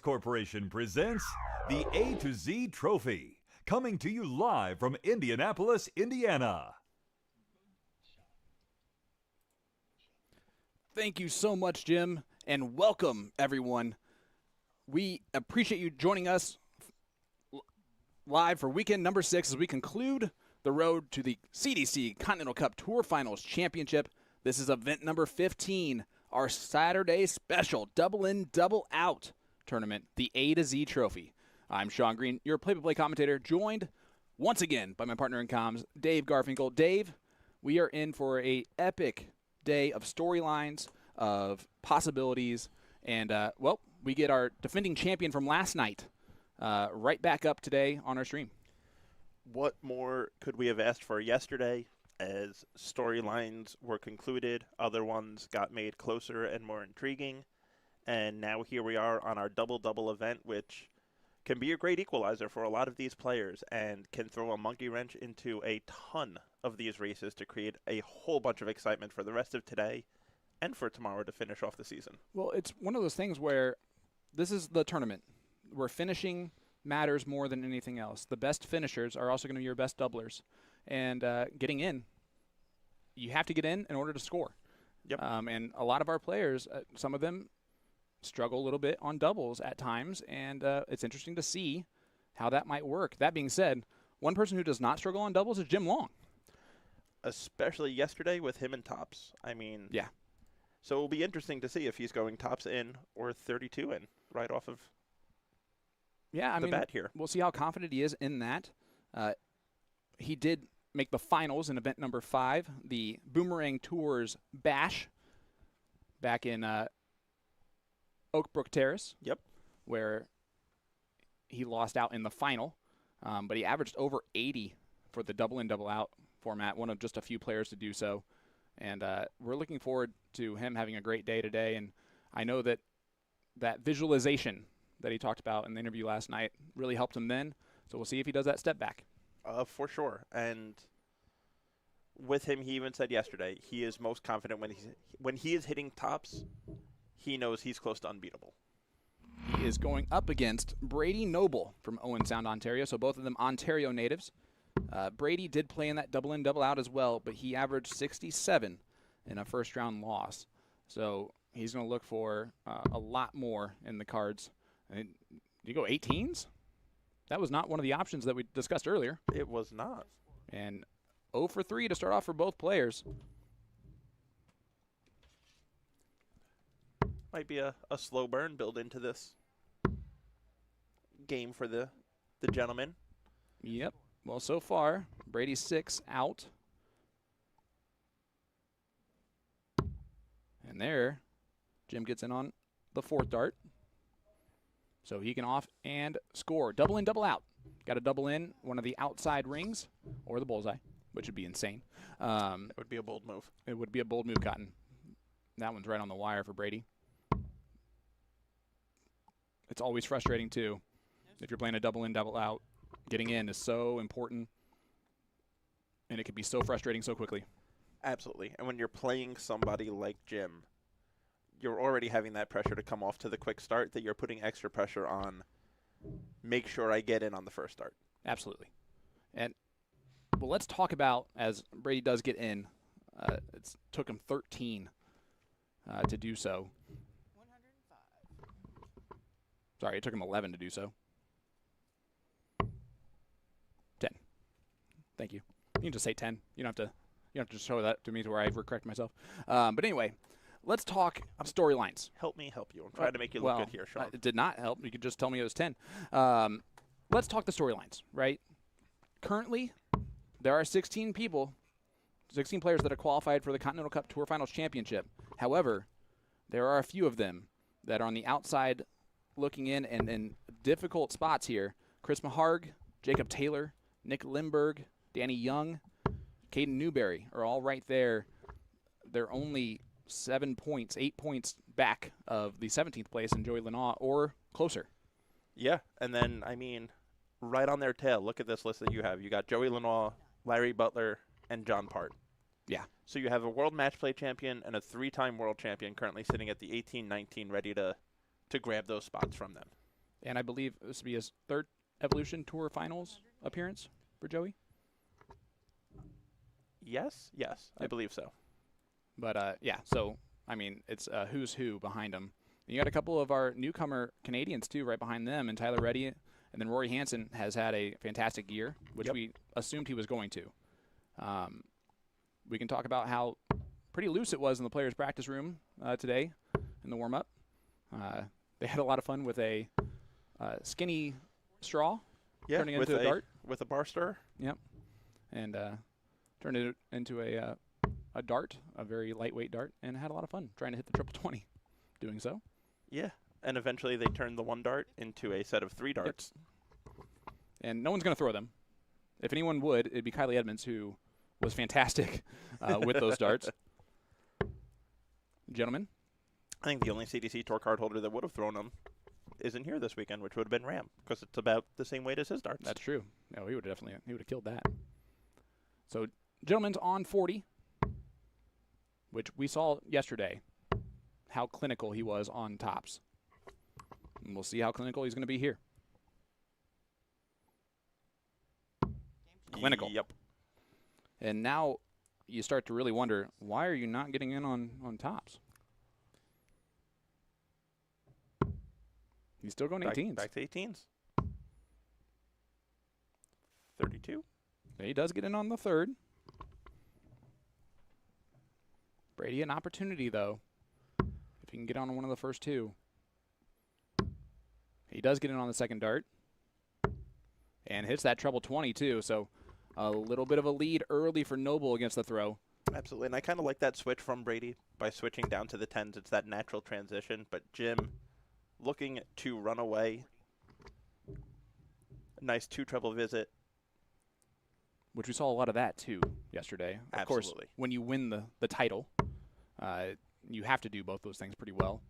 Corporation presents the A to Z Trophy, coming to you live from Indianapolis, Indiana. Thank you so much, Jim, and welcome, everyone. We appreciate you joining us live for weekend number 6 as we conclude the road to the CDC Continental Cup Tour Finals Championship. This is event number 15, our Saturday special double in, double out tournament, the A to Z Trophy. I'm Sean Green, your play-by-play commentator, joined once again by my partner in comms, Dave Garfinkel. Dave, we are in for a epic day of storylines, of possibilities, and, well, we get our defending champion from last night right back up today on our stream. What more could we have asked for yesterday as storylines were concluded, other ones got made closer and more intriguing, and now here we are on our double-double event, which can be a great equalizer for a lot of these players and can throw a monkey wrench into a ton of these races to create a whole bunch of excitement for the rest of today and for tomorrow to finish off the season. Well, it's one of those things where this is the tournament where finishing matters more than anything else. The best finishers are also going to be your best doublers. And getting in, you have to get in order to score. Yep. And a lot of our players, some of them struggle a little bit on doubles at times, and it's interesting to see how that might work. That being said, one person who does not struggle on doubles is Jim Long. Especially yesterday with him and tops. I mean, yeah. So it'll be interesting to see if he's going tops in or 32 in right off of the bat here. We'll see how confident he is in that. He did make the finals in event number 5, the Boomerang Tours Bash, back in Oak Brook Terrace. Yep. Where he lost out in the final, but he averaged over 80 for the double in, double out format, one of just a few players to do so. And we're looking forward to him having a great day today. And I know that that visualization that he talked about in the interview last night really helped him then. So we'll see if he does that step back. For sure. And with him, he even said yesterday, he is most confident when he is hitting tops, he knows he's close to unbeatable. He is going up against Brady Noble from Owen Sound, Ontario. So both of them Ontario natives. Brady did play in that double in, double out as well, but he averaged 67 in a first-round loss. So he's going to look for a lot more in the cards. And you go 18s? That was not one of the options that we discussed earlier. It was not. And 0 for 3 to start off for both players. Might be a slow burn build into this game for the gentleman. Yep. Well, so far, Brady's 6 out. And there, Jim gets in on the 4th dart. So he can off and score. Double in, double out. Got to double in one of the outside rings or the bullseye, which would be insane. It would be a bold move. It would be a bold move, Cotton. That one's right on the wire for Brady. It's always frustrating, too. If you're playing a double in, double out, getting in is so important, and it can be so frustrating so quickly. Absolutely. And when you're playing somebody like Jim, you're already having that pressure to come off to the quick start that you're putting extra pressure on. Make sure I get in on the first start. Absolutely. And, well, let's talk about, as Brady does get in, it took him 13 to do so. 105. Sorry, it took him 11 to do so. 10. Thank you. You can just say 10. You don't have to just show that to me to where I correct myself. But anyway, let's talk of storylines. Help me help you. I'm trying to make you look good here, Sean. It did not help. You could just tell me it was 10. Let's talk the storylines, right? Currently, there are 16 players that are qualified for the Continental Cup Tour Finals Championship. However, there are a few of them that are on the outside looking in and in difficult spots here. Chris Maharg, Jacob Taylor, Nick Limberg, Danny Young, Caden Newberry are all right there. They're only 8 points back of the 17th place in Joey Leno or closer. Yeah, and then, I mean, right on their tail, look at this list that you have. You got Joey Leno, Larry Butler, and John Part. Yeah. So you have a world match play champion and a 3-time world champion currently sitting at the 18-19 ready to grab those spots from them. And I believe this will be his 3rd Evolution Tour Finals appearance for Joey. Yes, I believe so. But, yeah, so, I mean, it's who's who behind him. And you got a couple of our newcomer Canadians, too, right behind them, and Tyler Reddy. And then Rory Hansen has had a fantastic year, which we assumed he was going to. We can talk about how pretty loose it was in the players' practice room today in the warm-up. They had a lot of fun with a skinny straw turning into a dart. With a bar stir. Yep. And turned it into a dart, a very lightweight dart, and had a lot of fun trying to hit the triple 20 doing so. Yeah, and eventually they turned the 1 dart into a set of 3 darts. Yep. And no one's going to throw them. If anyone would, it'd be Kylie Edmonds, who was fantastic with those darts. Gentlemen? I think the only CDC Tour card holder that would have thrown them isn't here this weekend, which would have been Ram, because it's about the same weight as his darts. That's true. No, he would have killed that. So, gentlemen's on 40, which we saw yesterday, how clinical he was on tops. And we'll see how clinical he's going to be here. Clinical. Yep. And now you start to really wonder, why are you not getting in on tops? He's still going 18s. Back to 18s. 32. He does get in on the 3rd. Brady, an opportunity, though, if he can get on one of the first 2. He does get in on the 2nd dart. And hits that treble 20, too. So a little bit of a lead early for Noble against the throw. Absolutely. And I kind of like that switch from Brady by switching down to the 10s. It's that natural transition. But Jim looking to run away. A nice 2 treble visit. Which we saw a lot of that, too, yesterday. Of Absolutely. course, when you win the title, you have to do both those things pretty well.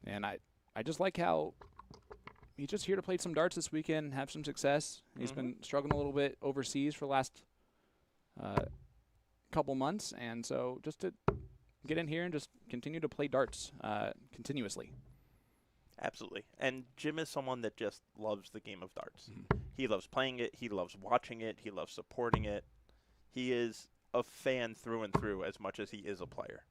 And I just like how he's just here to play some darts this weekend and have some success. He's been struggling a little bit overseas for the last couple months. And so just to get in here and just continue to play darts continuously. Absolutely. And Jim is someone that just loves the game of darts. He loves playing it. He loves watching it. He loves supporting it. He is a fan through and through as much as he is a player.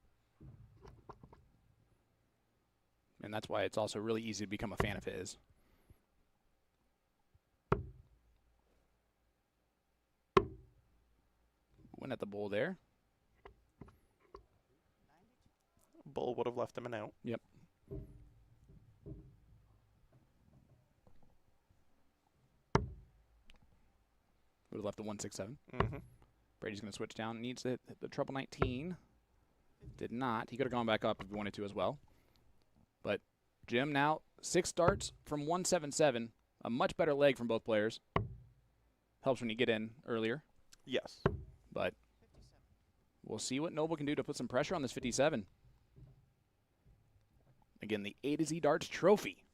And that's why it's also really easy to become a fan of his. Went at the bull there. Bull would have left him an out. Yep. Would have left the 167. Brady's going to switch down. Needs to hit the treble 19. Did not. He could have gone back up if he wanted to as well. But Jim now 6 darts from 177. A much better leg from both players. Helps when you get in earlier. Yes. But we'll see what Noble can do to put some pressure on this 57. Again, the A to Z Darts Trophy.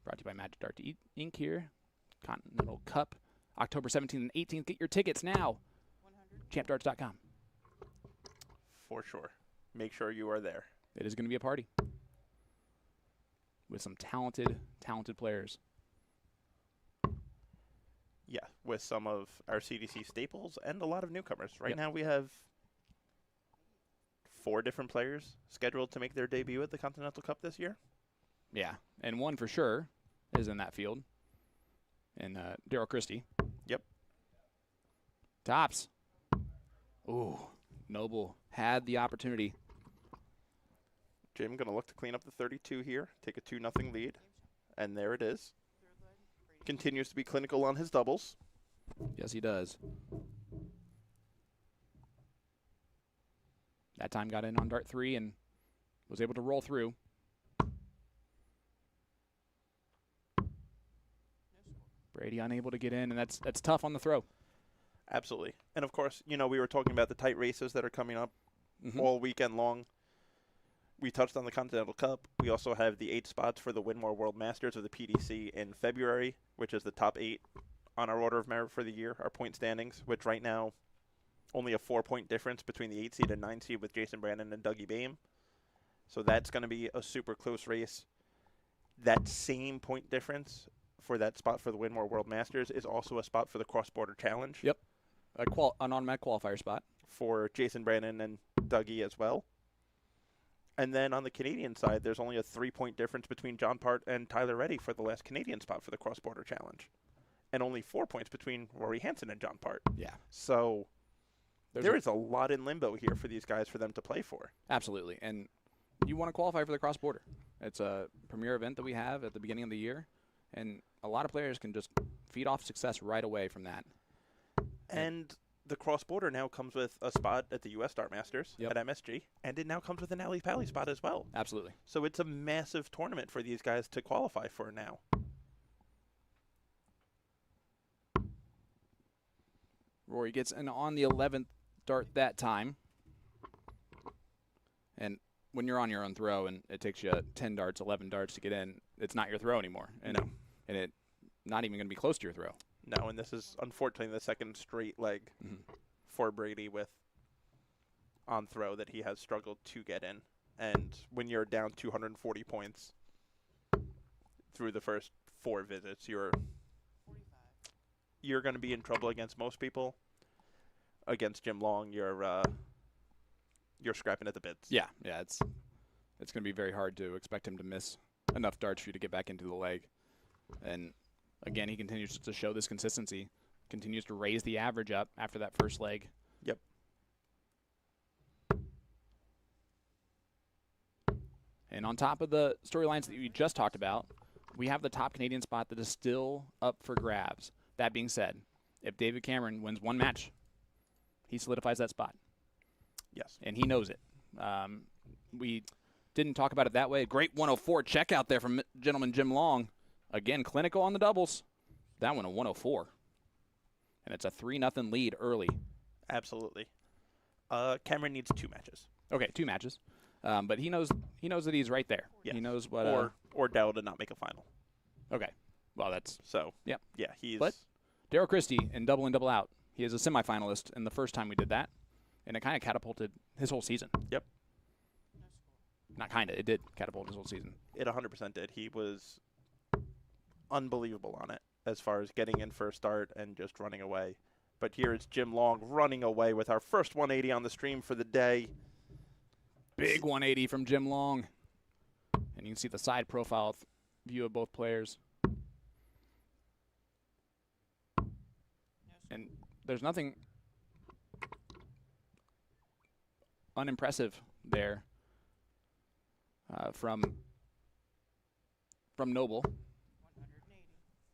Brought to you by Magic Dart Inc. here. Continental Cup, October 17th and 18th. Get your tickets now. champdarts.com. For sure. Make sure you are there. It is going to be a party with some talented players. Yeah, with some of our CDC staples and a lot of newcomers. Right now we have 4 different players scheduled to make their debut at the Continental Cup this year. Yeah, and one for sure is in that field. And Daryl Christie. Yep. Tops. Ooh, Noble had the opportunity. Jim going to look to clean up the 32 here, take a 2-0 lead, and there it is. Continues to be clinical on his doubles. Yes, he does. That time got in on dart 3 and was able to roll through. Brady unable to get in, and that's tough on the throw. Absolutely. And, of course, we were talking about the tight races that are coming up all weekend long. We touched on the Continental Cup. We also have the 8 spots for the Winmore World Masters of the PDC in February, which is the top 8 on our order of merit for the year, our point standings, which right now only a 4-point difference between the 8 seed and 9 seed with Jason Brandon and Dougie Boehm. So that's going to be a super close race. That same point difference for that spot for the Winmore World Masters is also a spot for the Cross Border Challenge. Yep. An automatic qualifier spot. For Jason Brandon and Dougie as well. And then on the Canadian side, there's only a 3-point difference between John Part and Tyler Reddy for the last Canadian spot for the Cross Border Challenge. And only 4 points between Rory Hansen and John Part. Yeah. So there is a lot in limbo here for these guys for them to play for. Absolutely. And you want to qualify for the Cross Border. It's a premier event that we have at the beginning of the year. And a lot of players can just feed off success right away from that. And the Cross Border now comes with a spot at the U.S. Dart Masters Yep. at MSG, and it now comes with an Alley Pally spot as well. Absolutely. So it's a massive tournament for these guys to qualify for now. Rory gets in on the 11th dart that time. And when you're on your own throw and it takes you 10 darts, 11 darts to get in, it's not your throw anymore. And No. And it not even going to be close to your throw. No, and this is unfortunately the second straight leg for Brady with on throw that he has struggled to get in. And when you're down 240 points through the first 4 visits, you're going to be in trouble against most people. Against Jim Long, you're scrapping at the bits. Yeah, it's going to be very hard to expect him to miss enough darts for you to get back into the leg. And again, he continues to show this consistency, continues to raise the average up after that first leg. Yep. And on top of the storylines that we just talked about, we have the top Canadian spot that is still up for grabs. That being said, if David Cameron wins one match, he solidifies that spot. Yes. And he knows it. We didn't talk about it that way. Great 104 check out there from gentleman Jim Long. Again, clinical on the doubles. That one a 104. And it's a 3-0 lead early. Absolutely. Cameron needs 2 matches. Okay, 2 matches. But he knows that he's right there. Yes. He knows what or Dow to not make a final. Okay. Well, that's So yep. Yeah, he's But Darryl Christie in double in, double out. He is a semifinalist in the first time we did that. And it kind of catapulted his whole season. Yep. Not kind of. It did catapult his whole season. It 100% did. He was unbelievable on it as far as getting in for a start and just running away. But here is Jim Long running away with our first 180 on the stream for the day. Big 180 from Jim Long. And you can see the side profile view of both players. And there's nothing unimpressive there from Noble.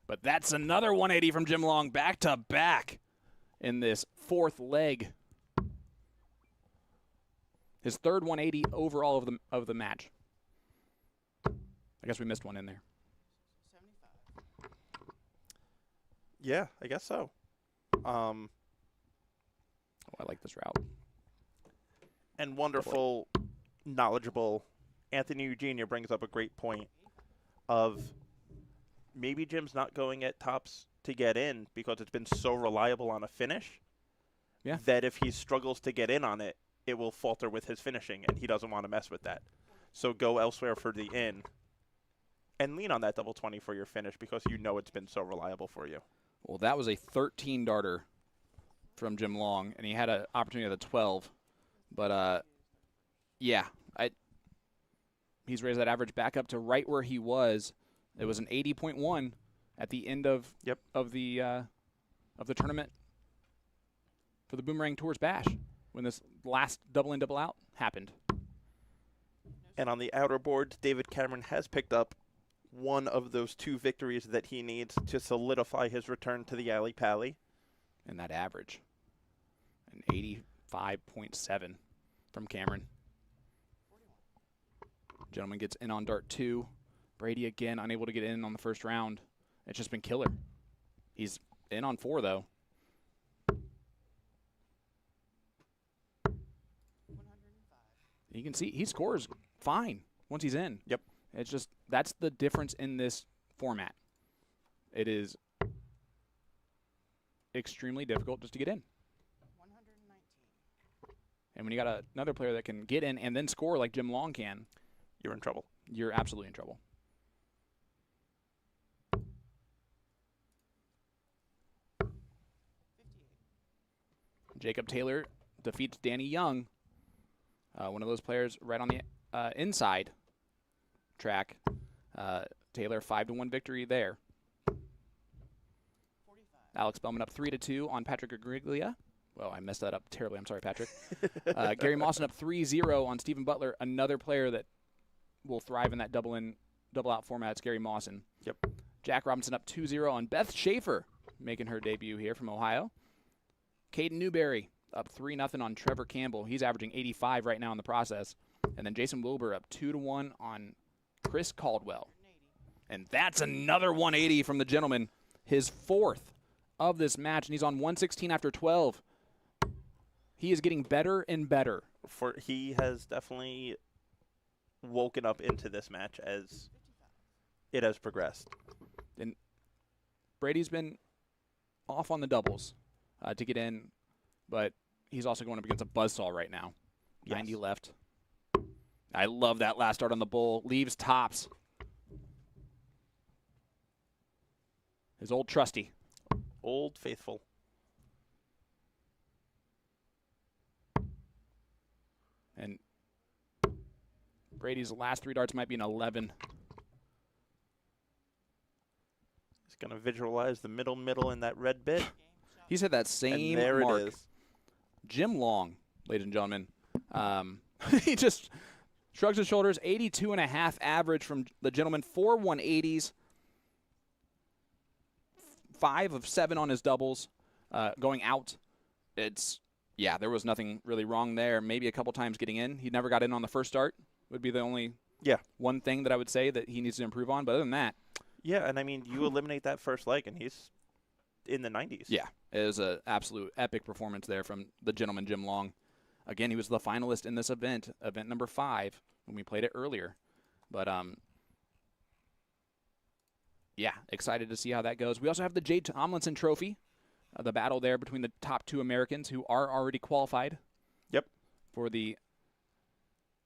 But that's another 180 from Jim Long, back to back in this 4th leg. His third 180 overall of the match. I guess we missed one in there. 75. Yeah, I guess so. Oh, I like this route. And wonderful, knowledgeable Anthony Eugenia brings up a great point of maybe Jim's not going at tops to get in because it's been so reliable on a finish that if he struggles to get in on it, it will falter with his finishing, and he doesn't want to mess with that. So go elsewhere for the in and lean on that double 20 for your finish because you know it's been so reliable for you. Well, that was a 13 darter from Jim Long, and he had an opportunity at the 12. But, he's raised that average back up to right where he was. It was an 80.1 at the end of the tournament for the Boomerang Tours Bash when this last double in, double out happened. And on the outer boards, David Cameron has picked up one of those 2 victories that he needs to solidify his return to the Alley Pally. And that average, an 85.7 from Cameron. Gentleman gets in on dart 2. Brady again unable to get in on the first round. It's just been killer. He's in on 4, though. 105. You can see he scores fine once he's in. Yep. It's just that's the difference in this format. It is extremely difficult just to get in. 119. And when you got another player that can get in and then score like Jim Long can, You're in trouble. you're absolutely in trouble. Jacob Taylor defeats Danny Young, one of those players right on the inside track. Taylor 5-1 victory there. 45. Alex Bellman up 3-2 on Patrick Agriglia. Well, I messed that up terribly. I'm sorry, Patrick. Gary Mawson up 3-0 on Stephen Butler, another player that will thrive in that double-out format. It's Gary Mawson. Yep. Jack Robinson up 2-0 on Beth Schaefer, making her debut here from Ohio. Caden Newberry up 3-0 on Trevor Campbell. He's averaging 85 right now in the process. And then Jason Wilbur up 2-1 on Chris Caldwell. And that's another 180 from the gentleman, his 4th of this match, and he's on 116 after 12. He is getting better and better. He has definitely woken up into this match as it has progressed. And Brady's been off on the doubles to get in, but he's also going up against a buzzsaw right now. Yes. 90 left. I love that last start on the bull. Leaves tops. His old trusty. Old Faithful. And Brady's last 3 darts might be an 11. He's going to visualize the middle in that red bit. He's hit that same And there mark. it is. Jim Long, ladies and gentlemen. He just shrugs his shoulders. 82.5 average from the gentleman. 4 180s. 5 of 7 on his doubles going out. There was nothing really wrong there. Maybe a couple times getting in. He never got in on the first start. Would be the only one thing that I would say that he needs to improve on. But other than that. Yeah, and I mean, you eliminate that first leg, and he's in the 90s. Yeah, it was an absolute epic performance there from the gentleman, Jim Long. Again, he was the finalist in this event number 5, when we played it earlier. But, yeah, excited to see how that goes. We also have the Jay Tomlinson Trophy, the battle there between the top 2 Americans who are already qualified. Yep. For the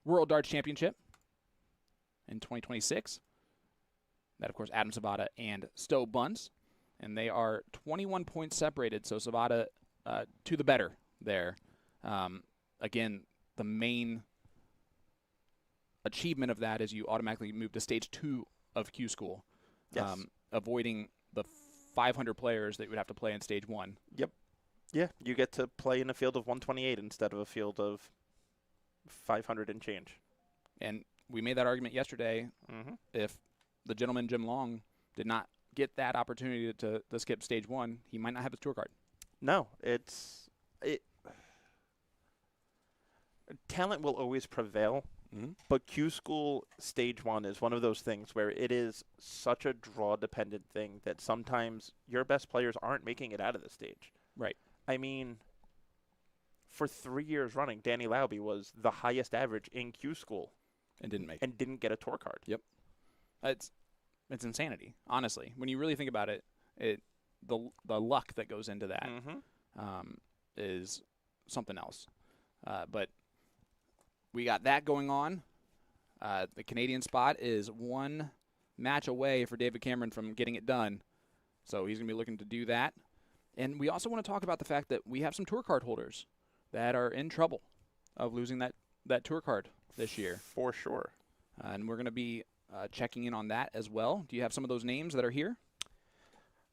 World Darts Championship in 2026. That, of course, Adam Savada and Stowe Buntz. And they are 21 points separated, so Savada to the better there. Again, the main achievement of that is you automatically move to Stage 2 of Q School, avoiding the 500 players that you would have to play in Stage 1. Yep. Yeah, you get to play in a field of 128 instead of a field of 500 and change. And we made that argument yesterday. Mm-hmm. If the gentleman, Jim Long, did not get that opportunity to skip Stage 1, he might not have his tour card. No, talent will always prevail, but Q School Stage 1 is one of those things where it is such a draw-dependent thing that sometimes your best players aren't making it out of the stage. Right. I mean, for 3 years running, Danny Lauby was the highest average in Q School. And didn't make it. And didn't get a tour card. Yep. It's insanity, honestly. When you really think about it, the luck that goes into that is something else. But we got that going on. The Canadian spot is 1 match away for David Cameron from getting it done. So he's going to be looking to do that. And we also want to talk about the fact that we have some tour card holders that are in trouble of losing that tour card this year. For sure. And we're going to be checking in on that as well. Do you have some of those names that are here?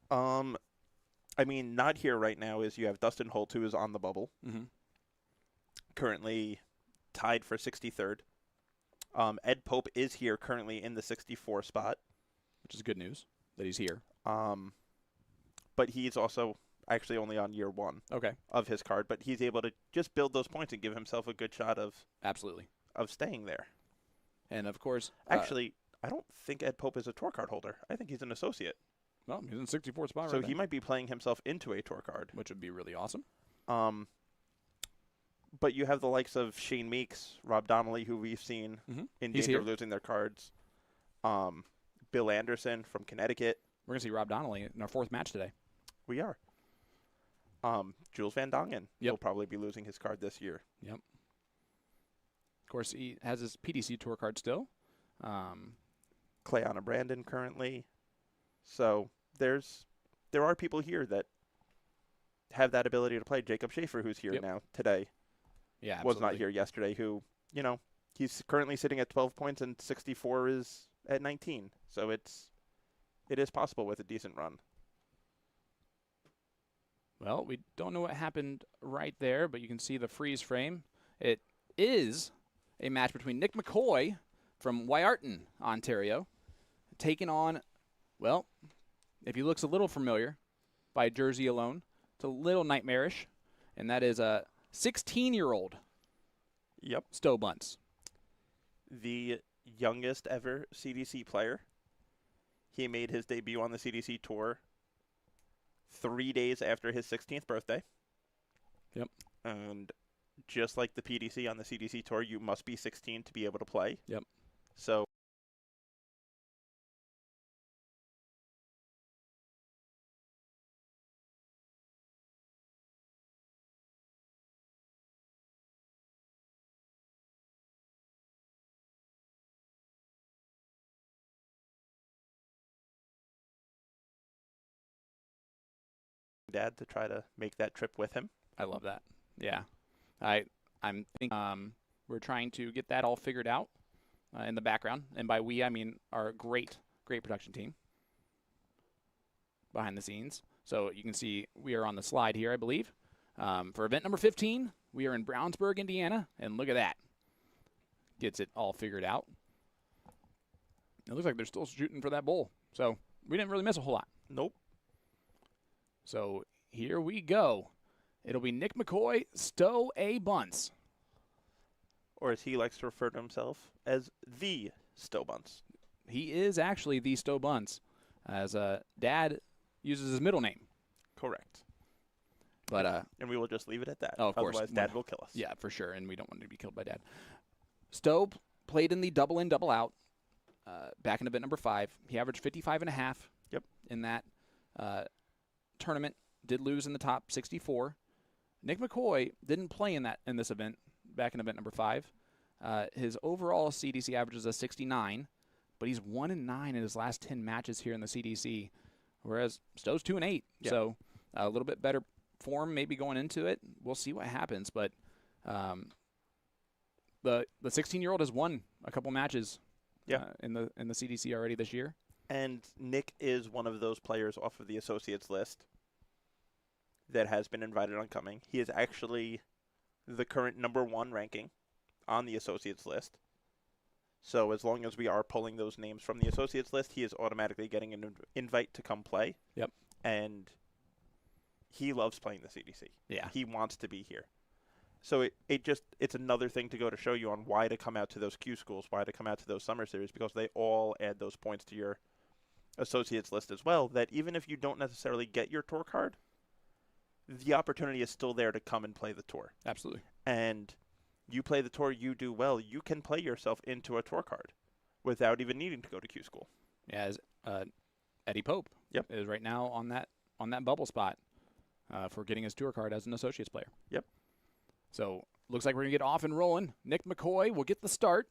I mean, not here right now is you have Dustin Holt, who is on the bubble. Mm-hmm. Currently tied for 63rd. Ed Pope is here currently in the 64 spot. Which is good news that he's here. But he's also actually only on year 1 of his card. But he's able to just build those points and give himself a good shot of staying there. And, of course... Actually, I don't think Ed Pope is a tour card holder. I think he's an associate. Well, he's in 64th spot So right he now, might be playing himself into a tour card. which would be really awesome. But you have the likes of Shane Meeks, Rob Donnelly, who we've seen in He's danger here. of losing their cards. Bill Anderson from Connecticut. We're going to see Rob Donnelly in our 4th match today. We are. Jules Van Dongen Yep. will probably be losing his card this year. Yep. Of course, he has his PDC tour card still. Clayana Brandon currently. So there are people here that have that ability to play. Jacob Schaefer, who's here Yep. now today, Yeah, was not absolutely. here yesterday, who, he's currently sitting at 12 points and 64 is at 19. So it is possible with a decent run. Well, we don't know what happened right there, but you can see the freeze frame. It is a match between Nick McCoy from Wyarton, Ontario, taking on, well, if he looks a little familiar by jersey alone, it's a little nightmarish, and that is a 16-year-old Yep. Stowe Buntz. The youngest ever CDC player. He made his debut on the CDC Tour 3 days after his 16th birthday. Yep. And just like the PDC on the CDC Tour, you must be 16 to be able to play. Yep. So Dad to try to make that trip with him. I love that. Yeah. I'm thinking we're trying to get that all figured out in the background. And by we, I mean our great production team behind the scenes. So you can see we are on the slide here, I believe. For event number 15, we are in Brownsburg, Indiana. And look at that. Gets it all figured out. It looks like they're still shooting for that bowl. So we didn't really miss a whole lot. Nope. So here we go. It'll be Nick McCoy, Stowe A. Buntz. Or as he likes to refer to himself as the Stowe Buntz. He is actually the Stowe Buntz, as Dad uses his middle name. Correct. But And we will just leave it at that. Oh, of course. Otherwise, Dad will kill us. yeah, for sure, and we don't want to be killed by Dad. Stowe played in the double in, double out back in event number 5. He averaged 55.5 Yep. in that tournament. Did lose in the top 64. Nick McCoy didn't play in this event back in event number 5. His overall CDC average is a 69, but he's 1-9 in his last 10 matches here in the CDC, whereas Stowe's 2-8. Yeah. So a little bit better form maybe going into it. We'll see what happens, but the 16-year-old has won a couple matches in the CDC already this year. And Nick is one of those players off of the associates list that has been invited on coming. He is actually the current number 1 ranking on the associates list. So as long as we are pulling those names from the associates list, he is automatically getting an invite to come play. Yep. And he loves playing the CDC. Yeah. He wants to be here. So it's another thing to go to show you on why to come out to those Q schools, why to come out to those summer series, because they all add those points to your associates list as well, that even if you don't necessarily get your tour card, the opportunity is still there to come and play the tour. Absolutely. And you play the tour, you do well, you can play yourself into a tour card without even needing to go to Q school. Yeah, as Eddie Pope is right now on that bubble spot for getting his tour card as an associates player. Yep. So looks like we're going to get off and rolling. Nick McCoy will get the start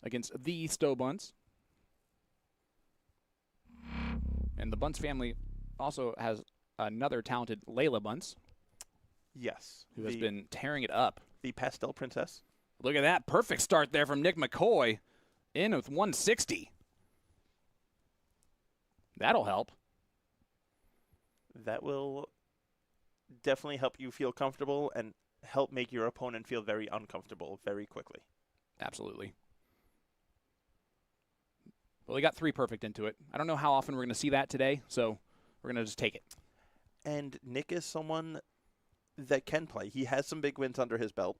against the Stowe Buntz. And the Buntz family also has another talented Layla Buntz, Yes. who has been tearing it up. The Pastel Princess. Look at that. Perfect start there from Nick McCoy. In with 160. That'll help. That will definitely help you feel comfortable and help make your opponent feel very uncomfortable very quickly. Absolutely. Well, he got 3 perfect into it. I don't know how often we're going to see that today, so we're going to just take it. And Nick is someone that can play. He has some big wins under his belt.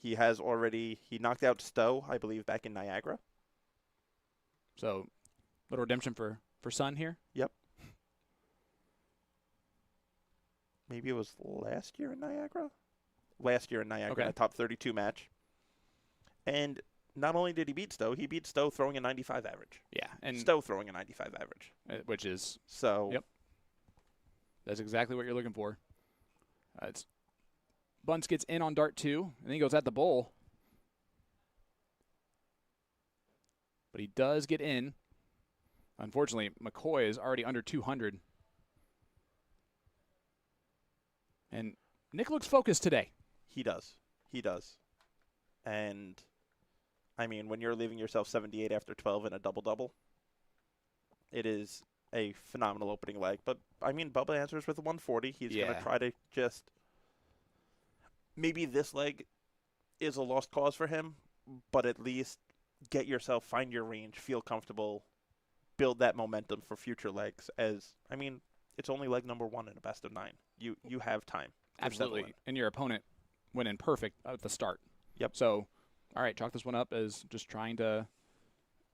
He knocked out Stowe, I believe, back in Niagara. So, little redemption for for Sun here? Yep. Maybe it was last year in Niagara? Last year in Niagara, Okay. in a top 32 match. And not only did he beat Stowe, he beat Stowe throwing a 95 average. Yeah, and Stowe throwing a 95 average. which is So, Yep. That's exactly what you're looking for. Buntz gets in on dart 2, and then he goes at the bowl. But he does get in. Unfortunately, McCoy is already under 200. And Nick looks focused today. he does. He does. And, I mean, when you're leaving yourself 78 after 12 in a double-double, it is a phenomenal opening leg. But, I mean, Bubba answers with a 140. He's going Yeah. to try to just – maybe this leg is a lost cause for him, but at least get yourself, find your range, feel comfortable, build that momentum for future legs. As, I mean, it's only leg number 1 in a best of 9. You have time. to settle Absolutely. in. And your opponent went in perfect at the start. Yep. So, all right, chalk this one up as just trying to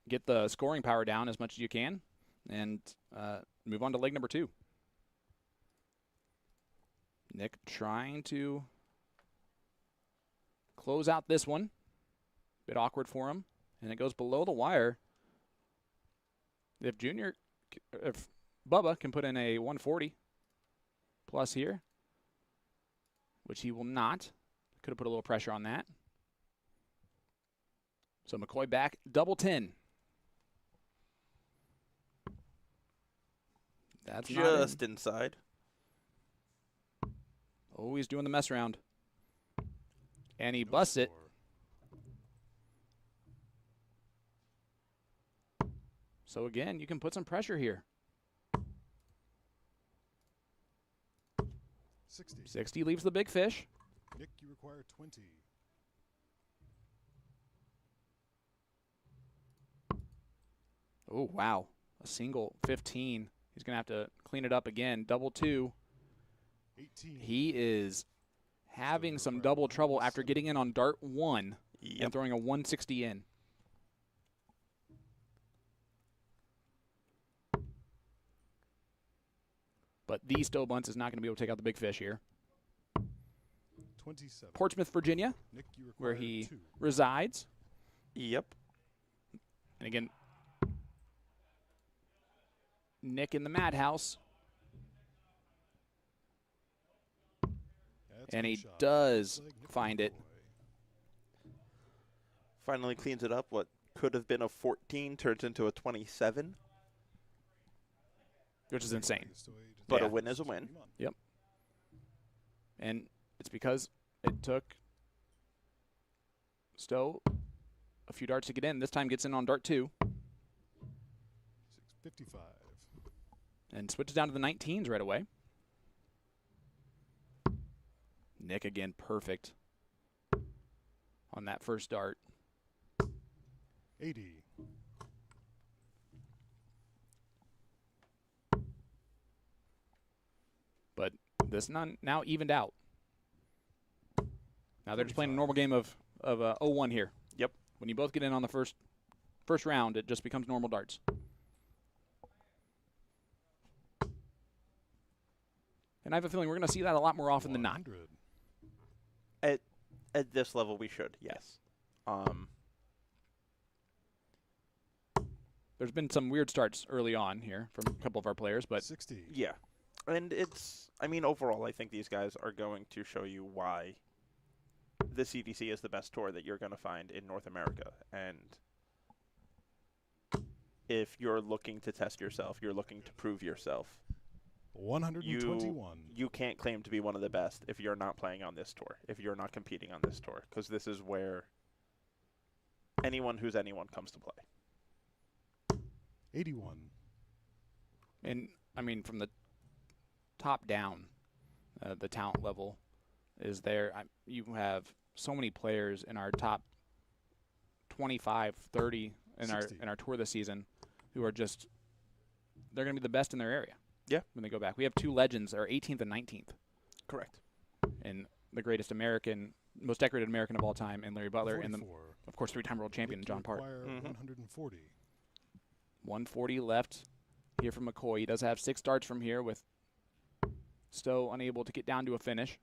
get the scoring power down as much as you can and move on to leg number 2. Nick trying to close out this one. Bit awkward for him. And it goes below the wire. If Bubba can put in a 140 plus here, which he will not. Could have put a little pressure on that. So McCoy back, double 10. That's Just inside. always doing the mess around. And he busts it. So again, you can put some pressure here. 60 leaves the big fish. Nick, you require 20. Oh, wow. A single 15. He's going to have to clean it up again. Double 2. 18. He is having some double trouble after getting in on dart 1 and throwing a 160 in. But the Stowe Buntz is not going to be able to take out the big fish here. 27. Portsmouth, Virginia, Nick, you require where he 2. resides. Yep. And again, Nick in the madhouse. That's And a he shot. does Leg, Nick find it. McCoy. Finally cleans it up. What could have been a 14 turns into a 27. Which is insane. But Yeah. a win is a win. And it's because it took Stowe a few darts to get in. This time gets in on dart 2 655. and switches down to the 19s right away. Nick again, perfect on that first dart. 80. But this now evened out. Now they're just playing a normal game of 0-1 here. Yep. When you both get in on the first round, it just becomes normal darts. And I have a feeling we're going to see that a lot more often than not. 100. At this level, we should. Yes. There's been some weird starts early on here from a couple of our players, but 60. Yeah. And it's, I mean, overall, I think these guys are going to show you why the CDC is the best tour that you're going to find in North America. And if you're looking to test yourself, you're looking to prove yourself, 121. you can't claim to be one of the best if you're not playing on this tour, if you're not competing on this tour, because this is where anyone who's anyone comes to play. 81. and I mean from the top down, the talent level is there. You have so many players in our top 25, 30 in 60. our tour this season who are just they're going to be the best in their area. Yeah. When they go back, we have 2 legends that are 18th and 19th, Correct. and the greatest American, most decorated American of all time, and Larry Butler, and 44. of course 3-time world champion Nick, John you Park. require Mhm. 140. 140 left here from McCoy. He does have 6 darts from here with Stowe unable to get down to a finish.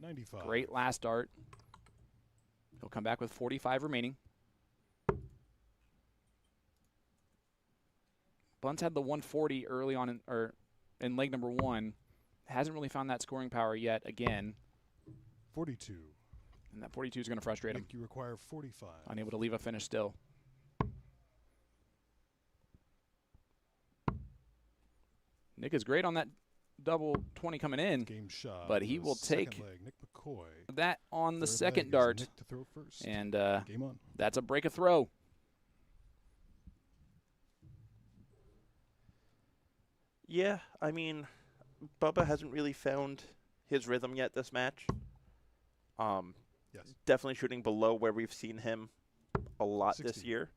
95. Great last dart. He'll come back with 45 remaining. Buntz had the 140 early on in leg number 1. Hasn't really found that scoring power yet again. 42. And that 42 is going to frustrate him. Nick, you require 45. Unable to leave a finish still. Nick is great on that double 20 coming in. Game shot. But he on the will take second leg. Nick McCoy. that on the Third second leg is dart. Nick to throw first. And Game on. that's a break a throw. Yeah, I mean, Bubba hasn't really found his rhythm yet this match. Yes. Definitely shooting below where we've seen him a lot this 60. year.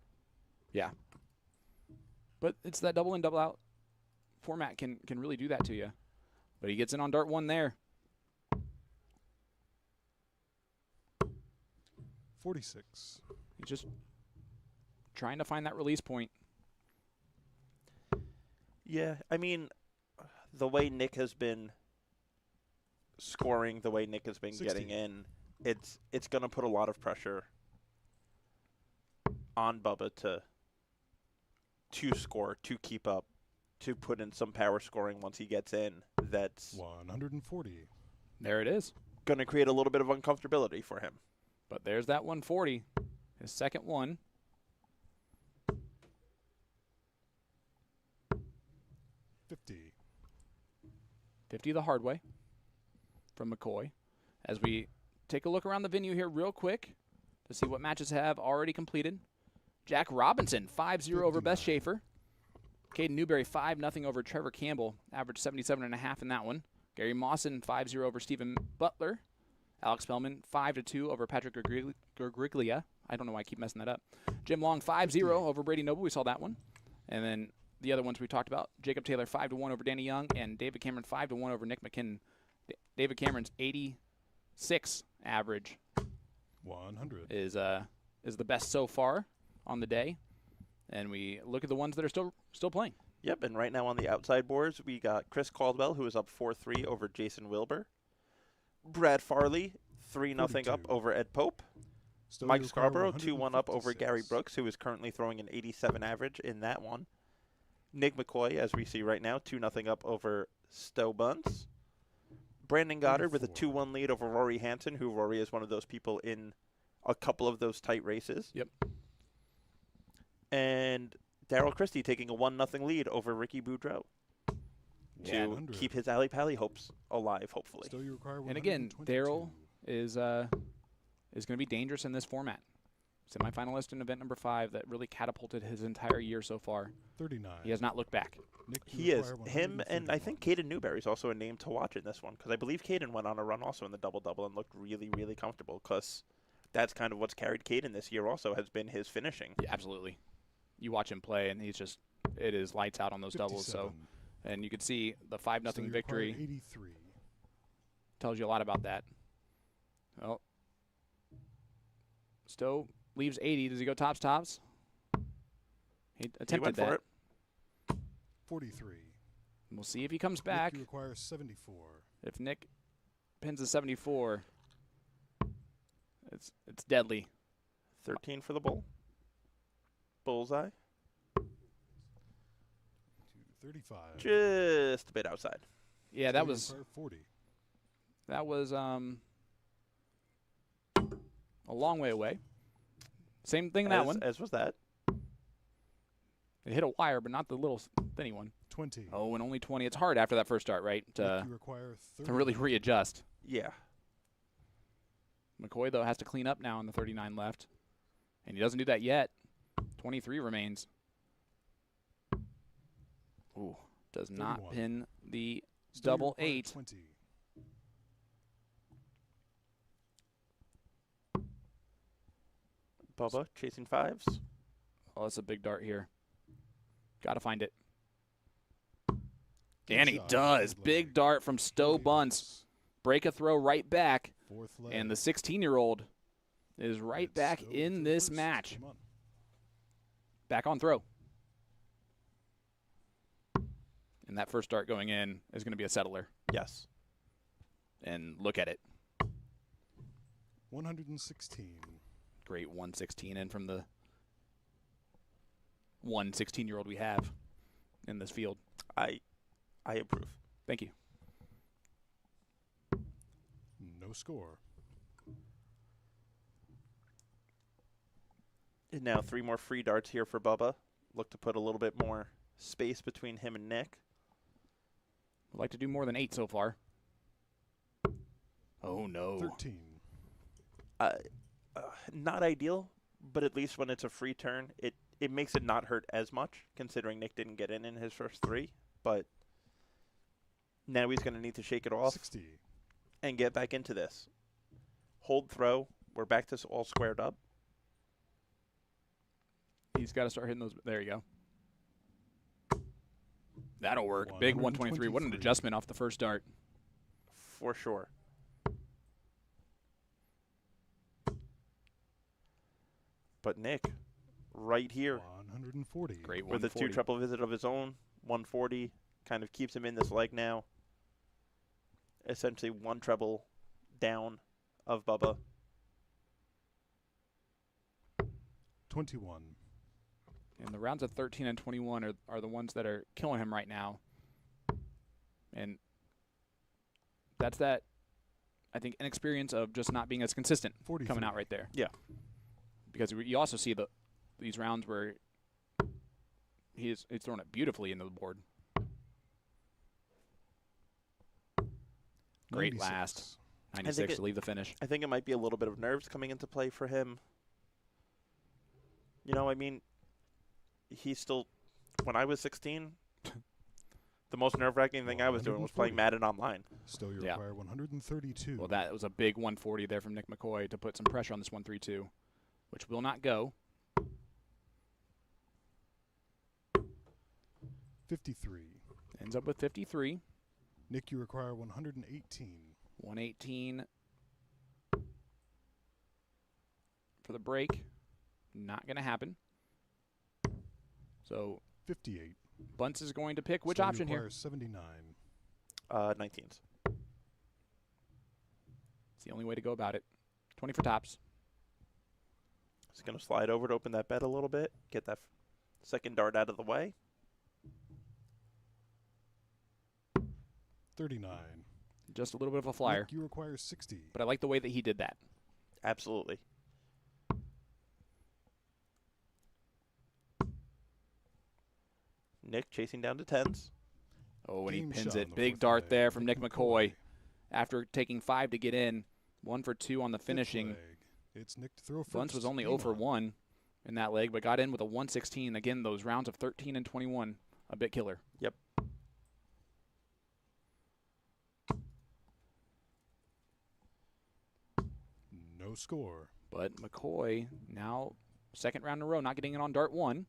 Yeah. But it's that double in, double out format can really do that to you. But he gets in on dart 1 there. 46. He's just trying to find that release point. Yeah, I mean, the way Nick has been scoring, the way Nick has been 60. getting in, it's going to put a lot of pressure on Bubba to score, to keep up, to put in some power scoring once he gets in. That's 140. There it is. going to create a little bit of uncomfortability for him. But there's that 140, his second one. 50. 50 the hard way from McCoy. As we take a look around the venue here real quick to see what matches have already completed. Jack Robinson, 5-0 over Beth 59. Schaefer. Caden Newberry, 5-0 over Trevor Campbell, average 77.5 in that one. Gary Mawson, 5-0 over Stephen Butler. Alex Pellman, 5-2 over Patrick Griglia. I don't know why I keep messing that up. Jim Long, 5-0 over Brady Noble. We saw that one. And then the other ones we talked about, Jacob Taylor, 5-1 over Danny Young, and David Cameron, 5-1 over Nick McKinnon. David Cameron's 86 average 100. is the best so far on the day. And we look at the ones that are still playing. Yep, and right now on the outside boards, we got Chris Caldwell, who is up 4-3 over Jason Wilbur. Brad Farley, 3-0 up 42. over Ed Pope. Still Mike you require Scarborough, 2-1 up over 156. Gary Brooks, who is currently throwing an 87 average in that one. Nick McCoy, as we see right now, 2-0 up over Stowe Buntz. Brandon Goddard with a 34. 2-1 lead over Rory Hansen, who Rory is one of those people in a couple of those tight races. Yep. And Daryl Christie taking a 1-0 lead over Ricky Boudreau to 100. keep his Ali Pally hopes alive, hopefully. Still you require And again, 122. Daryl is going to be dangerous in this format. Semifinalist in event number 5 that really catapulted his entire year so far. 39. He has not looked back. Nick, you He is. require Him and I 131. think Caden Newberry is also a name to watch in this one because I believe Caden went on a run also in the double-double and looked really, really comfortable because that's kind of what's carried Caden this year also has been his finishing. Yeah, absolutely. You watch him play, and it is lights out on those doubles. So, 57. and you could see the 5-0 Still you victory require 83. tells you a lot about that. Well, Stowe leaves 80. Does he go tops? He He attempted went that. for it. 43. We'll see if he comes Nick, back. you require 74. If Nick pins a 74, it's deadly. 13 for the bull. Bullseye. 35. Just a bit outside. Yeah, Still that you was require 40. a long way away. Same thing that one. As was that. It hit a wire, but not the little thinny one. 20. Oh, and only 20. It's hard after that first start, right? Nick, you require 30. To really readjust. Yeah. McCoy, though, has to clean up now on the 39 left. And he doesn't do that yet. 23 remains. Ooh, does not 31. pin the Still you double require 8. 20. Bubba chasing fives. Oh, that's a big dart here. Got to find it. And he shot, does. good Big leg. dart from Stowe Buntz. Break a throw right back. Fourth leg. And the 16-year-old is right It's back Stowe in to this first. match. Come on. Back on throw. And that first dart going in is going to be a settler. Yes. And look at it. 116. Great 116 in from the 16-year-old we have in this field. I approve. Thank you. No score. And now 3 more free darts here for Bubba. Look to put a little bit more space between him and Nick. I'd like to do more than 8 so far. Oh, no. 13. Not ideal, but at least when it's a free turn, it makes it not hurt as much, considering Nick didn't get in his first 3. But now he's going to need to shake it off 60. and get back into this. Hold throw. We're back to all squared up. He's got to start hitting those. There you go. That'll work. Big 123. What an 123. adjustment off the first dart. For sure. But Nick, right here, 140. Great with a 140. 2 triple visit of his own, 140, kind of keeps him in this leg now. Essentially 1 treble down of Bubba. 21. And the rounds of 13 and 21 are the ones that are killing him right now. And that's that, I think, inexperience of just not being as consistent 43. coming out right there. Yeah. Because you also see these rounds where he's thrown it beautifully into the board. Great 96. last. 96 to leave the finish. I think it might be a little bit of nerves coming into play for him. You know, I mean, he's still, when I was 16, the most nerve-wracking thing I was doing was playing 140. Madden online. Still, you Yeah. require 132. Well, that was a big 140 there from Nick McCoy to put some pressure on this 132, which will not go. 53. Ends up with 53. Nick, you require 118. 118 for the break. Not going to happen. So 58. Buntz is going to pick which Still, you option here? require 79. 19s. It's the only way to go about it. 20 for tops. He's going to slide over to open that bet a little bit, get that second dart out of the way. 39. Just a little bit of a flyer. Nick, you require 60. But I like the way that he did that. Absolutely. Nick chasing down to 10s. Oh, and he Game pins shot on it. the Big fourth dart leg. there from Nick McCoy. After taking 5 to get in, 1 for 2 on the Fifth finishing. leg. It's Nick to throw first. Buntz was only Game 0 for on. 1 in that leg, but got in with a 116. Again, those rounds of 13 and 21, a bit killer. Yep. No score. But McCoy now, second round in a row, not getting in on dart 1.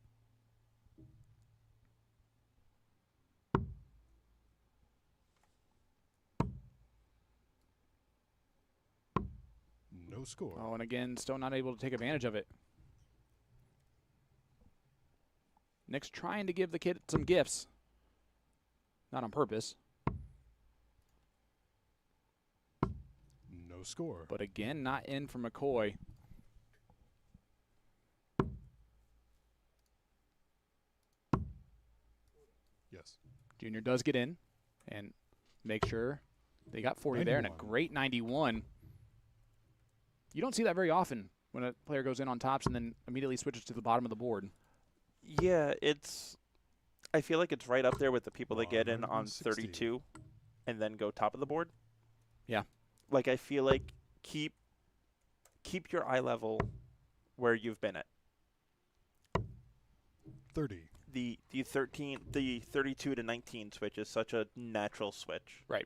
No score. Oh, and again, still not able to take advantage of it. Nick's trying to give the kid some gifts. Not on purpose, No score. but again, not in for McCoy. Yes. Junior does get in and make sure they got 40 there and a 91. great 91. You don't see that very often when a player goes in on tops and then immediately switches to the bottom of the board. Yeah, I feel like it's right up there with the people that get in on 160. 32 and then go top of the board. Yeah. Like, I feel like keep your eye level where you've been at. 30. The 32 to 19 switch is such a natural switch. Right.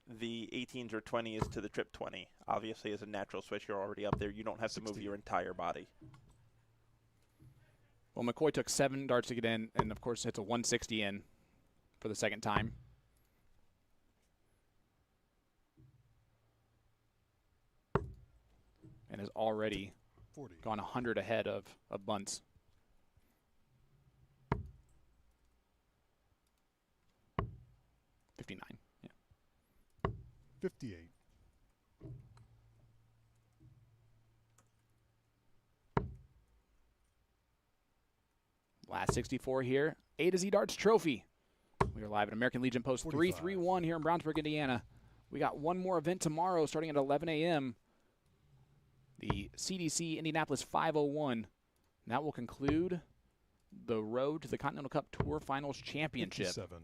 The 18s or 20s to the trip 20 obviously is a natural switch. You're already up there. You don't have to move 60. your entire body. Well, McCoy took 7 darts to get in and, of course, hits a 160 in for the second time. And has already 40. gone 100 ahead of Buntz. 59. Yeah. 58. Last 64 here. A to Z Darts Trophy. We are live at American Legion Post 45. 331 here in Brownsburg, Indiana. We got one more event tomorrow starting at 11 a.m. The CDC Indianapolis 501. And that will conclude the road to the Continental Cup Tour Finals Championship. 57.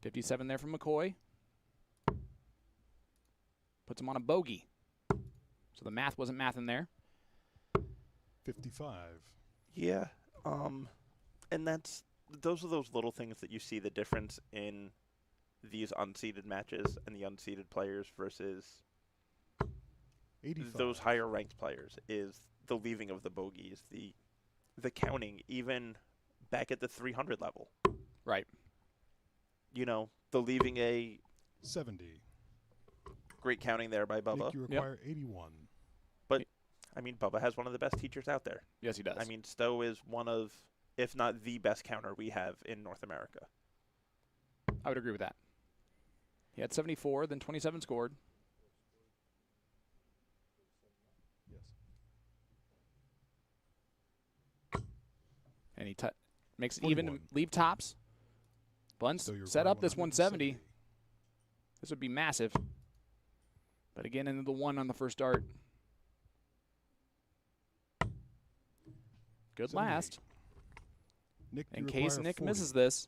57 there from McCoy. Puts him on a bogey. So the math wasn't math in there. 55. Yeah. And those are those little things that you see the difference in these unseeded matches and the unseeded players versus 85. those higher ranked players is the leaving of the bogeys, the counting, even back at the 300 level. Right. You know, the leaving a 70. great counting there by Bubba. Nick, you require 81. I mean, Bubba has one of the best teachers out there. Yes, he does. I mean, Stowe is one of, if not the best counter we have in North America. I would agree with that. He had 74, then 27 scored. Yes. And he makes it even to 41. leave tops. Buntz So you set require up this 170. 170. This would be massive. But again, into the one on the first dart. Good 78. last. Nick, you In case require Nick 40. misses this,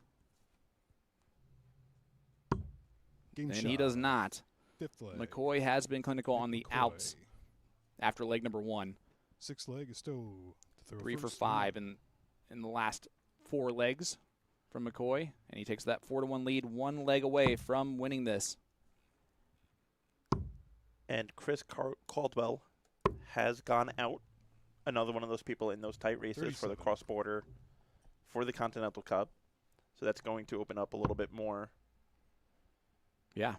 Game and shot. he does not. Fifth leg. McCoy has been clinical Nick on the McCoy. outs after leg number 1. Sixth leg is Stowe to throw 3 for first. 5 in the last 4 legs from McCoy, and he takes that 4-1 lead, 1 leg away from winning this. And Chris Caldwell has gone out. Another one of those people in those tight races for the 37. cross-border for the Continental Cup. So that's going to open up a little bit more. Yeah.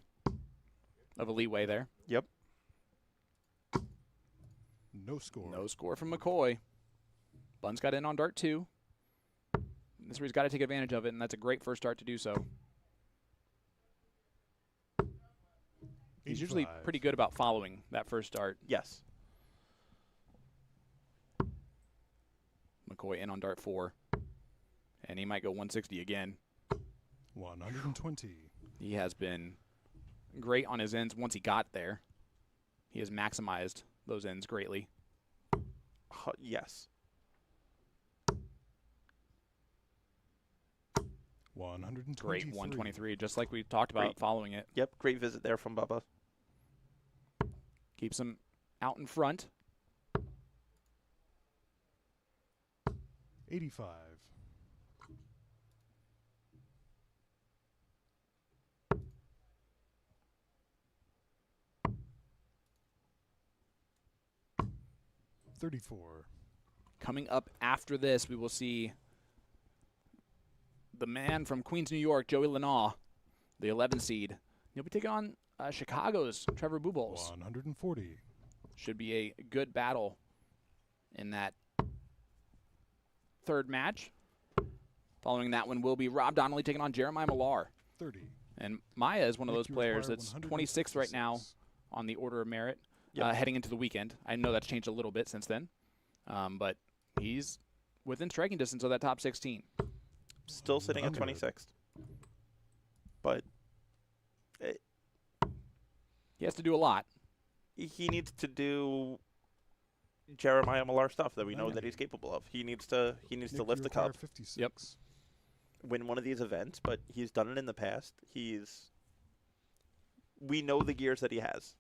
Of a leeway there. Yep. No score. No score from McCoy. Buntz got in on dart 2. This is where he's got to take advantage of it, and that's a great first start to do so. He's usually 85. pretty good about following that first start. Yes. McCoy in on dart 4. And he might go 160 again. 120. He has been great on his ends once he got there. He has maximized those ends greatly. Yes. 123. Great 123, just like we talked about Great. following it. Yep. Great visit there from Bubba. Keeps him out in front. 85. $34. Coming up after this, we will see the man from Queens, New York, Joey Leno, the 11 seed. He'll be taking on Chicago's Trevor Buboltz. 140. Should be a good battle in that third match. Following that one will be Rob Donnelly taking on Jeremiah Malar. 30. And Maya is one of Nick, those you players require that's 156. 26th right now on the order of merit, Yep. heading into the weekend. I know that's changed a little bit since then, but he's within striking distance of that top 16. Still sitting at 100. 26th. But He has to do a lot. he needs to do Jeremiah Malar stuff that we know 90. that he's capable of. He needs to Nick, lift you the require cup, 56. Yep. win one of these events, but he's done it in the past. We know the gears that he has.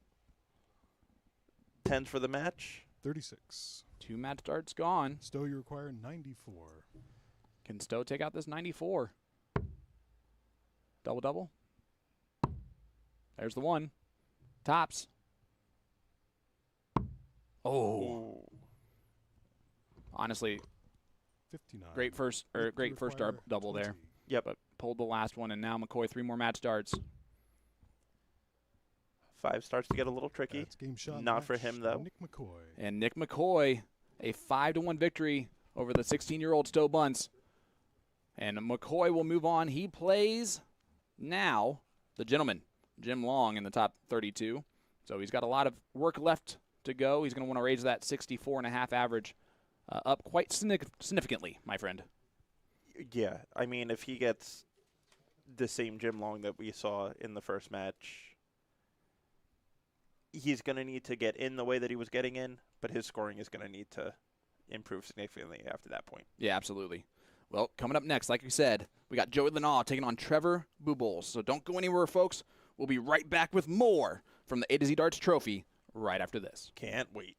10s for the match. 36. 2 match starts gone. Stowe, you require 94. Can Stowe take out this 94? Double-double. There's the one. Tops. Oh. Ooh. Honestly, 59. great first Nick, you great first require double there. 20. Yep. But pulled the last one, and now McCoy 3 more match starts. 5 starts to get a little tricky. That's game shot. Not for match him, by though. Nick McCoy. And Nick McCoy, a 5-1 victory over the 16-year-old Stowe Buntz. And McCoy will move on. He plays Now, the gentleman, Jim Long, in the top 32. So he's got a lot of work left to go. He's going to want to raise that 64.5 average up quite significantly, my friend. Yeah, I mean, if he gets the same Jim Long that we saw in the first match, he's going to need to get in the way that he was getting in, but his scoring is going to need to improve significantly after that point. Yeah, absolutely. Well, coming up next, like we said, we got Joey Leno taking on Trevor Buboltz. So don't go anywhere, folks. We'll be right back with more from the A to Z Darts Trophy right after this. Can't wait.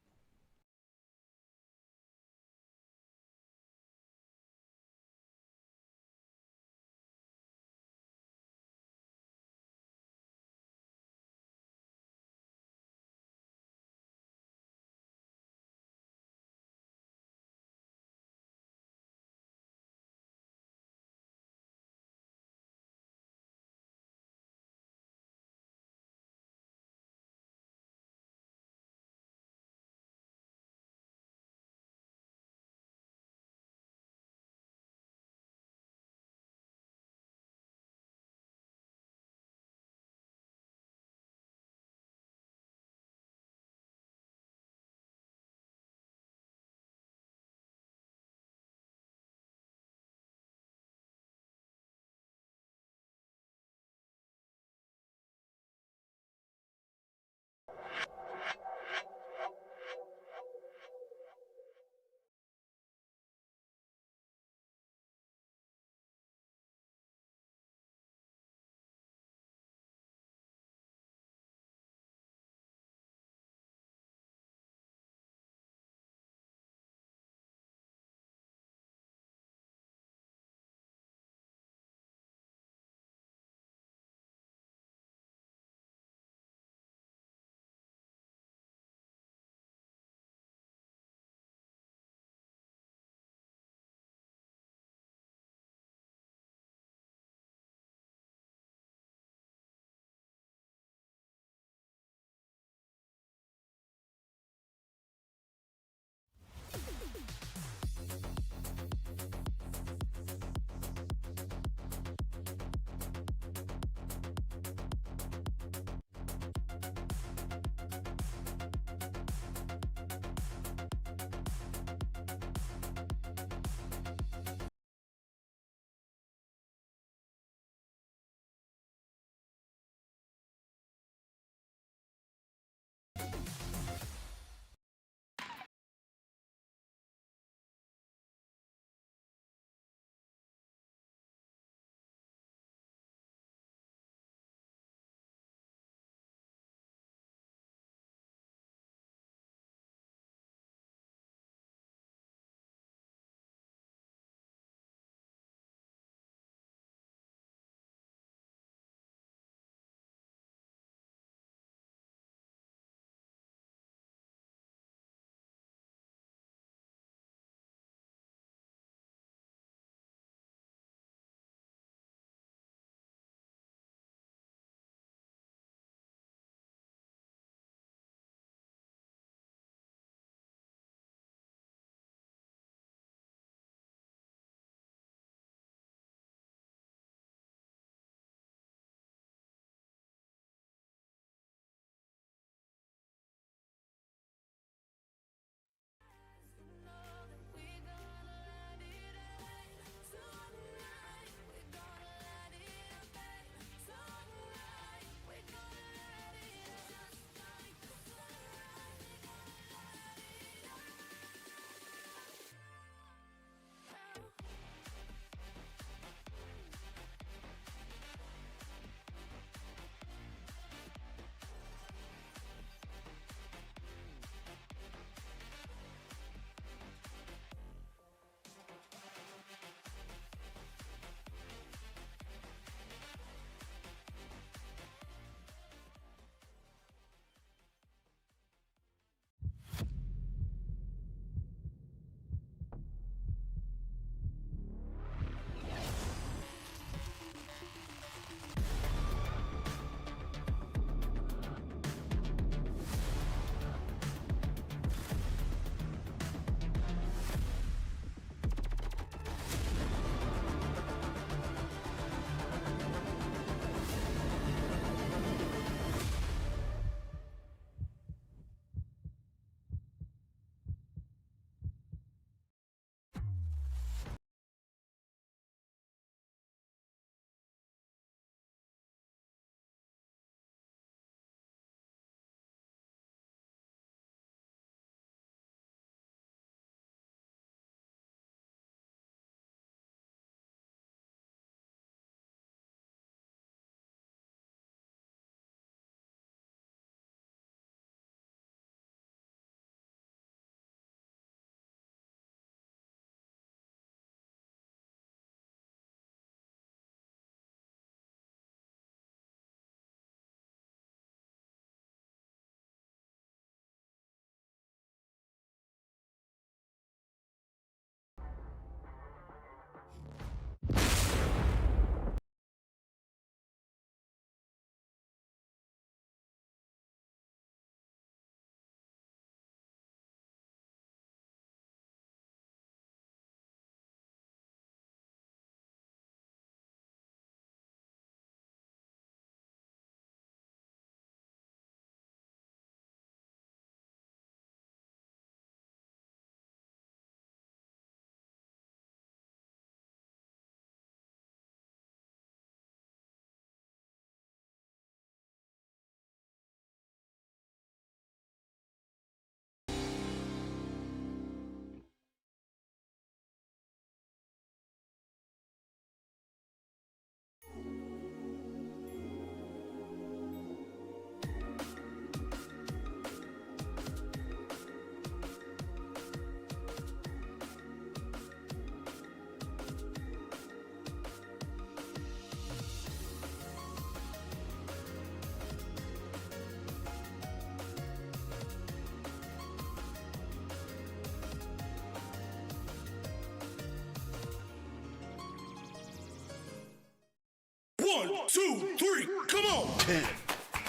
2, 3, come on! 10,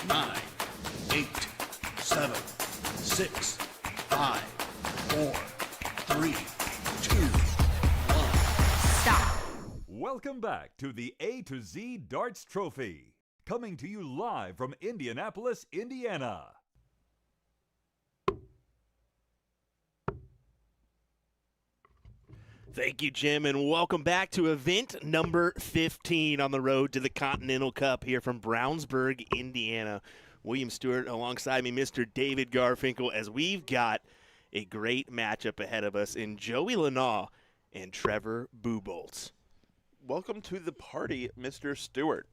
9, 8, 7, 6, 5, 4, 3, 2, 1. Stop. Welcome back to the A to Z Darts Trophy, coming to you live from Indianapolis, Indiana. Thank you, Jim, and welcome back to event number 15 on the road to the Continental Cup here from Brownsburg, Indiana. William Stewart alongside me, Mr. David Garfinkel, as we've got a great matchup ahead of us in Joey Leno and Trevor Buboltz. Welcome to the party, Mr. Stewart.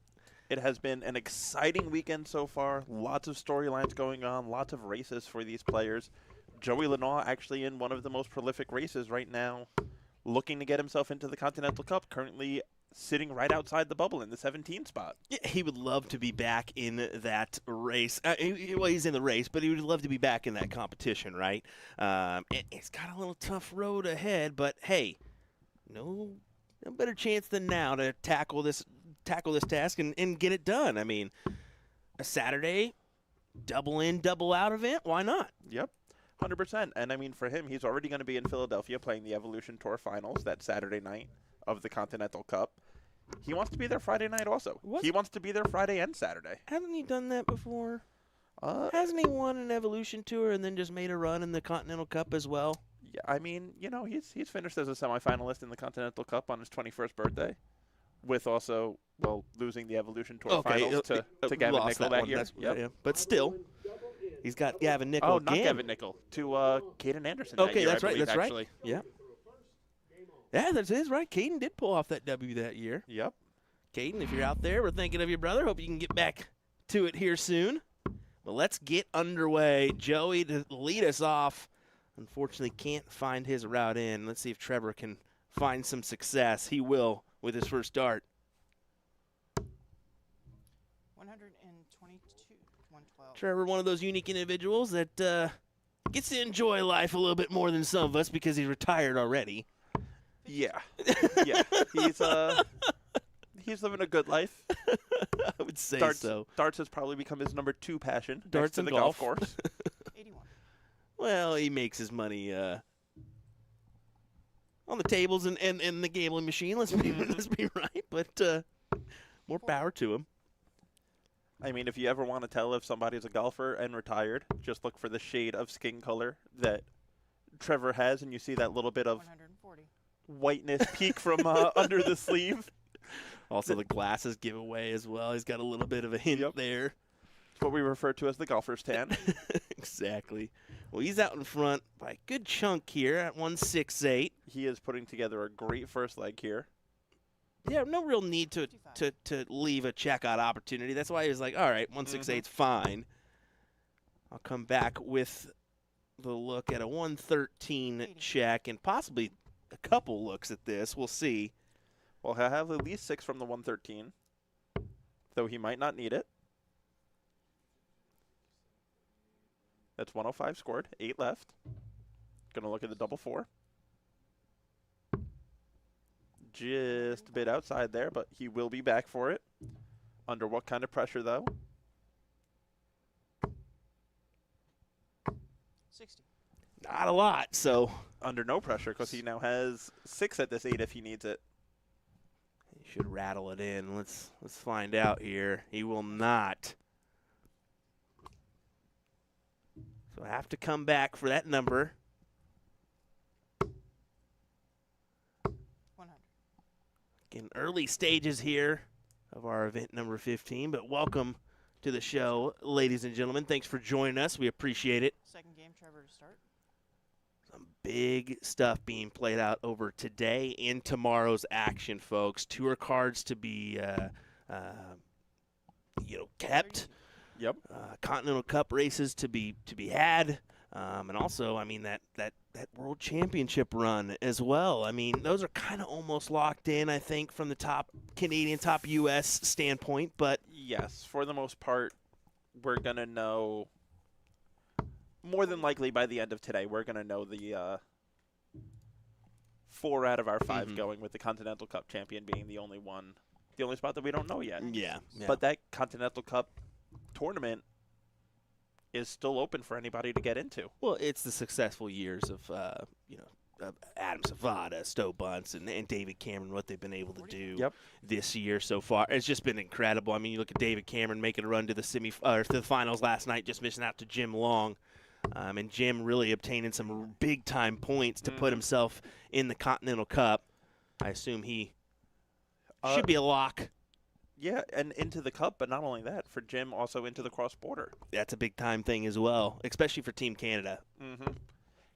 It has been an exciting weekend so far. Lots of storylines going on, lots of races for these players. Joey Leno actually in one of the most prolific races right now, looking to get himself into the Continental Cup, currently sitting right outside the bubble in the 17 spot. Yeah, he would love to be back in that race. Well, he's in the race, but he would love to be back in that competition, right? It's got a little tough road ahead, but hey, no better chance than now to tackle this task and get it done. I mean, a Saturday double in, double out event, why not? Yep. 100%. And I mean, for him, he's already going to be in Philadelphia playing the Evolution Tour Finals that Saturday night of the Continental Cup. He wants to be there Friday night also. What? He wants to be there Friday and Saturday. Hasn't he done that before? Hasn't he won an Evolution Tour and then just made a run in the Continental Cup as well? Yeah, I mean, you know, he's finished as a semifinalist in the Continental Cup on his 21st birthday, with also, well, losing the Evolution Tour Finals to Gavin Nickel that year. Yep. Yeah. But still, he's got Gavin Nickel Oh, again. not Gavin Nickel. To Caden Anderson that year, that's I right. believe, That's actually. right. Yeah. Yeah, that is right. Caden did pull off that W that year. Yep. Caden, if you're out there, we're thinking of your brother. Hope you can get back to it here soon. But let's get underway. Joey to lead us off. Unfortunately, can't find his route in. Let's see if Trevor can find some success. He will with his first dart. 122, 112. Trevor, one of those unique individuals that gets to enjoy life a little bit more than some of us because he's retired already. Yeah. Yeah. He's living a good life. I would say so. Darts has probably become his number 2 passion. Darts next to and the golf. course. 81. Well, he makes his money on the tables and the gambling machine. Let's be right, but more power to him. I mean, if you ever want to tell if somebody's a golfer and retired, just look for the shade of skin color that Trevor has, and you see that little bit of 140. whiteness peek from under the sleeve. Also, the glasses give away as well. He's got a little bit of a hint there. It's what we refer to as the golfer's tan. Exactly. Well, he's out in front by a good chunk here at 168. He is putting together a great first leg here. Yeah, no real need to leave a checkout opportunity. That's why he was like, all right, 168's fine. I'll come back with the look at a 113 check and possibly a couple looks at this. We'll see. Well, he'll have at least 6 from the 113, though he might not need it. That's 105 scored, 8 left. Gonna look at the double 4. Just a bit outside there, but he will be back for it. Under what kind of pressure, though? 60. Not a lot, so. Under no pressure, because he now has 6 at this 8 if he needs it. He should rattle it in. Let's find out here. He will not. So I have to come back for that number. 100. In early stages here of our event number 15, but welcome to the show, ladies and gentlemen. Thanks for joining us. We appreciate it. Second game, Trevor to start. Some big stuff being played out over today and tomorrow's action, folks. Tour cards to be, kept. Yep. Continental Cup races to be had, and also, I mean, that World Championship run as well. I mean, those are kind of almost locked in, I think, from the top Canadian, top U.S. standpoint. But yes, for the most part, we're gonna know. More than likely by the end of today, we're gonna know the 4 out of our 5 going, with the Continental Cup champion being the only one the only spot that we don't know yet. Yeah. But that Continental Cup tournament is still open for anybody to get into. Well, it's the successful years of, of Adam Savada, Stowe Buntz, and David Cameron, what they've been able to do this year so far. It's just been incredible. I mean, you look at David Cameron making a run to the to the finals last night, just missing out to Jim Long. And Jim really obtaining some big-time points to put himself in the Continental Cup. I assume he should be a lock. Yeah, and into the Cup, but not only that, for Jim, also into the cross-border. That's a big-time thing as well, especially for Team Canada.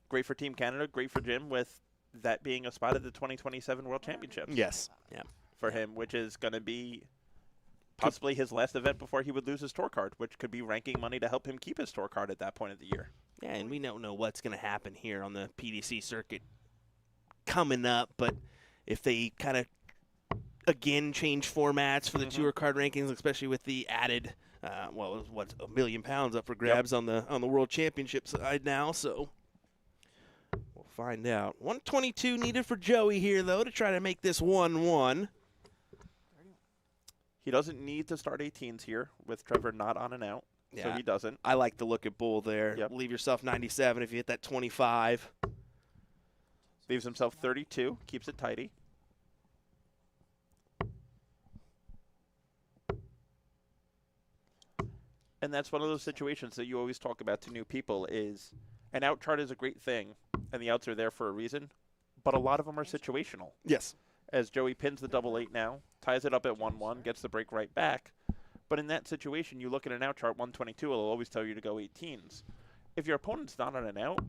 Great for Team Canada, great for Jim, with that being a spot at the 2027 World Championships. Yes. Yeah. For him, which is going to be possibly his last event before he would lose his tour card, which could be ranking money to help him keep his tour card at that point of the year. Yeah, and we don't know what's going to happen here on the PDC circuit coming up, but if they kind of, again, change formats for the tour card rankings, especially with the added, what's £1 million up for grabs on the World Championship side now, so we'll find out. 122 needed for Joey here, though, to try to make this 1-1. He doesn't need to start 18s here with Trevor not on and out, so he doesn't. I like the look at Bull there. Yep. Leave yourself 97 if you hit that 25. Leaves himself 32, keeps it tidy. And that's one of those situations that you always talk about to new people is an out chart is a great thing, and the outs are there for a reason, but a lot of them are situational. Yes. As Joey pins the double 8 now, ties it up at 1-1, gets the break right back. But in that situation, you look at an out chart, 122, it'll always tell you to go 18s. If your opponent's not on an out,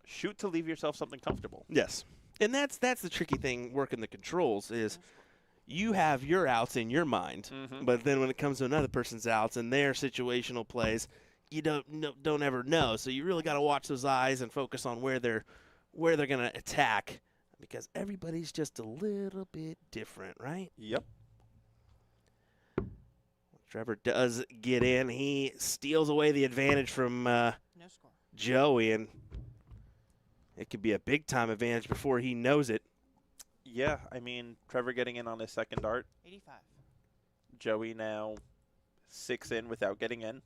shoot to leave yourself something comfortable. Yes. And that's the tricky thing working the controls is you have your outs in your mind, but then when it comes to another person's outs and their situational plays, you don't ever know. So you really got to watch those eyes and focus on where they're going to attack because everybody's just a little bit different, right? Yep. Trevor does get in. He steals away the advantage from No score. Joey, and it could be a big-time advantage before he knows it. Yeah, I mean, Trevor getting in on his second dart. 85. Joey now 6 in without getting in.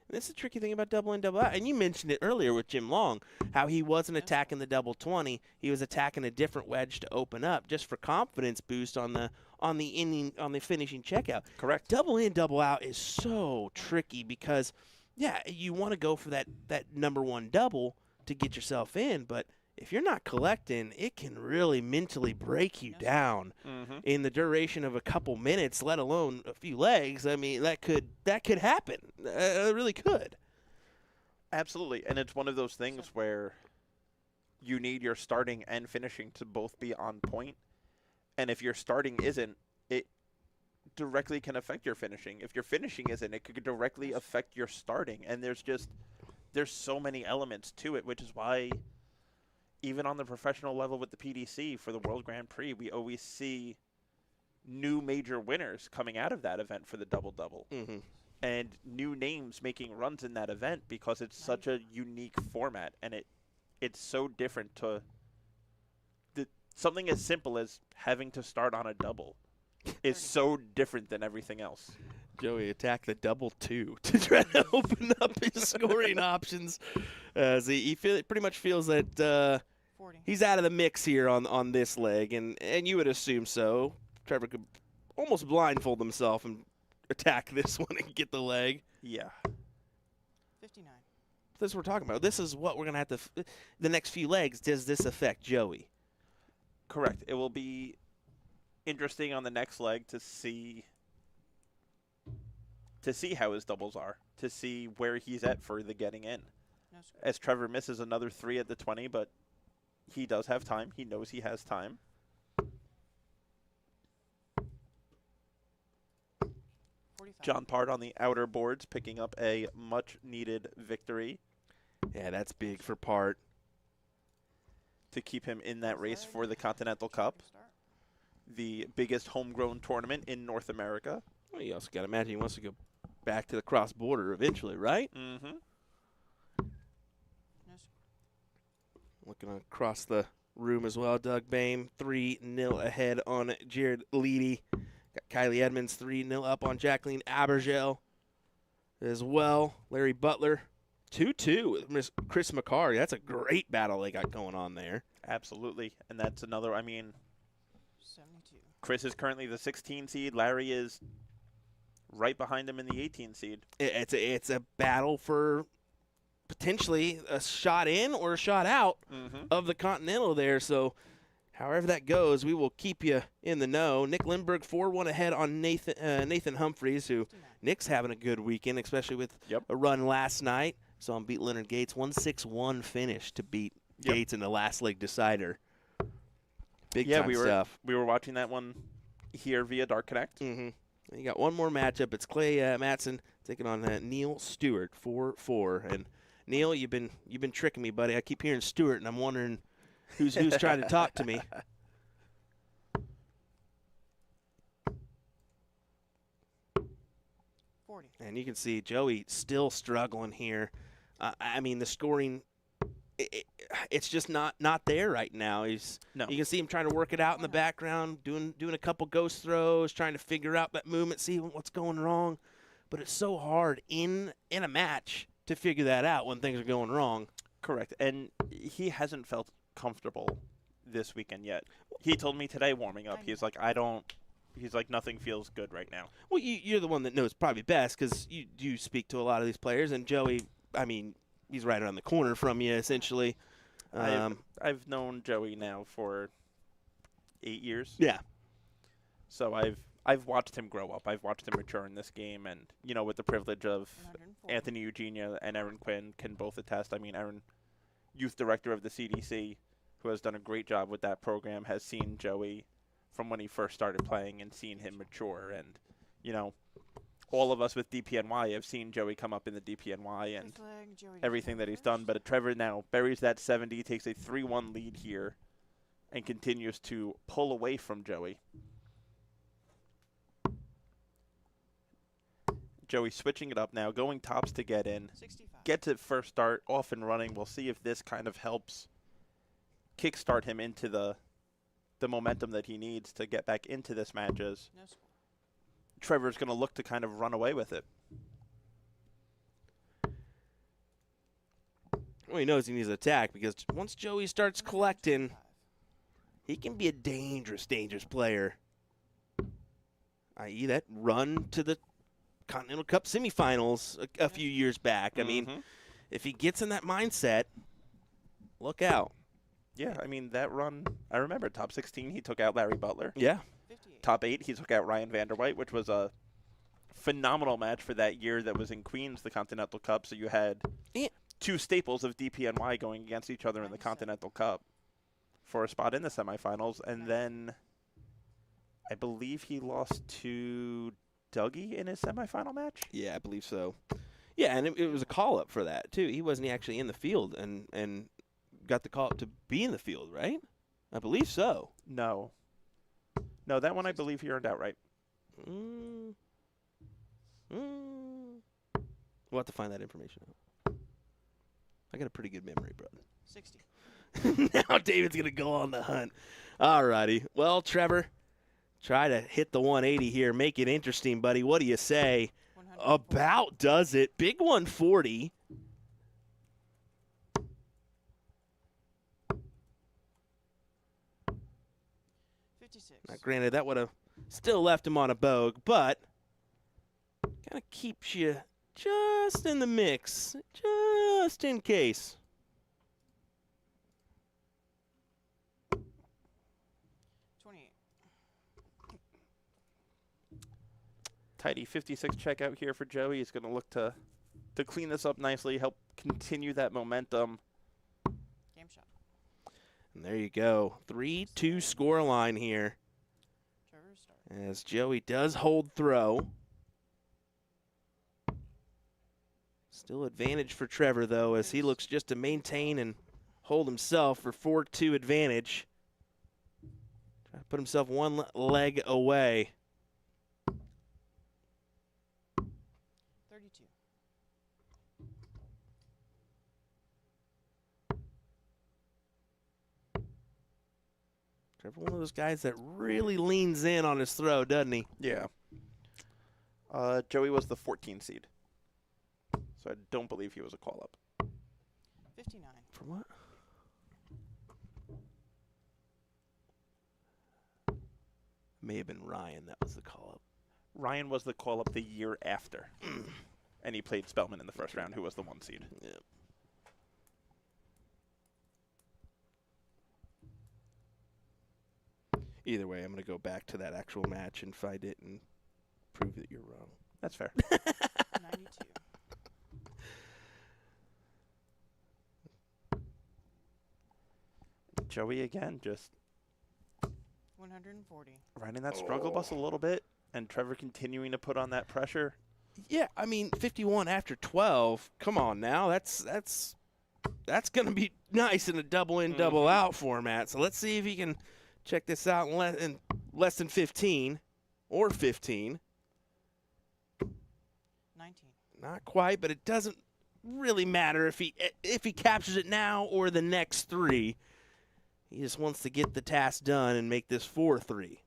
That's the tricky thing about double in, double out. And you mentioned it earlier with Jim Long, how he wasn't attacking the double 20. He was attacking a different wedge to open up just for confidence boost on the finishing checkout. Correct. Double in, double out is so tricky because, you want to go for that number one double to get yourself in, but if you're not collecting, it can really mentally break you down in the duration of a couple minutes, let alone a few legs. I mean, that could happen. It really could. Absolutely, and it's one of those things where you need your starting and finishing to both be on point. And if your starting isn't, it directly can affect your finishing. If your finishing isn't, it could directly affect your starting. And there's so many elements to it, which is why even on the professional level with the PDC for the World Grand Prix, we always see new major winners coming out of that event for the double-double. And new names making runs in that event because it's such a unique format. And it's so different to something as simple as having to start on a double is so different than everything else. Joey attacked the double 2 to try to open up his scoring options. As he pretty much feels that 40. he's out of the mix here on this leg, and you would assume so. Trevor could almost blindfold himself and attack this one and get the leg. Yeah. 59. This is what we're talking about. This is what we're going to have to the next few legs. Does this affect Joey? Correct. It will be interesting on the next leg to see how his doubles are, to see where he's at for the getting in. No score. As Trevor misses another 3 at the 20, but he does have time. He knows he has time. 45. John Part on the outer boards picking up a much-needed victory Yeah, that's big for Part. to keep him in that race for the Continental Cup, the biggest homegrown tournament in North America. Well, you also got to imagine he wants to go back to the cross border eventually, right? Mm-hmm. No score. Looking across the room as well. Doug Boehm 3-0 ahead on Jared Leedy. Got Kylie Edmonds 3-0 up on Jacqueline Abergel as well. Larry Butler 2-2 with Miss Chris McCoy. That's a great battle they got going on there. Absolutely. And that's another, 72. Chris is currently the 16 seed. Larry is right behind him in the 18 seed. It's a battle for potentially a shot in or a shot out of the Continental there. So however that goes, we will keep you in the know. Nick Lindbergh 4-1 ahead on Nathan Humphreys, who 59. Nick's having a good weekend, especially with a run last night. Saw him beat Leonard Gates. 1-6-1 finish to beat Gates in the last leg decider. Big time stuff. We were watching that one here via Dark Connect. You got one more matchup. It's Clay Matson taking on Neil Stewart 4-4. And Neil, you've been tricking me, buddy. I keep hearing Stewart, and I'm wondering who's trying to talk to me. And you can see Joey still struggling here. I mean, the scoring, it's just not there right now. You can see him trying to work it out in the background, doing a couple ghost throws, trying to figure out that movement, see what's going wrong. But it's so hard in a match to figure that out when things are going wrong. Correct. And he hasn't felt comfortable this weekend yet. He told me today warming up, he's like, nothing feels good right now. Well, you're the one that knows probably best because you do speak to a lot of these players. And Joey, I mean, he's right around the corner from you, essentially. I've known Joey now for 8 years. Yeah. So I've watched him grow up. I've watched him mature in this game. And, with the privilege of 140. Anthony Eugenia and Erin Quinn can both attest. I mean, Erin, youth director of the CDC, who has done a great job with that program, has seen Joey from when he first started playing and seen him mature. And, all of us with DPNY have seen Joey come up in the DPNY and everything that he's done. But Trevor now buries that 70, takes a 3-1 lead here, and continues to pull away from Joey. Joey switching it up now, going tops to get in. 65. Gets it first start, off and running. We'll see if this kind of helps kickstart him into the momentum that he needs to get back into this match, as No score. Trevor's going to look to kind of run away with it. Well, he knows he needs to attack because once Joey starts collecting, he can be a dangerous, dangerous player. I.e. that run to the Continental Cup semifinals a few years back. I mean, if he gets in that mindset, look out. Yeah, I mean, that run, I remember top 16, he took out Larry Butler. Yeah. 58. Top 8, he took out Ryan Vanderwhite, which was a phenomenal match for that year that was in Queens, the Continental Cup. So you had two staples of DPNY going against each other in the Continental Cup for a spot in the semifinals. And then I believe he lost to Dougie in his semifinal match? Yeah, I believe so. Yeah, and it was a call-up for that, too. He wasn't actually in the field and got the call-up to be in the field, right? I believe so. No, that one I believe he earned outright. We'll have to find that information out. I got a pretty good memory, brother. 60. Now David's going to go on the hunt. All righty. Well, Trevor, try to hit the 180 here. Make it interesting, buddy. What do you say? 140. About does it. Big 140. Now, granted, that would have still left him on a bogue, but kind of keeps you just in the mix, just in case. 28. Tidy 56 checkout here for Joey. He's going to look to clean this up nicely, help continue that momentum. Game shot. And there you go. 3-2 score line here Trevor's start. as Joey does hold throw. Still advantage for Trevor, though, as he looks just to maintain and hold himself for 4-2 advantage. Try to put himself one leg away. 32. Trevor, one of those guys that really leans in on his throw, doesn't he? Yeah. Joey was the 14 seed. So I don't believe he was a call-up. 59. For what? May have been Ryan that was the call-up. Ryan was the call-up the year after. And he played Spellman in the first round, who was the 1 seed. Yeah. Either way, I'm going to go back to that actual match and find it and prove that you're wrong. That's fair. 92. Joey again, just 140. riding that struggle bus a little bit, and Trevor continuing to put on that pressure. Yeah, I mean, 51 after 12. Come on now, that's going to be nice in a double in, double out format. So let's see if he can check this out in less than 15 or 15. 19. Not quite, but it doesn't really matter if he captures it now or the next 3. He just wants to get the task done and make this 4-3.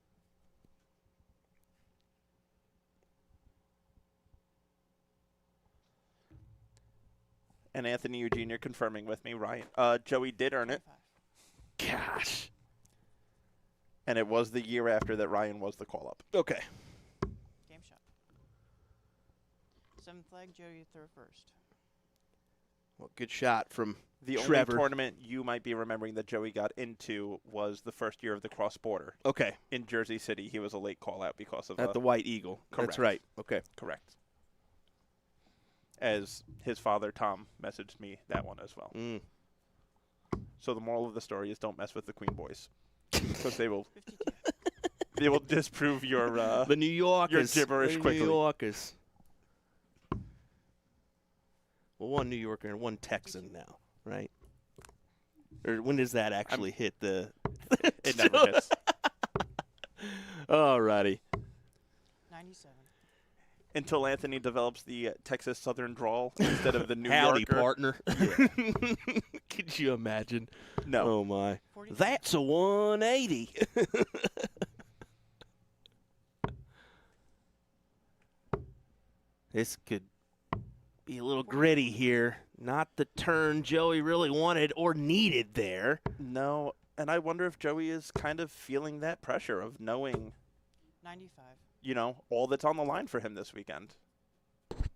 And Anthony Eugene, you're confirming with me, Ryan. Joey did earn it, 25. Gosh. and it was the year after that Ryan was the call-up. Okay. Game shot. 7th flag, Joey throw first. Well, good shot from The Trevor. only tournament you might be remembering that Joey got into was the first year of the cross-border. Okay. In Jersey City, he was a late call-out because of At the White Eagle. Correct. That's right. Okay. correct. As his father, Tom, messaged me that one as well. Mm. So the moral of the story is don't mess with the Queen Boys. Because they will 52. they will disprove your The New Yorkers. gibberish The quickly. New Yorkers. Well, one New Yorker and one Texan now, right? Or when does that actually hit the? It never hits. All righty. 97. Until Anthony develops the Texas Southern drawl instead of the New Howdy, Yorker. partner. Could you imagine? No. Oh my. 45. That's a 180. This could be a little gritty here. Not the turn Joey really wanted or needed there. No, and I wonder if Joey is kind of feeling that pressure of knowing, 95. all that's on the line for him this weekend.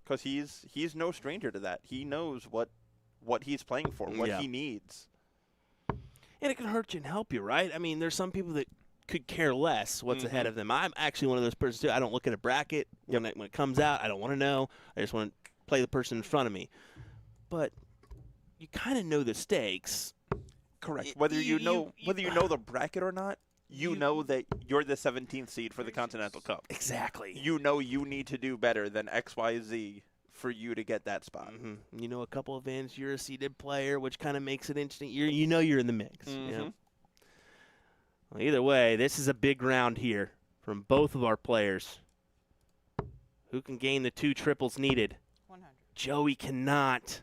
Because he's no stranger to that. He knows what he's playing for, what Yeah. he needs. And it can hurt you and help you, right? I mean, there's some people that could care less what's ahead of them. I'm actually one of those persons, too. I don't look at a bracket. When it comes out, I don't want to know. I just want to play the person in front of me. But you kind of know the stakes. Correct. Whether you know the bracket or not, you know that you're the 17th seed for the Continental Cup. Exactly. You know you need to do better than XYZ for you to get that spot. Mm-hmm. You know a couple events, you're a seeded player, which kind of makes it interesting. You know you're in the mix. Mhm. You know? Well, either way, this is a big round here from both of our players. Who can gain the 2 triples needed? 100. Joey cannot.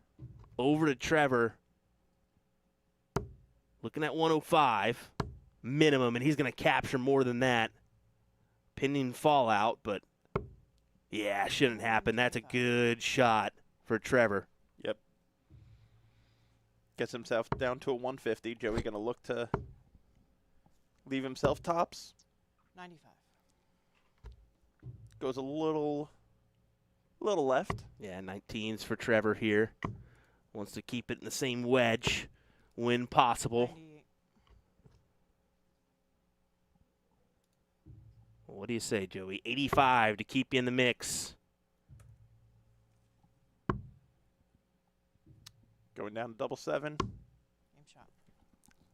Over to Trevor. Looking at 105 minimum, and he's going to capture more than that. Pending fallout, but yeah, shouldn't happen. That's a good shot for Trevor. Yep. Gets himself down to a 150. Joey going to look to leave himself tops. 95. Goes a little left. Yeah, 19s for Trevor here. Wants to keep it in the same wedge when possible. 98. What do you say, Joey? 85 to keep you in the mix. Going down to double 7. Game shot.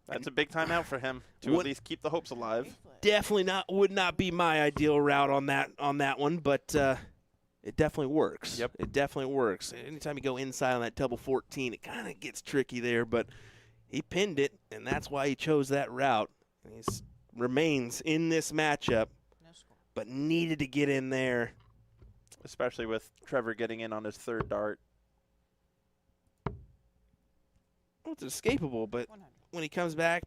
That's a big timeout for him to What- at least keep the hopes alive. 8th flag. Definitely would not be my ideal route on that one, but it definitely works. Yep. It definitely works. Anytime you go inside on that double 14, it kind of gets tricky there, but he pinned it, and that's why he chose that route. And he remains in this matchup, No score. but needed to get in there. Especially with Trevor getting in on his 3rd dart. Well, it's escapable, but 100. when he comes back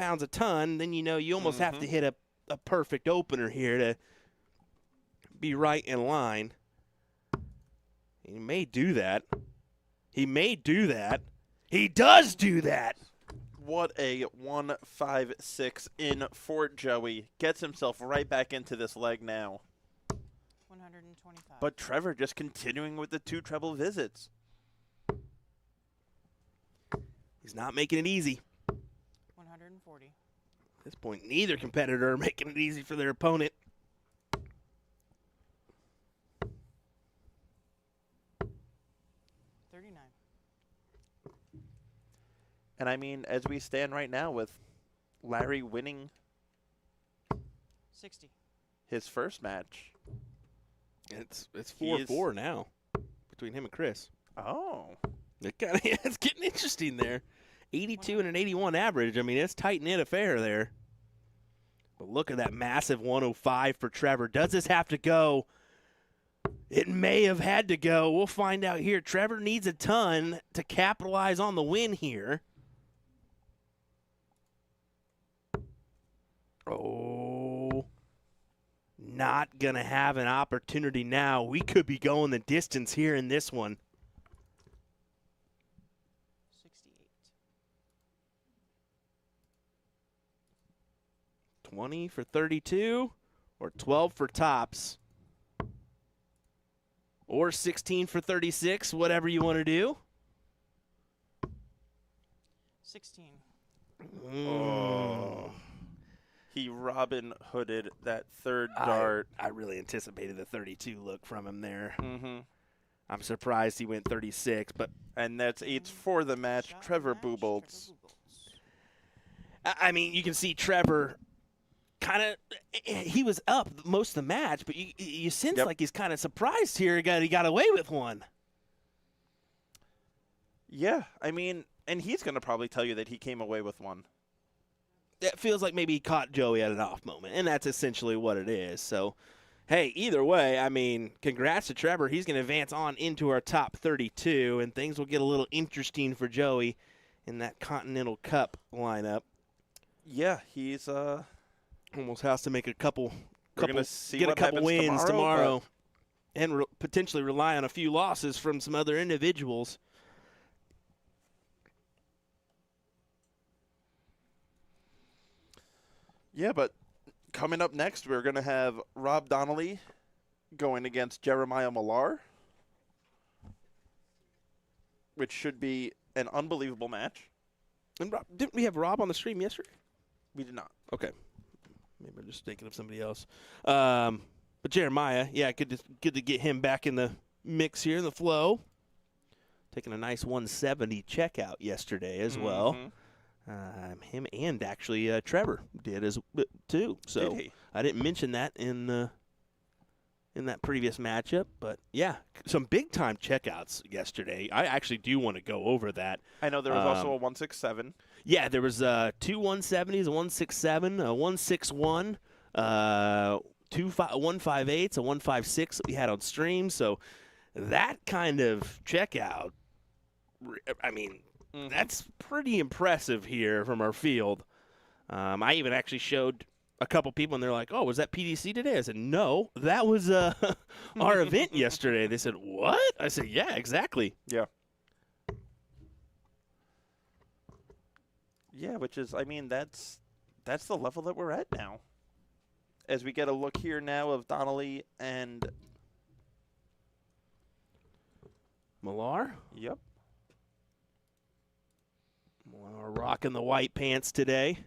pounds a ton, then you almost have to hit a perfect opener here to be right in line. He may do that. He does do that. What a 1.56 in for Joey. Gets himself right back into this leg now. 125. But Trevor just continuing with the 2 treble visits. He's not making it easy. 140. At this point, neither competitor are making it easy for their opponent. And I mean, as we stand right now with Larry winning 60. his first match. It's 4-4 now between him and Chris. Oh. It's getting interesting there. 82 and an 81 average. I mean, it's tight-knit affair there. But look at that massive 105 for Trevor. Does this have to go? It may have had to go. We'll find out here. Trevor needs a ton to capitalize on the win here. Oh, not going to have an opportunity now. We could be going the distance here in this one. 68. 20 for 32 or 12 for tops. Or 16 for 36, whatever you want to do. 16. Oh. He Robin Hooded that third dart. I really anticipated the 32 look from him there. Mm-hmm. I'm surprised he went 36, but And it's for the match, Shot Trevor match, Buboltz. I mean, you can see Trevor kind of he was up most of the match, but you sense like he's kind of surprised here. He got away with one. Yeah, I mean, and he's going to probably tell you that he came away with one. It feels like maybe he caught Joey at an off moment, and that's essentially what it is. So, hey, either way, I mean, congrats to Trevor. He's going to advance on into our top 32, and things will get a little interesting for Joey in that Continental Cup lineup. Yeah, he's Almost has to make a couple gonna see get a what couple happens wins tomorrow, tomorrow and potentially rely on a few losses from some other individuals. Yeah, but coming up next, we're going to have Rob Donnelly going against Jeremiah Malar, which should be an unbelievable match. And Rob, didn't we have Rob on the stream yesterday? We did not. Okay. Maybe I'm just thinking of somebody else. But Jeremiah, yeah, good to get him back in the mix here, in the flow. Taking a nice 170 checkout yesterday as well. Him and actually Trevor did too. So Did he? I didn't mention that in that previous matchup, but yeah, some big time checkouts yesterday. I actually do want to go over that. I know there was also a 167. Yeah, there was 2 170s, a 167, a 161, 2 158s, a 156 that we had on stream. So that kind of checkout, I mean, that's pretty impressive here from our field. I even actually showed a couple people, and they're like, oh, was that PDC today? I said, no, that was our event yesterday. They said, what? I said, yeah, exactly. Yeah. Yeah, which is, I mean, that's the level that we're at now. As we get a look here now of Donnelly and Malar? Yep. Malar rocking the white pants today.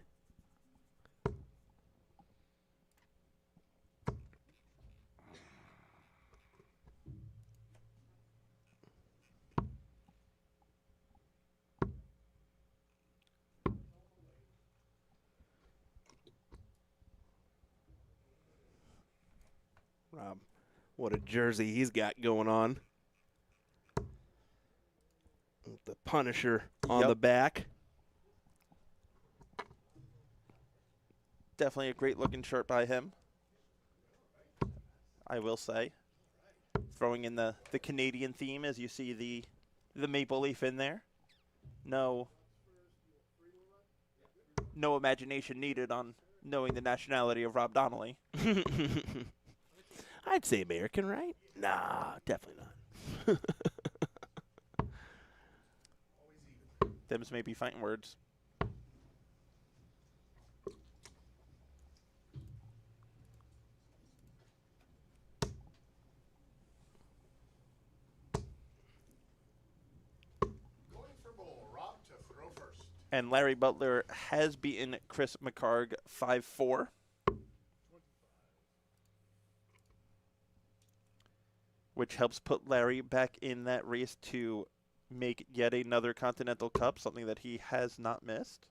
Rob, what a jersey he's got going on. With the Punisher on the back. Definitely a great looking shirt by him, I will say. Throwing in the Canadian theme as you see the maple leaf in there. No no imagination needed on knowing the nationality of Rob Donnelly. I'd say American, right? Nah, definitely not. Them's may be fighting words. Going for bull. Rob to throw first. And Larry Butler has beaten Chris McCarg 5-4. Which helps put Larry back in that race to make yet another Continental Cup, something that he has not missed.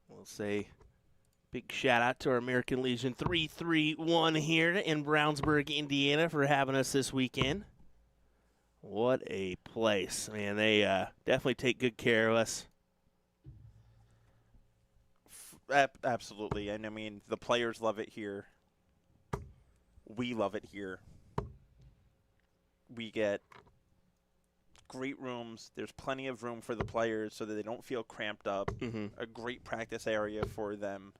We'll say big shout out to our American Legion 331 here in Brownsburg, Indiana, for having us this weekend. What a place, man! They definitely take good care of us. Absolutely, and I mean the players love it here. We love it here. We get great rooms. There's plenty of room for the players so that they don't feel cramped up. A great practice area for them.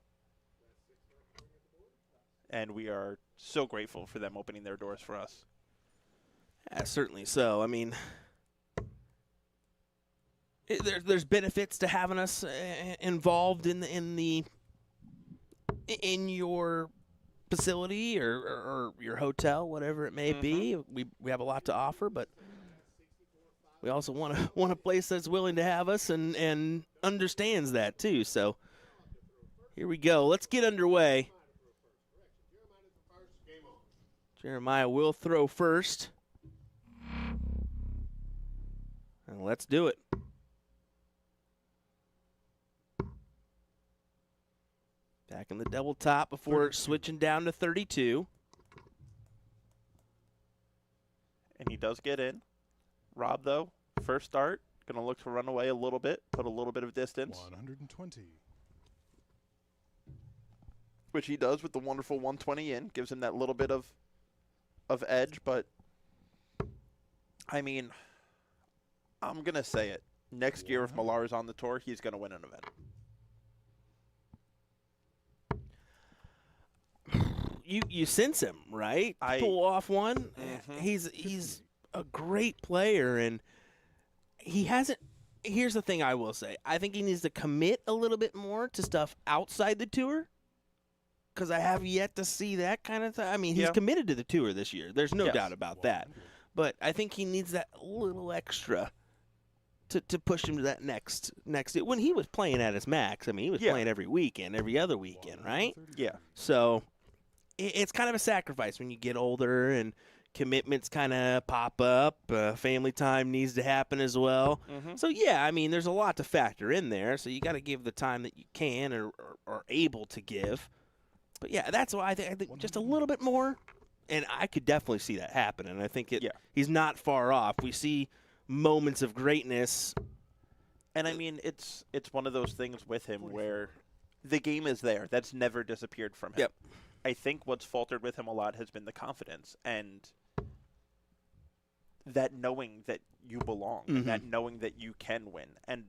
And we are so grateful for them opening their doors for us. Yeah, certainly so. I mean, there's benefits to having us involved in your facility or your hotel, whatever it may be. We have a lot to offer, but we also want a place that's willing to have us and understands that too. So here we go. Let's get underway. Jeremiah will throw first. And let's do it. Back in the double top before switching down to 32. And he does get in. Rob, though, first start, going to look to run away a little bit, put a little bit of distance. 120. Which he does with the wonderful 120 in. Gives him that little bit of edge, but, I mean, I'm going to say it. Next year, if Malar is on the tour, he's going to win an event. You sense him, right? Pull off one. He's a great player, and he hasn't. Here's the thing I will say. I think he needs to commit a little bit more to stuff outside the tour, because I have yet to see that kind of thing. I mean, he's committed to the tour this year. There's no doubt about that. But I think he needs that little extra to push him to that next. When he was playing at his max, I mean, he was playing every weekend, every other weekend, right? Yeah. So it's kind of a sacrifice when you get older and commitments kind of pop up. Family time needs to happen as well. So, yeah, I mean, there's a lot to factor in there. So you got to give the time that you can or are able to give. But, yeah, that's why I think just a little bit more. And I could definitely see that happen. And I think he's not far off. We see moments of greatness. And, I mean, it's one of those things with him where the game is there. That's never disappeared from him. Yep. I think what's faltered with him a lot has been the confidence and that knowing that you belong, and that knowing that you can win. And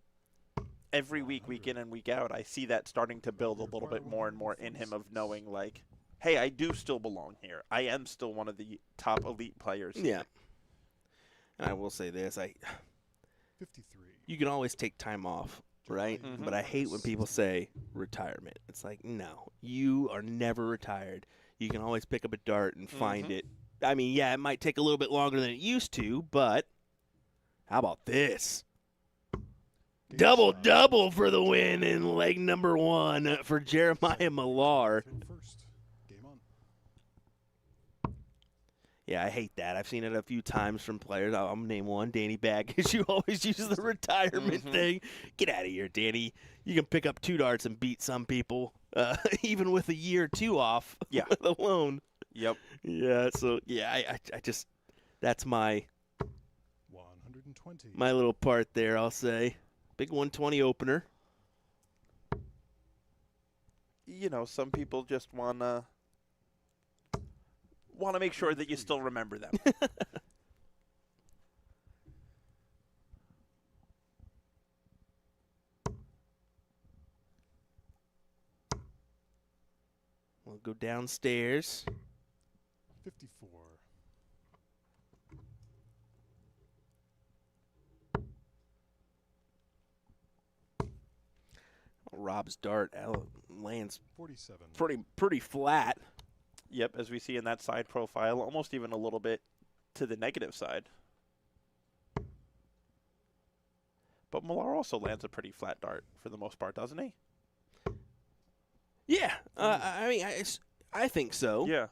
every week, week in and week out, I see that starting to build a little bit more and more in him of knowing, like, hey, I do still belong here. I am still one of the top elite players here. Yeah. And I will say this. 53. You can always take time off, right? But I hate when people say retirement. It's like, no, you are never retired. You can always pick up a dart and find it. I mean, yeah, it might take a little bit longer than it used to, but how about this? Double for the win in leg number 1 for Jeremiah Malar. First. Game on. Yeah, I hate that. I've seen it a few times from players. I'm going to name one, Danny Baggage, who always uses the retirement thing. Get out of here, Danny. You can pick up 2 darts and beat some people, even with a year or 2 off alone. Yep. Yeah, so, yeah, I just – that's my 120. little part there, I'll say. Big 120 opener. you know, some people just want to make sure that you still remember them. We'll go downstairs. 54. Rob's dart lands 47. pretty flat. Yep, as we see in that side profile, almost even a little bit to the negative side. But Malar also lands a pretty flat dart for the most part, doesn't he? Yeah, I mean, I think so. Yeah.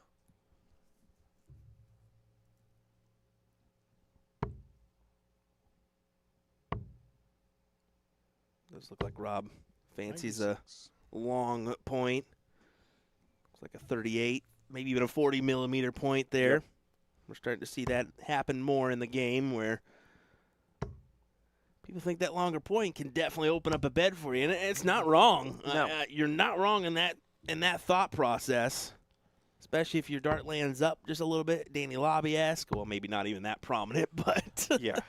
Does look like Rob fancies a 96. long point. Looks like a 38, maybe even a 40-millimeter point there. Yep. We're starting to see that happen more in the game where people think that longer point can definitely open up a bed for you, and it's not wrong. No. You're not wrong in that thought process, especially if your dart lands up just a little bit, Danny Lobby-esque. Well, maybe not even that prominent, but Yeah.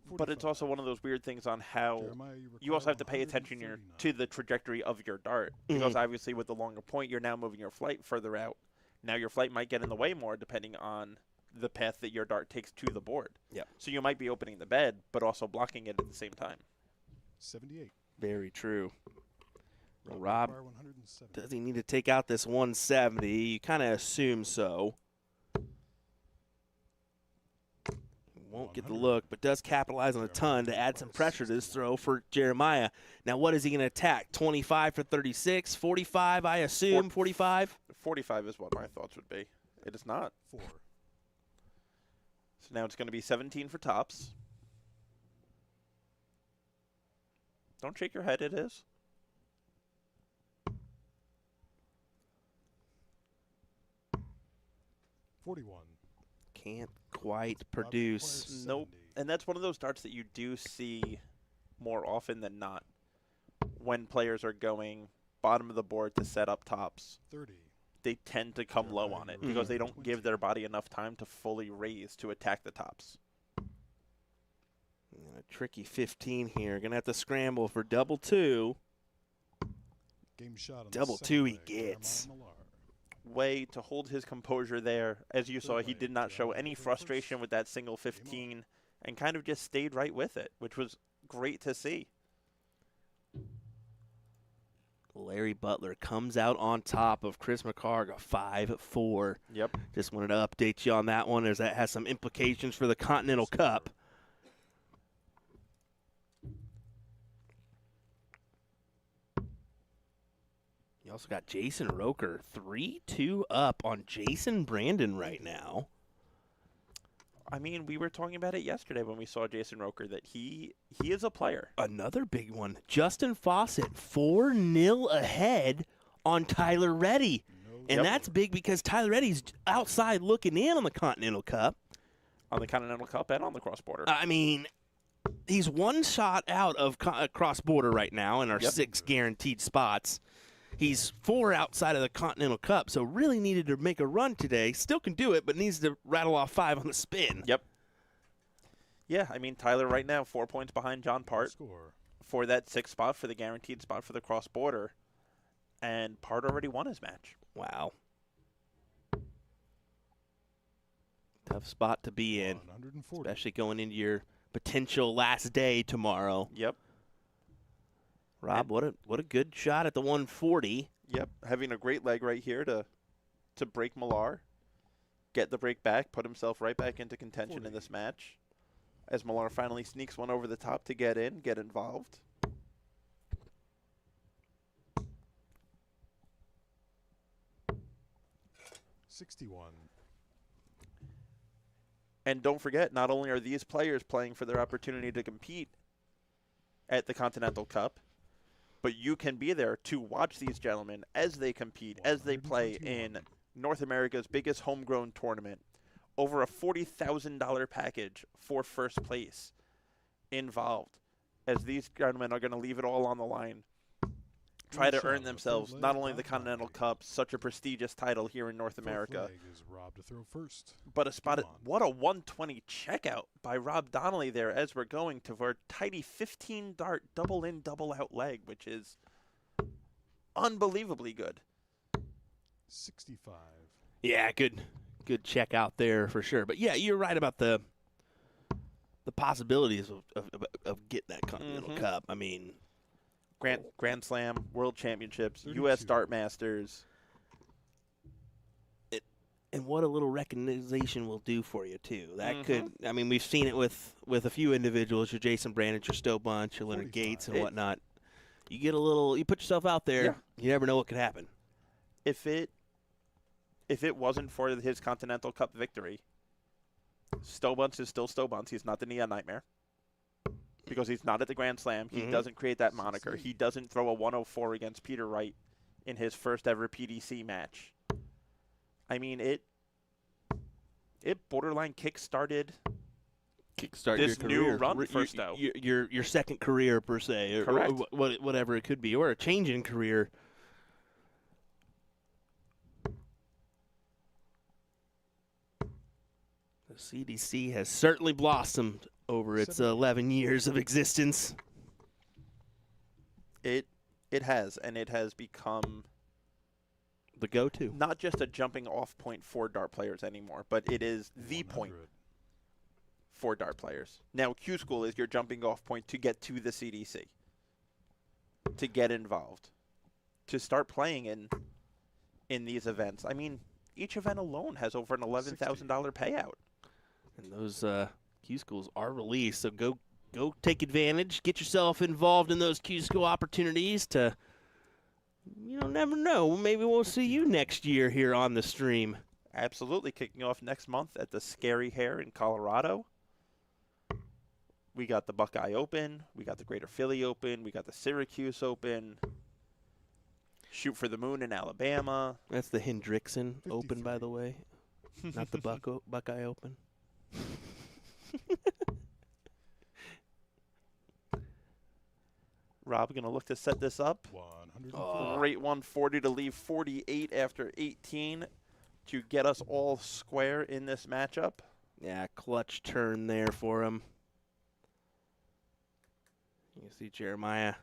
But it's also one of those weird things on how Jeremiah, you also have to pay require attention 139. to the trajectory of your dart. Because obviously with the longer point, you're now moving your flight further out. Now your flight might get in the way more depending on the path that your dart takes to the board. Yep. So you might be opening the bed, but also blocking it at the same time. 78. very true. Rob, Rob, require 170. does he need to take out this 170? You kind of assume so. Won't get the 100. look, but does capitalize on a ton to add some pressure to this throw for Jeremiah. Now, what is he going to attack? 25 for 36, 45, I assume, 45? 45 is what my thoughts would be. It is not. 4. So now it's going to be 17 for tops. Don't shake your head, it is. $41. Can't quite Rob produce. requires Nope. 70. And that's one of those darts that you do see more often than not when players are going bottom of the board to set up tops. 30. They tend to come low on it because they don't give their body enough time to fully raise to attack the tops. A tricky 15 here. Going to have to scramble for double two. Game shot on Double the two he second leg, gets. Jeremiah Malar. Way to hold his composure there. As you saw, he leg, did not show Jeremiah any for the frustration first. with that single 15 and kind of just stayed right with it, which was great to see. Larry Butler comes out on top of Chris McCarg, a 5-4. Yep. Just wanted to update you on that one as that has some implications for the Continental Cup. You also got Jason Roker, 3-2 up on Jason Brandon right now. I mean, we were talking about it yesterday when we saw Jason Roker that he is a player. Another big one. Justin Fawcett, 4-0 ahead on Tyler Reddy. No And that's big because Tyler Reddy's outside looking in on the Continental Cup. On the Continental Cup and on the cross border. I mean, he's one shot out of cross border right now in our 6 guaranteed spots. He's 4 outside of the Continental Cup, so really needed to make a run today. Still can do it, but needs to rattle off 5 on the spin. Yep. Yeah, I mean, Tyler right now 4 points behind John Part score. for that 6th spot, for the guaranteed spot for the cross border. And Part already won his match. Wow. Tough spot to be in, 140. especially going into your potential last day tomorrow. Yep. Rob, what a good shot at the 140. Yep. Having a great leg right here to break Malar. Get the break back, put himself right back into contention 40. in this match. As Malar finally sneaks one over the top to get in, get involved. $61. And don't forget, not only are these players playing for their opportunity to compete at the Continental Cup, but you can be there to watch these gentlemen as they compete, as they play in North America's biggest homegrown tournament. Over a $40,000 package for first place involved, as these gentlemen are going to leave it all on the line try to shot earn on the third themselves leg, not only the Rob Continental Donnelly. Cup, such a prestigious title here in North Fourth America, leg is Rob to throw first. but a spot. Game on. What a 120 checkout by Rob Donnelly there as we're going to our tidy 15-dart double in, double out leg, which is unbelievably good. 65. Yeah, good check out there for sure. But yeah, you're right about the possibilities of getting that Continental Mhm. Cup. I mean, Grand Slam, World Championships, 32. U.S. Dart Masters. and what a little recognition will do for you too. That Mhm. could. I mean, we've seen it with a few individuals. Your Jason Brandon, your Stowe Bunch, your Leonard 45. Gates, and whatnot. You get a little. You put yourself out there. Yeah. You never know what could happen. If it wasn't for his Continental Cup victory, Buntz is still Buntz. He's not the Neon Nightmare because he's not at the Grand Slam. He Mhm. doesn't create that moniker. He doesn't throw a 104 against Peter Wright in his first ever PDC match. I mean, it borderline kickstarted Kickstart this your new career. run for Stowe. Your second career per se, or Correct. whatever it could be, or a change in career. The CDC has certainly blossomed over its 11 years of existence. It has, and it has become The go-to. not just a jumping off point for dart players anymore, but it is the point 100. for dart players. Now, Q School is your jumping off point to get to the CDC, to get involved, to start playing in these events. I mean, each event alone has over an $11,000 payout. And those Q schools are released, so go take advantage. Get yourself involved in those Q school opportunities to, never know. Maybe we'll see you next year here on the stream. Absolutely, kicking off next month at the Scary Hair in Colorado. We got the Buckeye Open. We got the Greater Philly Open. We got the Syracuse Open. Shoot for the Moon in Alabama. That's the Hendrickson Open, by 53. the way, not the Buckeye Open. Rob, going to look to set this up. 104. Great 140 to leave 48 after 18 to get us all square in this matchup. Yeah, clutch turn there for him. You can see Jeremiah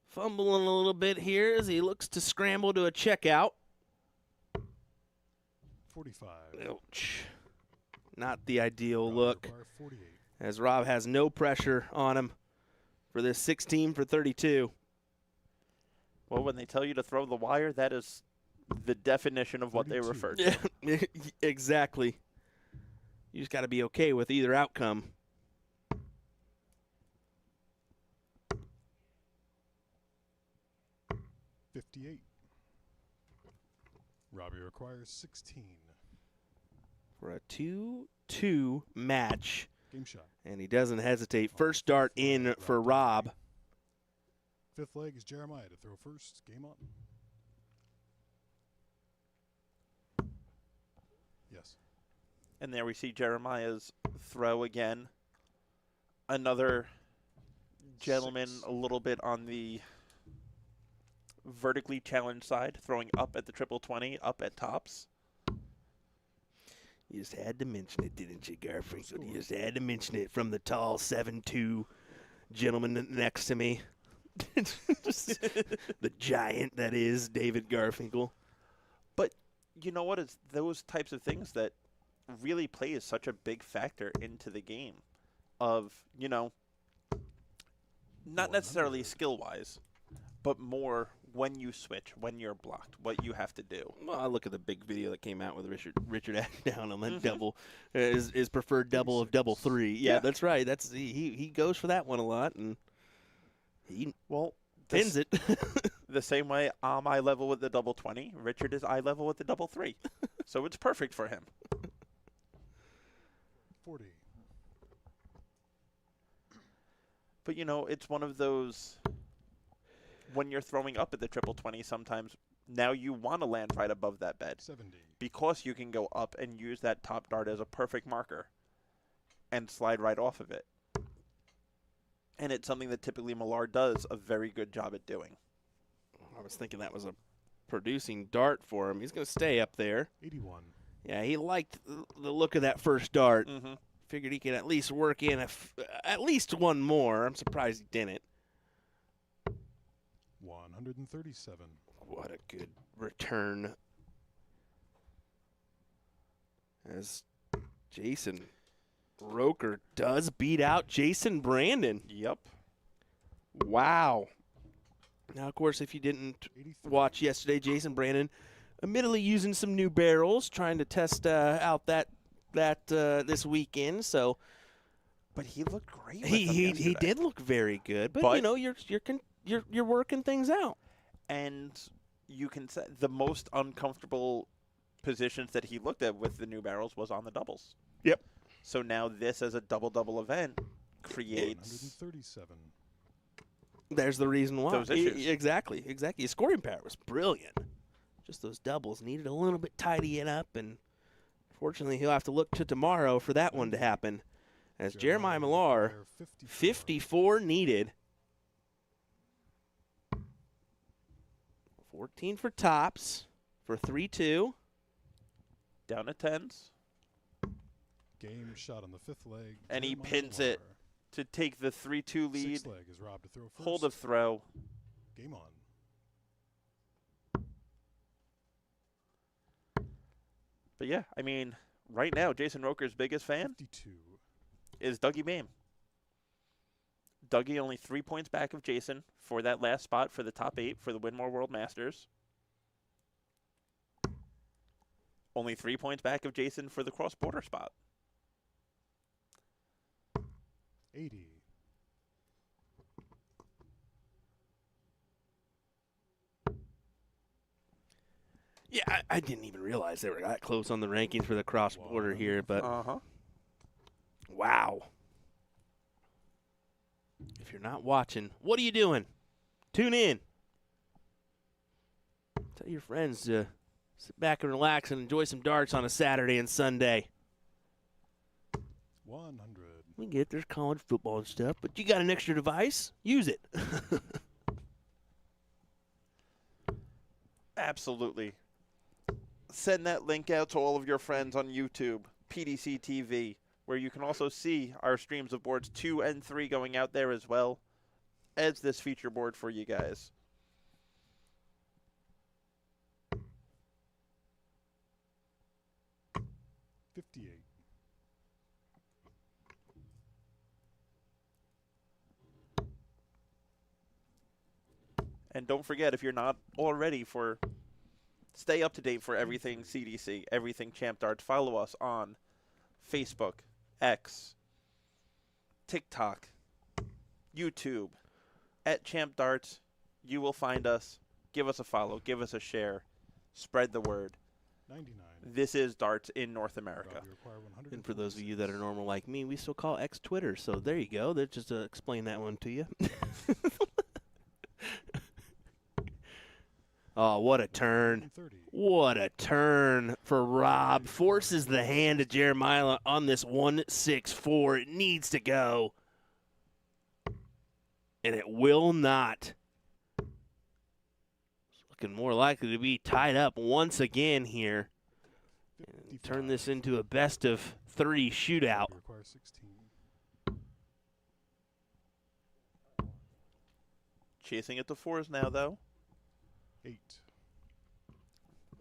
fumbling a little bit here as he looks to scramble to a checkout. 45. Ouch. Not the ideal Rob look, require 48. as Rob has no pressure on him for this 16 for 32. Well, when they tell you to throw the wire, that is the definition of what they 32. refer to. Yeah, exactly. You just got to be okay with either outcome. $58. Robbie requires 16. For a 2-2 match, Game shot. and he doesn't hesitate. First dart in for Rob. Fifth leg is Jeremiah to throw first. Game on. Yes. And there we see Jeremiah's throw again. Another gentleman 6. a little bit on the vertically challenged side, throwing up at the triple 20, up at tops. You just had to mention it, didn't you, Garfinkel? You just had to mention it from the tall 7'2" gentleman next to me. The giant that is David Garfinkel. But you know what? It's those types of things that really play is such a big factor into the game of, not necessarily skill-wise, but more when you switch, when you're blocked, what you have to do. Well, I look at the big video that came out with Richard Ashdown on that double, his preferred double of double 3. Yeah, Yeah. that's right. That's he goes for that one a lot, and he Well, pins it. the same way I'm eye level with the double 20, Richard is eye level with the double 3. So it's perfect for him. 40. But, it's one of those, when you're throwing up at the triple 20, sometimes now you want to land right above that bed 70. because you can go up and use that top dart as a perfect marker and slide right off of it. And it's something that typically Malar does a very good job at doing. I was thinking that was a producing dart for him. He's going to stay up there. 81. Yeah, he liked the look of that first dart. Mm-hmm. Figured he could at least work in at least one more. I'm surprised he didn't. 137. What a good return. As Jason Roker does beat out Jason Brandon. Yep. Wow. Now, of course, if you didn't 83. watch yesterday, Jason Brandon admittedly using some new barrels, trying to test out that this weekend. So But he looked great. With he them yesterday. did look very good. But But- you know, you're working things out. And you can say the most uncomfortable positions that he looked at with the new barrels was on the doubles. Yep. So now this as a double-double event creates 137. There's the reason why. Those issues. Exactly. His scoring power was brilliant. Just those doubles needed a little bit tidying up, and fortunately he'll have to look to tomorrow for that one to happen. As Jeremiah Malar, 54 needed. 14 for tops for 3-2. down to tens Game shot on the fifth leg. And he Jeremiah pins it. Malar. to take the 3-2 lead. Sixth leg is Rob to throw first. Hold of throw. Game on. But yeah, I mean, right now, Jason Roker's biggest fan 52. is Dougie Boehm. Dougie only 3 points back of Jason for that last spot for the top 8 for the Winmore World Masters. Only 3 points back of Jason for the cross-border spot. 80. Yeah, I didn't even realize they were that close on the rankings for the cross border here, but Uh-huh. wow. If you're not watching, what are you doing? Tune in. Tell your friends to sit back and relax and enjoy some darts on a Saturday and Sunday. 100. We get there's college football and stuff, but you got an extra device? Use it. Absolutely. Send that link out to all of your friends on YouTube, PDC TV, where you can also see our streams of boards 2 and 3 going out there as well as this feature board for you guys. $58. And don't forget, if you're not already, stay up to date for everything CDC, everything Champ Darts. Follow us on Facebook, X, TikTok, YouTube, at Champ Darts. You will find us. Give us a follow. Give us a share. Spread the word. 99. This is Darts in North America. Rob, you require 100. And for those of you that are normal like me, we still call X Twitter. So there you go. That just explain that one to you. Oh, what a turn. 130. What a turn for Rob. Forces the hand of Jeremiah on this 1-6-4. It needs to go. And it will not. It's looking more likely to be tied up once again here. And turn this into a best-of-3 shootout. You require 16. Chasing it to 4s now, though. 8.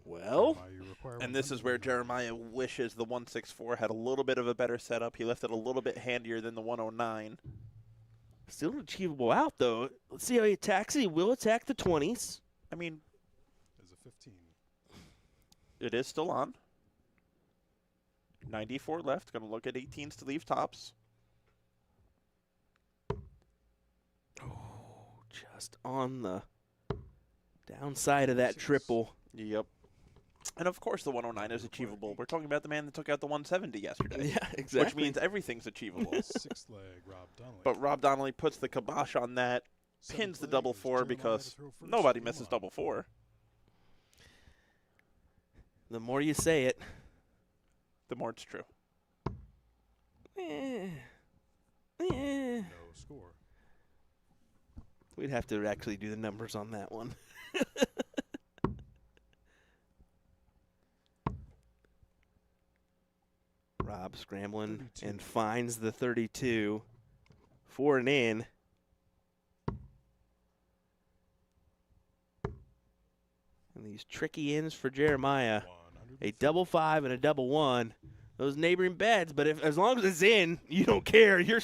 Well, Jeremiah, you require And this is where 100. Jeremiah wishes the 164 had a little bit of a better setup. He left it a little bit handier than the 109. still an achievable out, though. Let's see how he attacks it. He will attack the 20s. I mean, There's a 15. it is still on. 94 left. Going to look at 18s to leave tops. Oh, just on the downside of that triple. Yep. And of course, the 109 is achievable. We're talking about the man that took out the 170 yesterday. Yeah, exactly. Which means everything's achievable. Sixth leg, Rob Donnelly. But Rob Donnelly puts the kibosh on that, pins the double 4 because nobody misses double 4. The more you say it, The more it's true. eh. No score. We'd have to actually do the numbers on that one. Rob scrambling 32. and finds the 32 for an in. And these tricky ins for Jeremiah. 150. A double 5 and a double 1. Those neighboring beds, but as long as it's in, you don't care. You're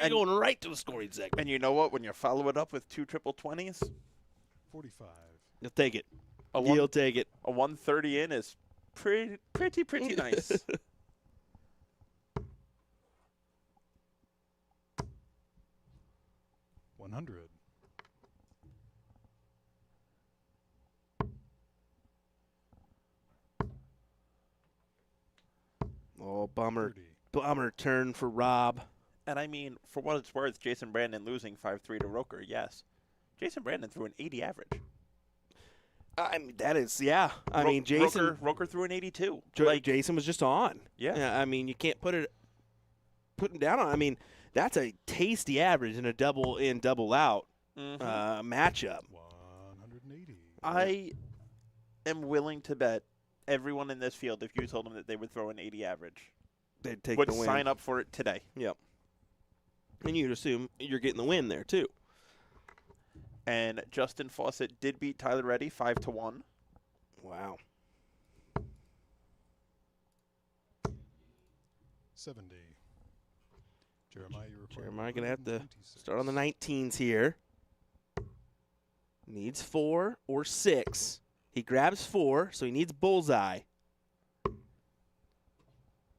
going right to the scoring segment. And you know what? When you follow it up with 2 triple 20s, 45. You'll take it. A You'll take it. a 130 in is pretty nice. 100. Oh, bummer. 30. Bummer turn for Rob. And I mean, for what it's worth, Jason Brandon losing 5-3 to Roker, yes. Jason Brandon threw an 80 average. I mean, that is, yeah. I mean, Jason. Roker threw an 82. Jason was just on. Yeah. I mean, you can't put him down on. I mean, that's a tasty average in a double in, double out matchup. 180. I am willing to bet everyone in this field, if you told them that they would throw an 80 average, They'd take would the win. sign up for it today. Yep. And you'd assume you're getting the win there, too. And Justin Fawcett did beat Tyler Reddy 5-1. Wow. 70. Jeremiah, you require Jeremiah going to have to 126. start on the 19s here. Needs 4 or 6. He grabs 4, so he needs bullseye.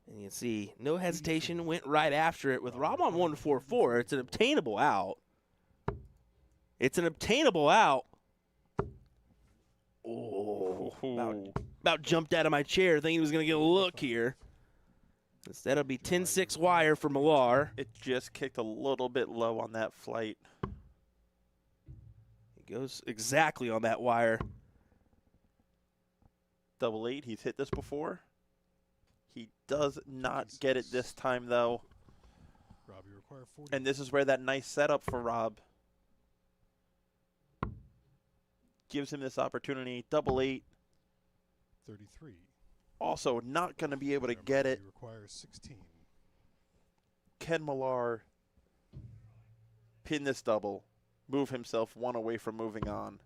And you can see, no hesitation, went right after it with Rob on 1-4-4. It's an obtainable out. It's an obtainable out. Oh, about jumped out of my chair thinking he was going to get a look here. Instead, it'll be 10-6 wire for Malar. It just kicked a little bit low on that flight. He goes exactly on that wire. Double 8, he's hit this before. He does not get it this time, though. Rob, you require 40. And this is where that nice setup for Rob gives him this opportunity. Double 8. 33. Also not going to be able to get it. You require 16. Can Malar pin this double, move himself one away from moving on?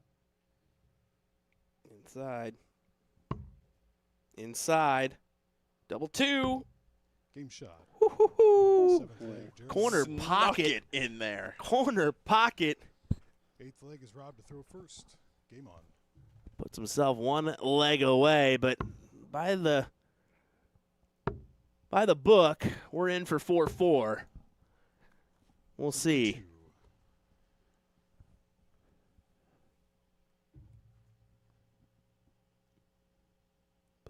Inside. Inside. Double 2. Game shot. Woo-hoo-hoo. 7th leg. Jeremiah. Corner Snuck pocket. it in there. Corner pocket. 8th leg is Rob to throw first. Game on. Puts himself one leg away, but by the book, we're in for 4-4. We'll see. 2.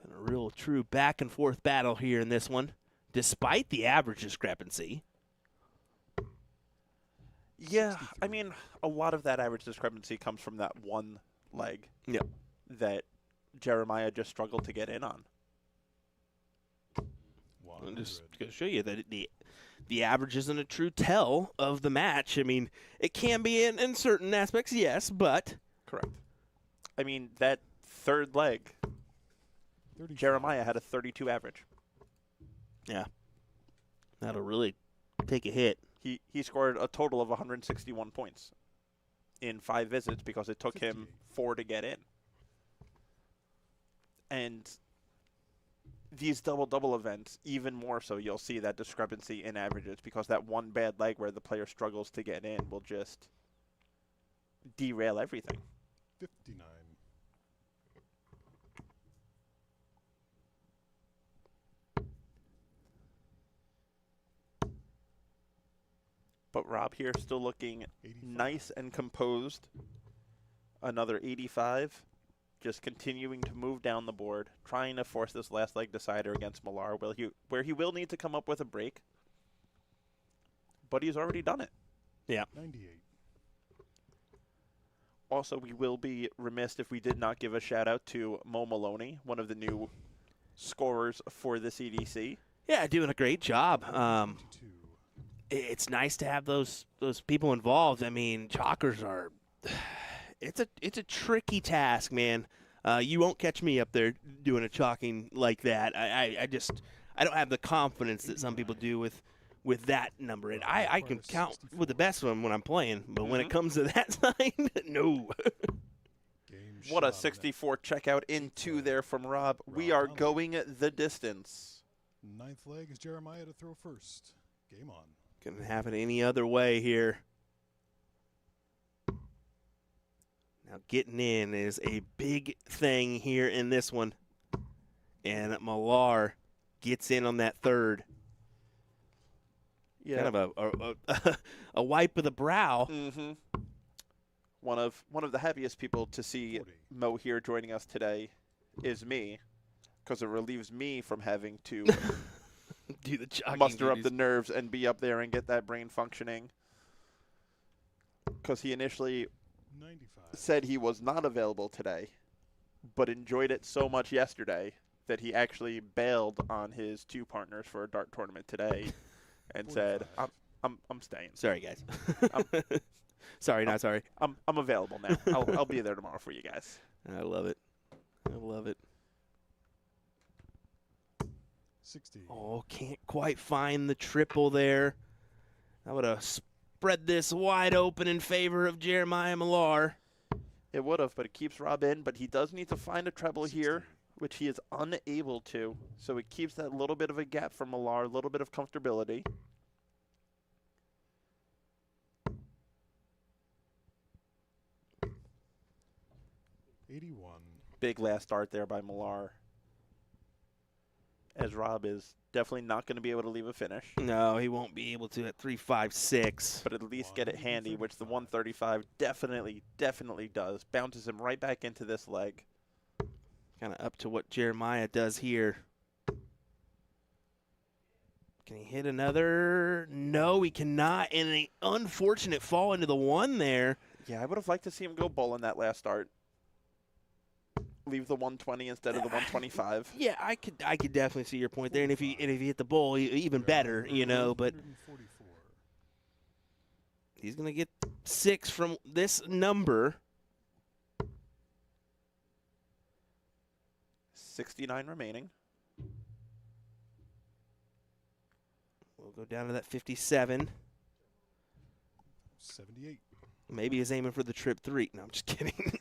Been a real true back and forth battle here in this one, despite the average discrepancy. Yeah, I mean, a lot of that average discrepancy comes from that one leg Yep. that Jeremiah just struggled to get in on. I'm 100. just going to show you that the average isn't a true tell of the match. I mean, it can be in certain aspects, yes, but Correct. I mean, that third leg, 35. Jeremiah had a 32 average. yeah, that'll really take a hit. He scored a total of 161 points in 5 visits because it took him 4 to get in. And these double-double events, even more so, you'll see that discrepancy in averages because that one bad leg where the player struggles to get in will just derail everything. 59. But Rob here still looking 85. nice and composed. Another 85. Just continuing to move down the board, trying to force this last leg decider against Malar, where he will need to come up with a break. But he's already done it. Yeah. 98. Also, we will be remiss if we did not give a shout-out to Mo Maloney, one of the new scorers for the CDC. Yeah, doing a great job. 22. It's nice to have those people involved. I mean, chalkers are it's a tricky task, man. You won't catch me up there doing a chalking like that. I don't have the confidence that some people do with that number. And I can count with the best of them when I'm playing, but when it comes to that sign, no. What a 64 checkout into there from Rob. We are going the distance. Ninth leg is Jeremiah to throw first. Game on. Couldn't have it any other way here. Now getting in is a big thing here in this one. And Malar gets in on that third. Yeah. Kind of a wipe of the brow. Mm-hmm. One of the happiest people to see 40. Mo here joining us today is me, because it relieves me from having to Do the chalking muster up duties. the nerves and be up there and get that brain functioning. Because he initially 95. said he was not available today, but enjoyed it so much yesterday that he actually bailed on his two partners for a dart tournament today and said, 45. I'm staying. Sorry, guys. Sorry, not sorry. I'm available now. I'll be there tomorrow for you guys. I love it. I love it. 60. Oh, can't quite find the triple there. I would have spread this wide open in favor of Jeremiah Malar. It would have, but it keeps Rob in. But he does need to find a treble here, which he is unable to. So it keeps that little bit of a gap for Malar, a little bit of comfortability. $81. Big last start there by Malar, as Rob is definitely not going to be able to leave a finish, No, he won't be able to at 3.56. but at least get it handy, which the 135 definitely does. Bounces him right back into this leg. Kind of up to what Jeremiah does here. Can he hit another? No, he cannot. And an unfortunate fall into the one there. Yeah, I would have liked to see him go bowling that last start. Leave the 120 instead of the 125. Yeah, I could definitely see your point there. And if he hit the bowl, even better, you know. But 144. he's gonna get 6 from this number. 69 remaining. We'll go down to that 57. 78. Maybe he's aiming for the trip 3. No, I'm just kidding.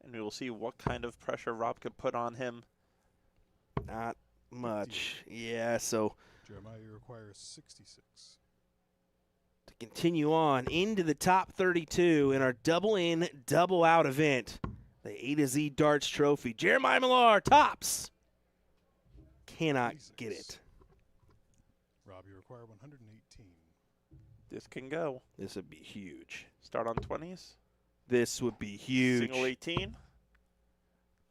And we will see what kind of pressure Rob could put on him. Not much. Yeah, so Jeremiah requires 66. to continue on into the top 32 in our double in, double out event, the A to Z Darts Trophy. Jeremiah Malar tops. Cannot 86. get it. Rob, you require 118. This can go. This would be huge. Start on 20s. This would be huge. Single 18.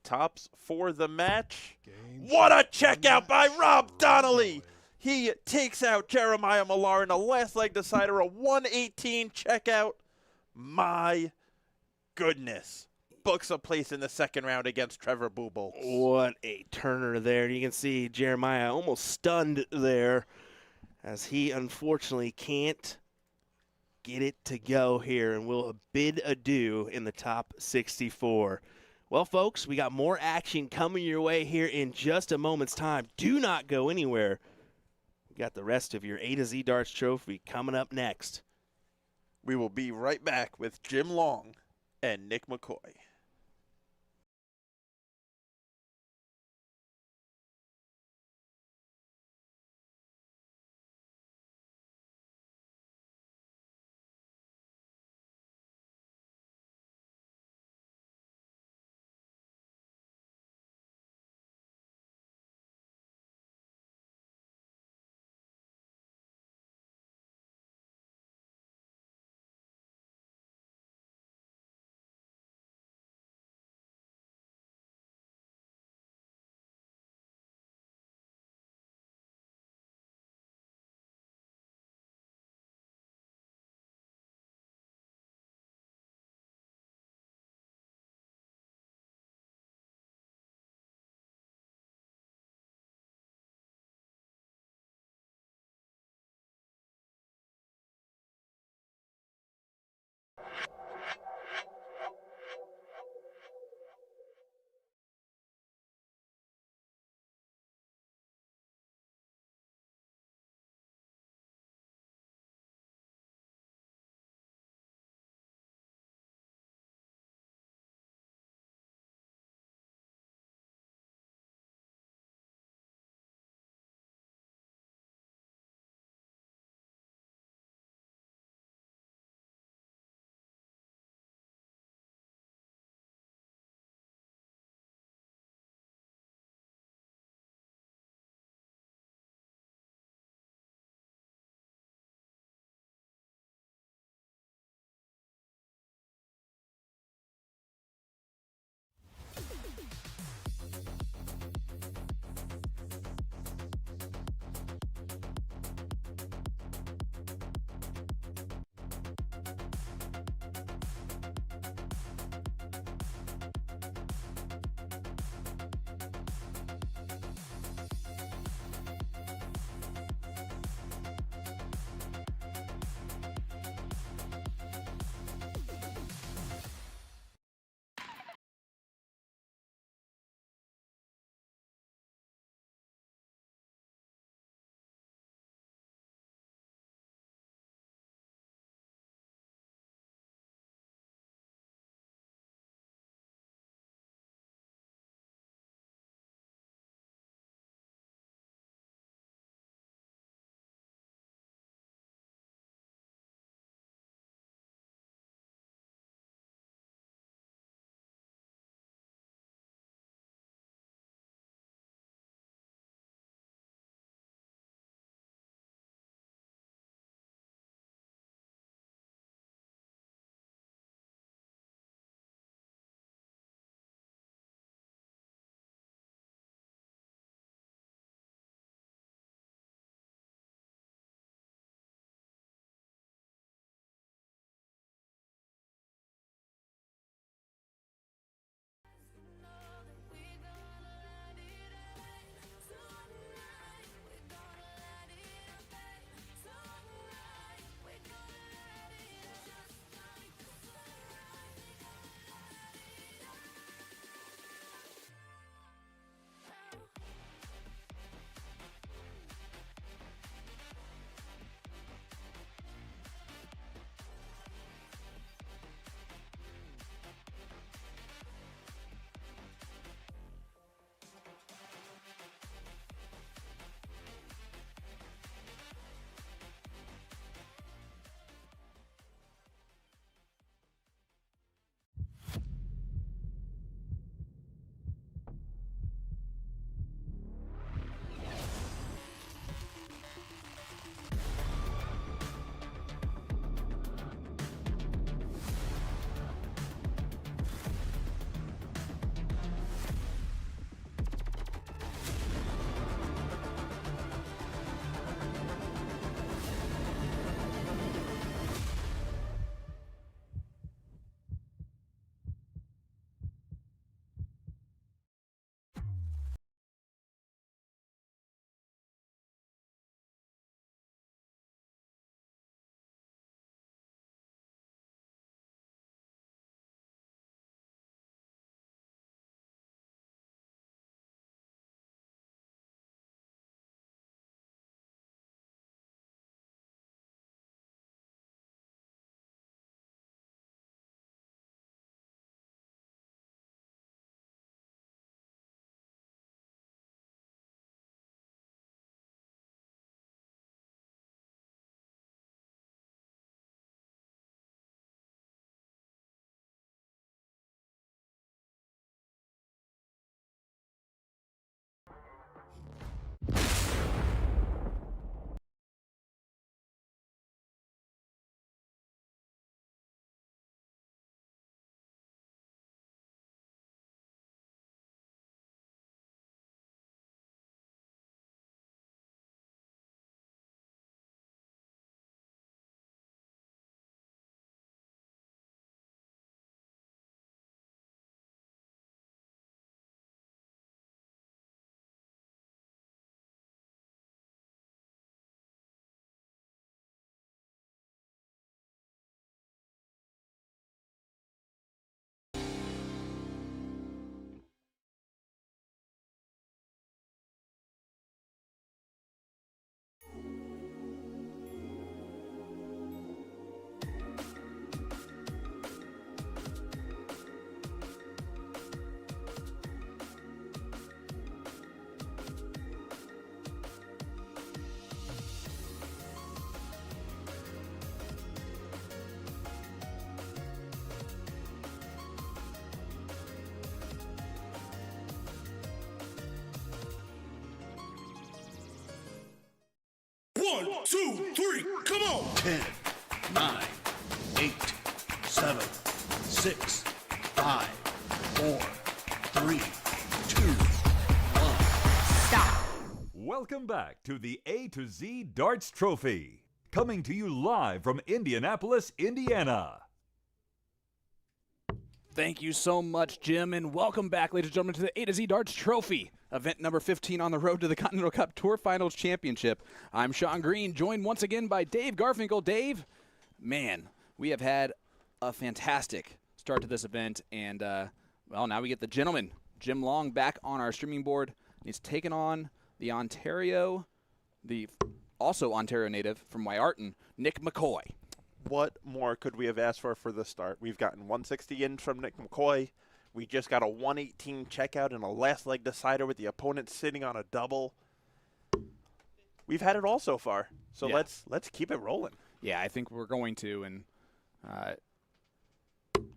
Tops for the match. Game. What a shot. checkout by Rob Donnelly. Donnelly. He takes out Jeremiah Malar in a last leg decider, a 118 checkout. My goodness. Books a place in the second round against Trevor Buboltz. What a turner there. You can see Jeremiah almost stunned there as he unfortunately can't get it to go here and will bid adieu in the top 64. Well, folks, we got more action coming your way here in just a moment's time. Do not go anywhere. We got the rest of your A to Z Darts Trophy coming up next. We will be right back with Jim Long and Nick McCoy. 2, 3, come on! 10, 9, 8, 7, 6, 5, 4, 3, 2, 1. Welcome back to the A to Z Darts Trophy, coming to you live from Indianapolis, Indiana. Thank you so much, Jim, and welcome back, ladies and gentlemen, to the A to Z Darts Trophy, event number 15 on the road to the Continental Cup Tour Finals Championship. I'm Sean Green, joined once again by Dave Garfinkel. Dave, man, we have had a fantastic start to this event, and, well, now we get the gentleman, Jim Long, back on our streaming board. He's taken on the also Ontario native from Wyarton, Nick McCoy. What more could we have asked for the start? We've gotten 160 in from Nick McCoy. We just got a 118 checkout and a last leg decider with the opponent sitting on a double. We've had it all so far, so Yeah. let's keep it rolling. Yeah, I think we're going to, and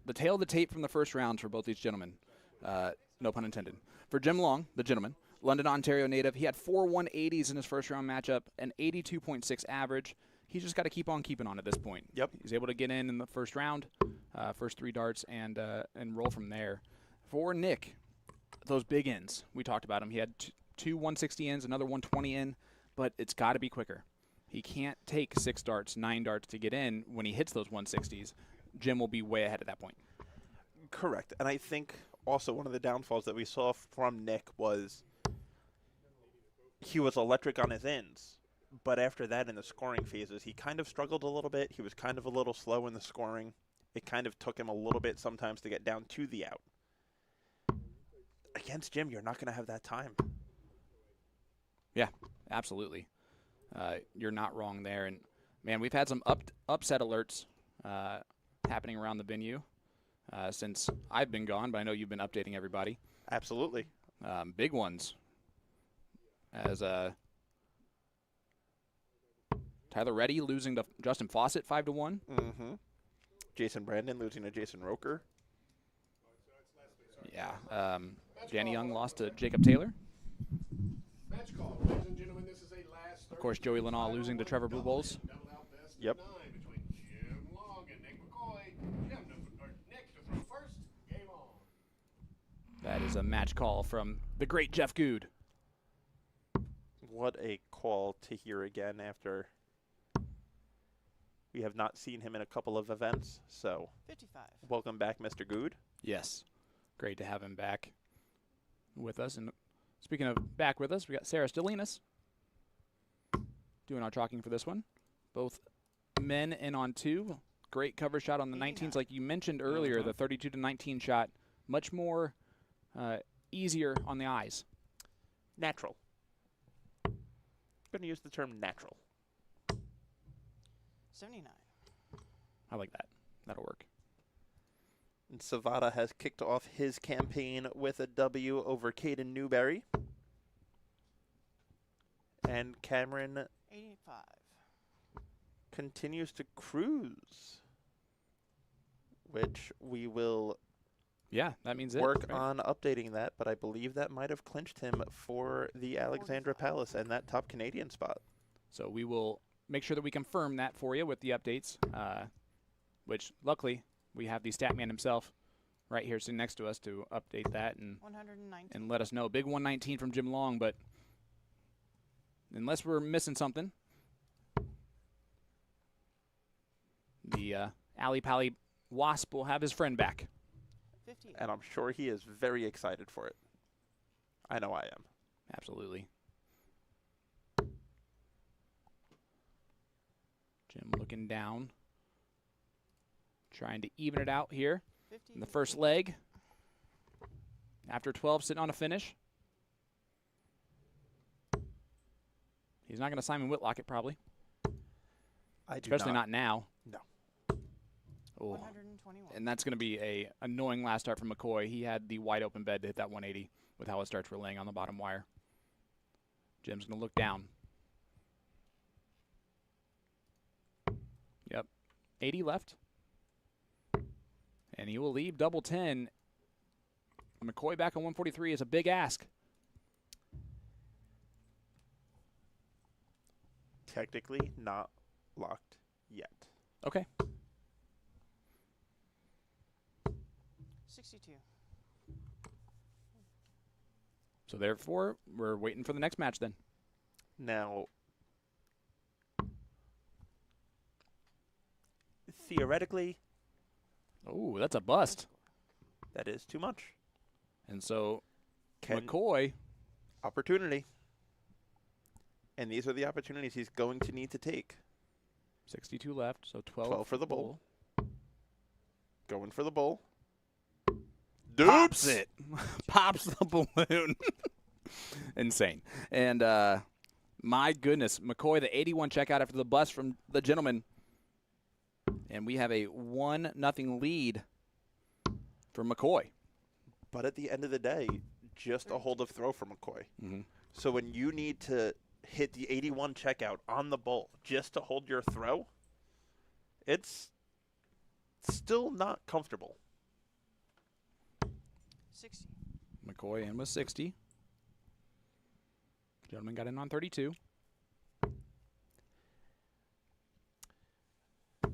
the tail of the tape from the first rounds for both these gentlemen, no pun intended. For Jim Long, the gentleman, London, Ontario native, he had 4 180s in his first round matchup, an 82.6 average. He's just got to keep on keeping on at this point. Yep. He's able to get in the first round, first 3 darts, and roll from there. For Nick, those big ins, we talked about him. He had 2 160 ins, another 120 in, but it's got to be quicker. He can't take 6 darts, 9 darts to get in when he hits those 160s. Jim will be way ahead at that point. Correct. And I think also one of the downfalls that we saw from Nick was he was electric on his ends. But after that, in the scoring phases, he kind of struggled a little bit. He was kind of a little slow in the scoring. It kind of took him a little bit sometimes to get down to the out. Against Jim, you're not going to have that time. Yeah, absolutely. You're not wrong there. And, man, we've had some upset alerts happening around the venue since I've been gone, but I know you've been updating everybody. Absolutely. Big ones. As Tyler Reddy losing to Justin Fawcett 5-1. Mm-hmm. Jason Brandon losing to Jason Roker. Yeah. Danny Young lost to Jacob Taylor. Match call, ladies and gentlemen. This is a last. Of course, Joey Leno losing to Trevor Buboltz. Yep. Between Jim Long and Nick McCoy. Nick to throw first. Game on. That is a match call from the great Jeff Good. What a call to hear again after we have not seen him in a couple of events. So 55. welcome back, Mr. Good. Yes. Great to have him back with us. And speaking of back with us, we got Sarah Stelinas doing our chalking for this one. Both men in on 2. Great cover shot on the 19s. Like you mentioned earlier, the 32-19 shot, much more easier on the eyes. Natural. I'm going to use the term natural. 79. I like that. That'll work. And Savada has kicked off his campaign with a W over Caden Newberry. And Cameron 85. continues to cruise, which we will Yeah, that means it. work right? on updating that, but I believe that might have clinched him for the Alexandra 45. Palace and that top Canadian spot. So we will make sure that we confirm that for you with the updates, which luckily we have the stat man himself right here sitting next to us to update that and 119. let us know. Big 119 from Jim Long, but unless we're missing something, the Ali Pally Wasp will have his friend back. 58. And I'm sure he is very excited for it. I know I am. Absolutely. Jim looking down, trying to even it out here in the first leg. After 12, sitting on a finish. He's not going to Simon Whitlock it probably, I do especially not now. No. Oh. 121. And that's going to be a annoying last start from McCoy. He had the wide open bed to hit that 180 with how his starts were laying on the bottom wire. Jim's going to look down. Yep. 80 left. And he will leave double 10. McCoy back on 143 is a big ask. technically not locked yet. Okay. 62. So therefore, we're waiting for the next match then. Now, theoretically, Oh, that's a bust. that is too much. And so Can McCoy, opportunity. And these are the opportunities he's going to need to take. 62 left, so 12 for the bull. bull. Going for the bull. Pops it. Pops the balloon. Insane. And my goodness, McCoy, the 81 checkout after the bust from the gentleman. And we have a 1-0 lead for McCoy. But at the end of the day, just a hold of throw for McCoy. Mm-hmm. So when you need to hit the 81 checkout on the bull just to hold your throw, it's still not comfortable. 60. McCoy in with 60. Gentleman got in on 32.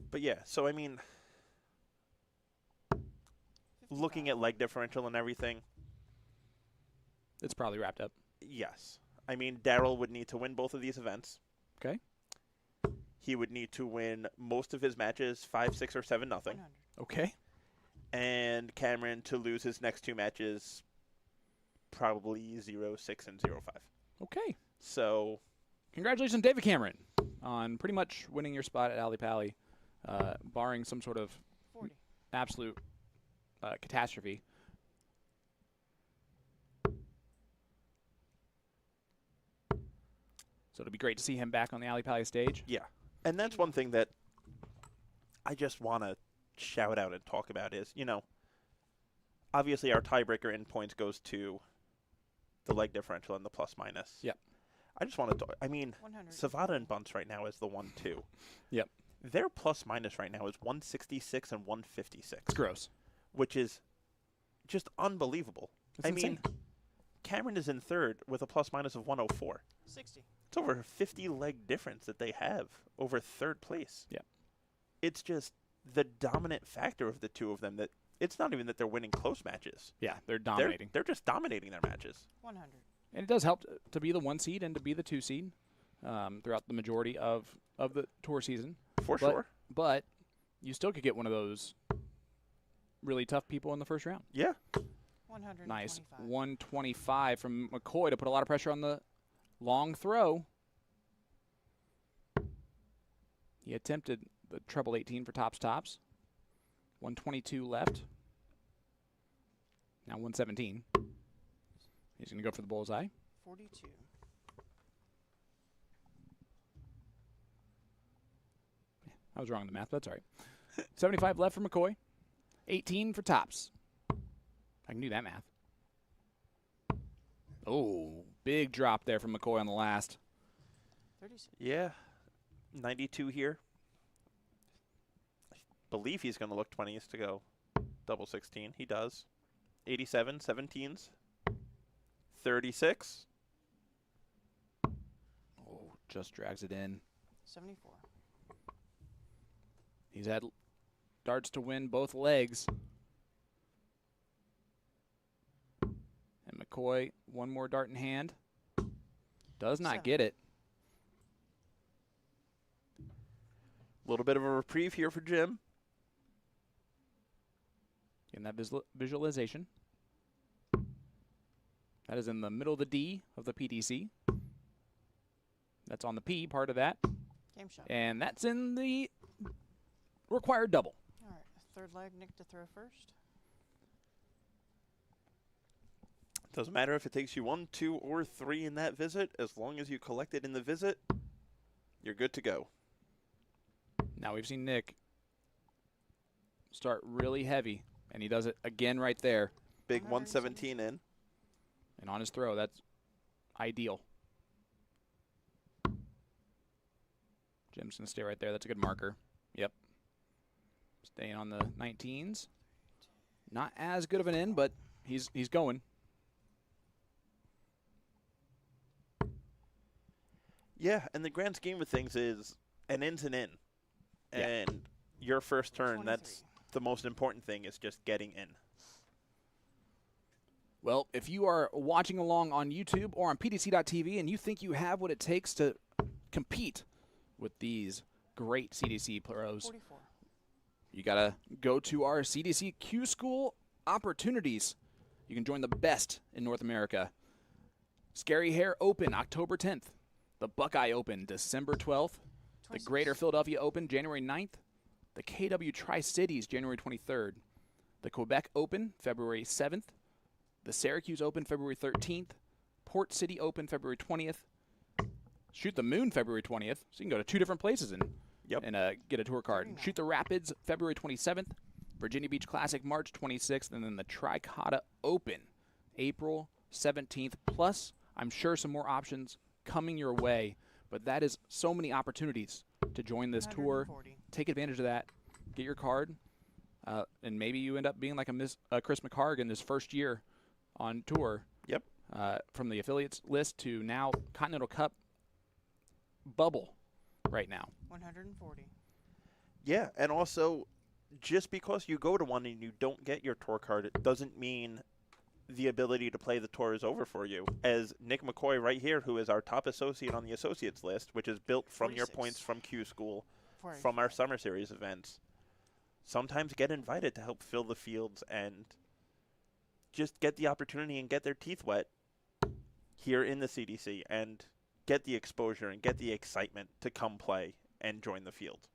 But yeah, so I mean, looking at leg differential and everything, It's probably wrapped up. yes. I mean, Darryl would need to win both of these events. Okay. He would need to win most of his matches 5-6 or 7-0. 100. Okay. And Cameron to lose his next two matches probably 0-6 and 0-5. Okay. So, Congratulations, David Cameron, on pretty much winning your spot at Ali Pally, barring some sort of 40. absolute catastrophe. So it'll be great to see him back on the Ali Pally stage. yeah. And that's one thing that I just want to shout out and talk about is, you know, obviously our tiebreaker in points goes to the leg differential and the plus minus. Yep. I just want to, I mean, 100. Savada and Buntz right now is the 1-2. Yep. Their plus minus right now is 166 and 156. It's gross. Which is just unbelievable. It's I insane. mean, Cameron is in third with a plus minus of 104. 60. It's over a 50 leg difference that they have over third place. Yeah. It's just the dominant factor of the two of them that it's not even that they're winning close matches. Yeah, they're dominating. They're just dominating their matches. 100. And it does help to be the 1 seed and to be the 2 seed throughout the majority of the tour season. For sure. But you still could get one of those really tough people in the first round. Yeah. 125. Nice. 125 from McCoy to put a lot of pressure on the long throw. He attempted the treble 18 for tops. 122 left. Now 117. He's going to go for the bullseye. 42. I was wrong in the math, but that's all right. 75 left for McCoy. 18 for tops. I can do that math. Oh, big drop there from McCoy on the last. 36. Yeah. 92 here. I believe he's going to look 20s to go double 16. He does. 87, 17s. 36. Oh, just drags it in. 74. He's had darts to win both legs. And McCoy, one more dart in hand. Does not 7. get it. A little bit of a reprieve here for Jim. Getting that visualization. That is in the middle of the D of the PDC. That's on the P part of that. Game shot. And that's in the required double. All right. Third leg, Nick to throw first. Doesn't matter if it takes you 1, 2, or 3 in that visit. As long as you collect it in the visit, you're good to go. Now we've seen Nick start really heavy, and he does it again right there. Big 117. 117 in. And on his throw, that's ideal. Jim's going to stay right there. That's a good marker. Yep. Staying on the 19s. Not as good of an in, but he's going. Yeah, and the grand scheme of things is an in's an in. Yeah. And your first turn, 23. that's the most important thing, is just getting in. Well, if you are watching along on YouTube or on PDC.TV and you think you have what it takes to compete with these great CDC pros, 44. you got to go to our CDC Q School opportunities. You can join the best in North America. Scary Hair Open, October 10th. The Buckeye Open, December 12th. The 26. Greater Philadelphia Open, January 9th. The KW Tri-Cities, January 23rd. The Quebec Open, February 7th. The Syracuse Open, February 13th. Port City Open, February 20th. Shoot the Moon, February 20th. So you can go to 2 different places and get a tour card. 39. Shoot the Rapids, February 27th. Virginia Beach Classic, March 26th. And then the Tricotta Open, April 17th. Plus, I'm sure some more options coming your way. But that is so many opportunities to join this tour. 140. Take advantage of that. Get your card. And maybe you end up being like a Chris McCargan his first year on tour. Yep. From the affiliates list to now Continental Cup bubble right now. 140. Yeah, and also, just because you go to one and you don't get your tour card, it doesn't mean the ability to play the tour is over for you. As Nick McCoy right here, who is our top associate on the associates list, which is built from your 46. points from Q School, 45. from our summer series events, sometimes get invited to help fill the fields and just get the opportunity and get their teeth wet here in the CDC and get the exposure and get the excitement to come play and join the field.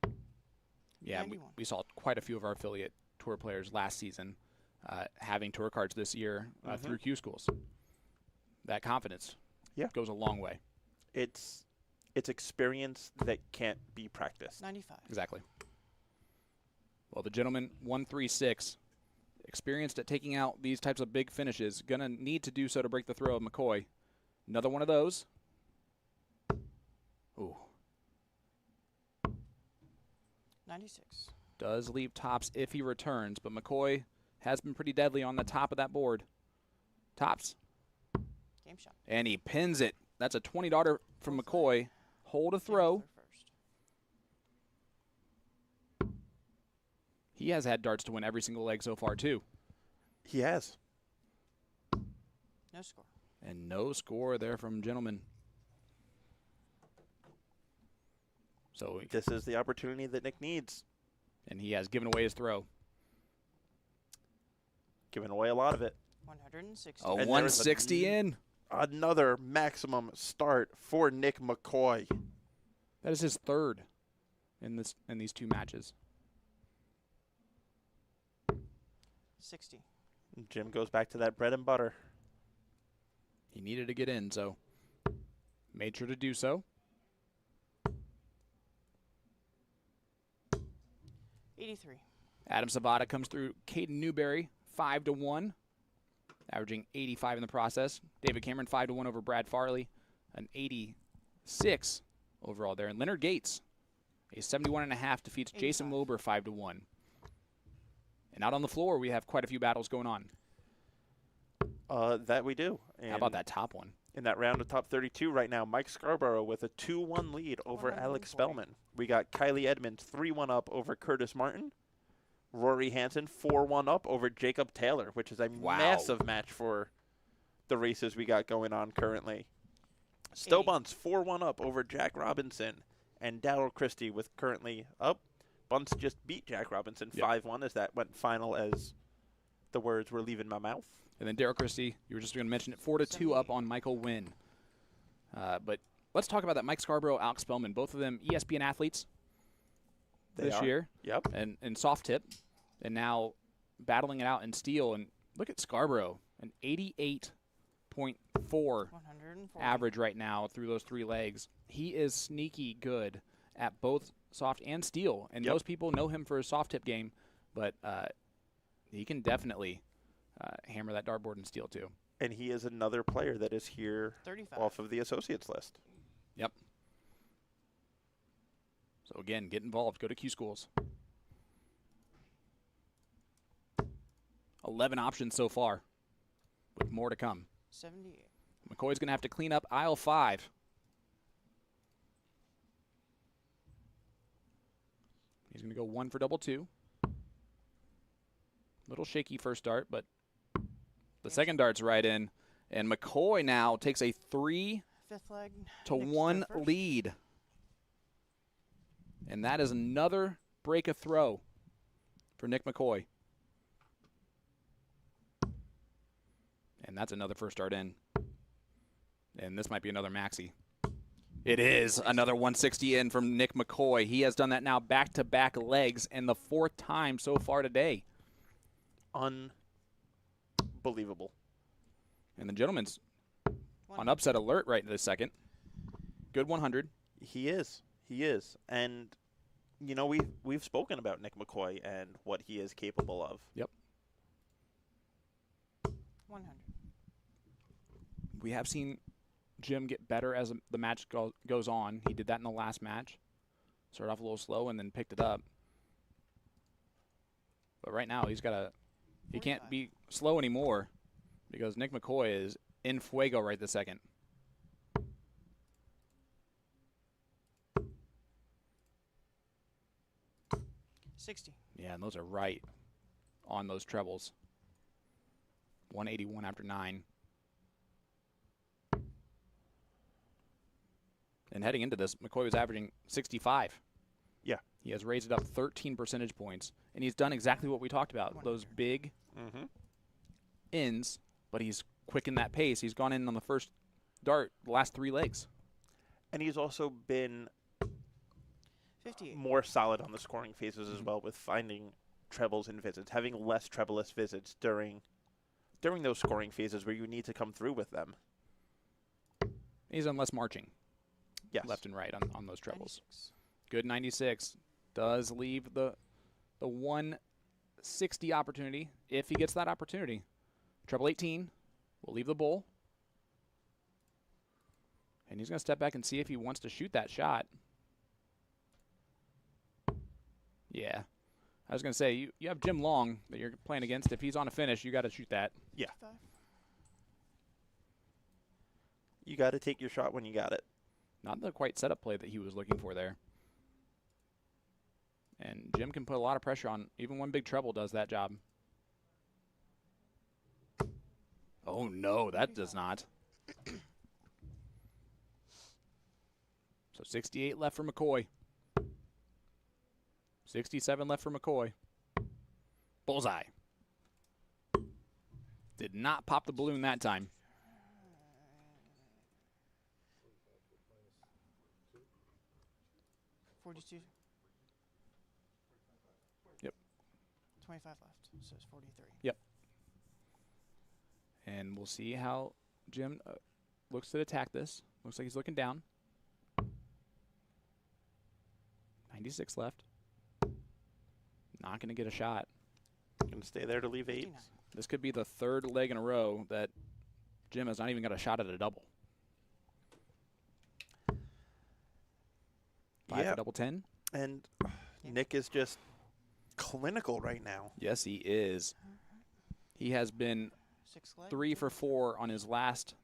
Yeah, 91. we saw quite a few of our affiliate tour players last season having tour cards this year through Q Schools. That confidence goes a long way. It's experience that can't be practiced. 95. Exactly. Well, the gentleman 136, experienced at taking out these types of big finishes, gonna need to do so to break the throw of McCoy. Another one of those. Ooh, 96. does leave tops if he returns, but McCoy has been pretty deadly on the top of that board. Tops, Game shot. and he pins it. That's a 20 darter from McCoy. Hold a throw. First. He has had darts to win every single leg so far, too. He has. No score. And no score there from gentleman. So, This is the opportunity that Nick needs. and he has given away his throw. Giving away a lot of it. 160. A there was 160 in. Another maximum start for Nick McCoy. That is his third in these 2 matches. 60. Jim goes back to that bread and butter. He needed to get in, so made sure to do so. 83. Adam Savada comes through. Caden Newberry, 5-1, averaging 85 in the process. David Cameron, 5-1 over Brad Farley, an 86 overall there. And Leonard Gates, a 71.5, defeats Jason 85. Wilbur 5-1. And out on the floor, we have quite a few battles going on. That we do. How about that top one? In that round of top 32 right now, Mike Scarborough with a 2-1 lead over Alex 140. Spellman. We got Kylie Edmonds 3-1 up over Curtis Martin. Rory Hansen 4-1 up over Jacob Taylor, which is a Wow. massive match for the races we got going on currently. 80. Stowe Buntz 4-1 up over Jack Robinson. And Daryl Christie with currently up. Buntz just beat Jack Robinson 5-1 as that went final as the words were leaving my mouth. And then Daryl Christie, you were just going to mention it, 4-2 up on Michael Wynn. But let's talk about that Mike Scarborough, Alex Spellman, both of them ESPN athletes They this are. year. Yep. And soft tip, and now battling it out in steel. And look at Scarborough, an 88.4 140. average right now through those 3 legs. He is sneaky good at both soft and steel, and Yep. most people know him for his soft tip game, but he can definitely hammer that dartboard in steel too. And he is another player that is here 35. off of the associates list. Yep. So again, get involved. Go to Q Schools. 11 options so far, with more to come. 78. McCoy's going to have to clean up aisle 5. He's going to go 1 for double 2. Little shaky first dart, but the second dart's right in. And McCoy now takes a 3 Fifth leg. to Nick's 1 first. lead. And that is another break a throw for Nick McCoy. And that's another first dart in. And this might be another maxi. It is another 160 in from Nick McCoy. He has done that now back-to-back legs and the 4th time so far today. Unbelievable. And the gentleman's on upset alert right this second. Good 100. He is. And, you know, we've spoken about Nick McCoy and what he is capable of. Yep. 100. We have seen Jim get better as the match goes on. He did that in the last match. Started off a little slow and then picked it up. But right now he can't be slow anymore because Nick McCoy is in fuego right this second. $60. Yeah, and those are right on those trebles. 181 after 9. And heading into this, McCoy was averaging 65. Yeah. He has raised it up 13 percentage points, and he's done exactly what we talked about, those big ins, but he's quickened that pace. He's gone in on the first dart the last 3 legs. And he's also been 58. more solid on the scoring phases as well with finding trebles and visits, having less trebleless visits during those scoring phases where you need to come through with them. He's done less marching. Yes. Left and right on those trebles. 96. Good 96. Does leave the 160 opportunity if he gets that opportunity. Treble 18 will leave the bowl. And he's going to step back and see if he wants to shoot that shot. Yeah. I was going to say, you have Jim Long that you're playing against. If he's on a finish, you got to shoot that. Yeah. 5. You got to take your shot when you got it. Not the quite setup play that he was looking for there. And Jim can put a lot of pressure on. Even one big treble does that job. Oh, no, that does not. So 68 left for McCoy. 67 left for McCoy. Bullseye. Did not pop the balloon that time. 42. Yep. 25 left. So it's 43. Yep. And we'll see how Jim looks to attack this. Looks like he's looking down. 96 left. Not going to get a shot. Going to stay there to leave 8. 59. This could be the 3rd leg in a row that Jim has not even got a shot at a double. 5 for double 10. And Nick is just clinical right now. Yes, he is. He has been 6 leg. 3 for 4 on his last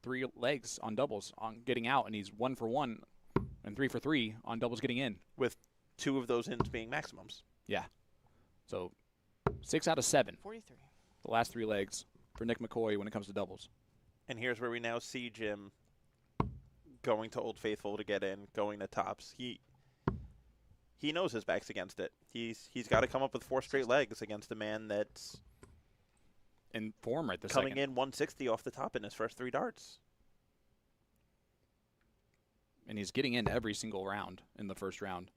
3 legs on doubles on getting out, and he's 1 for 1 and 3 for 3 on doubles getting in. With 2 of those ins being maximums. Yeah. So 6 out of 7, 43. the last 3 legs for Nick McCoy when it comes to doubles. And here's where we now see Jim going to Old Faithful to get in, going to tops. He knows his back's against it. He's got to come up with 4 straight legs against a man that's In form right this coming second. in 160 off the top in his first 3 darts. And he's getting in every single round in the first round.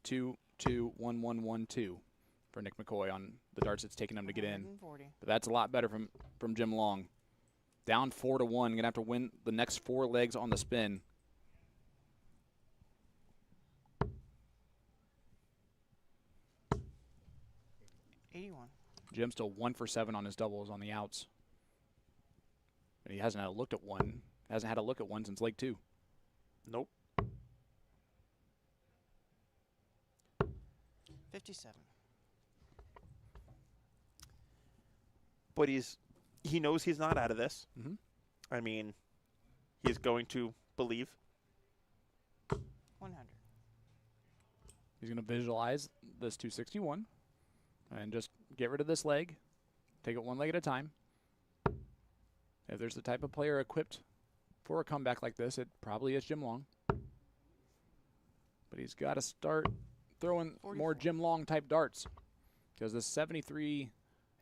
2, 2, 1, 1, 1, 2 for Nick McCoy on the darts it's taking him to get in. 140. But that's a lot better from Jim Long. Down 4 to 1, gonna have to win the next 4 legs on the spin. $81. Jim's still 1 for 7 on his doubles on the outs. And he hasn't had a look at one. Hasn't had a look at one since leg 2. Nope. 57. But he knows he's not out of this. Mhm. I mean, he's going to believe. 100. He's going to visualize this 261 and just get rid of this leg. Take it one leg at a time. If there's the type of player equipped for a comeback like this, it probably is Jim Long. But he's got to start throwing 44. more Jim Long type darts, because this 73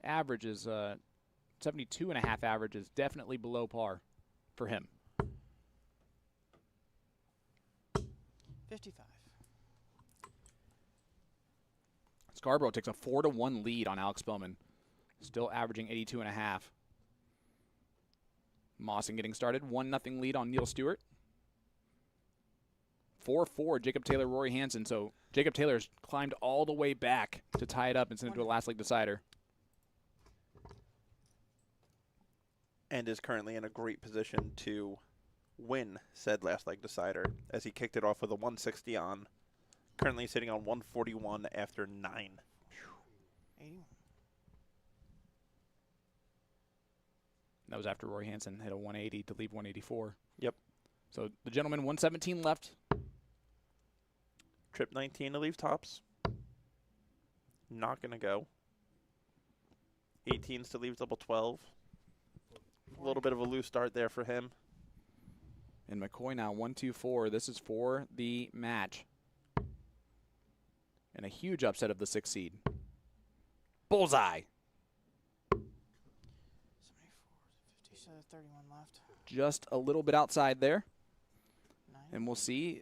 average is 72.5 average is definitely below par for him. 55. Scarborough takes a 4-1 lead on Alex Spellman, still averaging 82.5. Mawson getting started, 1-0 lead on Neil Stewart. 4-4, Jacob Taylor, Rory Hansen. So Jacob Taylor's climbed all the way back to tie it up and send it to a last leg decider. And is currently in a great position to win said last leg decider, as he kicked it off with a 160 on. Currently sitting on 141 after 9. 81. That was after Rory Hansen hit a 180 to leave 184. Yep. So the gentleman, 117 left. Trip 19 to leave tops. Not going to go. 18s to leave double 12. A little bit of a loose start there for him. And McCoy now 124. This is for the match. And a huge upset of the 6th seed. Bullseye. 74, 50, so 31 left. Just a little bit outside there. 9. And we'll see.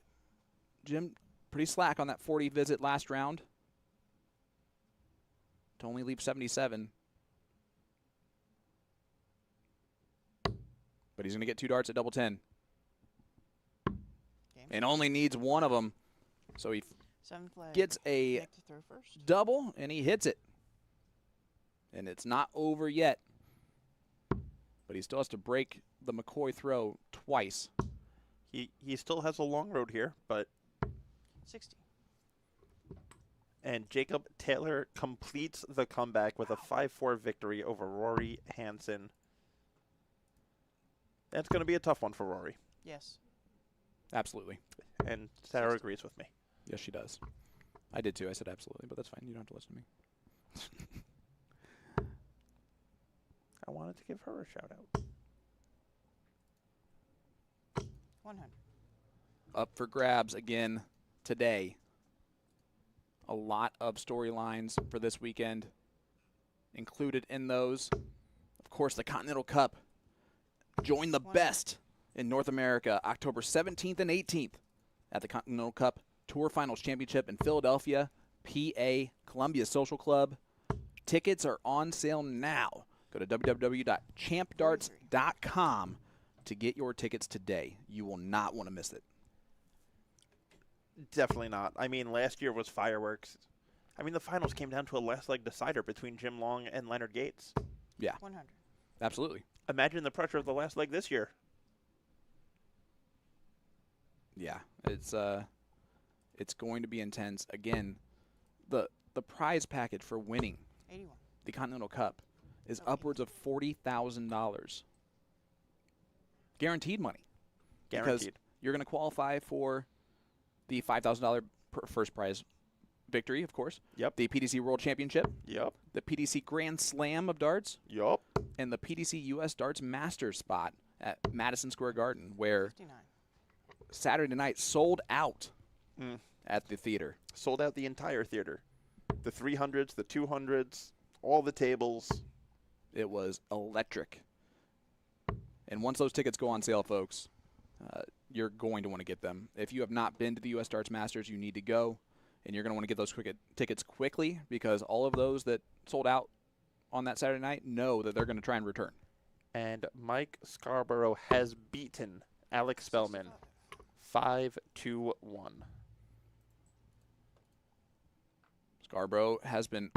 Jim pretty slack on that 40 visit last round. To only leave 77. But he's going to get 2 darts at double 10. Game. And only needs one of them. So he 7th flag. gets a Nick to throw first. double, and he hits it. And it's not over yet. But he still has to break the McCoy throw twice. He still has a long road here, but 60. and Jacob Taylor completes the comeback with a 5-4 victory over Rory Hansen. That's going to be a tough one for Rory, Yes. Absolutely. and Sarah agrees with me. Yes, she does. I did too. I said absolutely, but that's fine. You don't have to listen to me. I wanted to give her a shout out. 100. Up for grabs again today. A lot of storylines for this weekend. Included in those, of course, the Continental Cup. Join the best in North America October 17th and 18th at the Continental Cup Tour Finals Championship in Philadelphia, PA, Columbia Social Club. Tickets are on sale now. Go to www.champdarts.com to get your tickets today. You will not want to miss it. Definitely not. I mean, last year was fireworks. I mean, the finals came down to a last leg decider between Jim Long and Leonard Gates. Yeah, 100. absolutely. Imagine the pressure of the last leg this year. Yeah, it's going to be intense. Again, the prize package for winning 81. the Continental Cup is upwards of $40,000. Guaranteed money. Guaranteed. Because you're going to qualify for the $5,000 first prize victory, of course. Yep. The PDC World Championship. Yep. The PDC Grand Slam of darts. Yup. And the PDC U.S. Darts Masters spot at Madison Square Garden, where 59. Saturday night sold out at the theater. Sold out the entire theater. The 300s, the 200s, all the tables. It was electric. And once those tickets go on sale, folks, you're going to want to get them. If you have not been to the U.S. Darts Masters, you need to go. And you're going to want to get those tickets quickly, because all of those that sold out on that Saturday night know that they're going to try and return. And Mike Scarborough has beaten Alex Spellman 5-1. Scarborough has been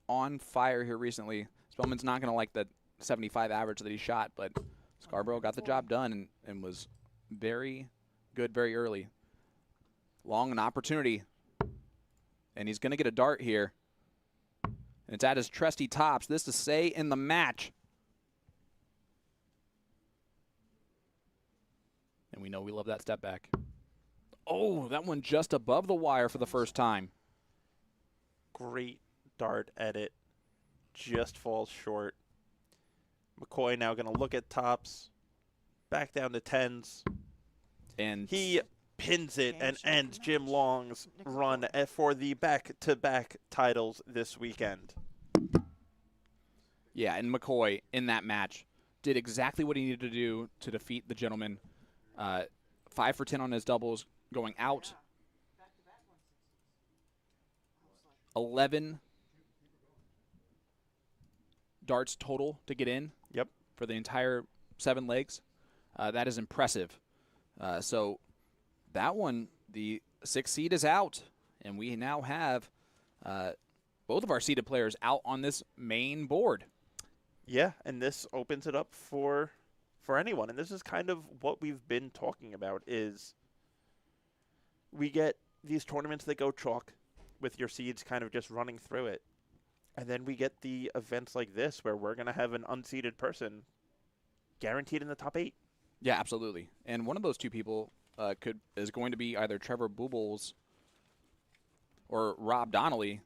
on fire here recently. Spellman's not going to like the 75 average that he shot, but Scarborough got the job done and was very good very early. Long an opportunity. And he's going to get a dart here. And it's at his trusty tops. This to say in the match. And we know we love that step back. Oh, that one just above the wire for the first time. Great dart at it. Just falls short. McCoy now going to look at tops. Back down to 10s. And He pins it and Game, ends shot, Jim match. Long's Nick run McCoy. for the back-to-back titles this weekend. yeah, and McCoy in that match did exactly what he needed to do to defeat the gentleman. 5 for 10 on his doubles going out. 11 darts total to get in. Yep. For the entire 7 legs. That is impressive. So that one, the 6th seed is out, and we now have both of our seeded players out on this main board. Yeah, and this opens it up for anyone. And this is kind of what we've been talking about is we get these tournaments that go chalk with your seeds kind of just running through it. And then we get the events like this where we're going to have an unseeded person guaranteed in the top 8. Yeah, absolutely. And one of those two people is going to be either Trevor Buboltz or Rob Donnelly.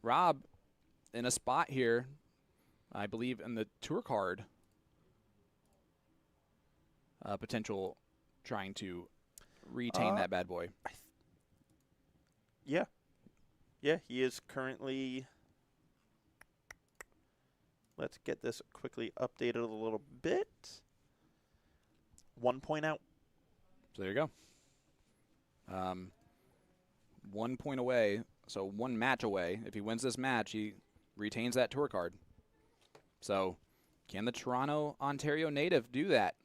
Rob in a spot here, I believe, in the tour card potential, trying to retain that bad boy. Yeah. Yeah, he is currently... Let's get this quickly updated a little bit. 1 point out. So there you go. 1 point away, so 1 match away. If he wins this match, he retains that tour card. So can the Toronto, Ontario native do that?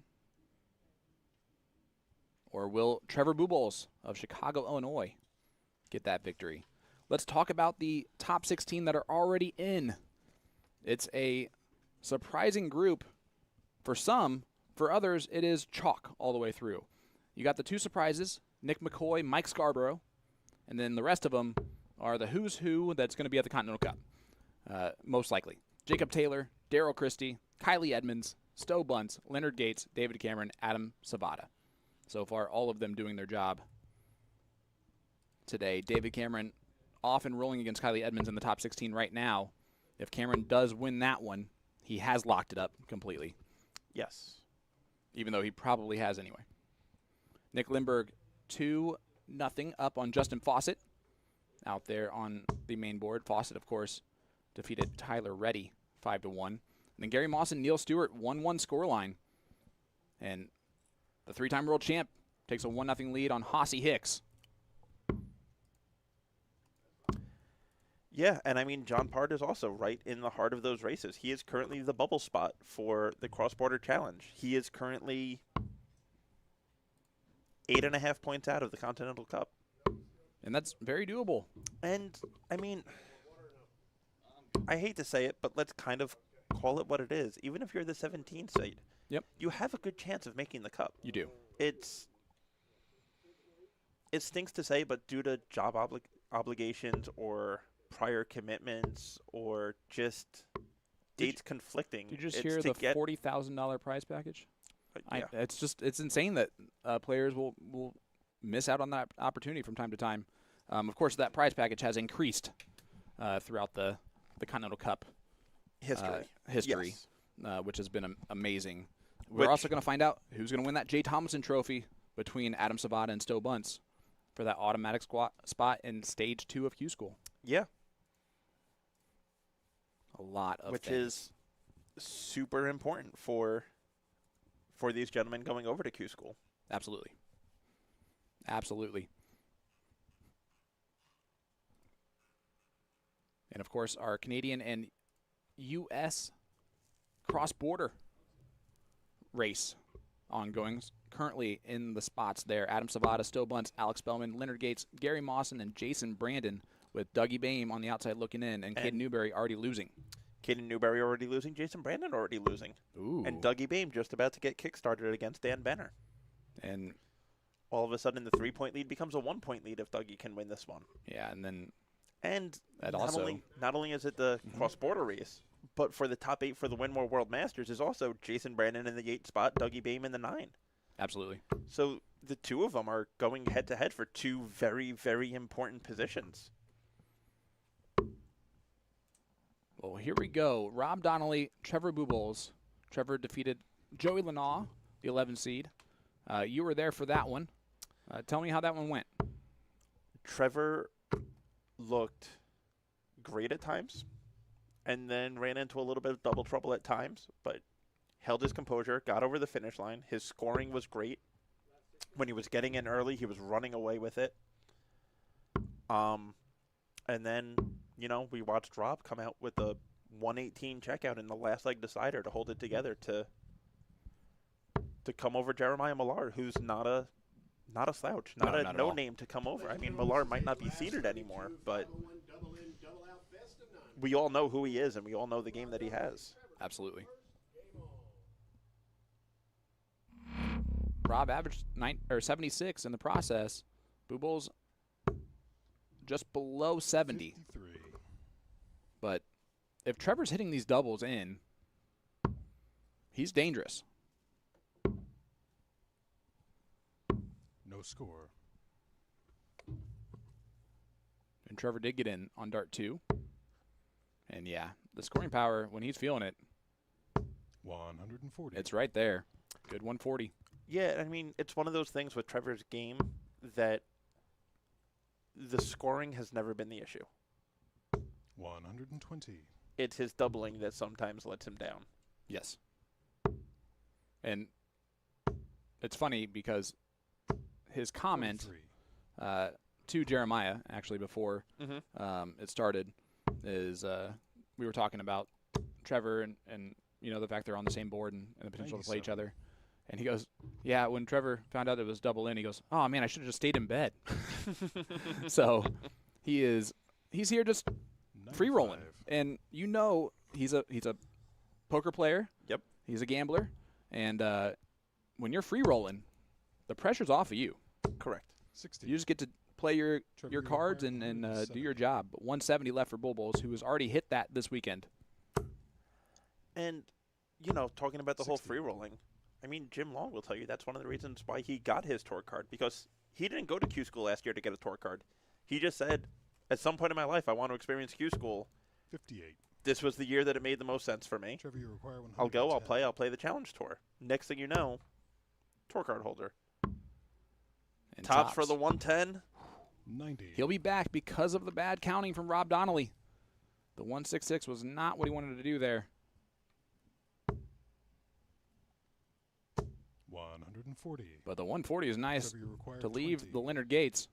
Or will Trevor Buboltz of Chicago, Illinois get that victory? Let's talk about the top 16 that are already in. It's a surprising group for some. For others, it is chalk all the way through. You got the 2 surprises, Nick McCoy, Mike Scarborough, and then the rest of them are the who's who that's going to be at the Continental Cup, most likely. Jacob Taylor, Darryl Christie, Kylie Edmonds, Stowe Buntz, Leonard Gates, David Cameron, Adam Savada. So far, all of them doing their job today. David Cameron off and rolling against Kylie Edmonds in the top 16 right now. If Cameron does win that one, he has locked it up completely. Yes. Even though he probably has anyway. Nick Lindberg 2-0 up on Justin Fawcett out there on the main board. Fawcett, of course, defeated Tyler Reddy 5-1. And then Gary Moss and Neil Stewart 1-1 scoreline. And the 3-time world champ takes a 1-0 lead on Hossie Hicks. Yeah, and I mean, John Part is also right in the heart of those races. He is currently the bubble spot for the cross-border challenge. He is currently 8.5 points out of the Continental Cup. And that's very doable. And, I mean, I hate to say it, but let's kind of call it what it is. Even if you're the 17th seed, Yep. you have a good chance of making the Cup. You do. It stinks to say, but due to job obligations or prior commitments or just dates conflicting. Did you just it's hear to the get, $40,000 prize package? yeah. It's insane that players will miss out on that opportunity from time to time. Of course, that prize package has increased throughout the Continental Cup history. history, Yes. which has been amazing. We're also going to find out who's going to win that Jay Thomason Trophy between Adam Savada and Stowe Buntz for that automatic spot in Stage 2 of Q School. Yeah. A lot of Which things. is super important for these gentlemen going over to Q School. Absolutely. Absolutely. And, of course, our Canadian and U.S. cross-border race ongoing. Currently in the spots there, Adam Savada, Stowe Buntz, Alex Bellman, Leonard Gates, Gary Mawson, and Jason Brandon, with Dougie Boehm on the outside looking in, and Caden Newberry already losing. Caden Newberry already losing, Jason Brandon already losing. Ooh. And Dougie Boehm just about to get kickstarted against Dan Benner. And, All of a sudden, the 3-point lead becomes a 1-point lead if Dougie can win this one. yeah, and then And That not also- only is it the cross-border race, but for the top 8 for the Winmore World Masters is also Jason Brandon in the 8 spot, Dougie Boehm in the 9. Absolutely. So the two of them are going head-to-head for two very, very important positions. Well, here we go. Rob Donnelly, Trevor Buboltz. Trevor defeated Joey Leno, the 11 seed. You were there for that one. Tell me how that one went. Trevor looked great at times and then ran into a little bit of double trouble at times, but held his composure, got over the finish line. His scoring was great. When he was getting in early, he was running away with it. And then, you know, we watched Rob come out with a 118 checkout in the last leg decider to hold it together to come over Jeremiah Malar, who's not a slouch, not a no name to come over. I mean, Malar might not be seeded anymore, but we all know who he is and we all know the game that he has. Absolutely. Rob averaged 76 in the process. Buboltz just below 70. 53. But if Trevor's hitting these doubles in, he's dangerous. No score. And Trevor did get in on dart 2. And yeah, the scoring power, when he's feeling it, 140. it's right there. Good 140. Yeah, I mean, it's one of those things with Trevor's game that the scoring has never been the issue. 120. It's his doubling that sometimes lets him down. Yes. And it's funny because his comment 43. to Jeremiah, actually, before it started, is we were talking about Trevor and you know, the fact they're on the same board and the potential to play each 97. other. And he goes, yeah, when Trevor found out it was double in, he goes, oh, man, I should have just stayed in bed. So he's here just free rolling. 95. And you know he's a poker player. Yep. He's a gambler. And when you're free rolling, the pressure's off of you. Correct. 60. You just get to play your Trevor, you cards require and do 170. your job. But 170 left for Buboltz, who has already hit that this weekend. And, you know, talking about the whole 60. free rolling, I mean, Jim Long will tell you that's one of the reasons why he got his tour card, because he didn't go to Q school last year to get a tour card. He just said, at some point in my life, I want to experience Q school. 58. This was the year that it made the most sense for me. Trevor, you require 110. I'll go, I'll play the challenge tour. Next thing you know, tour card holder. And Tops for the 110. 90. He'll be back because of the bad counting from Rob Donnelly. The 166 was not what he wanted to do there. 140. But the 140 is nice Trevor, you require to leave 20. the Leonard Gates.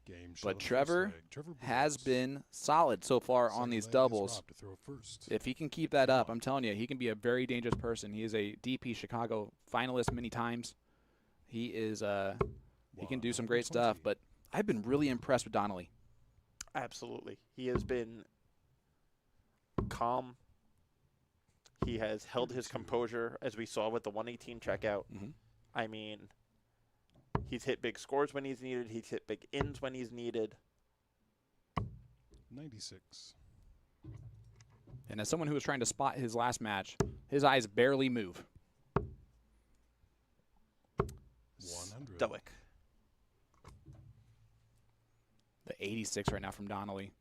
Game show But of the first Trevor leg. Trevor has Buboltz. been solid so far on Second these leg is doubles. Rob to throw first. If he can keep that up, I'm telling you, he can be a very dangerous person. He is a DP Chicago finalist many times. He is he can do some great stuff, 120. but I've been really impressed with Donnelly. Absolutely. He has been calm. He has held his 32. composure, as we saw with the 118 checkout. Mhm. I mean, he's hit big scores when he's needed. He's hit big ins when he's needed. 96. And as someone who was trying to spot his last match, his eyes barely move. 100. Stoic. The 86 right now from Donnelly.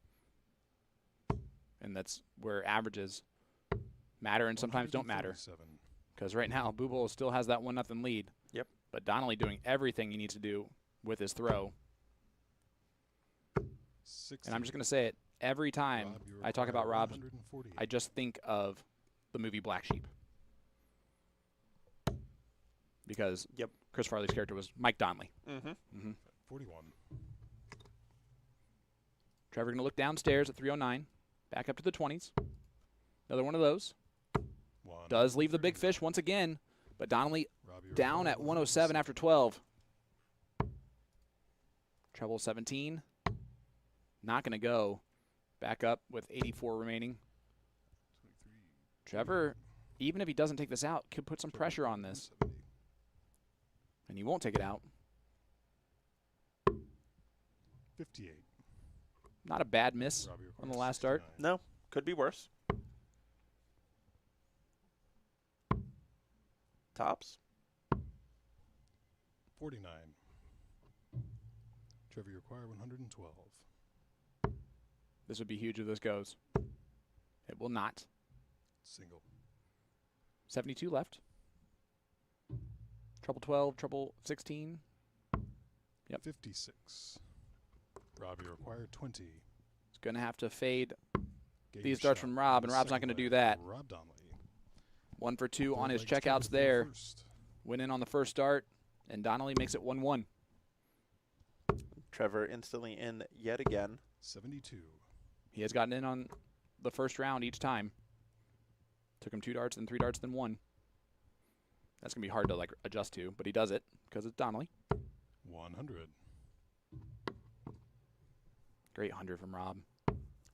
And that's where averages matter and sometimes don't matter. 137. Because right now, Buboltz still has that 1-0 lead. Yep. But Donnelly doing everything he needs to do with his throw. 60. And I'm just going to say it. Every time Rob, you I talk require about Rob, 140. I just think of the movie Black Sheep. Because Yep. Chris Farley's character was Mike Donnelly. Mm-hmm. 41. Trevor going to look downstairs at 309. Back up to the 20s. Another one of those. Does leave the big 130. fish once again. But Donnelly Rob, you down require at 107 after 12. Treble 17. Not going to go. Back up with 84 remaining. 23. Trevor, even if he doesn't take this out, could put some pressure on this. 170. And he won't take it out. 58. Not a bad miss Rob, you on the require last start. 69. No, could be worse. Tops. 49. Trevor, you require 112. This would be huge if this goes. It will not. Single. 72 left. Treble 12, treble 16. Yep. 56. Rob, you require 20. It's going to have to fade Get these your darts shot from Rob, on and the Rob's not second going to do leg. that. Rob Donnelly. 1 for 2 on Third his leg is Trevor checkouts to throw there. first. Win in on the first dart, and Donnelly makes it 1-1. Trevor instantly in yet again. 72. He has gotten in on the first round each time. Took him 2 darts, then 3 darts, then 1. That's going to be hard to like adjust to, but he does it because it's Donnelly. 100. Great 100 from Rob.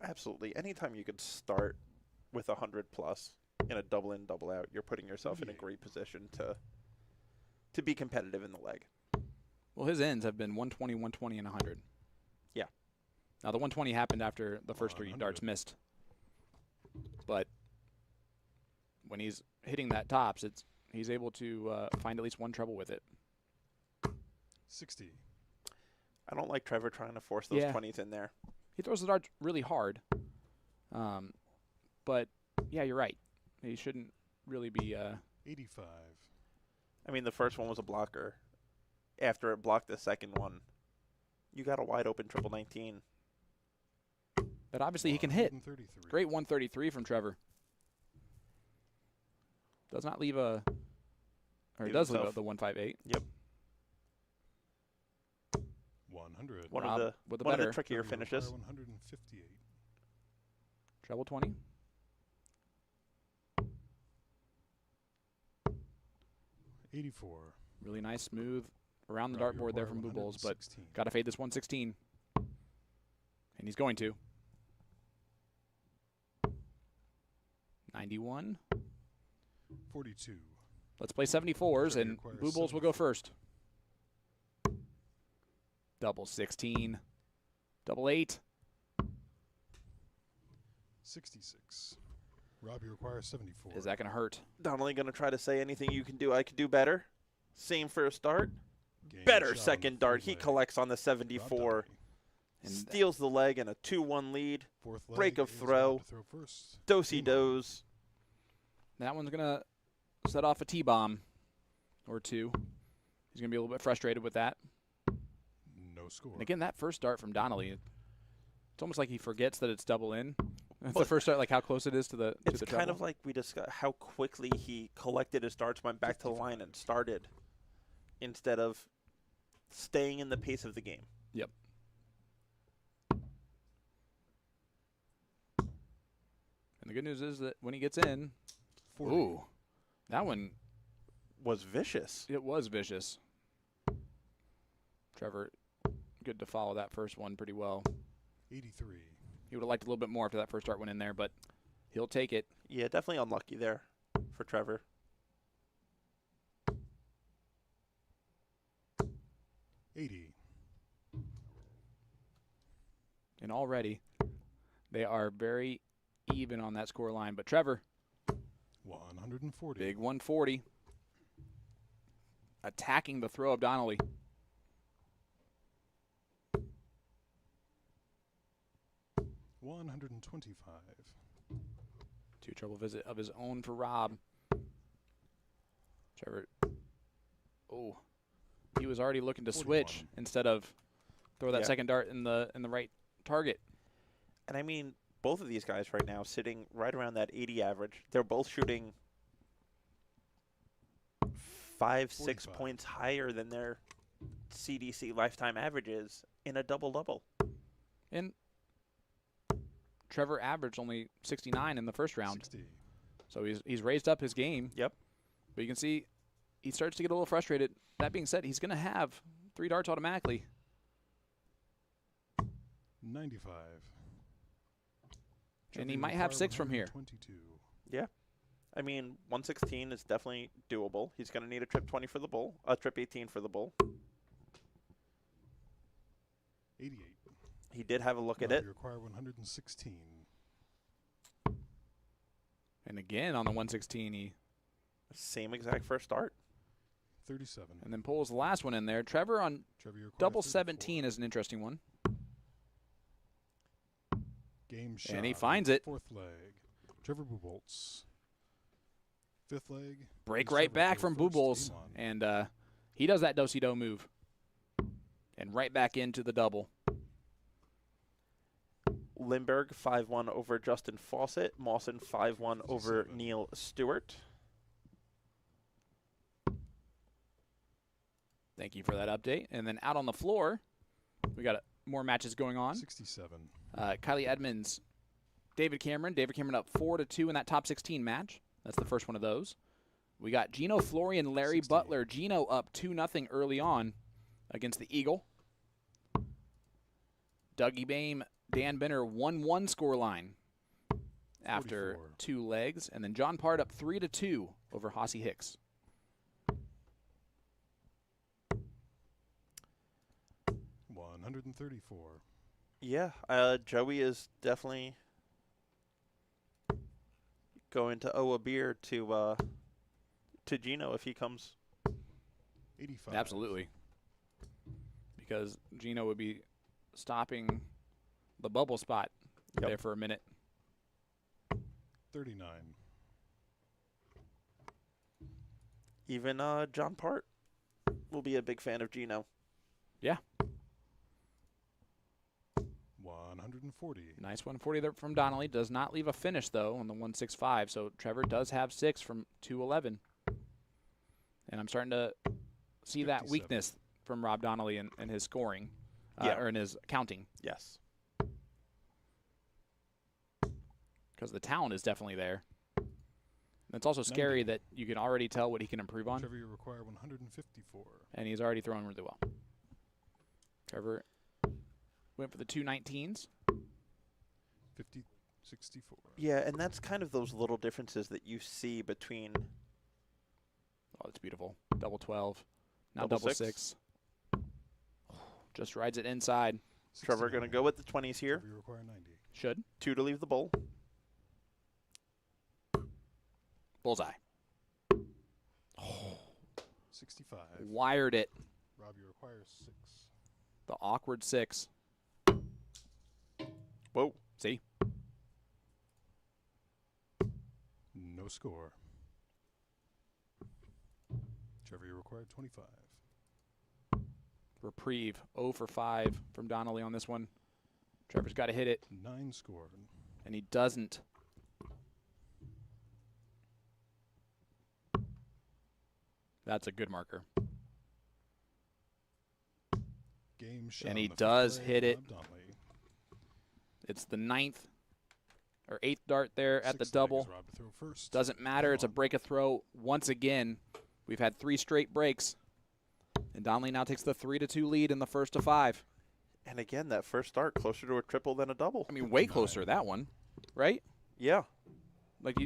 Absolutely. Anytime you could start with 100 plus in a double in, double out, you're putting yourself in a great position to be competitive in the leg. Well, his ends have been 120, 120, and 100. Yeah. Now, the 120 happened after the first 3 darts 100. missed. But when he's hitting that tops, he's able to find at least one treble with it. 60. I don't like Trevor trying to force those Yeah. 20s in there. He throws the darts really hard. But, yeah, you're right. He shouldn't really be 85. I mean, the first one was a blocker. After it blocked the second one, you got a wide open triple 19. But obviously he can hit. 133. Great 133 from Trevor. Does not leave a, or he Leave does leave himself. the 158. Yep. 100. One Rob of with the a one of better. the trickier Trevor, you require finishes. 158. Treble 20. 84. Really nice, smooth around the Rob, you dartboard there require from Buboltz, but 116. got to fade this 116. And he's going to. 91. 42. Let's play 74s, Trevor and requires Buboltz will go first. Double 16. Double 8. 66. Rob, you require 74. Is that going to hurt? Donnelly going to try to say anything you can do, I could do better. Same first dart. Game Better shot on the second dart. third He leg. collects on the Rob 74. Donnelly. And Steals the leg in a 2-1 lead. Fourth leg break of is throw. Rob to throw first. Do-si-dos. that one's going to set off a T-bomb or 2. He's going to be a little bit frustrated with that. No score. And again, that first dart from Donnelly, it's almost like he forgets that it's double in. That's the Well, first dart, like how close it is to the It's to the kind treble. of like we discussed how quickly he collected his darts, went back to the line, and started instead of staying in the pace of the game. Yep. And the good news is that when he gets in, 40. ooh, that one, Was vicious. it was vicious. Trevor, good to follow that first one pretty well. 83. He would have liked a little bit more after that first dart went in there, but he'll take it. Yeah, definitely unlucky there for Trevor. 80. And already, they are very even on that score line. But Trevor, 140. big 140. Attacking the throw of Donnelly. $125. 2 treble visit of his own for Rob. Trevor, oh, he was already looking to 41. switch instead of throw that Yeah. second dart in the right target. And I mean, both of these guys right now sitting right around that 80 average. They're both shooting 5-6 45. points higher than their CDC lifetime averages in a double-double. And Trevor averaged only 69 in the first round. 60. So he's raised up his game. Yep. But you can see he starts to get a little frustrated. That being said, he's going to have 3 darts automatically. 95. And he Trevor, might you have require 6 from here. 122. Yeah. I mean, 116 is definitely doable. He's going to need a trip 20 for the bull, a trip 18 for the bull. 88. He did have a look at Rob, it. you require 116. And again on the 116, he Same exact first start. 37. and then pulls the last one in there. Trevor on Trevor, you require double 34. 17 is an interesting one. Game shot. And he finds it. Fourth leg. Trevor Buboltz. Fifth leg. Break is right Trevor back throw from first. Buboltz, Game on. and he does that do-si-do move. And right back into the double. Lindbergh 5-1 over Justin Fawcett. Mawson 5-1 over 57. Neil Stewart. Thank you for that update. And then out on the floor, we got more matches going on. 67. Kylie Edmonds, David Cameron. David Cameron up 4-2 in that top 16 match. That's the first one of those. We got Gino Florian, Larry 60. Butler. Gino up 2-0 early on against the Eagle. Dougie Bame, Dan Benner 1-1 scoreline after 44. 2 legs. And then John Part up 3-2 over Hossie Hicks. $134. Yeah, Joey is definitely going to owe a beer to Gino if he comes. 85. Absolutely. Because Gino would be stopping the bubble spot there for a minute. 39. Even John Part will be a big fan of Gino. Yeah. 140. Nice 140 there from Donnelly. Does not leave a finish, though, on the 165. So Trevor does have 6 from 211. And I'm starting to see that 57. weakness from Rob Donnelly in his scoring, or in his counting. Yes. Because the talent is definitely there. And it's also scary that you can already tell what he can improve on. Trevor, you require 154. And he's already throwing really well. Trevor went for the 219s. 50, 64. Yeah, and that's kind of those little differences that you see between. Oh, that's beautiful. Double 12. Now Double double six. 6. Just rides it inside. Trevor going to go with the 20s here. Trevor, you require 90. Should. 2 to leave the bowl. Bullseye. 65. Wired it. Rob, you require 6. The awkward 6. Whoa. See? No score. Trevor, you require 25. Reprieve 0 for 5 from Donnelly on this one. Trevor's got to hit it, 9 scored. and he doesn't. That's a good marker. Game shot. And he on the does fifth hit leg, it. Rob Donnelly. It's the 9th or 8th dart there at the Sixth leg double. is Rob to throw first. Doesn't matter. Game It's a on. break a throw once again. We've had 3 straight breaks. And Donnelly now takes the 3-2 lead in the first of 5. And again, that first start closer to a triple than a double. I mean, way closer, that one. Right? Yeah. Like,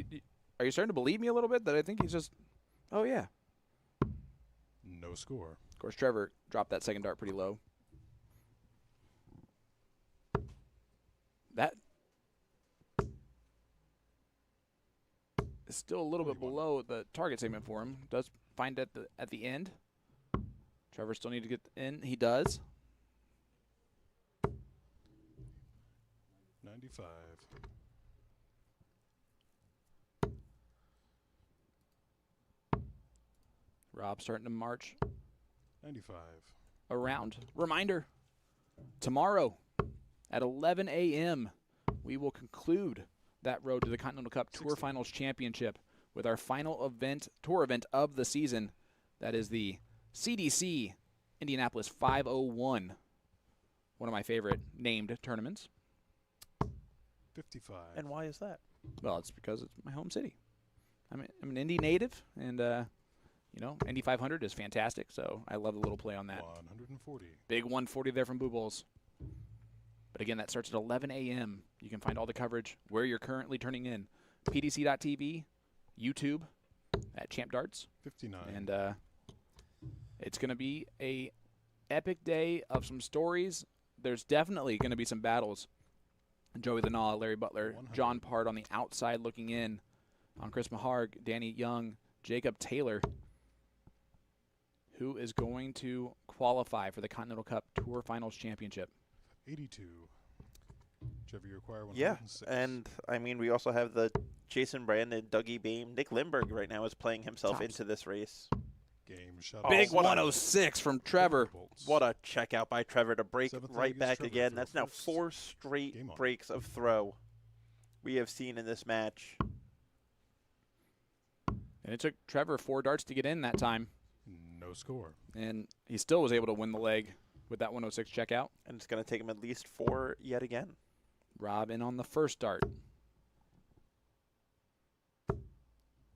are you starting to believe me a little bit that I think he's just, oh, yeah. No score. Of course, Trevor dropped that second dart pretty low. That is still a little bit 41. below the target segment for him. Does find it at the end. Trevor still need to get in. He does. 95. Rob starting to march 95. around. Reminder, tomorrow at 11 a.m., we will conclude that road to the Continental Cup Tour 60. Finals Championship with our final event, tour event of the season. That is the CDC Indianapolis 501, one of my favorite named tournaments. 55. And why is that? Well, it's because it's my home city. I'm an Indy native, and Indy 500 is fantastic, so I love the little play on that. 140. Big 140 there from Buboltz. But again, that starts at 11 a.m. You can find all the coverage where you're currently turning in. PDC.TV, YouTube, at Champ Darts. 59. And it's going to be a epic day of some stories. There's definitely going to be some battles. Joey the Gnaw, Larry Butler, 100. John Part on the outside looking in on Chris Maharg, Danny Young, Jacob Taylor. who is going to qualify for the Continental Cup Tour Finals Championship. 82. Trevor, you require Yeah, 106. and I mean, we also have the Jason Brandon, Dougie Beam, Nick Lindberg right now is playing himself Tops. into this race. Game shut Oh, Big what a- 106 from Trevor. Buboltz. What a checkout by Trevor to break Seventh right leg is back Trevor again. throw That's now first. 4 straight Game on. breaks of throw we have seen in this match. And it took Trevor 4 darts to get in that time. No score. And he still was able to win the leg with that 106 checkout. And it's going to take him at least 4 yet again. Rob in on the first dart.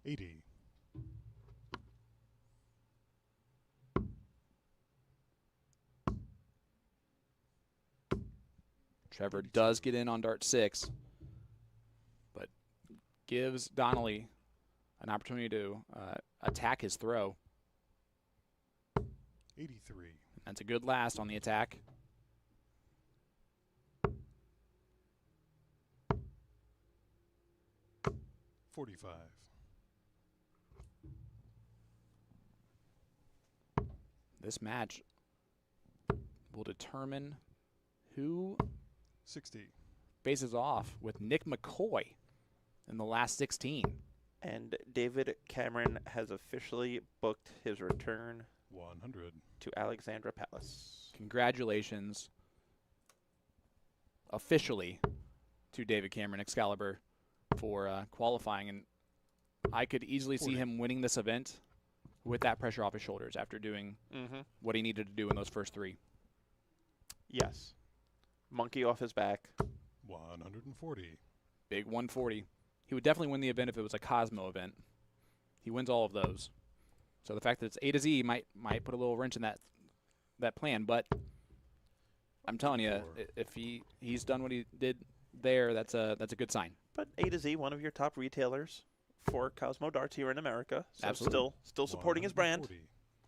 80. Trevor does get in on dart 6, but gives Donnelly an opportunity to attack his throw. 83. That's a good last on the attack. $45. This match will determine who 60. faces off with Nick McCoy in the last 16. And David Cameron has officially booked his return 100. to Alexandra Palace. Congratulations officially to David Cameron Excalibur for qualifying. And I could easily see 40. him winning this event with that pressure off his shoulders after doing what he needed to do in those first 3. Yes. Monkey off his back. 140. Big 140. He would definitely win the event if it was a Cosmo event. He wins all of those. So the fact that it's A to Z might put a little wrench in that plan. But I'm telling you, if he's done what he did there, that's a good sign. But A to Z, one of your top retailers for Cosmo Darts here in America. So Absolutely. Still supporting his brand. 140.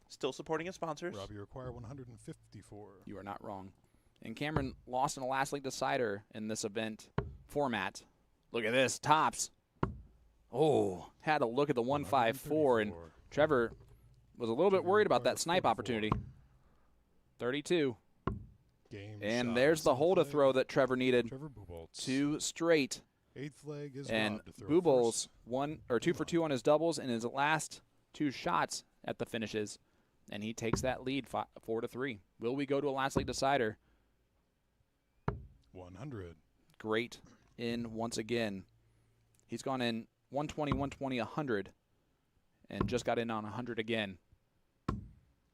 Still supporting his sponsors. Rob, you require 154. You are not wrong. And Cameron lost in a last league decider in this event format. Look at this, tops. Oh, had to look at the 154, and 134. Trevor was a little bit worried about that snipe opportunity. 32. Game And shot. there's the Seventh hole to leg, throw that Trevor needed. Trevor Buboltz. 2 straight. 8th leg is And Rob to throw Buboltz first. 2 for 2 on his doubles in his last 2 shots at the finishes. And he takes that lead 4-3. Will we go to a last league decider? 100. Great in once again. He's gone in 120, 120, 100, and just got in on 100 again.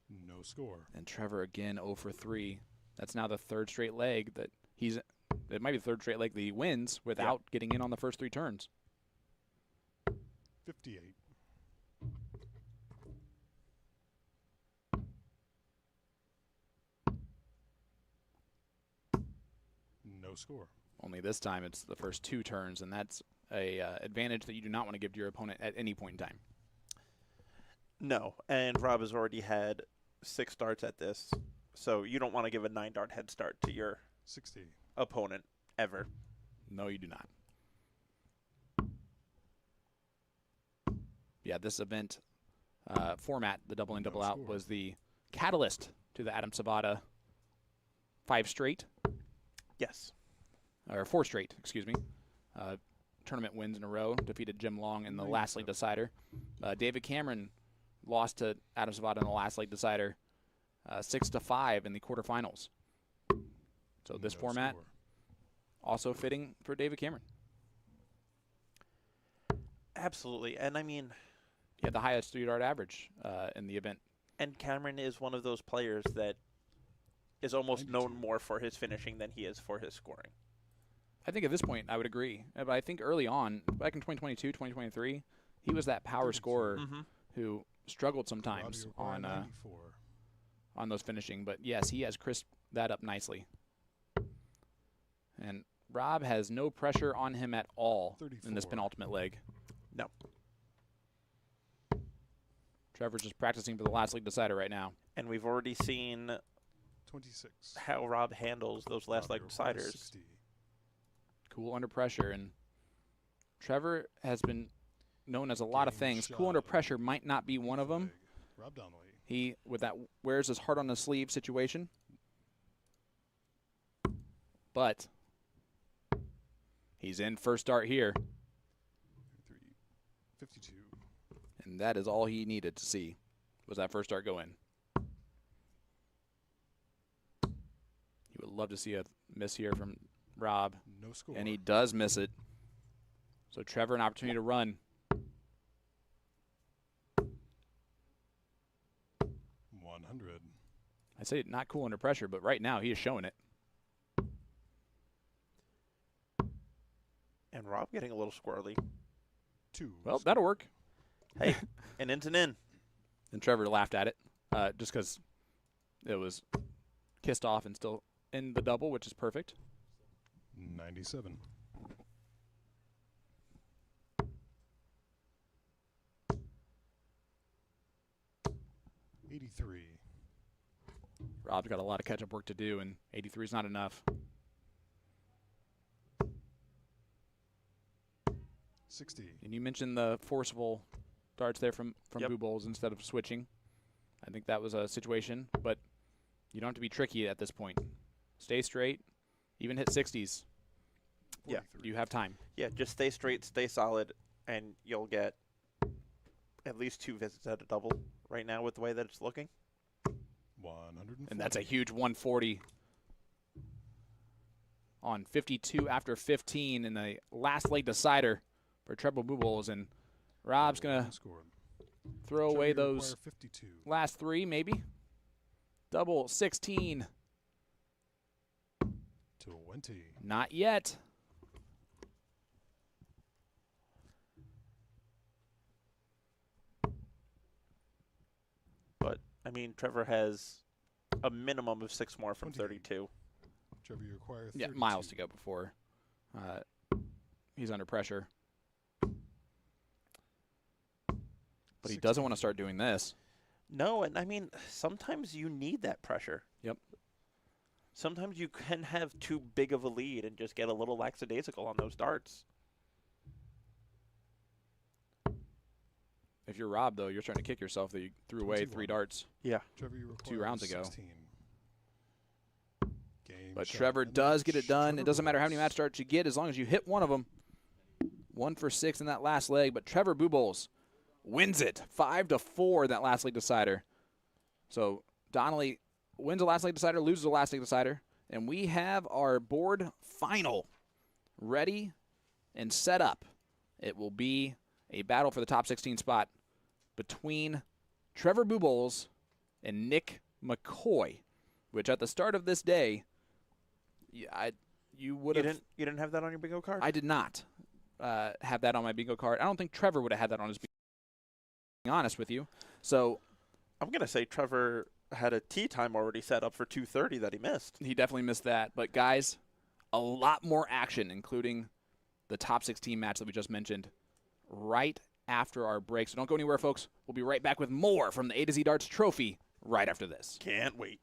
No score. And Trevor again 0 for 3. That's now the 3rd straight leg that it might be the 3rd straight leg that he wins without getting in on the first 3 turns. 58. No score. Only this time it's the first 2 turns, and that's a advantage that you do not want to give to your opponent at any point in time. No, and Rob has already had 6 darts at this, so you don't want to give a 9-dart head start to your 60. opponent ever. No, you do not. Yeah, this event format, the double in, double out, score. was the catalyst to the Adam Savada 5 straight, Yes. or 4 straight, excuse me. Tournament wins in a row, defeated Jim Long in the last league decider. David Cameron lost to Adam Savada in the last league decider, 6-5 in the quarterfinals. So this No format score. also fitting for David Cameron. Absolutely. And I mean, He had the highest 3-dart average in the event. and Cameron is one of those players that is almost known 92. more for his finishing than he is for his scoring. I think at this point I would agree. But I think early on, back in 2022, 2023, he was that power 32. scorer Mhm. who struggled Rob, sometimes you require on 94. on those finishing. But yes, he has crisped that up nicely. And Rob has no pressure on him at all in this 34. penultimate leg. No. Trevor's just practicing for the last league decider right now. And we've already seen 26. how Rob handles those last Rob, leg you require deciders. 60. Cool under pressure, and Trevor has been known as a lot of Game things. shot. Cool under pressure might not be one of them. Leg. Rob Donnelly. He, with that, wears his heart on his sleeve situation. But he's in first start here. 52. And that is all he needed to see was that first start go in. You would love to see a miss here from Rob. No score. And he does miss it. So Trevor, an opportunity to run. 100. I say not cool under pressure, but right now he is showing it. And Rob getting a little squirrely. 2. Well, that'll work. Hey, an in's an in. And Trevor laughed at it just because it was kissed off and still in the double, which is perfect. 97. $83. Rob's got a lot of catch-up work to do, and 83 is not enough. 60. And you mentioned the forceful darts there from Yep. Buboltz instead of switching. I think that was a situation, but you don't have to be tricky at this point. Stay straight, even hit 60s. Yeah. 43. You have time. Yeah, just stay straight, stay solid, and you'll get at least 2 visits at a double right now with the way that it's looking. 140. And that's a huge 140 on 52 after 15 in the last leg decider for Trevor Buboltz. And Rob's going to Scored. throw Trevor, away you those require 52. last 3, maybe. Double 16. 20. Not yet. But, I mean, Trevor has a minimum of 6 more from 20. 32. Trevor, you require 32. Yeah, miles to go before he's under pressure. But he doesn't want to start doing this. No, and I mean, sometimes you need that pressure. Yep. Sometimes you can have too big of a lead and just get a little lackadaisical on those darts. If you're Rob, though, you're starting to kick yourself that you threw away 21. 3 darts. Yeah. Trevor, you require 2 rounds ago. 16. Game But shot. Trevor And does get it done. Trevor It doesn't matter how many Buboltz. match starts you get as long as you hit one of them. 1 for 6 in that last leg. But Trevor Buboltz wins it 5-4 in that last leg decider. So Donnelly wins the last leg decider, loses the last leg decider. And we have our board final ready and set up. It will be a battle for the top 16 spot between Trevor Buboltz and Nick McCoy, which at the start of this day, you would have. You didn't have that on your bingo card? I did not have that on my bingo card. I don't think Trevor would have had that on his bingo card, being honest with you. So I'm going to say Trevor had a tee time already set up for 2:30 that he missed. he definitely missed that. But, guys, a lot more action, including the top 16 match that we just mentioned, right after our break. So don't go anywhere, folks. We'll be right back with more from the A to Z Darts Trophy right after this. Can't wait.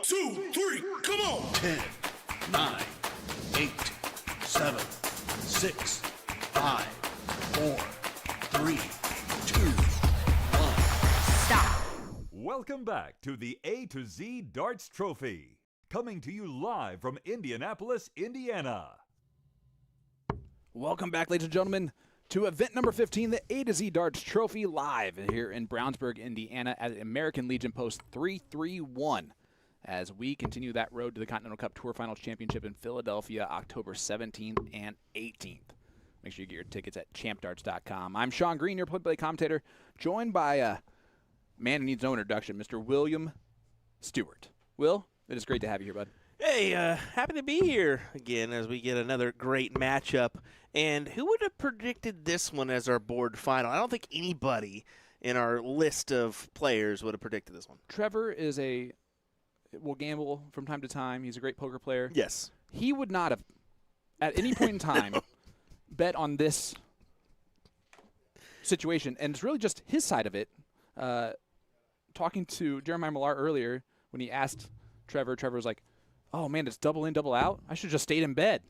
2, 3, come on! 10, 9, 8, 7, 6, 5, 4, 3, 2, 1. Stop. Welcome back to the A to Z Darts Trophy, coming to you live from Indianapolis, Indiana. Welcome back, ladies and gentlemen, to event number 15, the A to Z Darts Trophy, live here in Brownsburg, Indiana at American Legion Post 331 as we continue that road to the Continental Cup Tour Finals Championship in Philadelphia, October 17th and 18th. Make sure you get your tickets at champdarts.com. I'm Sean Green, your play-by-play commentator, joined by a man who needs no introduction, Mr. William Stewart. Will, it is great to have you here, bud. Hey, happy to be here again as we get another great matchup. And who would have predicted this one as our board final? I don't think anybody in our list of players would have predicted this one. Trevor will gamble from time to time. He's a great poker player. Yes. He would not have, at any point in time, bet on this situation. And it's really just his side of it. Talking to Jeremiah Malar earlier, when he asked Trevor was like, oh, man, it's double in, double out? I should have just stayed in bed.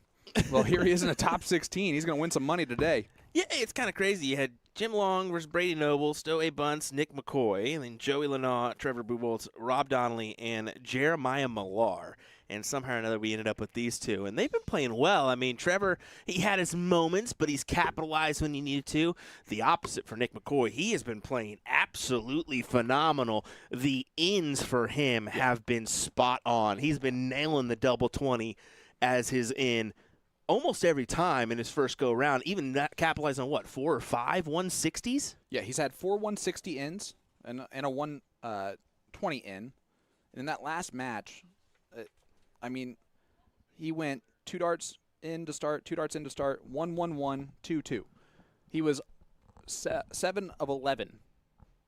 Well, here he is in the top 16. He's going to win some money today. Yeah, it's kind of crazy. You had Jim Long versus Brady Noble, Stowe Buntz, Nick McCoy, and then Joey Leno, Trevor Buboltz, Rob Donnelly, and Jeremiah Malar. And somehow or another, we ended up with these two. And they've been playing well. I mean, Trevor, he had his moments, but he's capitalized when he needed to. The opposite for Nick McCoy. He has been playing absolutely phenomenal. The ins for him have been spot on. He's been nailing the double 20 as his in almost every time in his first go-around, even that capitalized on, 4 or 5 160s? Yeah, he's had 4 160 ins and a 120 in. And in that last match, I mean, he went 2 darts in to start, 2 darts in to start, 1-1-1, 2-2. He was 7 of 11.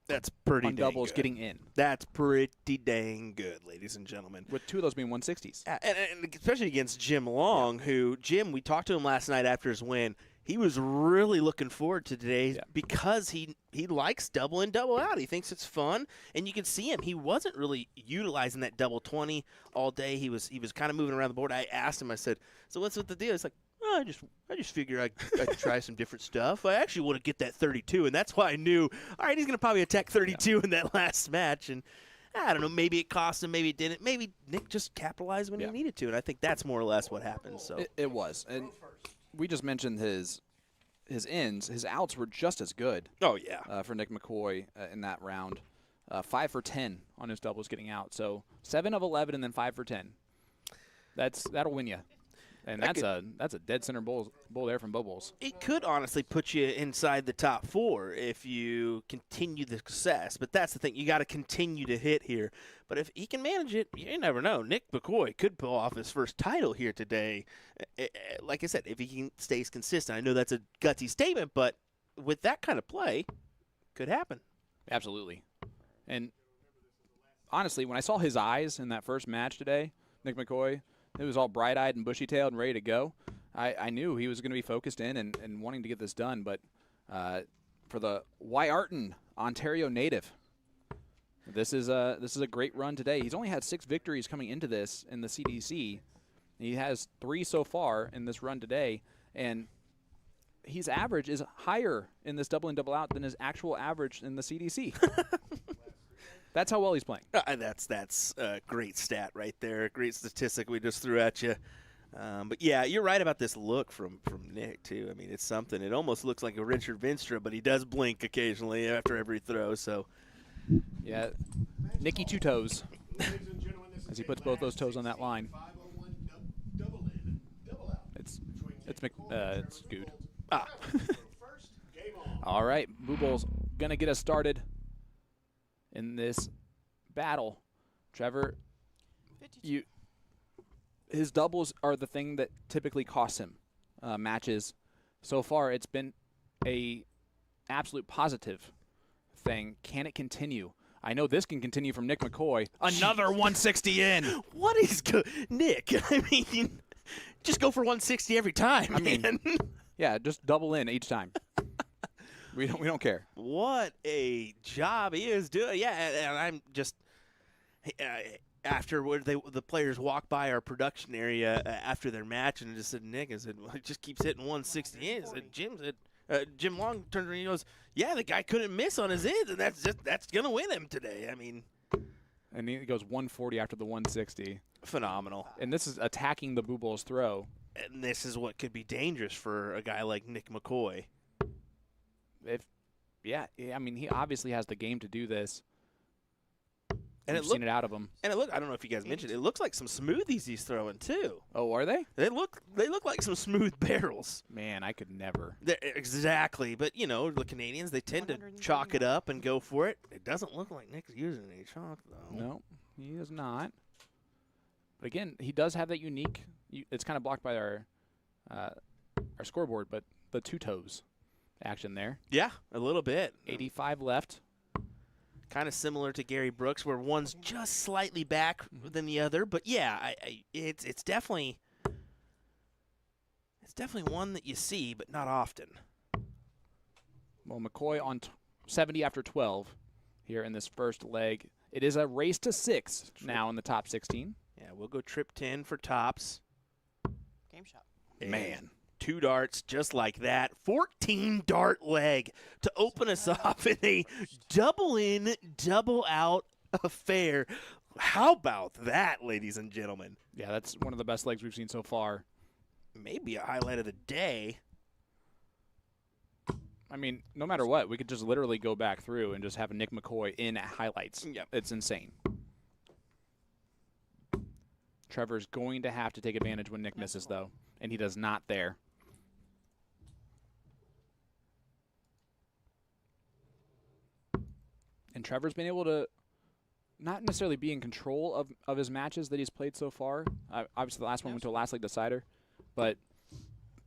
That's pretty on dang doubles good. Getting in. That's pretty dang good, ladies and gentlemen. With 2 of those being 160s. And especially against Jim Long, Jim, we talked to him last night after his win. He was really looking forward to today because he likes double in, double out. He thinks it's fun, and you can see him. He wasn't really utilizing that double 20 all day. He was kind of moving around the board. I asked him, I said, so what's with the deal? He's like, I just figure I'd try some different stuff. I actually want to get that 32, and that's why I knew, all right, he's going to probably attack 32 in that last match. And I don't know, maybe it cost him, maybe it didn't. Maybe Nick just capitalized when he needed to, and I think that's more or less what happened. So It was. And we just mentioned his ins. His outs were just as good. Oh, yeah. For Nick McCoy in that round. 5 for 10 on his doubles getting out. So 7 of 11 and then 5 for 10. That'll win you. And that's a dead center bowl there from Buboltz. It could honestly put you inside the top 4 if you continue the success. But that's the thing. You got to continue to hit here. But if he can manage it, you never know. Nick McCoy could pull off his first title here today. Like I said, if he stays consistent. I know that's a gutsy statement, but with that kind of play, could happen. Absolutely. And honestly, when I saw his eyes in that first match today, Nick McCoy, it was all bright-eyed and bushy-tailed and ready to go. I knew he was going to be focused in and wanting to get this done. But for the Wyarton, Ontario native, this is a great run today. He's only had 6 victories coming into this in the CDC. He has 3 so far in this run today, and his average is higher in this double in, double out than his actual average in the CDC. That's how well he's playing. That's a great stat right there. Great statistic we just threw at you. But, yeah, you're right about this look from Nick, too. I mean, it's something. It almost looks like a Richard Vinstra, but he does blink occasionally after every throw. So, yeah, Nicky 2 toes as he puts both those toes on that line. It's good. All right, Buboltz going to get us started in this battle. Trevor, his doubles are the thing that typically costs him matches. So far, it's been a absolute positive thing. Can it continue? I know this can continue from Nick McCoy. Another 160 in. What is good? Nick, I mean, just go for 160 every time, man. Yeah, just double in each time. We don't care. What a job he is doing. Yeah, and I'm just after the players walked by our production area after their match and just said, Nick, I said, well, he just keeps hitting 160 ends. Jim Long turned around and he goes, yeah, the guy couldn't miss on his ends, and that's going to win him today. I mean. And he goes 140 after the 160. Phenomenal. And this is attacking the Buboltz throw. And this is what could be dangerous for a guy like Nick McCoy. I mean, he obviously has the game to do this. And We've seen it out of him. And I don't know if you guys mentioned, it looks like some smoothies he's throwing too. Oh, are they? They look like some smooth barrels. Man, I could never. Exactly. But, the Canadians, they tend to chalk it up and go for it. It doesn't look like Nick's using any chalk, though. No, he is not. But, again, he does have that unique – it's kind of blocked by our scoreboard, but the two toes action there. Yeah, a little bit. 85 left. Kind of similar to Gary Brooks, where one's just slightly back than the other. But, yeah, it's definitely one that you see, but not often. Well, McCoy on 70 after 12 here in this first leg. It is a race to 6 now in the top 16. Yeah, we'll go trip 10 for tops. Game shot. Man. 2 darts just like that. 14-dart leg to open us off in a double-in, double-out affair. How about that, ladies and gentlemen? Yeah, that's one of the best legs we've seen so far. Maybe a highlight of the day. I mean, no matter what, we could just literally go back through and just have Nick McCoy in highlights. Yep. It's insane. Trevor's going to have to take advantage when Nick misses, though, and he does not there. And Trevor's been able to not necessarily be in control of his matches that he's played so far. Obviously, the last one went to a last league decider, but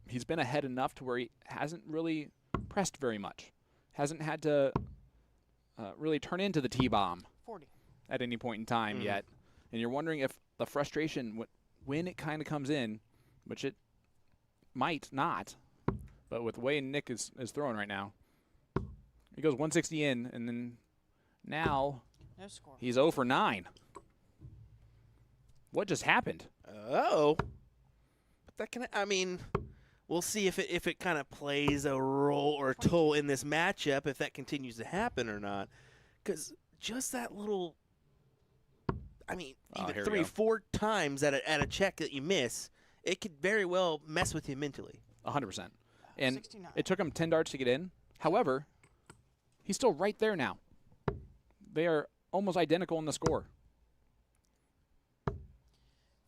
he's been ahead enough to where he hasn't really pressed very much. Hasn't had to really turn into the T-bomb 40. at any point in time yet. And you're wondering if the frustration, when it kind of comes in, which it might not, but with the way Nick is throwing right now, he goes 160 in, and then now No score. he's 0 for 9. What just happened? Oh. But we'll see if it kind of plays a role or a toll in this matchup, if that continues to happen or not. Because just that little, even 3-4 times at a check that you miss, it could very well mess with you mentally. 100%. And 69. it took him 10 darts to get in. However, he's still right there now. They are almost identical in the score.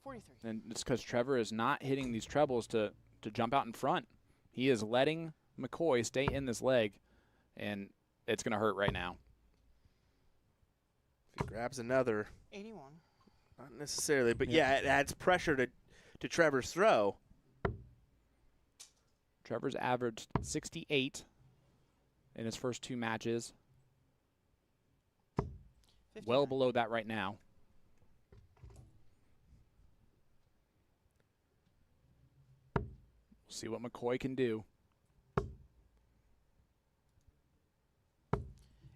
43. And it's because Trevor is not hitting these trebles to jump out in front. He is letting McCoy stay in this leg, and it's going to hurt right now. If he grabs another, 81. not necessarily, but yeah, it adds pressure to Trevor's throw. Trevor's averaged 68 in his first 2 matches. 59. Well below that right now. See what McCoy can do.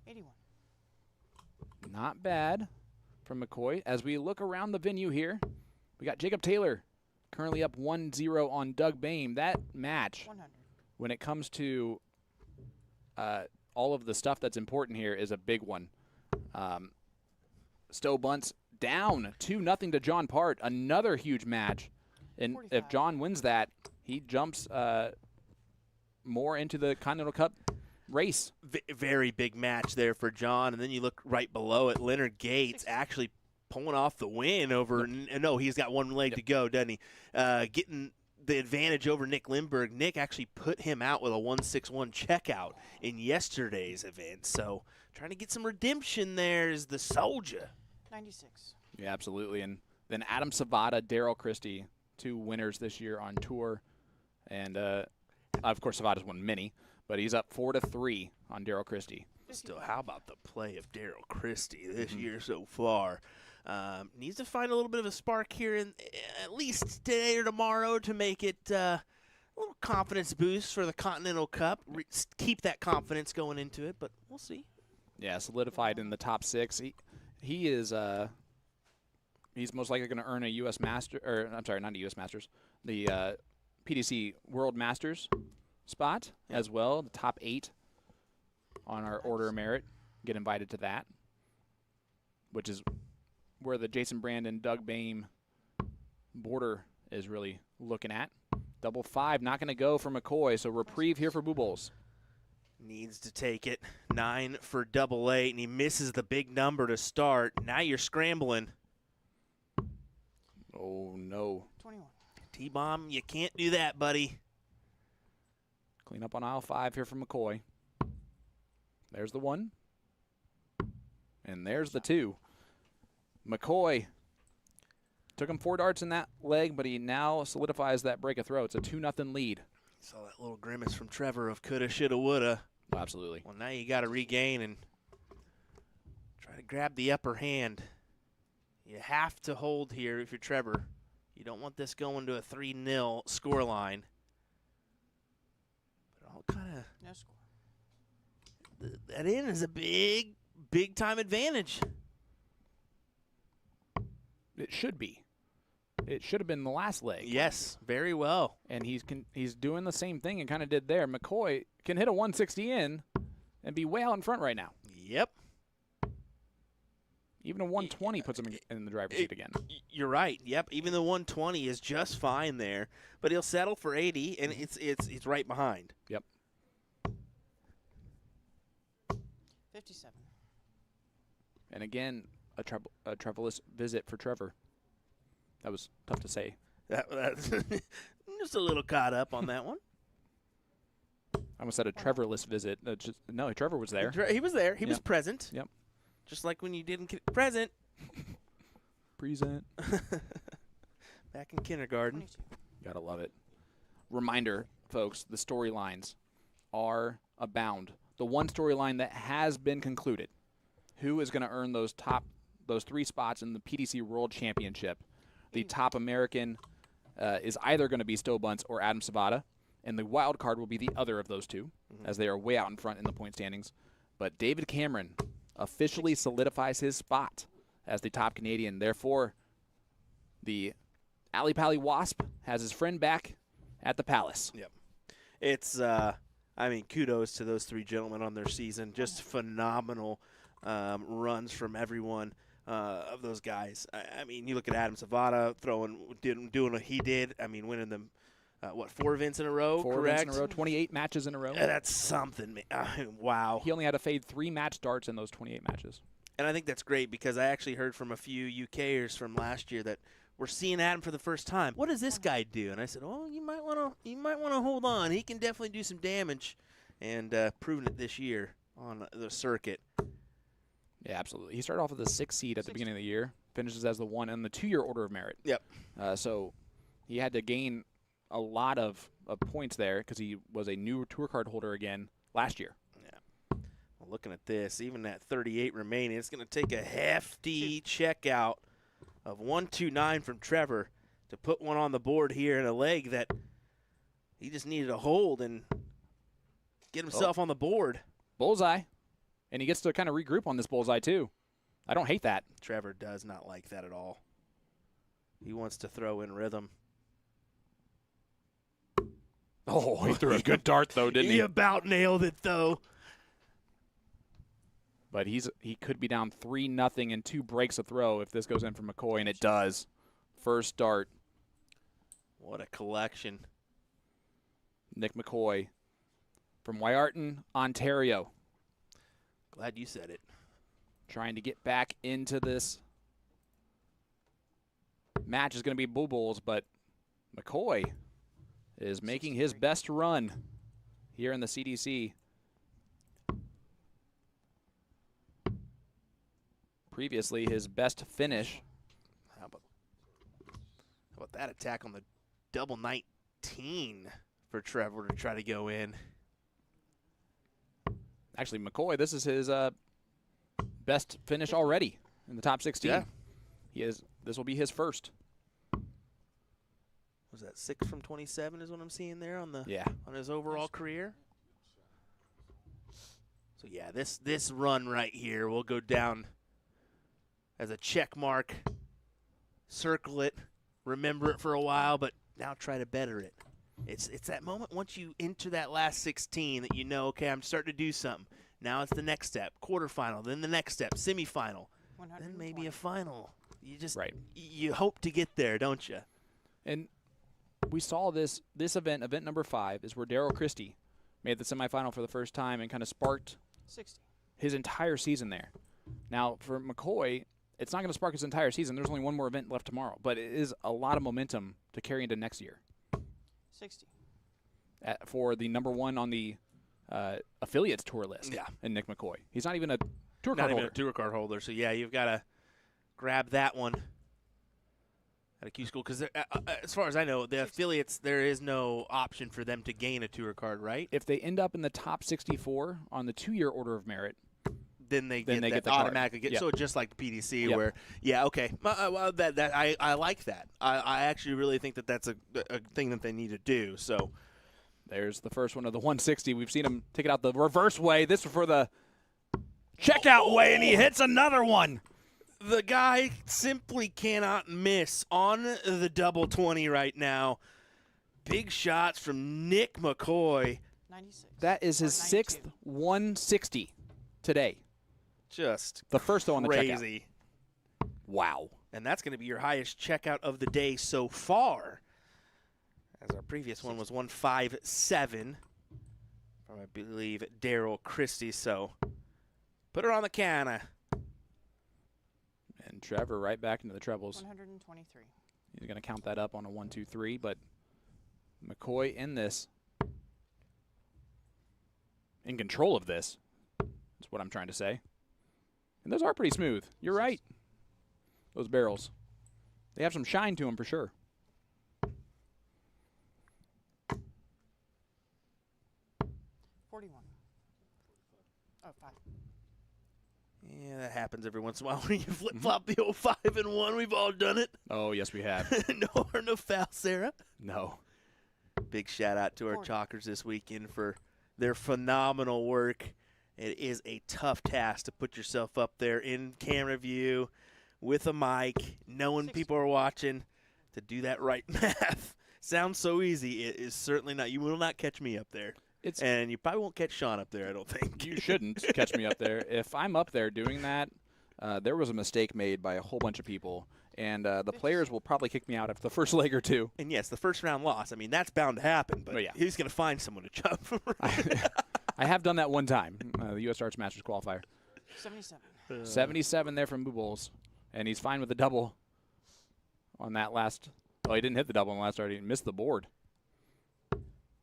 81. Not bad from McCoy. As we look around the venue here, we got Jacob Taylor currently up 1-0 on Doug Boehm. That match, 100. when it comes to all of the stuff that's important here, is a big one. Stowe Buntz down 2-0 to John Part. Another huge match. And 45. if John wins that, he jumps more into the Continental Cup race. Very big match there for John. And then you look right below it, Leonard Gates actually pulling off the win over. No, he's got one leg to go, doesn't he? Getting the advantage over Nick Lindbergh. Nick actually put him out with a 161 checkout in yesterday's event. So trying to get some redemption there is the soldier. 96. Yeah, absolutely. And then Adam Savada, Daryl Christie, 2 winners this year on tour. And, of course, Savada's won many, but he's up 4-3 on Daryl Christie. Still, how about the play of Daryl Christie this year so far? Needs to find a little bit of a spark here, at least today or tomorrow, to make it a little confidence boost for the Continental Cup. Keep that confidence going into it, but we'll see. Yeah, solidified in the top 6. He is he's most likely going to earn a U.S. Master, or I'm sorry, not a U.S. Masters, the PDC World Masters spot as well. The top 8 on our Order of Merit get invited to that, which is where the Jason Brandon, Doug Boehm border is really looking at. Double 5, not going to go for McCoy, so reprieve here for Buboltz. Needs to take it. 9 for double 8, and he misses the big number to start. Now you're scrambling. Oh, no. 21. T-Bomb, you can't do that, buddy. Clean up on aisle 5 here for McCoy. There's the 1. And there's the 2. McCoy took him 4 darts in that leg, but he now solidifies that break of throw. It's a 2-0 lead. Saw that little grimace from Trevor of coulda, shoulda, woulda. Oh, absolutely. Well, now you got to regain and try to grab the upper hand. You have to hold here if you're Trevor. You don't want this going to a 3-0 scoreline. But all kind of No score. that in is a big time advantage. It should be. It should have been the last leg. Yes, very well. And he's doing the same thing and kind of did there. McCoy can hit a 160 in and be way out in front right now. Yep. Even a 120 puts him in the driver's seat again. You're right. Yep. Even the 120 is just fine there, but he'll settle for 80, and it's right behind. Yep. 57. And again, a trebleless visit for Trevor. That was tough to say. That's just a little caught up on that one. I almost said a Trevorless visit. No, Trevor was there. He was there. He was present. Yep. Just like when you didn't present. Present. Back in kindergarten. 22. Gotta love it. Reminder, folks, the storylines are abound. The one storyline that has been concluded. Who is going to earn those 3 spots in the PDC World Championship? The top American is either going to be Buntz or Adam Savada, and the wild card will be the other of those two, as they are way out in front in the point standings. But David Cameron officially solidifies his spot as the top Canadian. Therefore, the Alley Pally Wasp has his friend back at the Palace. Yep. It's, kudos to those 3 gentlemen on their season. Just phenomenal runs from everyone. Of those guys. You look at Adam Savada doing what he did. Winning them, 4 events in a row, 4 correct? events in a row, 28 matches in a row. That's something, man. Wow. He only had to fade 3 match darts in those 28 matches. And I think that's great because I actually heard from a few UKers from last year that were seeing Adam for the first time. What does this guy do? And I said, oh, you might want to hold on. He can definitely do some damage, and proven it this year on the circuit. Yeah, absolutely. He started off with the 6th seed at the beginning of the year, finishes as the 1 in the 2-year Order of Merit. Yep. So he had to gain a lot of points there because he was a new tour card holder again last year. Yeah. Well, looking at this, even at 38 remaining, it's going to take a hefty checkout of 129 from Trevor to put one on the board here in a leg that he just needed to hold and get himself on the board. Bullseye. And he gets to kind of regroup on this bullseye, too. I don't hate that. Trevor does not like that at all. He wants to throw in rhythm. Oh, he threw a good dart, though, didn't he? He about nailed it, though. But he could be down 3-0 and 2 breaks a throw if this goes in for McCoy, and it does. First dart. What a collection. Nick McCoy from Wyarton, Ontario. Glad you said it. Trying to get back into this match is going to be Buboltz, but McCoy is making his best run here in the CDC. Previously, his best finish. How about that attack on the double 19 for Trevor to try to go in? Actually, McCoy, this is his best finish already in the top 16. Yeah. This will be his first. Was that 6 from 27 is what I'm seeing there on his overall career? So yeah, this run right here will go down as a check mark circle it, remember it for a while, but now try to better it. It's that moment once you enter that last 16 that you know, okay, I'm starting to do something. Now it's the next step, quarterfinal, then the next step, semifinal, then maybe a final. You just you hope to get there, don't you? And we saw this event number 5, is where Darryl Christie made the semifinal for the first time and kind of sparked 60. his entire season there. Now, for McCoy, it's not going to spark his entire season. There's only one more event left tomorrow, but it is a lot of momentum to carry into next year. 60. For the number 1 on the affiliates tour list. Yeah. And Nick McCoy. He's not even a tour card Not holder. even a tour card holder. So, yeah, you've got to grab that one at a Q school. Because as far as I know, the affiliates, there is no option for them to gain a tour card, right? If they end up in the top 64 on the 2-year order of merit, then they get that the automatically card. get. So just like the PDC, Yep. where okay, I like that. I actually really think that's a thing that they need to do. So there's the first one of the 160. We've seen him take it out the reverse way. This was for the checkout way, and he hits another one. The guy simply cannot miss on the double 20 right now. Big shots from Nick McCoy. 96. That is his 6th 160 today. Just the first though on the crazy. Checkout. Wow. And that's going to be your highest checkout of the day so far. As our previous one was 157 from, I believe, Darryl Christie. So put her on the counter. And Trevor right back into the trebles. 123. He's going to count that up on a 1, 2, 3, but McCoy in this, in control of this, is what I'm trying to say. And those are pretty smooth. You're right. Those barrels. They have some shine to them for sure. Oh, 5. Yeah, that happens every once in a while when you flip-flop the old 5 and 1. We've all done it. Oh, yes, we have. No foul, Sarah. No. Big shout-out to our chalkers this weekend for their phenomenal work. It is a tough task to put yourself up there in camera view with a mic, knowing people are watching, to do that right math. Sounds so easy. It is certainly not. You will not catch me up there. And you probably won't catch Sean up there, I don't think. You shouldn't catch me up there. If I'm up there doing that, there was a mistake made by a whole bunch of people, and the players will probably kick me out after the first leg or two. And, yes, the first round loss. I mean, that's bound to happen, but yeah. He's going to find someone to jump. I have done that one time, the U.S. Arts Masters qualifier. 77. 77 there from Buboltz, and he's fine with the double on that last. Oh, he didn't hit the double on the last start. He missed the board.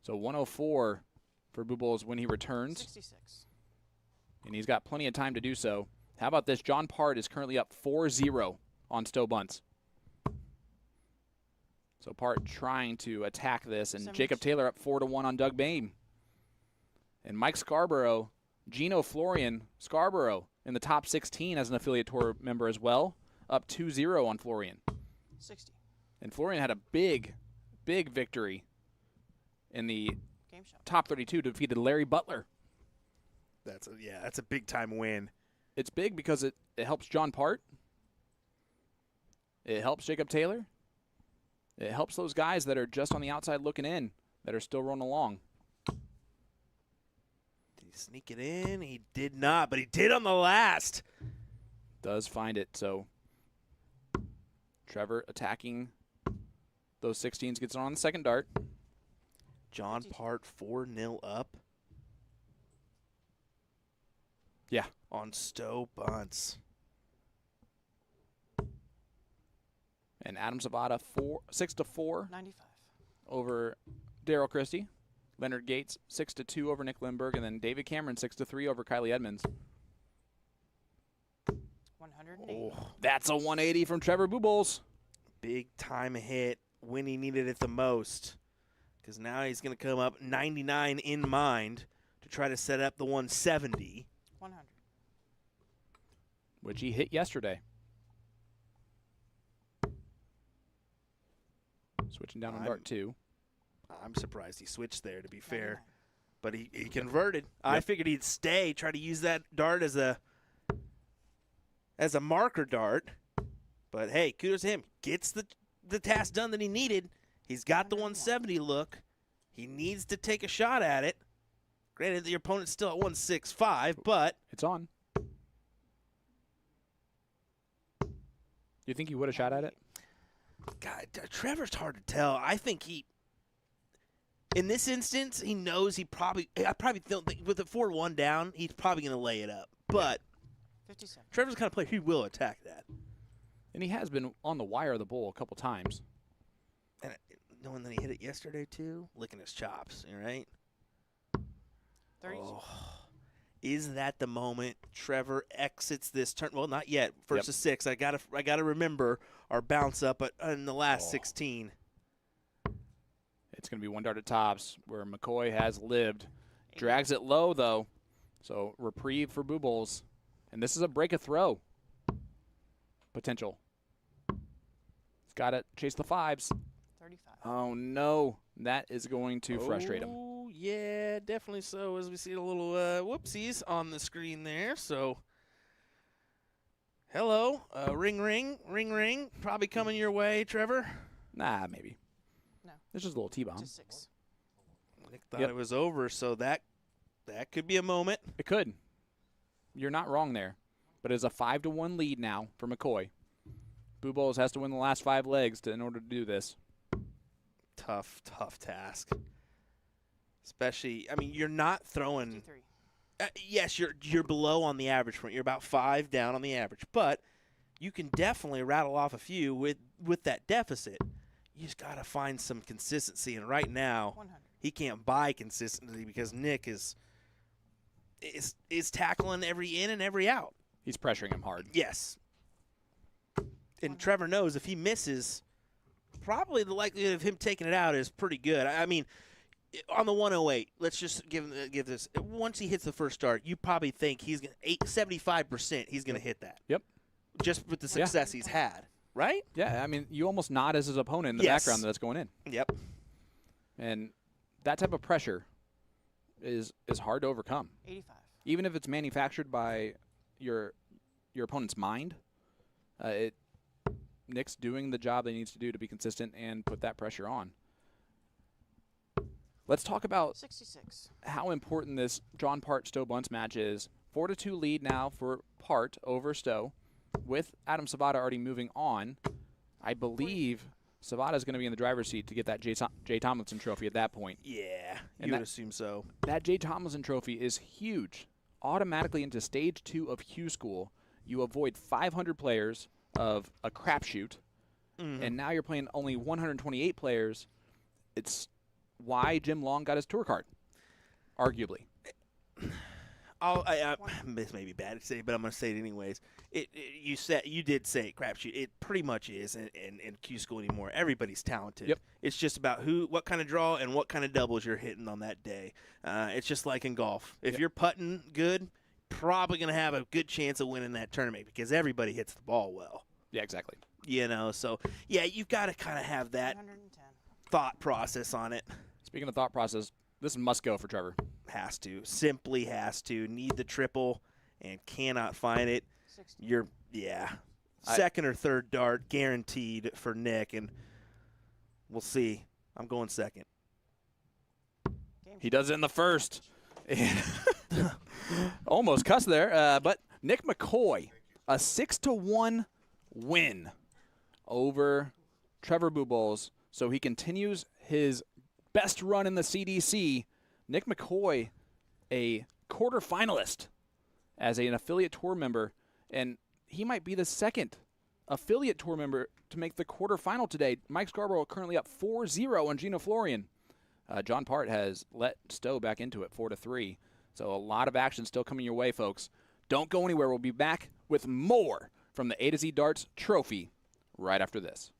So 104 for Buboltz when he returns. 66. And he's got plenty of time to do so. How about this? John Part is currently up 4-0 on Stowe Buntz. So Part trying to attack this, and 72. Jacob Taylor up 4-1 on Doug Bain. And Mike Scarborough, Gino Florian Scarborough in the top 16 as an affiliate tour member as well, up 2-0 on Florian. 60. And Florian had a big victory in the Game shot. top 32, defeated Larry Butler. That's a big-time win. It's big because it helps John Part. It helps Jacob Taylor. It helps those guys that are just on the outside looking in, that are still rolling along. Did he sneak it in? He did not, but he did on the last. Does find it, so Trevor attacking those 16s, gets on the second dart. John Part 4-0 up. Yeah. On Stowe Buntz. And Adam Zavada 6-4 95. over Darryl Christie. Leonard Gates 6-2 over Nick Lindbergh, and then David Cameron 6-3 over Kylie Edmonds. 180. That's a 180 from Trevor Buboltz. Big time hit when he needed it the most. Because now he's going to come up 99 in mind to try to set up the 170. 100. Which he hit yesterday. Switching down on dart 2. I'm surprised he switched there, to be fair. But he converted. Yep. I figured he'd stay, try to use that dart as a marker dart. But, hey, kudos to him. Gets the task done that he needed. He's got the 170 look. He needs to take a shot at it. Granted, your opponent's still at 165, but It's on. You think he would have shot at it? God, Trevor's hard to tell. I think in this instance, he knows I probably don't think with the 4-1 down, he's probably going to lay it up. But 57. Trevor's the kind of player, he will attack that. And he has been on the wire of the bowl a couple times. And knowing that he hit it yesterday, too, licking his chops, all right? 32. Oh, is that the moment Trevor exits this turn? Well, not yet. First to 6. I gotta remember our bounce up in the last 16. It's going to be 1 dart at tops where McCoy has lived. Drags it low, though. So reprieve for Buboltz. And this is a break a throw. Potential. He's got to chase the 5s. 35. Oh, no. That is going to frustrate him. Oh, yeah, definitely so, as we see a little whoopsies on the screen there. So, hello, ring, ring, ring, ring. Probably coming your way, Trevor. Nah, maybe. No. It's just a little T-bomb. To 6. Nick thought it was over, so that could be a moment. It could. You're not wrong there. But it's a 5-1 lead now for McCoy. Buboltz has to win the last 5 legs in order to do this. Tough task. Especially, I mean, you're not throwing. 53. Yes, you're below on the average front. You're about 5 down on the average, but you can definitely rattle off a few with that deficit. You just gotta find some consistency, and right now 100. he can't buy consistency because Nick is tackling every in and every out. He's pressuring him hard. Yes. And Trevor knows if he misses, probably the likelihood of him taking it out is pretty good. I mean, on the 108, let's just give this. Once he hits the first start, you probably think he's going to 75% he's going to hit that. Yep. Just with the success he's had, right? Yeah, I mean, you almost nod as his opponent in the Yes. background that's going in. Yep. And that type of pressure is hard to overcome. 85. Even if it's manufactured by your opponent's mind, Nick's doing the job that he needs to do to be consistent and put that pressure on. Let's talk about 66. how important this John Part-Stowe Buntz match is. 4-2 lead now for Part over Stowe, with Adam Savada already moving on. I believe Savada's going to be in the driver's seat to get that Jay Tomlinson trophy at that point. Yeah, And you that- would assume so. That Jay Tomlinson trophy is huge. Automatically into Stage 2 of Q School, you avoid 500 players of a crapshoot, and now you're playing only 128 players. It's why Jim Long got his tour card, arguably. This may be bad to say, but I'm going to say it anyways. You did say it, crapshoot. It pretty much is in Q School anymore. Everybody's talented. Yep. It's just about what kind of draw and what kind of doubles you're hitting on that day. It's just like in golf. If you're putting good, probably going to have a good chance of winning that tournament because everybody hits the ball well. Yeah, exactly. So yeah, you've got to kind of have that 110. thought process on it. Speaking of thought process, this is must go for Trevor. Simply has to. Need the triple and cannot find it. 60. Second or third dart guaranteed for Nick, and we'll see. I'm going second. He does it in the first. Almost cussed there, but Nick McCoy, a 6-1 win over Trevor Buboltz. So he continues his best run in the CDC. Nick McCoy, a quarterfinalist as an affiliate tour member, and he might be the second affiliate tour member to make the quarterfinal today. Mike Scarborough currently up 4-0 on Gino Florian. John Part has let Stowe back into it 4-3. So a lot of action still coming your way, folks. Don't go anywhere. We'll be back with more from the A to Z Darts Trophy right after this.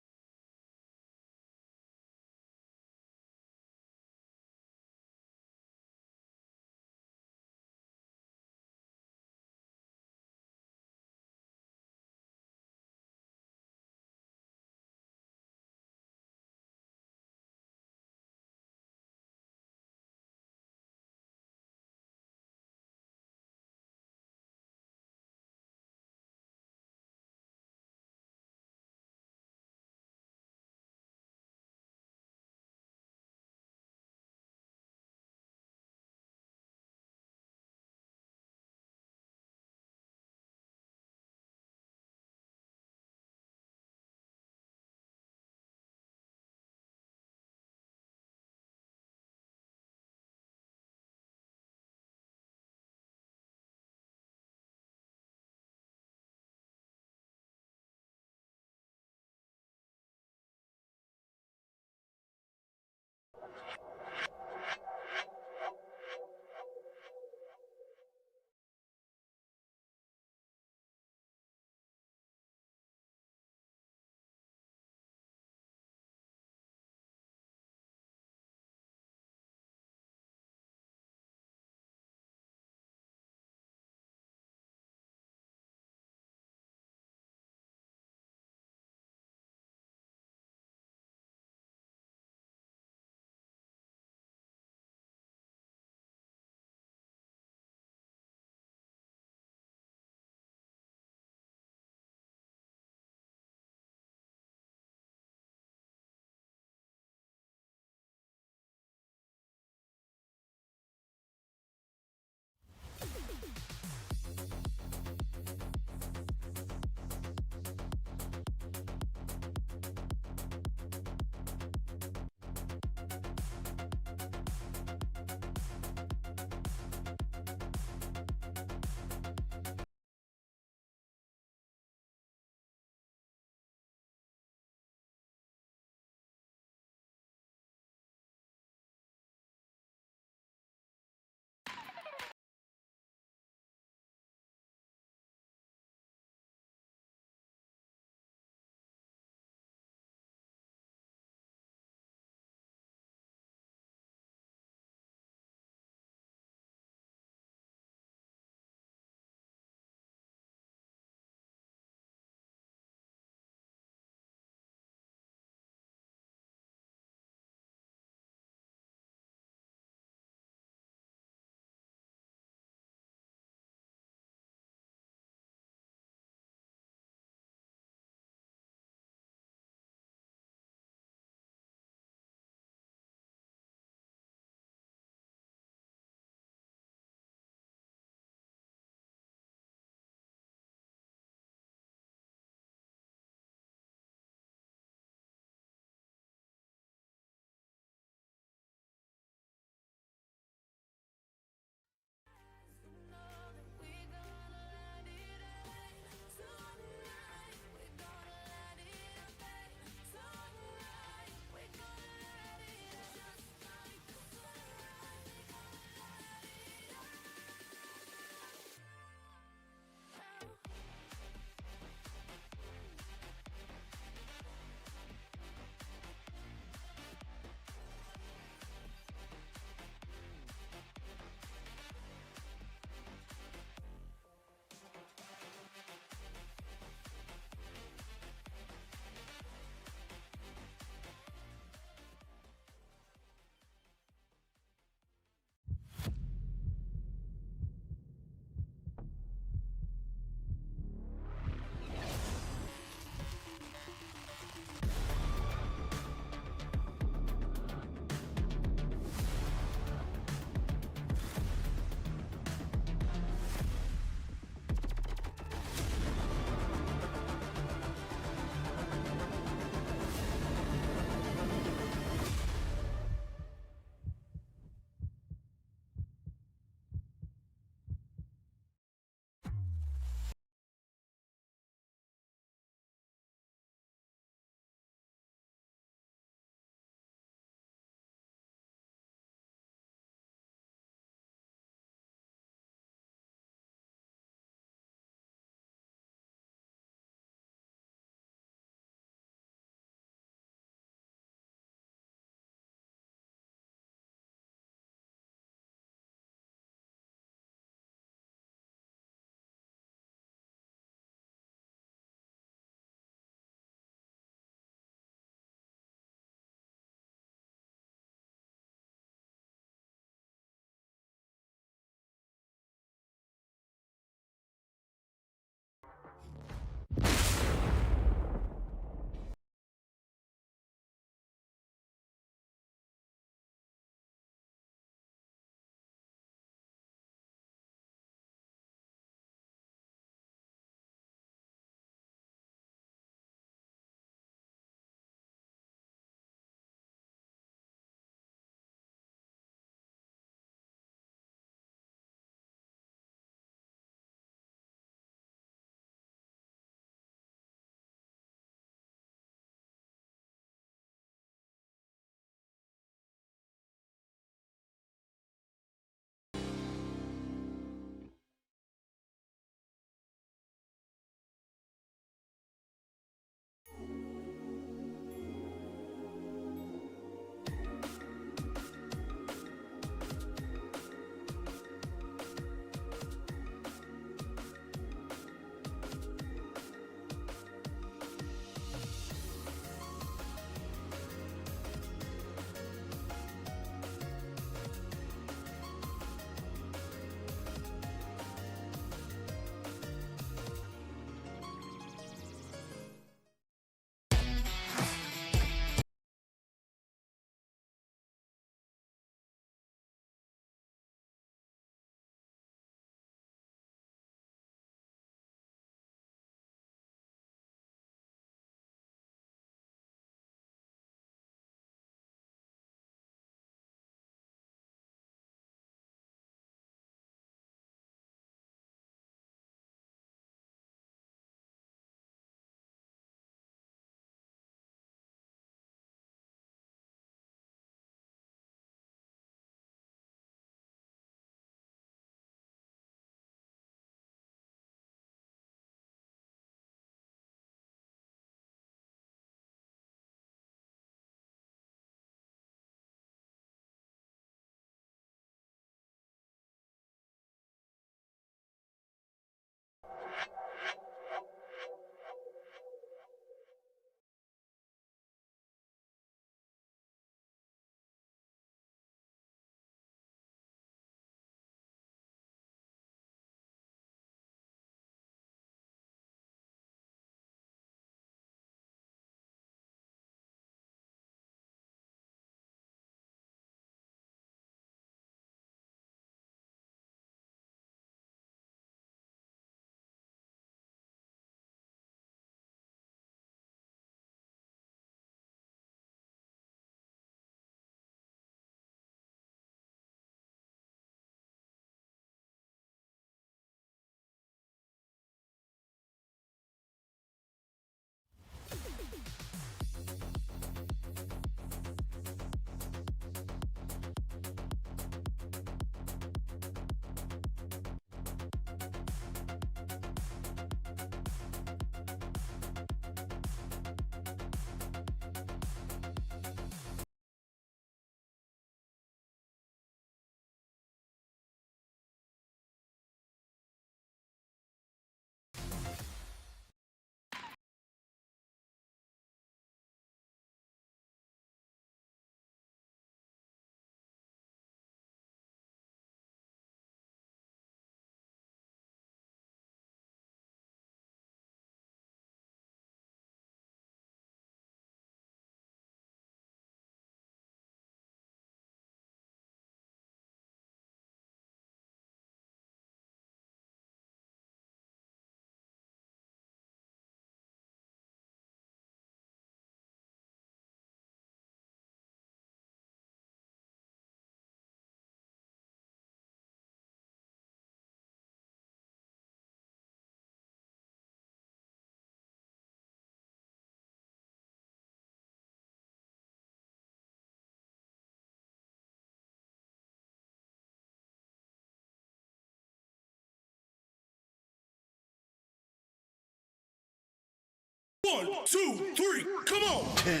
1, 2, 3, come on! 10,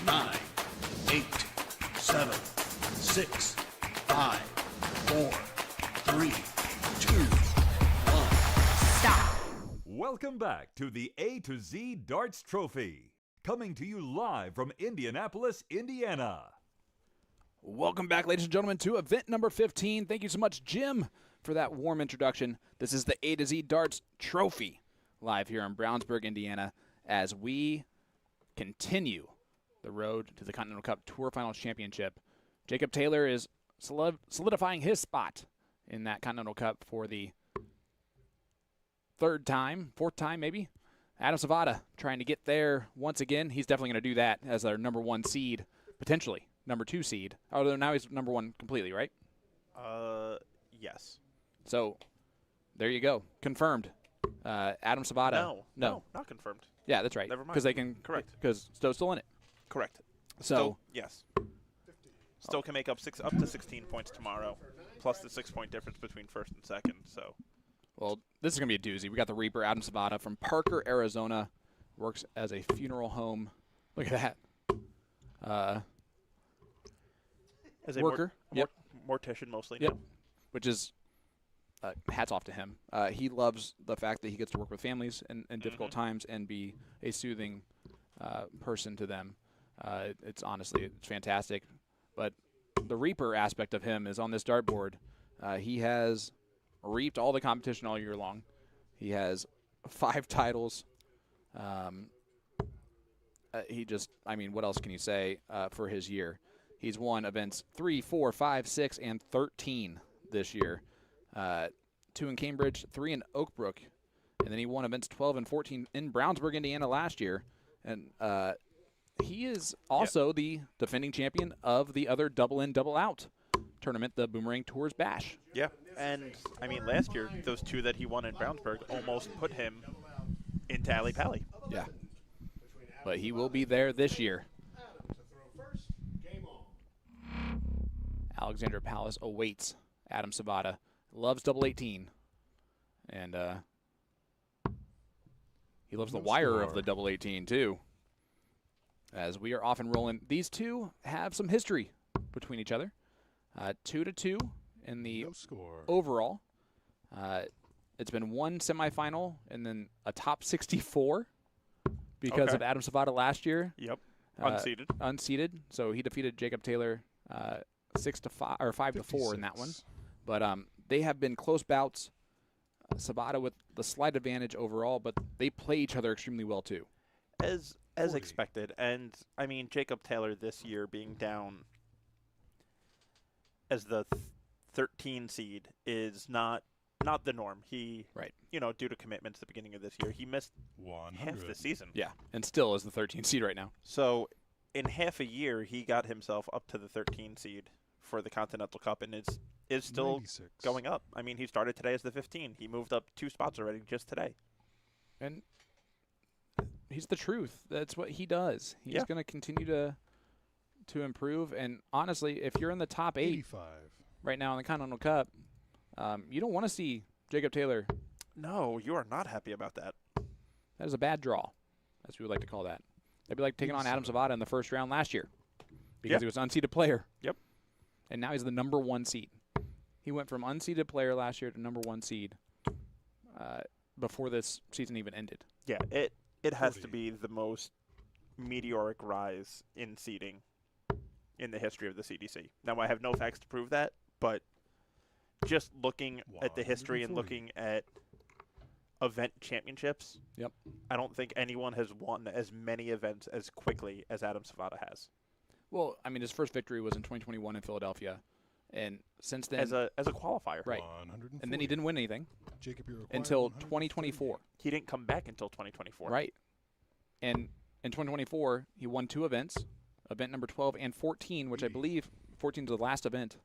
9, 8, 7, 6, 5, 4, 3, 2, 1. Welcome back to the A to Z Darts Trophy, coming to you live from Indianapolis, Indiana. Welcome back, ladies and gentlemen, to event number 15. Thank you so much, Jim, for that warm introduction. This is the A to Z Darts Trophy, live here in Brownsburg, Indiana, as we continue the road to the Continental Cup Tour Finals Championship. Jacob Taylor is solidifying his spot in that Continental Cup for the fourth time maybe. Adam Savada trying to get there once again. He's definitely going to do that as our number 1 seed, potentially number 2 seed. Although now he's number 1 completely, right? Yes. So there you go, confirmed. Adam Savada. No, not confirmed. Yeah, that's right. Never mind. Because they can. Correct. Because Stowe's still in it. Correct. So Still, yes. Still can make up to 16 points tomorrow, plus the 6-point difference between first and second. So, well, this is gonna be a doozy. We got the Reaper, Adam Savada from Parker, Arizona, works as a funeral home. Look at that. as a Worker. mortician mostly. Yep. Now. Which is hats off to him. He loves the fact that he gets to work with families in difficult times and be a soothing person to them. It's fantastic. But the Reaper aspect of him is on this dartboard. He has reaped all the competition all year long. He has 5 titles. What else can you say for his year? He's won events 3, 4, 5, 6, and 13 this year. 2 in Cambridge, 3 in Oak Brook, and then he won events 12 and 14 in Brownsburg, Indiana last year. And he is also the defending champion of the other double in, double out tournament, the Boomerang Tours Bash. Yeah, and I mean last year those 2 that he won in Brownsburg almost put him in Tally Pally. Yeah, but he will be there this year. Alexander Palace awaits Adam Savada. Loves double 18, and he loves the wire of the double 18 too. As we are off and rolling, these two have some history between each other. 2-2 in the overall. It's been 1 semifinal and then a top 64 because of Adam Savada last year. Yep, unseeded. Unseeded, so he defeated Jacob Taylor 6-5 or 5-4 in that one. But they have been close bouts. Savada with the slight advantage overall, but they play each other extremely well too. As expected, and I mean Jacob Taylor this year being down as the 13 seed is not the norm. He due to commitments at the beginning of this year, he missed half the season. Yeah, and still is the 13 seed right now. So in half a year, he got himself up to the 13 seed for the Continental Cup, and is still 96. going up. I mean, he started today as the 15. He moved up 2 spots already just today. And he's the truth. That's what he does. He's going to continue to improve. And honestly, if you're in the top 8 right now in the Continental Cup, you don't want to see Jacob Taylor. No, you are not happy about that. That is a bad draw, as we would like to call that. That'd be like taking on Adam Savada in the first round last year because he was an unseeded player. Yep. And now he's the number 1 seed. He went from unseeded player last year to number 1 seed before this season even ended. Yeah, it has to be the most meteoric rise in seeding in the history of the CDC. Now, I have no facts to prove that, but just looking at the history and looking at event championships, I don't think anyone has won as many events as quickly as Adam Savada has. Well, I mean, his first victory was in 2021 in Philadelphia, and since then as a qualifier, right? And then he didn't win anything until 2024. He didn't come back until 2024, right? And in 2024, he won 2 events, event number 12 and 14, which I believe 14 is the last event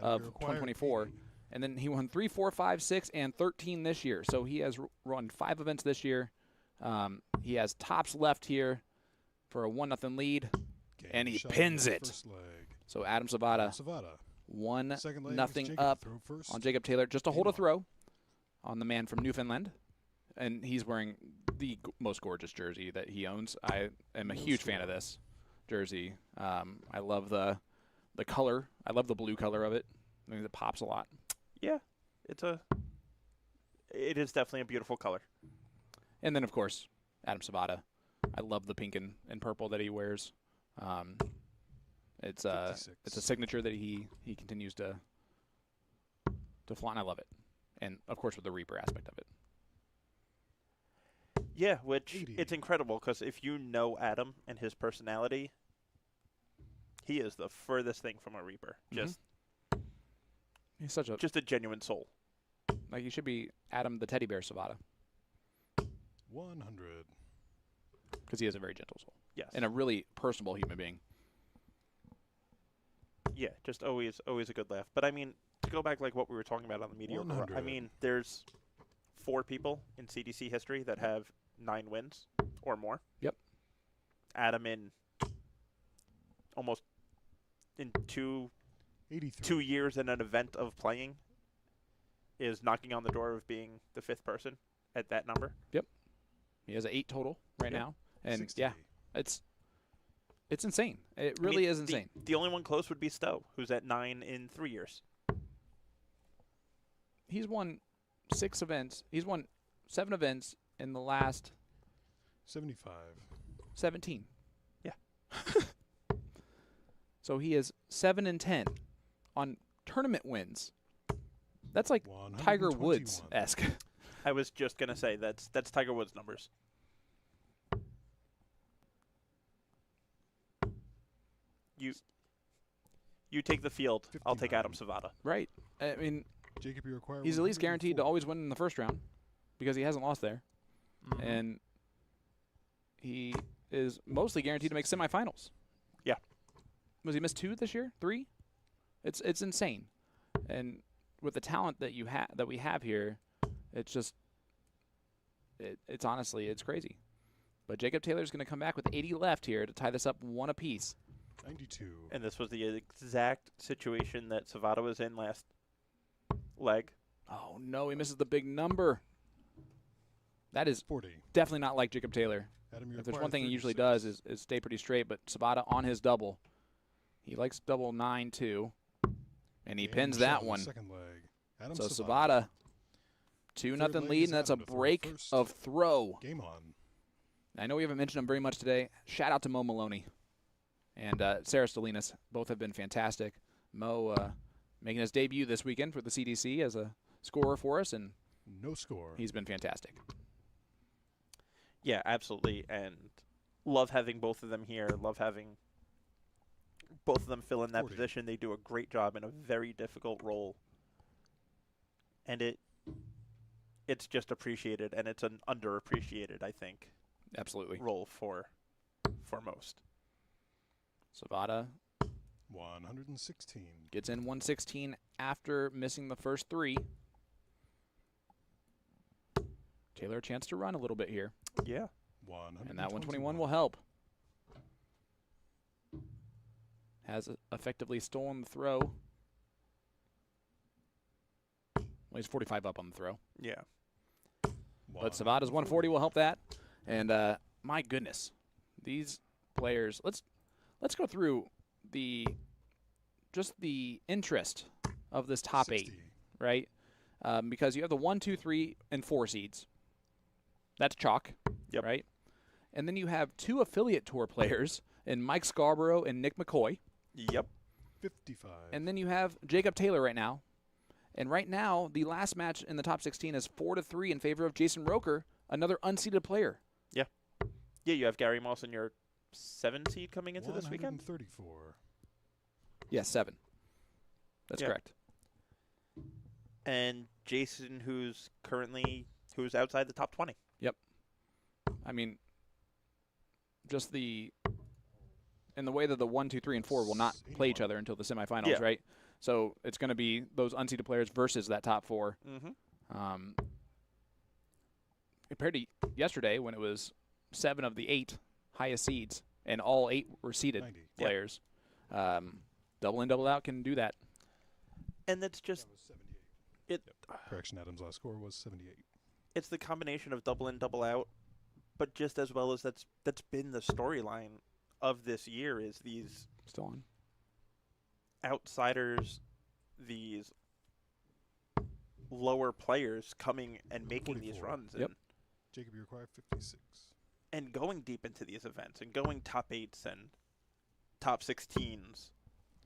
of 2024. And then he won 3, 4, 5, 6, and 13 this year. So he has run 5 events this year. He has tops left here for a 1-0 lead, and he pins it. So Adam Savada 1-0 up on Jacob Taylor, just to hold a throw on the man from Newfoundland. And he's wearing the most gorgeous jersey that he owns. I am a No huge fan of score. this jersey. I love the color. I love the blue color of it. I think it pops a lot. Yeah, it is definitely a beautiful color. And then, of course, Adam Sabata. I love the pink and purple that he wears. It's a 56. signature that he continues to flaunt. I love it. And, of course, with the Reaper aspect of it. Yeah, which 80. it's incredible because if you know Adam and his personality, he is the furthest thing from a Reaper. Mhm. He's such a Just a genuine soul. like he should be Adam the Teddy Bear Sabata 100. because he is a very gentle soul Yes. and a really personable human being. Yeah, just always a good laugh. But I mean, to go back like what we were talking about on the media, I 100. mean, there's 4 people in CDC history that have 9 wins or more. Yep. Adam in almost in 2 83. years in an event of playing is knocking on the door of being the 5th person at that number. He has 8 total right Yeah. now. And 60. yeah, it's insane. It really is insane. The only one close would be Stowe, who's at 9 in 3 years. He's won 6 events. He's won 7 events in the last 75. 17. Yeah. So he is 7 and 10 on tournament wins. That's like Tiger 121. Woods-esque. I was just gonna say that's Tiger Woods numbers. You take the field. I'll take 59. Adam Savada. Right. I mean, Jacob, you require he's at least guaranteed to 104. always win in the first round because he hasn't lost there. Mm-hmm. And he is mostly guaranteed to make semifinals. Yeah. Was he missed 2 this year? 3? It's insane. And with the talent that we have here, it's just it's honestly it's crazy. But Jacob Taylor's going to come back with 80 left here to tie this up 1 apiece. 92. And this was the exact situation that Savada was in last leg. Oh no, he misses the big number. That is 40. definitely not like Jacob Taylor. Adam, you If there's require one thing he usually 36. does is stay pretty straight, but Sabata on his double. He likes double 9 too. And he Game pins shot that in the one. Second leg. Adam So Savada. Sabata 2-0 Third leg lead, is and that's a Adam to throw break first. of throw. Game on. I know we haven't mentioned him very much today. Shout out to Mo Maloney and Sarah Stolinas. Both have been fantastic. Mo making his debut this weekend for the CDC as a scorer for us, and No score. he's been fantastic. Yeah, absolutely. And love having both of them here. Love having both of them fill in that 40. position. They do a great job in a very difficult role. And it's just appreciated, and it's an underappreciated, I think, Absolutely. role for most. Sabata 116. gets in 116 after missing the first 3. Taylor a chance to run a little bit here, Yeah. 121. and that 121 will help. Has effectively stolen the throw. Well, he's 45 up on the throw. Yeah. But Savada's 140 will help that. And my goodness, these players. Let's go through the interest of this top 60. 8, right? Because you have the 1, 2, 3, and 4 seeds. That's chalk, Yep. right? And then you have 2 affiliate tour players in Mike Scarborough and Nick McCoy. Yep. 55. And then you have Jacob Taylor right now. And right now, the last match in the top 16 is 4-3 in favor of Jason Roker, another unseeded player. Yeah, you have Gary Moss in your 7 seed coming into this weekend. 134. Yes, 7. That's Yeah. correct. And Jason, who's outside the top 20. I mean, just in the way that the 1, 2, 3, and 4 will not play each other until the semifinals, Yeah. right? So it's going to be those unseeded players versus that top 4. Mm-hmm. Compared to yesterday when it was 7 of the 8 highest seeds and all 8 were seeded 90. Yeah. players. Double in, double out can do that. And that's just That was 78. it. Correction, Adam's last score was 78. It's the combination of double in, double out But just as well as that's been the storyline of this year is these Still on. outsiders, these lower players coming and making these 44. runs Yep. Jacob, you require 56. and going deep into these events and going top 8s and top 16s.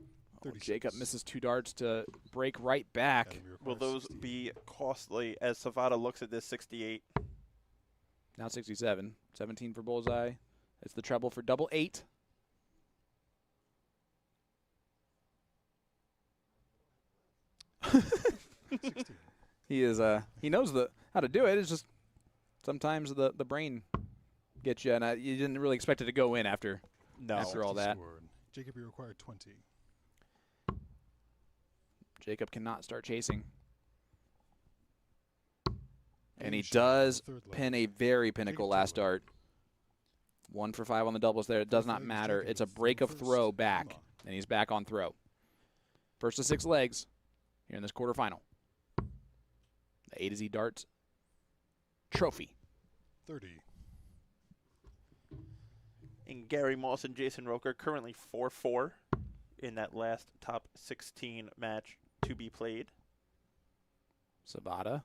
Oh, 36. Jacob misses 2 darts to break right back. Adam, you require Will those 60. be costly as Savada looks at this 68? Now 67. 17 for bullseye. It's the treble for double 8. He is he knows how to do it. It's just sometimes the brain gets you, and you didn't really expect it to go in after No. After all that. Scored. Jacob, you require 20. Jacob cannot start chasing. And Game he shot on the does third leg. pin a very pinnacle Jacob last Taylor. dart. 1 for 5 on the doubles there. It does Fifth not leg is matter. Jacob It's a with break throw of first. throw Come back, on. and he's back on throw. First to 6 legs here in this quarterfinal. The A to Z darts trophy. 30. And Gary Moss and Jason Roker currently 4-4 in that last top 16 match to be played. Savada,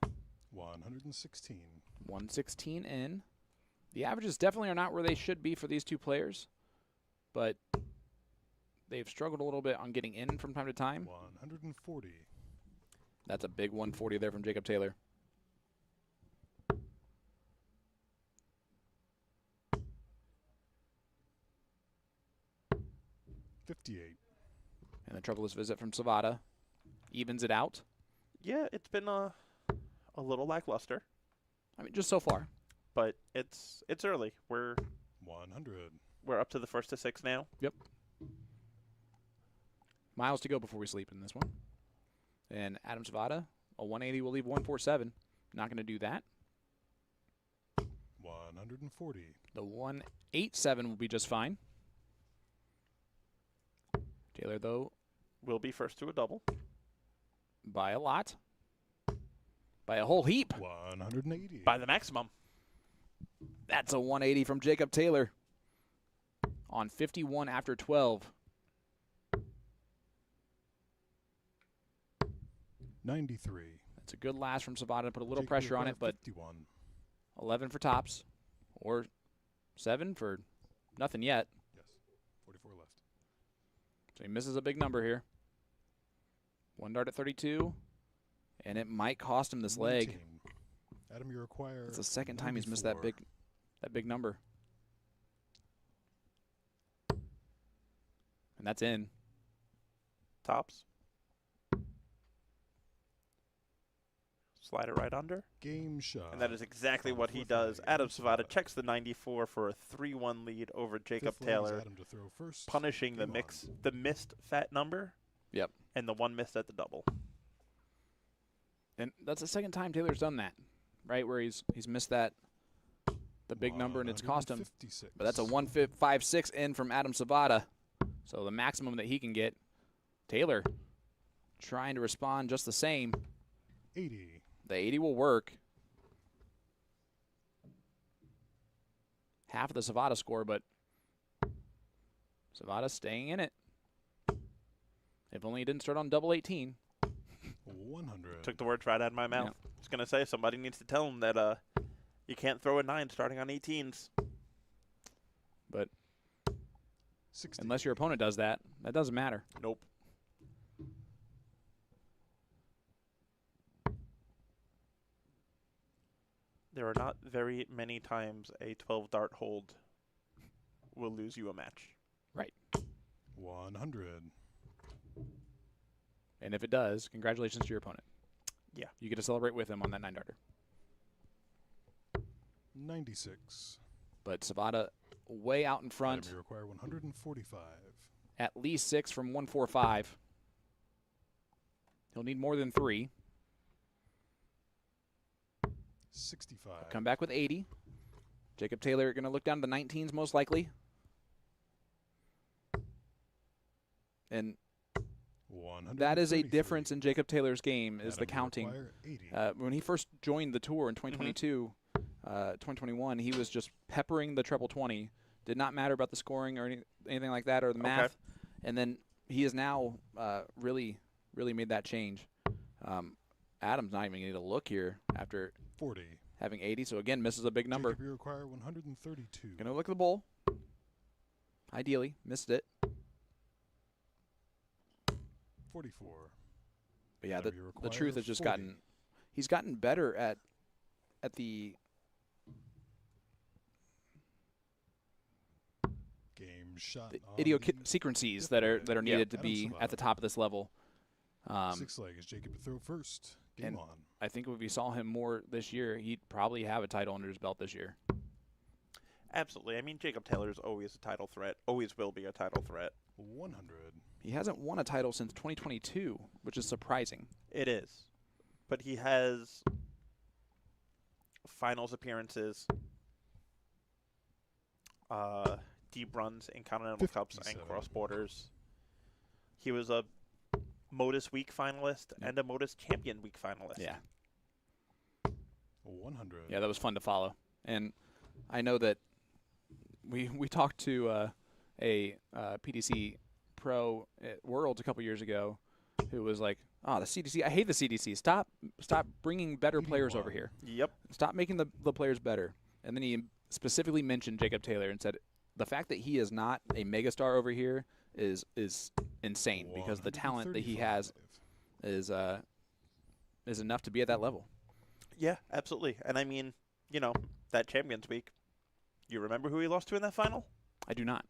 116. 116 in. The averages definitely are not where they should be for these two players, but they've struggled a little bit on getting in from time to time. 140. That's a big 140 there from Jacob Taylor. $58. And the troubleless visit from Savada evens it out. Yeah, it's been a little lackluster, I mean, just so far. but it's early. We're 100. up to the first to 6 now. Miles to go before we sleep in this one. And Adam Savada, a 180 will leave 147. Not going to do that. 140. The 187 will be just fine. Taylor, though, Will be first to a double. by a lot. By a whole heap. 180. By the maximum. That's a 180 from Jacob Taylor. On 51 after 12. 93. That's a good last from Savada to put a little Jacob, pressure on you it, but 51. 11 for tops. Or 7 for nothing yet. Yes. 44 left. So he misses a big number here. 1 dart at 32. And it might cost him this leg. 19. Adam, you require. It's the second time he's missed that 94. big number. And that's in. Tops. Slide it right under. Game shot. And that is exactly on what he fourth does. leg. Adam Adam Savada Savada. checks the 94 for a 3-1 lead over Jacob Fifth leg is Taylor, Adam to throw first. punishing the Game on. the missed fat number. Yep. And the 1 missed at the double. And that's the second time Taylor's done that, right? Where he's missed the big number and it's cost him. 156. But that's a 156 in from Adam Savada. So the maximum that he can get. Taylor trying to respond just the same. 80. The 80 will work. Half of the Savada score, but Savada staying in it. If only he didn't start on double 18. 100. Took the words right out of my mouth. Yeah. I was going to say, somebody needs to tell him that you can't throw a 9 starting on 18s. But 60. unless your opponent does that, that doesn't matter. Nope. There are not very many times a 12-dart hold will lose you a match. Right. 100. And if it does, congratulations to your opponent. Yeah. You get to celebrate with him on that 9-darter. 96. But Savada way out in front. Adam, you require 145. At least 6 from 145. He'll need more than 3. 65. Come back with 80. Jacob Taylor going to look down to the 19s most likely. And that is a difference in Jacob Taylor's game is Adam, the you counting. require 80. When he first joined the tour in 2022, 2021, he was just peppering the treble 20. Did not matter about the scoring or anything like that or the math. And then he has now really made that change. Adam's not even going to get a look here after 40. having 80. So, again, misses a big number. Jacob, you require 132. Going to look at the bowl. Ideally, missed it. 44. But, yeah, Adam, the you require truth has just 40. he's gotten better at the Game shot. the on idiosyncrasies that are needed to Adam be Savada. at the top of this level. 6 leg is Jacob to throw first. Game and- on. I think if we saw him more this year, he'd probably have a title under his belt this year. Absolutely. I mean, Jacob Taylor's always a title threat. Always will be a title threat. 100. He hasn't won a title since 2022, which is surprising. It is. But he has finals appearances, deep runs in Continental Cups and 57. cross borders. He was a Modus Week finalist and a Modus Champion Week finalist. Yeah. 100. Yeah, that was fun to follow. And I know that we talked to a PDC Pro at Worlds a couple years ago who was like, "Oh, the CDC, I hate the CDC. Stop bringing better players over here. Yep. Stop making the players better." And then he specifically mentioned Jacob Taylor and said the fact that he is not a megastar over here is insane because the talent that he has 135. is enough to be at that level. Yeah, absolutely. And I mean, you know, that Champions Week, you remember who he lost to in that final? I do not.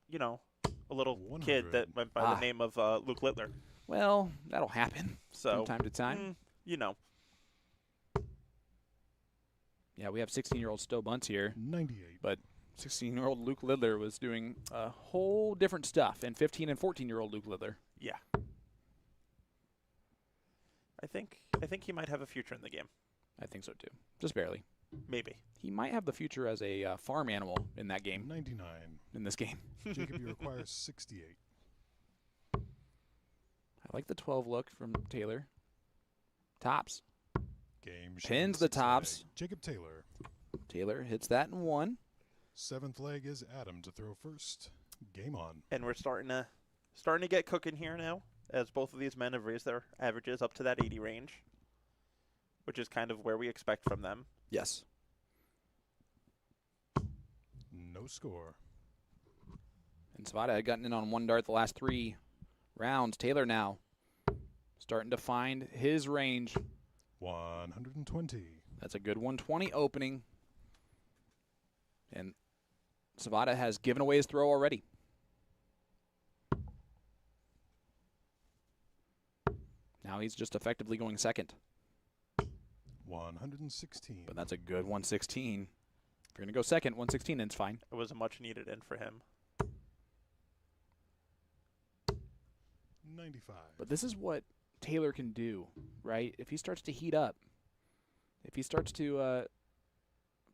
You know, a little 100. kid that went by the name of Luke Littler. Well, that'll happen So, from time to time. you know, Yeah, we have 16-year-old Stowe Buntz here, 98. but 16-year-old Luke Littler was doing a whole different stuff, and 15 and 14-year-old Luke Littler. yeah. I think he might have a future in the game. I think so too, just barely. Maybe. He might have the future as a farm animal in that game, 99. in this game. Jacob, you require 68. I like the 12 look from Taylor. Tops. Game Pins shot the 6 leg. tops. Jacob Taylor. Taylor hits that in one. 7th leg is Adam to throw first. Game on. And we're starting to get cooking here now, as both of these men have raised their averages up to that 80 range, which is kind of where we expect from them. Yes. No score. And Savada had gotten in on one dart the last 3 rounds. Taylor now starting to find his range. 120. That's a good 120 opening. And Savada has given away his throw already. Now he's just effectively going second. 116. But that's a good 116. If you're going to go second, 116, then it's fine. It was a much needed in for him. 95. But this is what Taylor can do, right? If he starts to heat up, if he starts to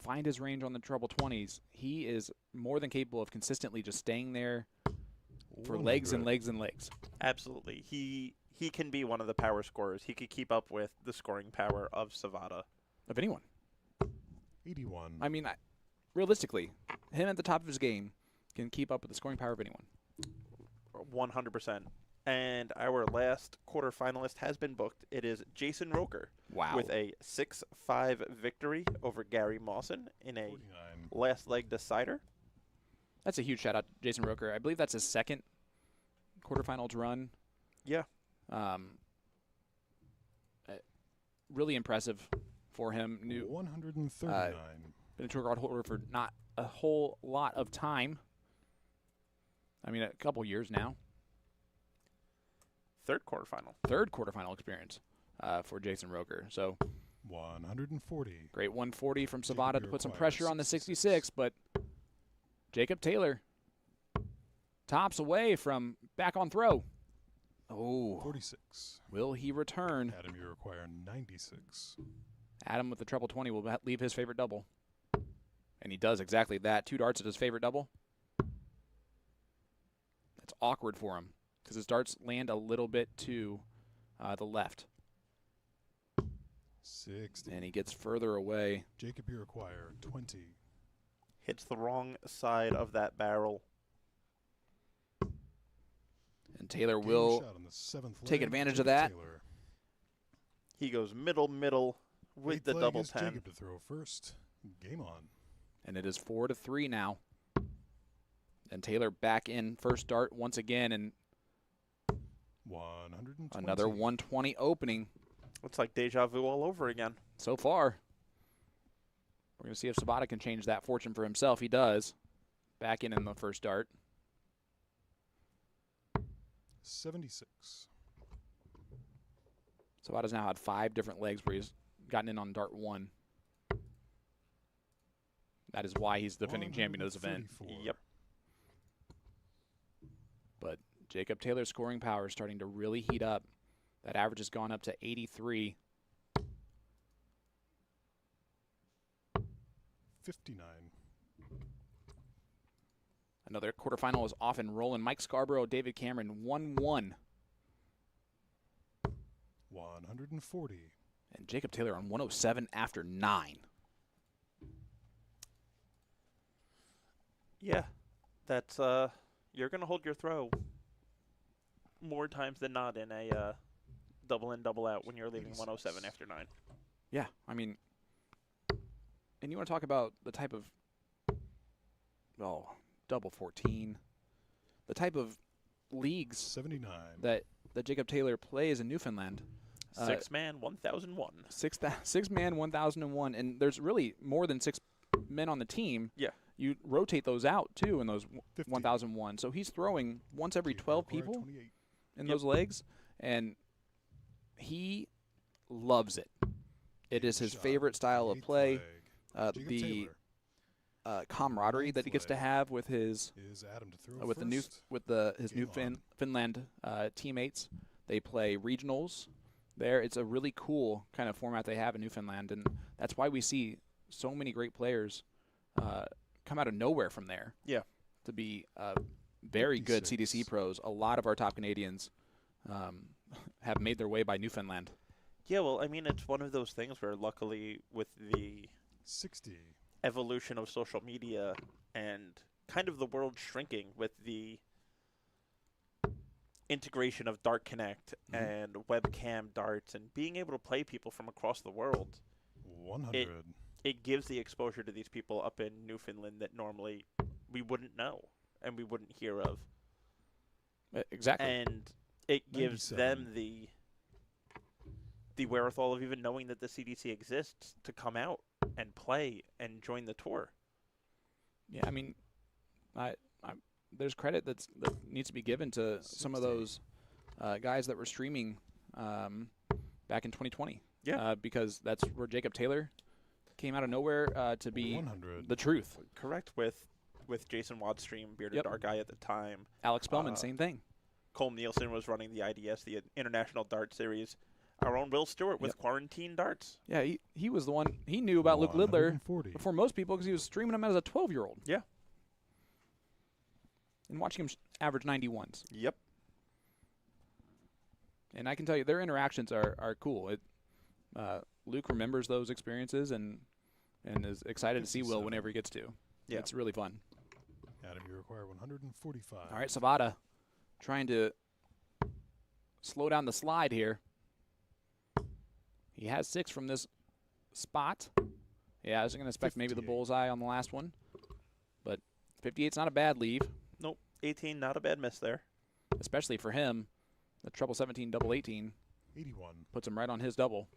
find his range on the treble 20s, he is more than capable of consistently just staying there for legs and 100. legs and legs. Absolutely. He can be one of the power scorers. He could keep up with the scoring power of Savada. Of anyone. 81. I mean, realistically, him at the top of his game can keep up with the scoring power of anyone. 100%. And our last quarterfinalist has been booked. It is Jason Roker Wow. with a 6-5 victory over Gary Mawson in a 49. last leg decider. That's a huge shout out to Jason Roker. I believe that's his second quarterfinals run. Yeah. Really impressive for him. 139. Been a tour card holder for not a whole lot of time. I mean, a couple years now. Third quarterfinal. Third quarterfinal experience for Jason Roker. So 140. great 140 from Jacob, Savada to you put some require pressure on the 66, but Jacob Taylor tops away from back on throw. Oh, 46. will he return? Adam, you require 96. Adam with the treble 20 will leave his favorite double. And he does exactly that. 2 darts at his favorite double. That's awkward for him because his darts land a little bit to the left. 60. And he gets further away. Jacob, you require 20. Hits the wrong side of that barrel. And Taylor Game will shot on the 7th take leg, advantage of Jacob that. Taylor. He goes middle with 8th the leg double is 10. Jacob to throw first. Game on. And it is 4-3 now. And Taylor back in first dart once again, and 120. another 120 opening Looks like deja vu all over again. so far. We're going to see if Sabata can change that fortune for himself. He does. Back in the first dart. 76. Sabata's now had 5 different legs where he's gotten in on dart 1. That is why he's defending champion of this event. 134. Yep. But Jacob Taylor's scoring power is starting to really heat up. That average has gone up to 83. 59. Another quarterfinal is off and rolling. Mike Scarborough, David Cameron, 1-1. 140. And Jacob Taylor on 107 after 9. Yeah, that's you're gonna hold your throw more times than not in a double in, double out when you're leaving 107 after 9. Yeah, I mean, and you want to talk about the type of, double 14, the type of leagues 79. that Jacob Taylor plays in Newfoundland. 6-man, 1001. Six man, 1001, and there's really more than 6 men on the team. Yeah. You rotate those out too in those 50. 1001. So he's throwing once every Jacob 12 require people 28. in those legs, and he loves it. It is his Shot, favorite style of 8th play. leg. Jacob The Taylor camaraderie that he gets to leg have with his is Adam to throw with first. his Game new on. Finland teammates. They play regionals there. It's a really cool kind of format they have in Newfoundland, and that's why we see so many great players come out of nowhere from there. Yeah. To be very good 56. CDC pros. A lot of our top Canadians have made their way by Newfoundland. Yeah, well, I mean, it's one of those things where luckily with the 60. evolution of social media and kind of the world shrinking with the integration of Dart Connect and webcam darts and being able to play people from across the world, 100. it gives the exposure to these people up in Newfoundland that normally we wouldn't know and we wouldn't hear of. Exactly. And it gives 97. them the wherewithal of even knowing that the CDC exists to come out and play and join the tour. Yeah, I mean, there's credit that needs to be given to some of 60. those guys that were streaming back in 2020. Yeah. Because that's where Jacob Taylor came out of nowhere to be 100. the truth. Correct, with Jason Wadstream, Bearded Yep. Dark Guy at the time. Alex Spellman, same thing. Cole Nielsen was running the IDS, the International Dart Series. Our own Will Stewart with Yep. Quarantine Darts. Yeah, he was the one. He knew about Luke Lidler 140. before most people because he was streaming him as a 12-year-old. Yeah. And watching him average 91s. Yep. And I can tell you, their interactions are cool. Luke remembers those experiences and is excited to see Will 57. whenever he gets to. Yeah. It's really fun. Adam, you require 145. All right, Sabata trying to slow down the slide here. He has 6 from this spot. Yeah, I was going to expect maybe the 58. bullseye on the last one. But 58's not a bad leave, Nope. 18, not a bad miss there. especially for him. The treble 17, double 18 81. puts him right on his double.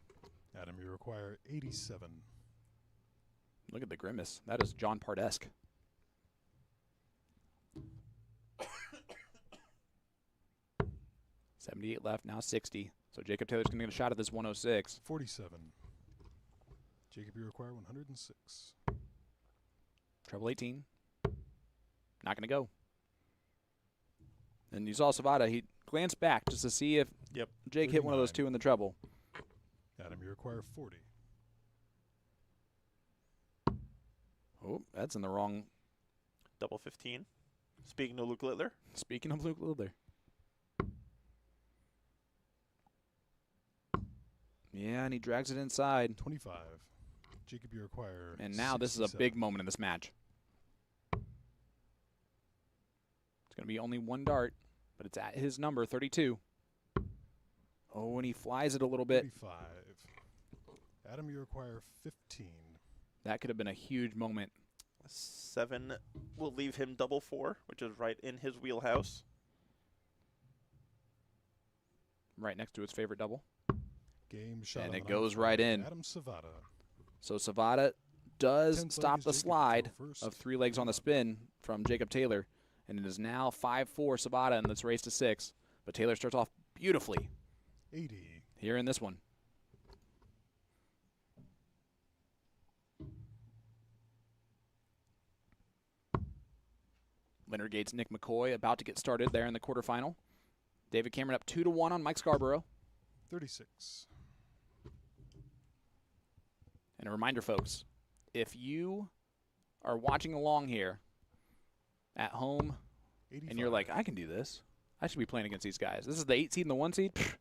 Adam, you require 87. Look at the grimace. That is John Pardesque. $78 left, now 60. So Jacob Taylor's going to get a shot at this 106. 47. Jacob, you require 106. Treble 18. Not going to go. And you saw Sabata. He glanced back just to see if Yep. Jake hit one of those 39. two in the treble. Adam, you require 40. Oh, that's in the wrong. Double 15. Speaking of Luke Littler. Speaking of Luke Lidler. Yeah, and he drags it inside. 25. Jacob, you require. And now this is a 67. big moment in this match. It's going to be only one dart, but it's at his number, 32. Oh, and he flies it a little bit. 35. Adam, you require 15. That could have been a huge moment. 7 will leave him double 4, which is right in his wheelhouse. Right next to his favorite double. Game shot. And on it the goes nine right by in. Adam Savata. So Savata does 10th stop leg is the Jacob, slide throw first. of 3 legs on the spin from Jacob Taylor. And it is now 5-4 Savata in this race to 6. But Taylor starts off beautifully 80. here in this one. Leonard Gates, Nick McCoy about to get started there in the quarterfinal. David Cameron up 2-1 on Mike Scarborough. 36. And a reminder, folks, if you are watching along here at home 85. and you're like, I can do this. I should be playing against these guys. This is the 8 seed and the 1 seed. Pfft,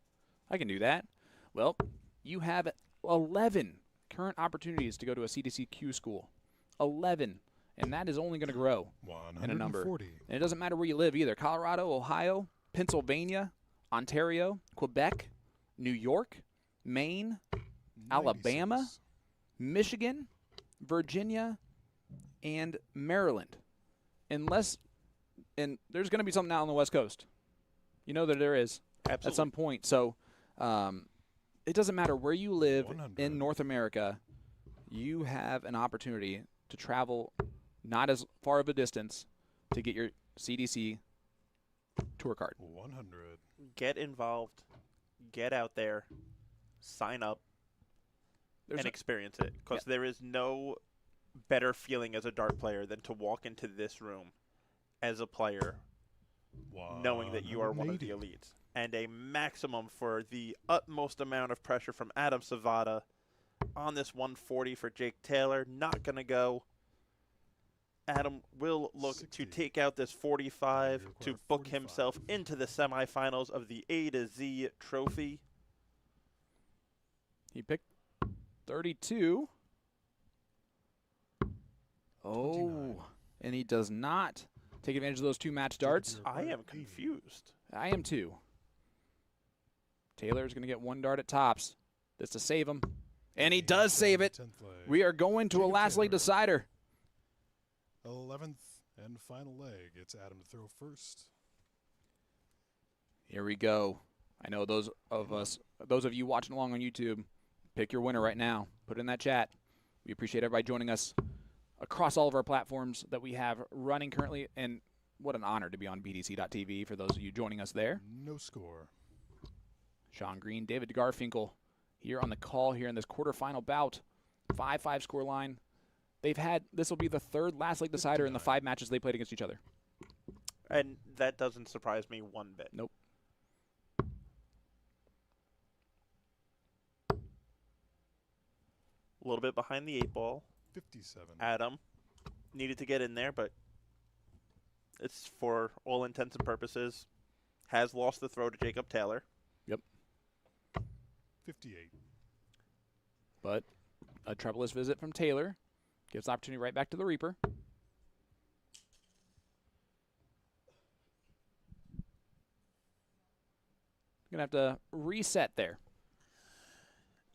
I can do that. Well, you have 11 current opportunities to go to a CDCQ school. 11. And that is only going to grow in a number. 140. And it doesn't matter where you live either. Colorado, Ohio, Pennsylvania, Ontario, Quebec, New York, Maine, Alabama, 96. Michigan, Virginia, and Maryland. And there's going to be something out on the West Coast. You know that there is Absolutely. at some point. So it doesn't matter where you live 100. in North America, you have an opportunity to travel not as far of a distance to get your CDC tour card. 100. Get involved. Get out there. Sign up. And experience it. Because there is no better feeling as a dart player than to walk into this room as a player knowing that you are one of the 180. elites. And a maximum for the utmost amount of pressure from Adam Savata on this 140 for Jake Taylor. Not going to go. Adam will look 60. to take out this 45 You to require book 45. himself into the semifinals of the A to Z trophy. He picked 32. Oh, 29. and he does not take advantage of those 2 match darts. I am 80. confused. I am too. Taylor's going to get 1 dart at tops. This to save him. And he does save it. 10th leg. We are going to a Jacob last leg Taylor. decider. 11th and final leg. It's Adam to throw first. Here we go. I know those of you watching along on YouTube, pick your winner right now. Put it in that chat. We appreciate everybody joining us across all of our platforms that we have running currently. And what an honor to be on BDC.TV for those of you joining us there. No score. Sean Green, David Garfinkel here on the call here in this quarterfinal bout. 5-5 score line. This will be the 3rd last leg decider in the 5 matches they played against each other. And that doesn't surprise me one bit. Nope. A little bit behind the 8 ball. 57. Adam needed to get in there, but it's for all intents and purposes has lost the throw to Jacob Taylor. 58. But a troublous visit from Taylor gives the opportunity right back to the Reaper. Going to have to reset there.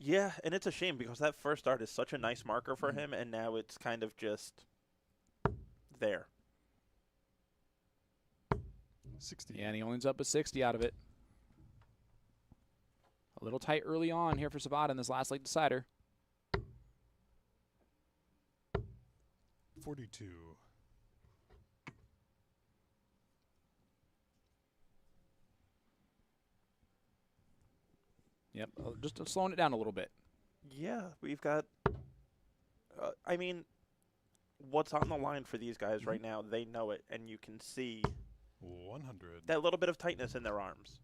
Yeah, and it's a shame because that first dart is such a nice marker for him, and now it's kind of just there. 60. Yeah, and he only ends up with 60 out of it. A little tight early on here for Savata in this last leg decider. 42. Yep, just slowing it down a little bit. Yeah, we've got. I mean, what's on the line for these guys right now? They know it, and you can see 100. that little bit of tightness in their arms.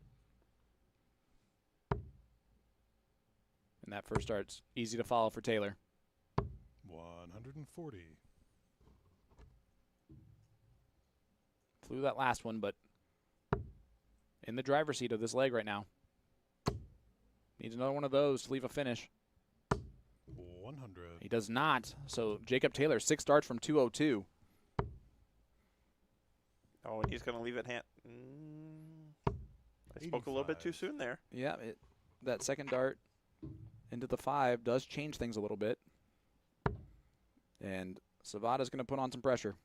And that first start's easy to follow for Taylor. 140. Flew that last one, but in the driver's seat of this leg right now. Needs another one of those to leave a finish. 100. He does not. So Jacob Taylor, 6 starts from 202. Oh, and he's going to leave it I spoke a little bit too soon there. Yeah, that second dart into the 5 does change things a little bit. And Savada's going to put on some pressure.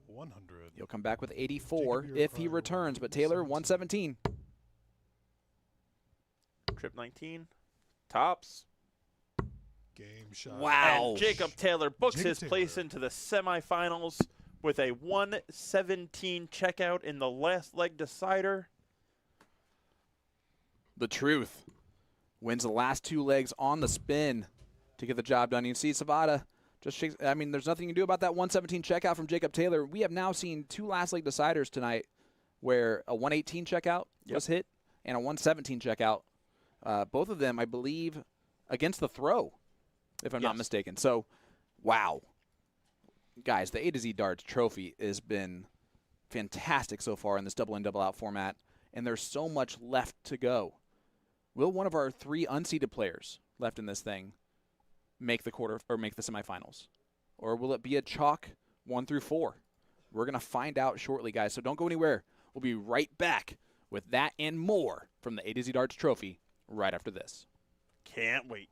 100. He'll come back with 84 if he returns, but Taylor, 117. Trip 19. Tops. Game shot. Wow. And Jacob Taylor books Jacob his Taylor. place into the semifinals with a 117 checkout in the last leg decider. The truth wins the last 2 legs on the spin to get the job done. You see Savada just shakes. I mean, there's nothing you can do about that 117 checkout from Jacob Taylor. We have now seen 2 last leg deciders tonight where a 118 checkout was hit and a 117 checkout. Both of them, I believe, against the throw, if I'm not mistaken. So, wow. Guys, the A to Z Darts Trophy has been fantastic so far in this double in, double out format, and there's so much left to go. Will one of our 3 unseeded players left in this thing make the semifinals? Or will it be a chalk 1 through 4? We're going to find out shortly, guys, so don't go anywhere. We'll be right back with that and more from the A to Z Darts Trophy right after this. Can't wait.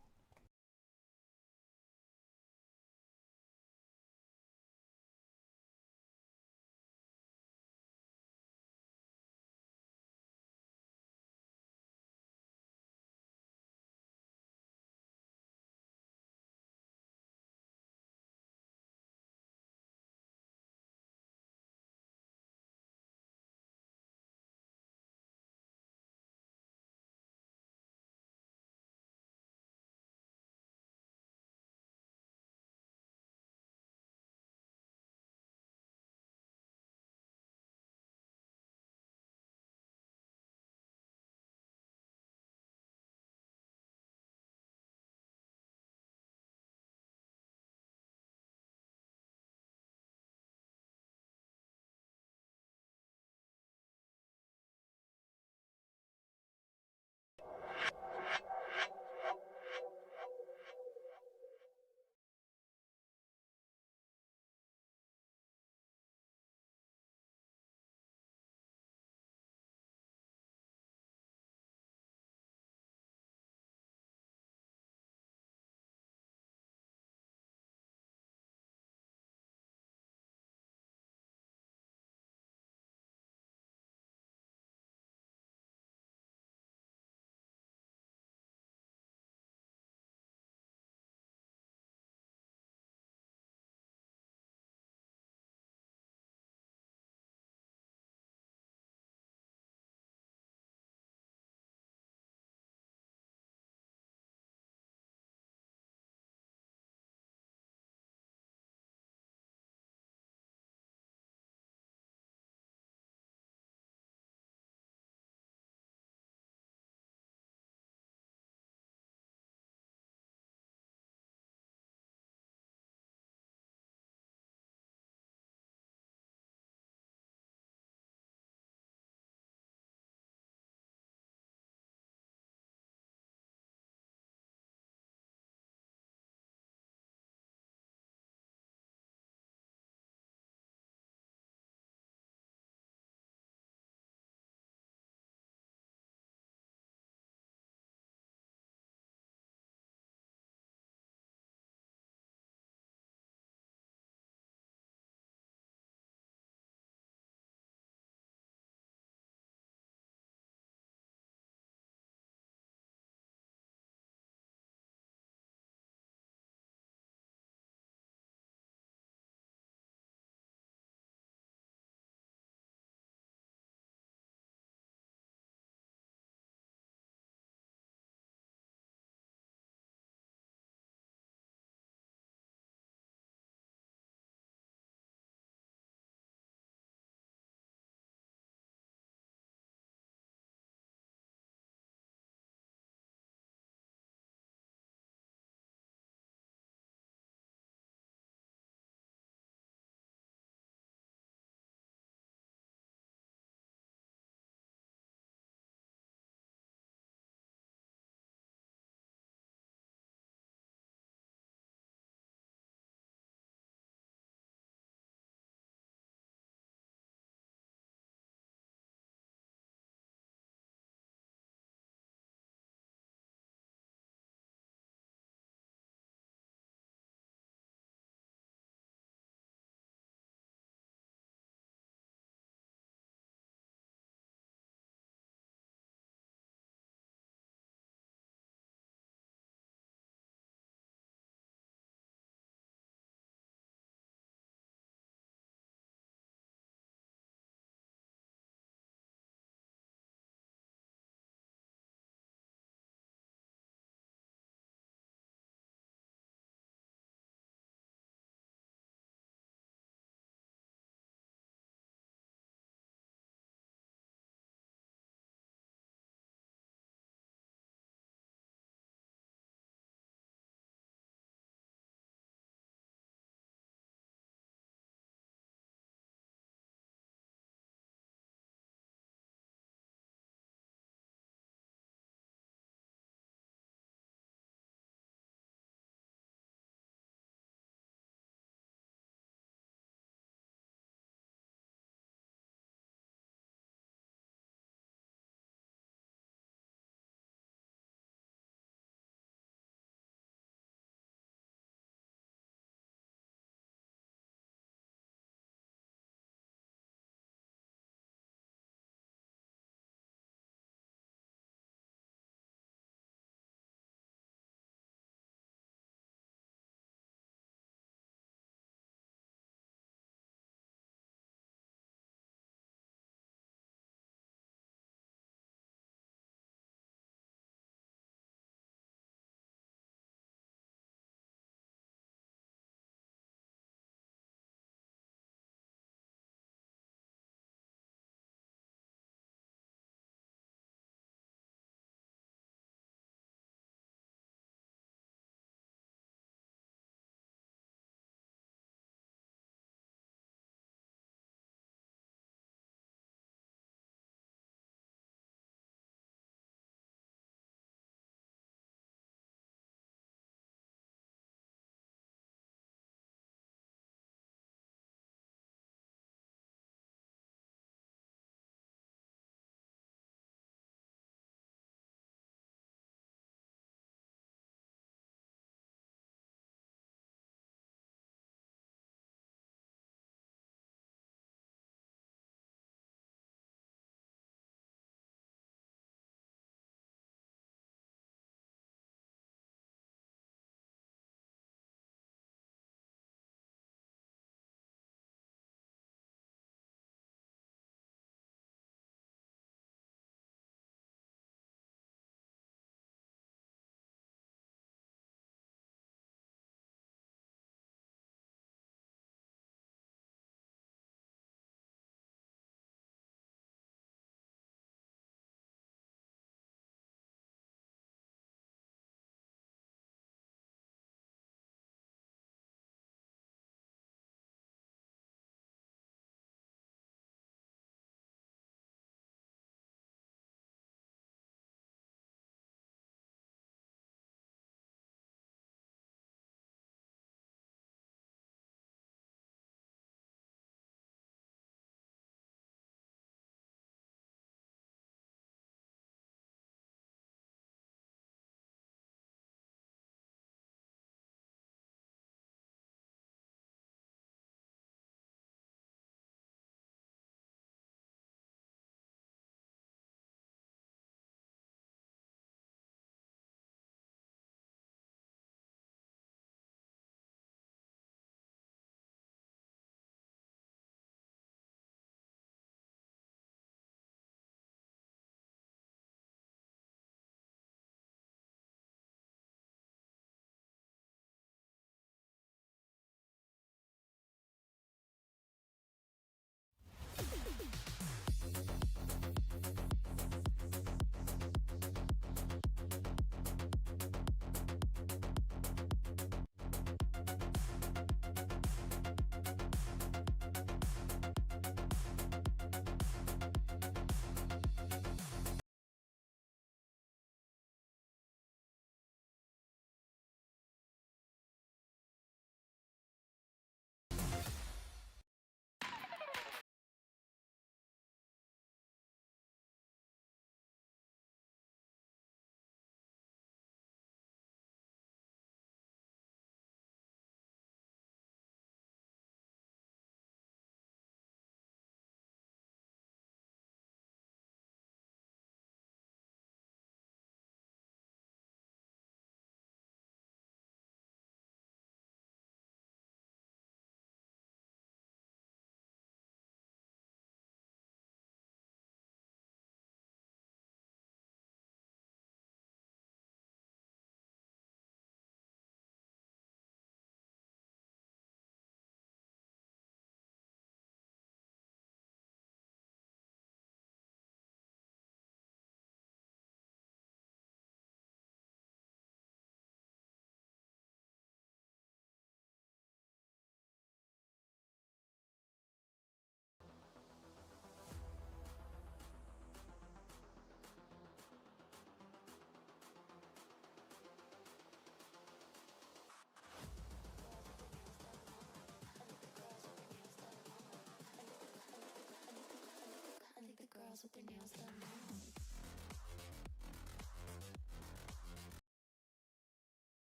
girls with their nails done now.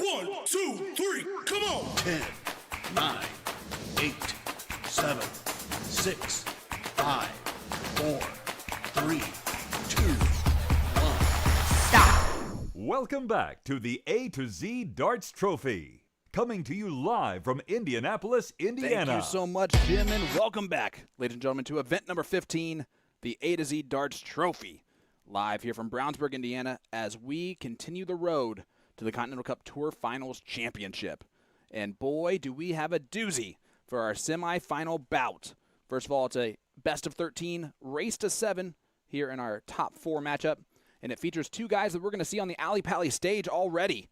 1, 2, 3, come on! 10, 9, 8, 7, 6, 5, 4, 3, 2, 1. Welcome back to the A to Z Darts Trophy. Coming to you live from Indianapolis, Indiana. Thank you so much, Jim, and welcome back, ladies and gentlemen, to event number 15, the A to Z Darts Trophy. Live here from Brownsburg, Indiana, as we continue the road to the Continental Cup Tour Finals Championship. And boy, do we have a doozy for our semifinal bout. First of all, it's a best of 13 race to 7 here in our top 4 matchup. And it features two guys that we're going to see on the Alley Pally stage already.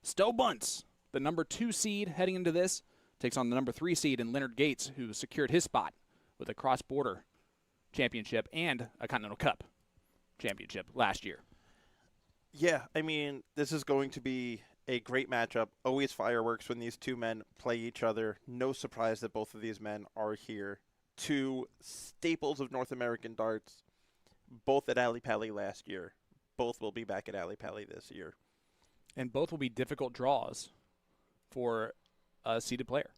Buntz, the number 2 seed heading into this, takes on the number 3 seed in Leonard Gates, who secured his spot with a cross-border championship and a Continental Cup championship last year. Yeah, I mean, this is going to be a great matchup. Always fireworks when these two men play each other. No surprise that both of these men are here. Two staples of North American darts. both at Alley Pally last year. Both will be back at Alley Pally this year. And both will be difficult draws for a seeded player.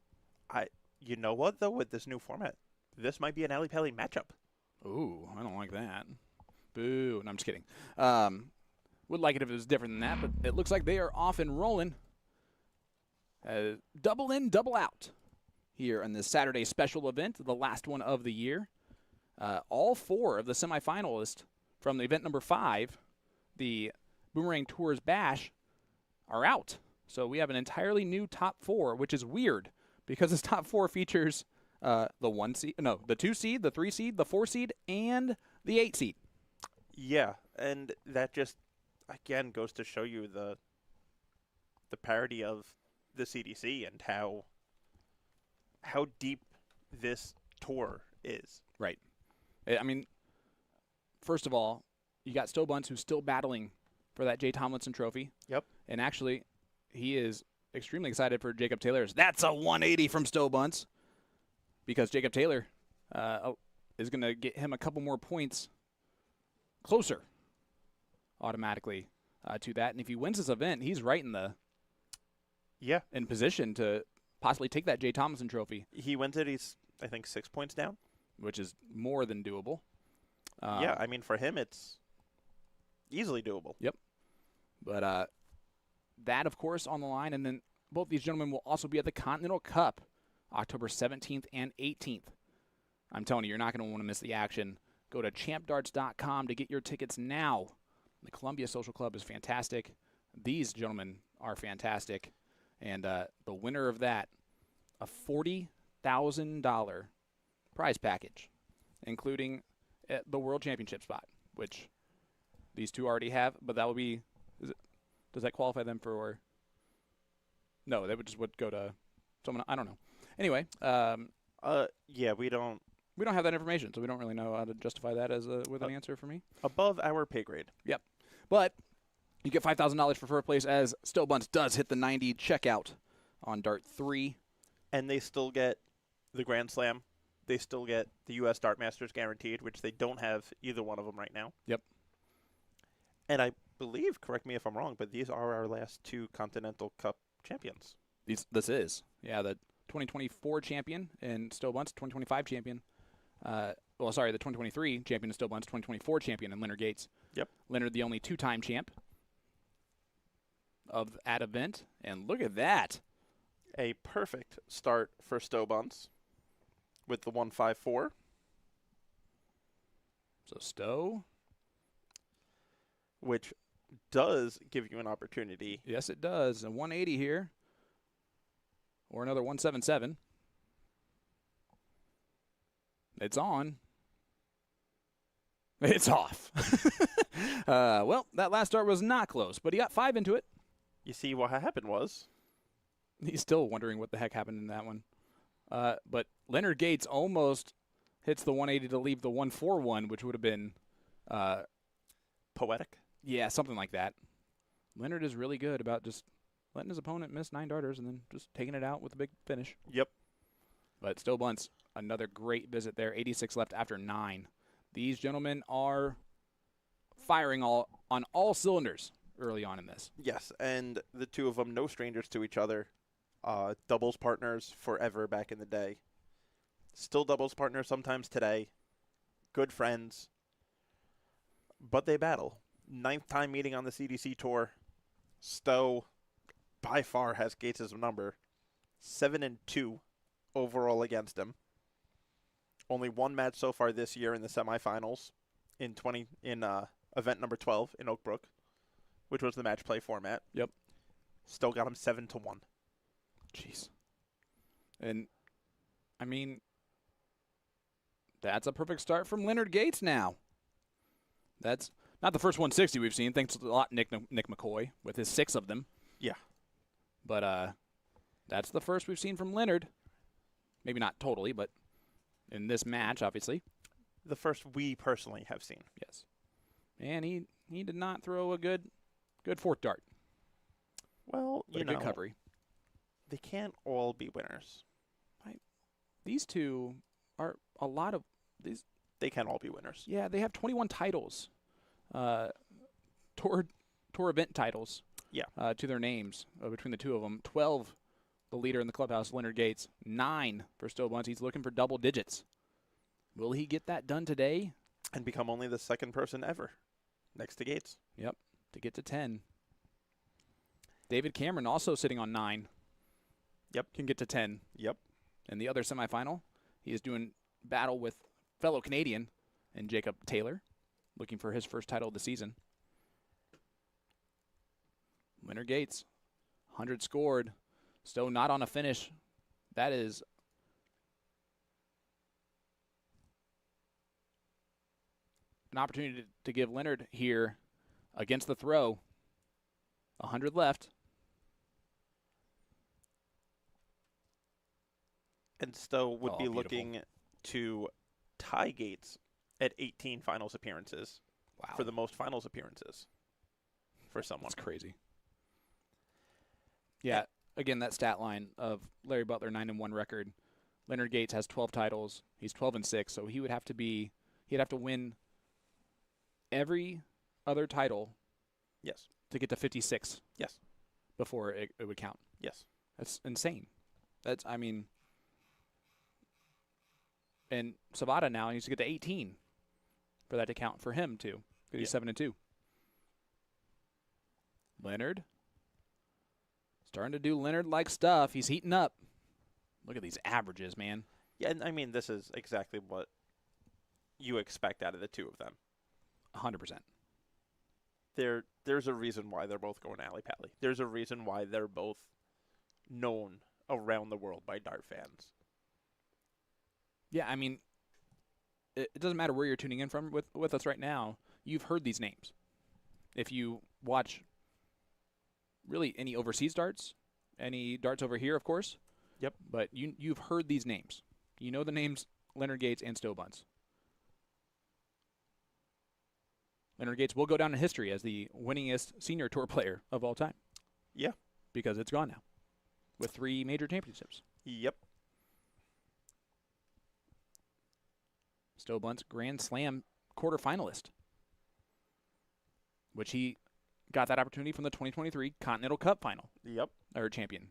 You know what, though, with this new format, this might be an Alley Pally matchup. Ooh, I don't like that. Boo. No, I'm just kidding. Would like it if it was different than that, but it looks like they are off and rolling. Double in, double out here in this Saturday special event, the last one of the year. All 4 of the semifinalists from the event number 5, the Boomerang Tours Bash, are out. So we have an entirely new top 4, which is weird because this top 4 features the 2 seed, the 3 seed, the 4 seed, and the 8 seed. Yeah, and that just, again, goes to show you the parity of the CDC and how deep this tour is. Right. I mean, first of all, you got Buntz, who's still battling for that Jay Tomlinson trophy. Yep. And actually, he is extremely excited for Jacob Taylor's. That's a 180 from Buntz, because Jacob Taylor is going to get him a couple more points closer automatically to that. And if he wins this event, he's right in position to possibly take that Jay Tomlinson trophy. He wins it, he's, I think, 6 points down. Which is more than doable. Yeah, I mean, for him, it's easily doable. Yep. But that, of course, on the line. And then both these gentlemen will also be at the Continental Cup October 17th and 18th. I'm telling you, you're not going to want to miss the action. Go to champdarts.com to get your tickets now. The Columbia Social Club is fantastic. These gentlemen are fantastic. And the winner of that, a $40,000 prize package, including the World Championship spot, which these two already have, but that will be, does that qualify them for, no, that would go to someone, I don't know. Anyway. Yeah, we don't have that information, so we don't really know how to justify that as with an answer for me. Above our pay grade. Yep. But you get $5,000 for first place as Buntz does hit the 90 checkout on Dart 3. And they still get the Grand Slam. They still get the U.S. Dart Masters guaranteed, which they don't have either one of them right now. Yep. And I believe, correct me if I'm wrong, but these are our last 2 Continental Cup champions. This is. Yeah, the 2024 champion and Buntz, 2025 champion. The 2023 champion and Buntz, 2024 champion and Leonard Gates. Yep. Leonard, the only 2-time champ of that event. And look at that. A perfect start for Buntz with the 154. So Stowe. Which does give you an opportunity. Yes, it does. A 180 here. Or another 177. It's on. It's off. Well, that last start was not close, but he got 5 into it. You see, what happened was, he's still wondering what the heck happened in that one. But Leonard Gates almost hits the 180 to leave the 141, which would have been poetic. Yeah, something like that. Leonard is really good about just letting his opponent miss 9 darters and then just taking it out with a big finish. Yep. But Buntz, another great visit there. 86 left after 9. These gentlemen are firing on all cylinders early on in this. Yes, and the two of them, no strangers to each other. Doubles partners forever back in the day. Still doubles partners sometimes today. Good friends. But they battle. 9th time meeting on the CDC Tour. Stowe, by far, has Gates' number. 7-2 overall against him. Only 1 match so far this year in the semifinals in event number 12 in Oak Brook, which was the match play format. Yep. Still got him 7-1. Jeez. And, I mean, that's a perfect start from Leonard Gates now. That's not the first 160 we've seen. Thanks a lot, Nick McCoy, with his 6 of them. Yeah. But that's the first we've seen from Leonard. Maybe not totally, but in this match, obviously. The first we personally have seen. Yes. And he did not throw a good fourth dart. Well, but a good recovery. They can't all be winners. Right. These two are a lot of these. They can all be winners. Yeah, they have 21 titles, tour event titles. Yeah. To their names between the two of them. 12, the leader in the clubhouse, Leonard Gates. 9 for Stowe Buntz. He's looking for double digits. Will he get that done today? And become only the second person ever, next to Gates. Yep, to get to 10. David Cameron also sitting on 9. Yep. Can get to 10. Yep. And the other semifinal, he is doing battle with fellow Canadian and Jacob Taylor, looking for his first title of the season. Leonard Gates, 100 scored. Stowe not on a finish. That is an opportunity to give Leonard here against the throw. 100 left. And Stowe would be beautiful. looking to tie Gates at 18 finals appearances for the most finals appearances for someone. That's crazy. Yeah, again, that stat line of Larry Butler 9-1 record. Leonard Gates has 12 titles. He's 12-6, so he'd have to win every other title. Yes. To get to 56. Yes. Before it would count. Yes. That's insane. And Sabata now needs to get to 18 for that to count for him too. Because he's 7-2. Leonard. Starting to do Leonard-like stuff. He's heating up. Look at these averages, man. Yeah, and I mean, this is exactly what you expect out of the two of them. 100%. There's a reason why they're both going alley-pally. There's a reason why they're both known around the world by dart fans. Yeah, I mean, it doesn't matter where you're tuning in from with us right now. You've heard these names. If you watch really any overseas darts, any darts over here, of course. Yep. But you've heard these names. You know the names Leonard Gates and Stowe Buntz. Leonard Gates will go down in history as the winningest senior tour player of all time. Yeah. Because it's gone now with 3 major championships. Yep. Stowe Buntz Grand Slam quarterfinalist, which he got that opportunity from the 2023 Continental Cup final. Yep. Or champion.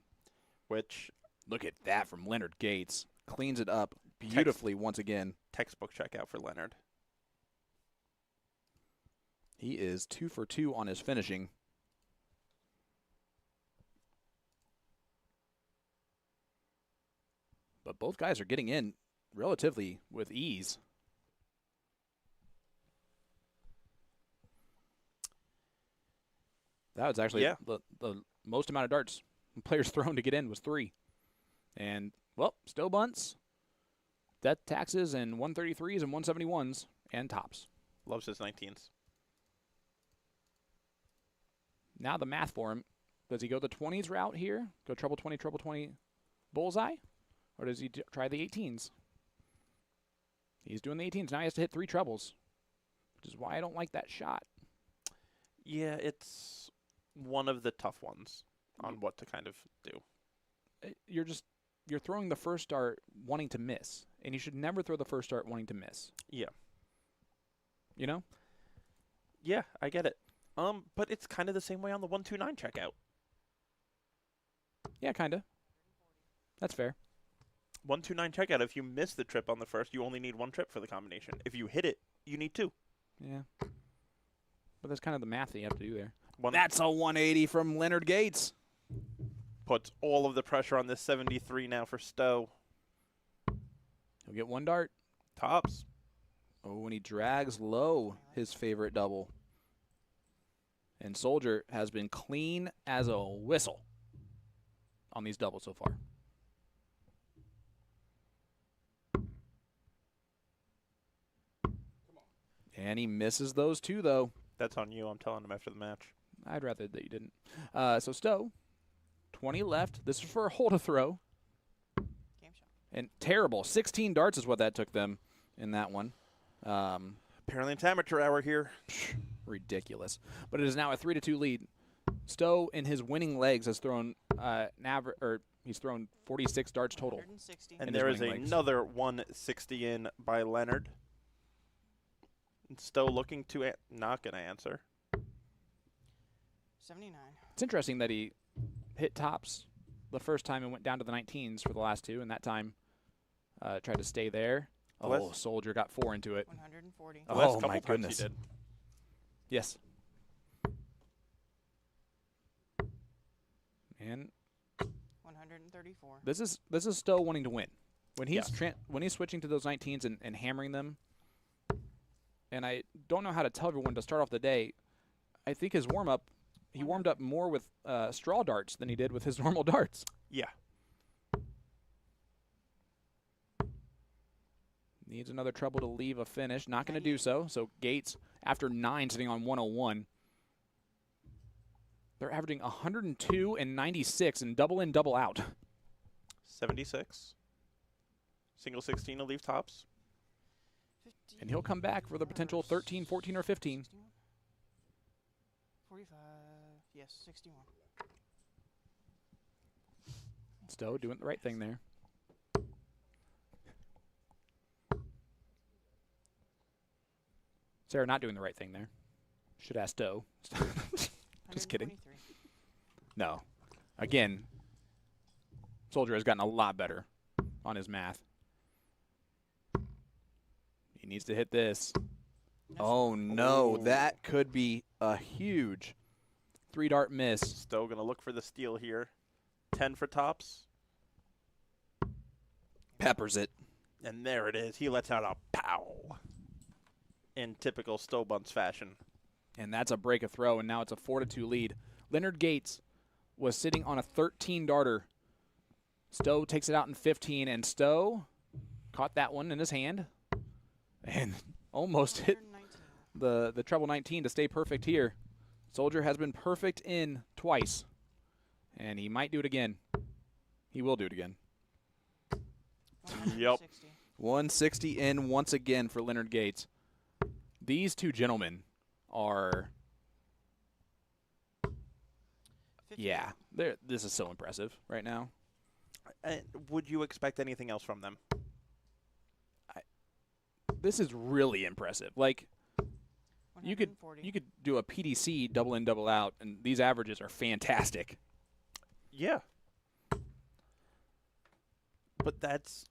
Which, look at that from Leonard Gates. Cleans it up beautifully once again. Textbook checkout for Leonard. He is 2 for 2 on his finishing. But both guys are getting in relatively with ease. That was actually the most amount of darts players thrown to get in was 3. And, well, Stowe Buntz, death taxes and 133s and 171s and tops. Loves his 19s. Now the math for him. Does he go the 20s route here? Go treble 20 bullseye? Or does he try the 18s? He's doing the 18s. Now he has to hit 3 trebles, which is why I don't like that shot. Yeah, it's one of the tough ones on what to kind of do. You're throwing the first dart wanting to miss, and you should never throw the first dart wanting to miss. Yeah. You know? Yeah, I get it. But it's kind of the same way on the 129 checkout. Yeah, kind of. That's fair. 129 checkout, if you miss the trip on the first, you only need 1 trip for the combination. If you hit it, you need 2. Yeah. But that's kind of the math that you have to do there. That's a 180 from Leonard Gates. Puts all of the pressure on this 73 now for Stowe. He'll get 1 dart. Tops. Oh, and he drags low his favorite double. And Soldier has been clean as a whistle on these doubles so far. And he misses those 2, though. That's on you. I'm telling him after the match. I'd rather that you didn't. So Stowe, 20 left. This is for a hole to throw. Game shot. And terrible. 16 darts is what that took them in that one. Apparently it's amateur hour here. Ridiculous. But it is now a 3-2 lead. Stowe, in his winning legs, has thrown he's thrown 46 darts total. 160. And there is another 160 in by Leonard. Stowe looking to not going to answer. 79. It's interesting that he hit tops the first time and went down to the 19s for the last two, and that time tried to stay there. Oh, Soldier got 4 into it. 140. The last Oh, couple my times goodness. He did. Yes. And 134. this is Stowe wanting to win. When he's Yes. when he's switching to those 19s and hammering them, and I don't know how to tell everyone to start off the day, I think his warm-up, he warmed up more with straw darts than he did with his normal darts. Yeah. Needs another treble to leave a finish. Not going to do so. So Gates, after 9, sitting on 101. They're averaging 102 and 96 and double in, double out. 76. Single 16 to leave tops. 50. And he'll come back for the potential 13, 14, or 15. 61. 45. Yes, 61. Stowe doing the right thing there. Sarah not doing the right thing there. Should ask Stowe. Just kidding. 123. No. Again, Soldier has gotten a lot better on his math. He needs to hit this. Oh, no. That could be a huge 3-dart miss. Stowe going to look for the steal here. 10 for tops. Peppers it. And there it is. He lets out a pow in typical Stowe Buntz fashion. And that's a break of throw, and now it's a 4-2 lead. Leonard Gates was sitting on a 13-darter. Stowe takes it out in 15, and Stowe caught that one in his hand and almost hit 119. the treble 19 to stay perfect here. Soldier has been perfect in twice, and he might do it again. He will do it again. Yep. 160. 160 in once again for Leonard Gates. These two gentlemen are, 50. yeah, this is so impressive right now. And would you expect anything else from them? This is really impressive. Like, you could 140. do a PDC double in, double out, and these averages are fantastic. Yeah. But that's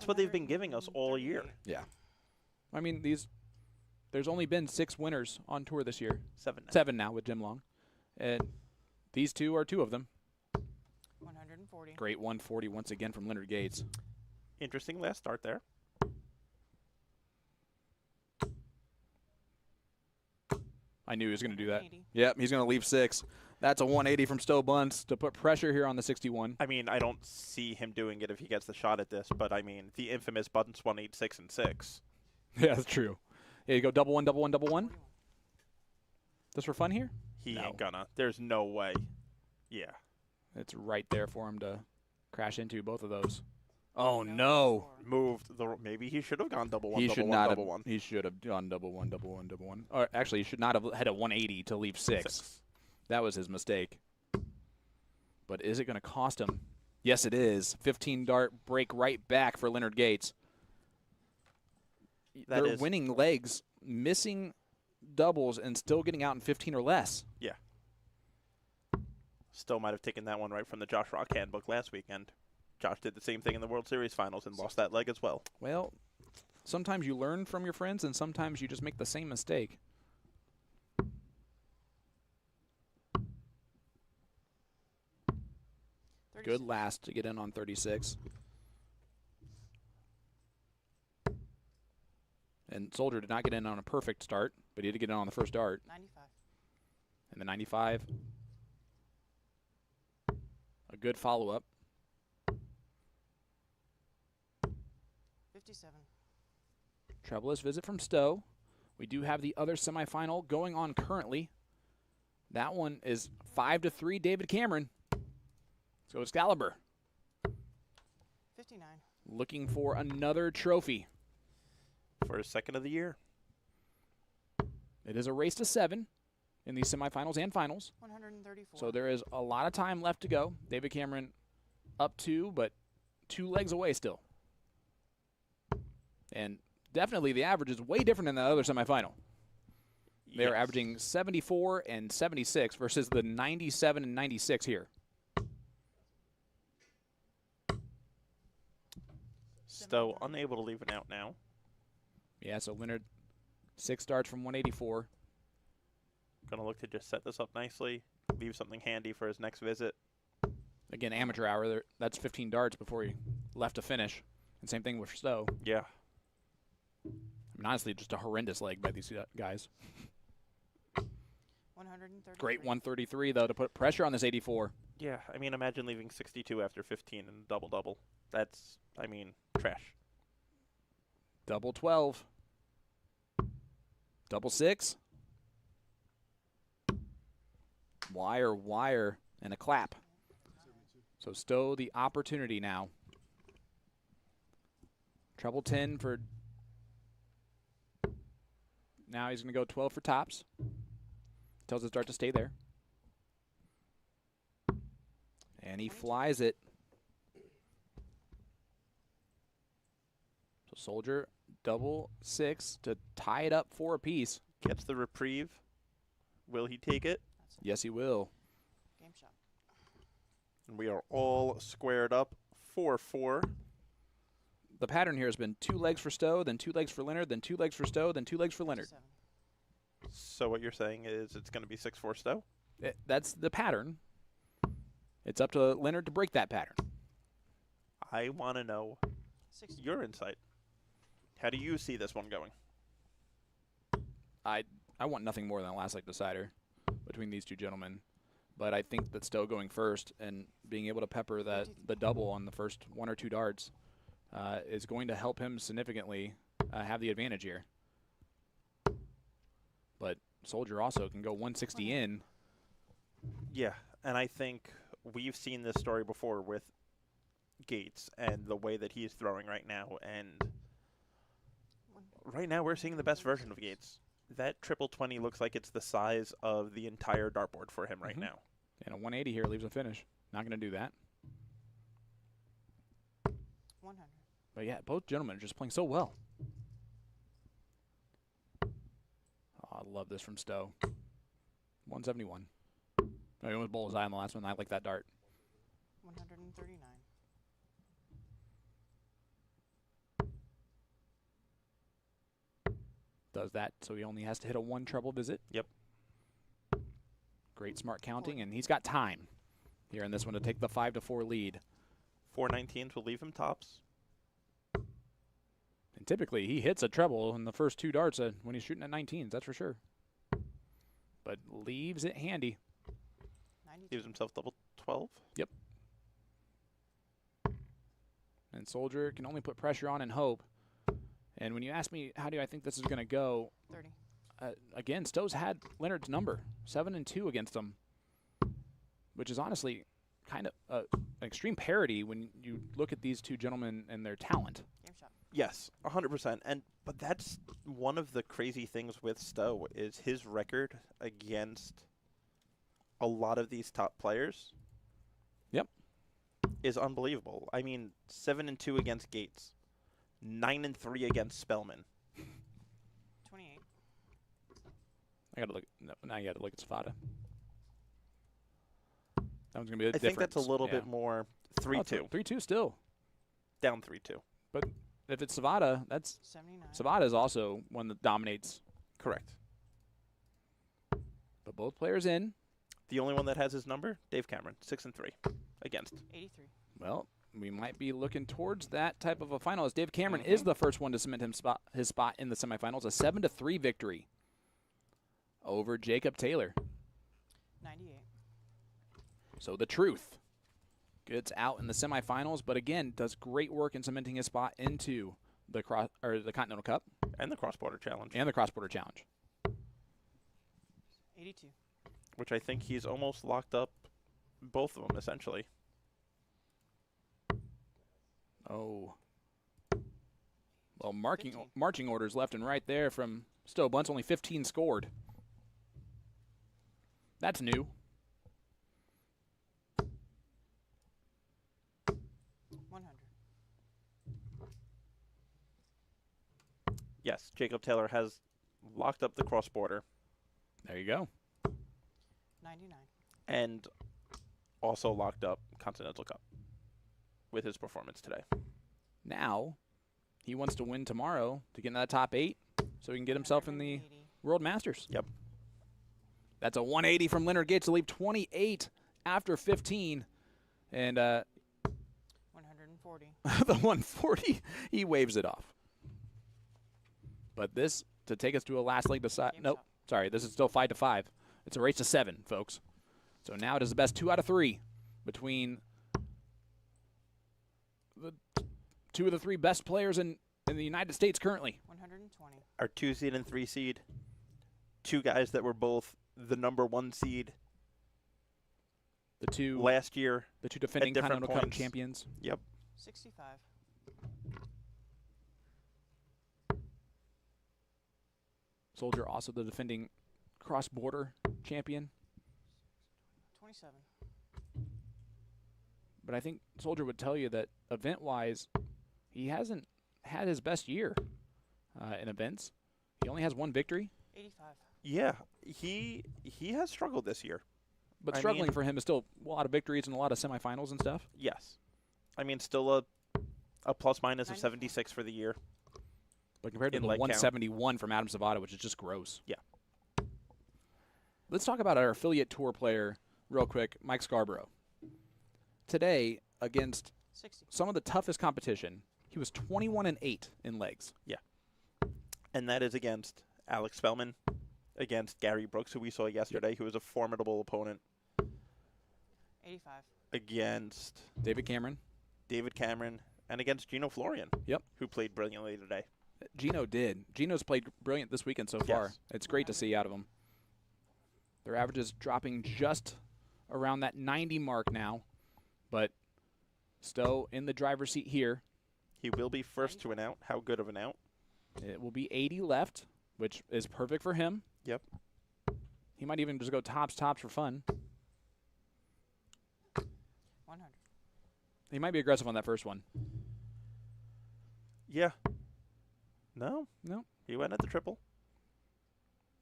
what they've been giving us all year. Yeah. I mean, there's only been 6 winners on tour this year. 7 now. 7 now with Jim Long. And these two are 2 of them. 140. Great 140 once again from Leonard Gates. Interesting last start there. I knew he was going to do that. 180. Yep, he's going to leave 6. That's a 180 from Stowe Buntz to put pressure here on the 61. I mean, I don't see him doing it if he gets the shot at this, but I mean, the infamous Buntz 186 and 6. Yeah, that's true. Yeah, you go double one, double one, double one. Just for fun here? He No. ain't gonna. There's no way. Yeah. It's right there for him to crash into, both of those. Oh, no. Moved. Maybe he should have gone double one, He double should one, not double have. one. He should have done double one, double one, double one. Or actually, he should not have had a 180 to leave 6. That was his mistake. But is it going to cost him? Yes, it is. 15-dart break right back for Leonard Gates. That They're is- winning legs, missing doubles, and still getting out in 15 or less. Yeah. Still might have taken that one right from the Josh Rock handbook last weekend. Josh did the same thing in the World Series Finals and lost that leg as well. Well, sometimes you learn from your friends, and sometimes you just make the same mistake. Good last to get in on 36. And Soldier did not get in on a perfect start, but he did get in on the first dart. 95. And the 95, a good follow-up. 57. Troubleless visit from Stowe. We do have the other semifinal going on currently. That one is 5-3 David Cameron. Let's go Excalibur. 59. Looking for another trophy. For his second of the year. It is a race to 7 in these semifinals and finals. 134. So there is a lot of time left to go. David Cameron up 2, but 2 legs away still. And definitely the average is way different than the other semifinal. They're Yes. averaging 74 and 76 versus the 97 and 96 here. Stowe unable to leave it out now. Yeah, so Leonard 6 starts from 184. Going to look to just set this up nicely, leave something handy for his next visit. Again, amateur hour. That's 15 darts before he left to finish. And same thing with Stowe. Yeah. I mean, honestly, just a horrendous leg by these guys. 133. Great 133, though, to put pressure on this 84. Yeah, I mean, imagine leaving 62 after 15 and double-double. That's, I mean, trash. Double 12. Double 6. Wire, and a clap. So Stowe, the opportunity now. Treble 10 for... Now he's going to go 12 for tops. Tells his dart to stay there. And he flies it. So Soldier, double 6 to tie it up 4 apiece. Gets the reprieve. Will he take it? Yes, he will. Game shot. And we are all squared up 4-4. The pattern here has been 2 legs for Stowe, then 2 legs for Leonard, then 2 legs for Stowe, then 2 legs for Leonard. 7. So what you're saying is it's going to be 6-4 Stowe? That's the pattern. It's up to Leonard to break that pattern. I want to know 60. your insight. How do you see this one going? I want nothing more than a last leg decider between these two gentlemen. But I think that Stowe going first and being able to pepper the double on the first 1 or 2 darts is going to help him significantly have the advantage here. But Soldier also can go 160 in. Yeah, and I think we've seen this story before with Gates and the way that he's throwing right now. And right now we're seeing the best version of Gates. That triple 20 looks like it's the size of the entire dartboard for him right now. And a 180 here leaves a finish. Not going to do that. 100. But yeah, both gentlemen are just playing so well. Oh, I love this from Stowe. 171. Oh, he almost bowled his eye on the last one. I like that dart. 139. Does that, so he only has to hit a 1 treble visit. Yep. Great smart counting, and he's got time here in this one to take the 5-4 lead. 419s will leave him tops. And typically he hits a treble in the first 2 darts when he's shooting at 19s, that's for sure. But leaves it handy. 92. Gives himself double 12. Yep. And Soldier can only put pressure on and hope. And when you ask me how do I think this is going to go, 30. again, Stowe's had Leonard's number, 7-2 against him, which is honestly kind of an extreme parity when you look at these two gentlemen and their talent. Game shot. Yes, 100%. But that's one of the crazy things with Stowe is his record against a lot of these top players. Yep. Is unbelievable. I mean, 7-2 against Gates, 9-3 against Spellman. 28. I got to look. No, now you got to look at Savada. That one's gonna be a I difference. think that's a little Yeah. bit more 3-2. 3-2 still. Down 3-2. But if it's Savada, that's 79. Savada is also one that dominates. Correct. But both players in. The only one that has his number, Dave Cameron, 6-3 against. 83. Well, we might be looking towards that type of a final as Dave Cameron is the first one to cement his spot in the semifinals. A 7-3 victory over Jacob Taylor. 98. So the truth gets out in the semifinals, but again does great work in cementing his spot into the the Continental Cup And the cross-border challenge. and the Cross Border Challenge. 82. Which I think he's almost locked up both of them, essentially. Oh. Well, marching 15. orders left and right there from Stowe Buntz. Only 15 scored. That's new. 100. Yes, Jacob Taylor has locked up the cross border There you go. 99. and also locked up Continental Cup with his performance today. Now, he wants to win tomorrow to get in that top 8 so he can get himself in the 180. World Masters. Yep. That's a 180 from Leonard Gates to leave 28 after 15. And 140. the 140, he waves it off. But this, to take us to a last leg decide. Game Nope. shot. Sorry, this is still 5-5. It's a race to 7, folks. So now it is the best 2 out of 3 between the 2 of the 3 best players in the United States currently. 120. Our 2 seed and 3 seed, 2 guys that were both the number 1 seed The two last year. defending different Continental Cup points. champions. Yep. 65. Soldier also the defending cross-border champion. 27. But I think Soldier would tell you that event-wise, he hasn't had his best year in events. He only has 1 victory, 85. Yeah, he has struggled this year. but I struggling mean- for him is still a lot of victories and a lot of semifinals and stuff. Yes. I mean, still a plus-minus of 94. 76 for the year. But compared to In the leg count. 171 from Adam Savada, which is just gross. Yeah. Let's talk about our affiliate tour player real quick, Mike Scarborough. Today, against 60. some of the toughest competition, he was 21-8 in legs. And that is against Alex Spellman, against Gary Brooks, who we saw yesterday, who was a formidable opponent, 85. against David Cameron. David Cameron, and against Gino Florian, Yep. who played brilliantly today. Gino did. Gino's played brilliant this weekend so far. Yes. It's great to see out of him. Their averages dropping just around that 90 mark now, but Stowe in the driver's seat here. He will be first to an out. How good of an out? It will be 80 left, which is perfect for him. Yep. He might even just go tops for fun. 100. He might be aggressive on that first one. Yeah. No. No. He went at the triple.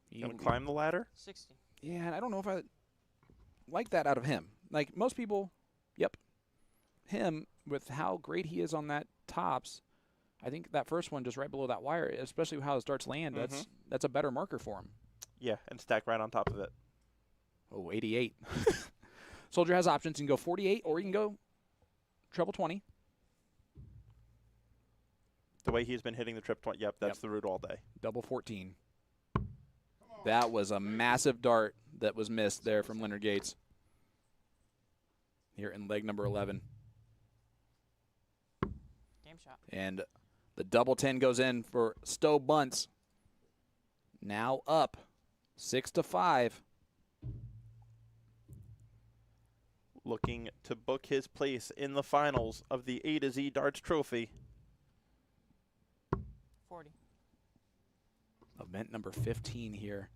He- Gonna climb the ladder. 60. Yeah, and I don't know if I like that out of him. Like most people, yep. Him, with how great he is on that tops, I think that first one just right below that wire, especially how his darts land, that's a better marker for him. Yeah, and stack right on top of it. Oh, 88. Soldier has options. You can go 48 or you can go treble 20. The way he's been hitting the trip 20, yep, that's the route all day. Double 14. That was a massive dart that was missed there from Leonard Gates here in leg number 11. Game shot. And the double 10 goes in for Stowe Buntz. Now up 6-5. Looking to book his place in the finals of the A to Z Darts Trophy. 40. Event number 15 here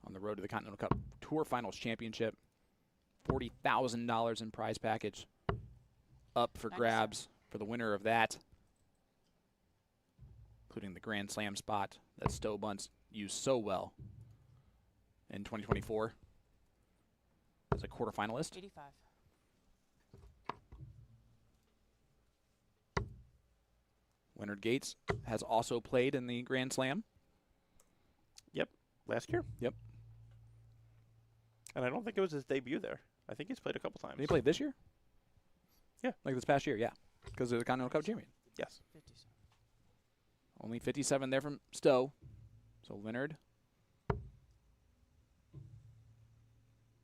on the road to the Continental Cup Tour Finals Championship. $40,000 in prize package up for 97. grabs for the winner of that, including the Grand Slam spot that Stowe Buntz used so well in 2024 as a quarterfinalist. 85. Leonard Gates has also played in the Grand Slam. Yep, last year. Yep. And I don't think it was his debut there. I think he's played a couple times. Did he play this year? Yeah. Like this past year, yeah. Because of the Continental Cup champion. Yes. 57. Only 57 there from Stowe. So Leonard.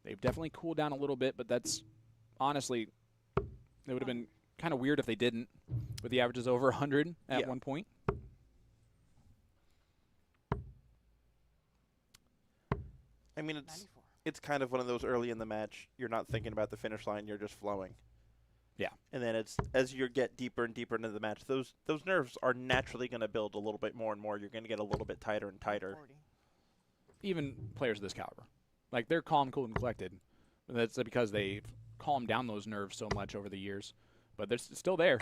They've definitely cooled down a little bit, but that's honestly, it would have been kind of weird if they didn't, with the averages over 100 at Yeah. one point. I mean, 94. it's kind of one of those early in the match, you're not thinking about the finish line, you're just flowing. Yeah. And then it's as you get deeper and deeper into the match, those nerves are naturally going to build a little bit more and more. You're going to get a little bit tighter and tighter. 40. Even players of this caliber. Like, they're calm, cool, and collected. That's because they've calmed down those nerves so much over the years. But they're still there.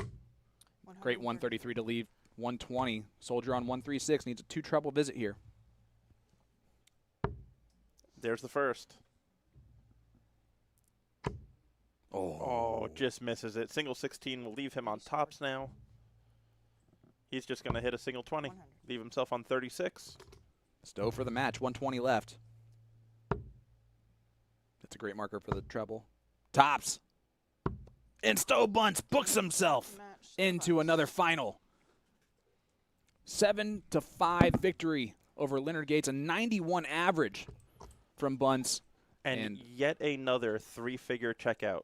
Great 133 to leave 120. Soldier on 136 needs a 2 treble visit here. There's the first. Oh, Just misses it. Single 16 will leave him on tops now. He's just going to hit a single 20. 100. Leave himself on 36. Stowe for the match. 120 left. That's a great marker for the treble. Tops. And Stowe Buntz books himself Match into another final. 7-5 victory over Leonard Gates. A 91 average from Buntz. And yet another 3-figure checkout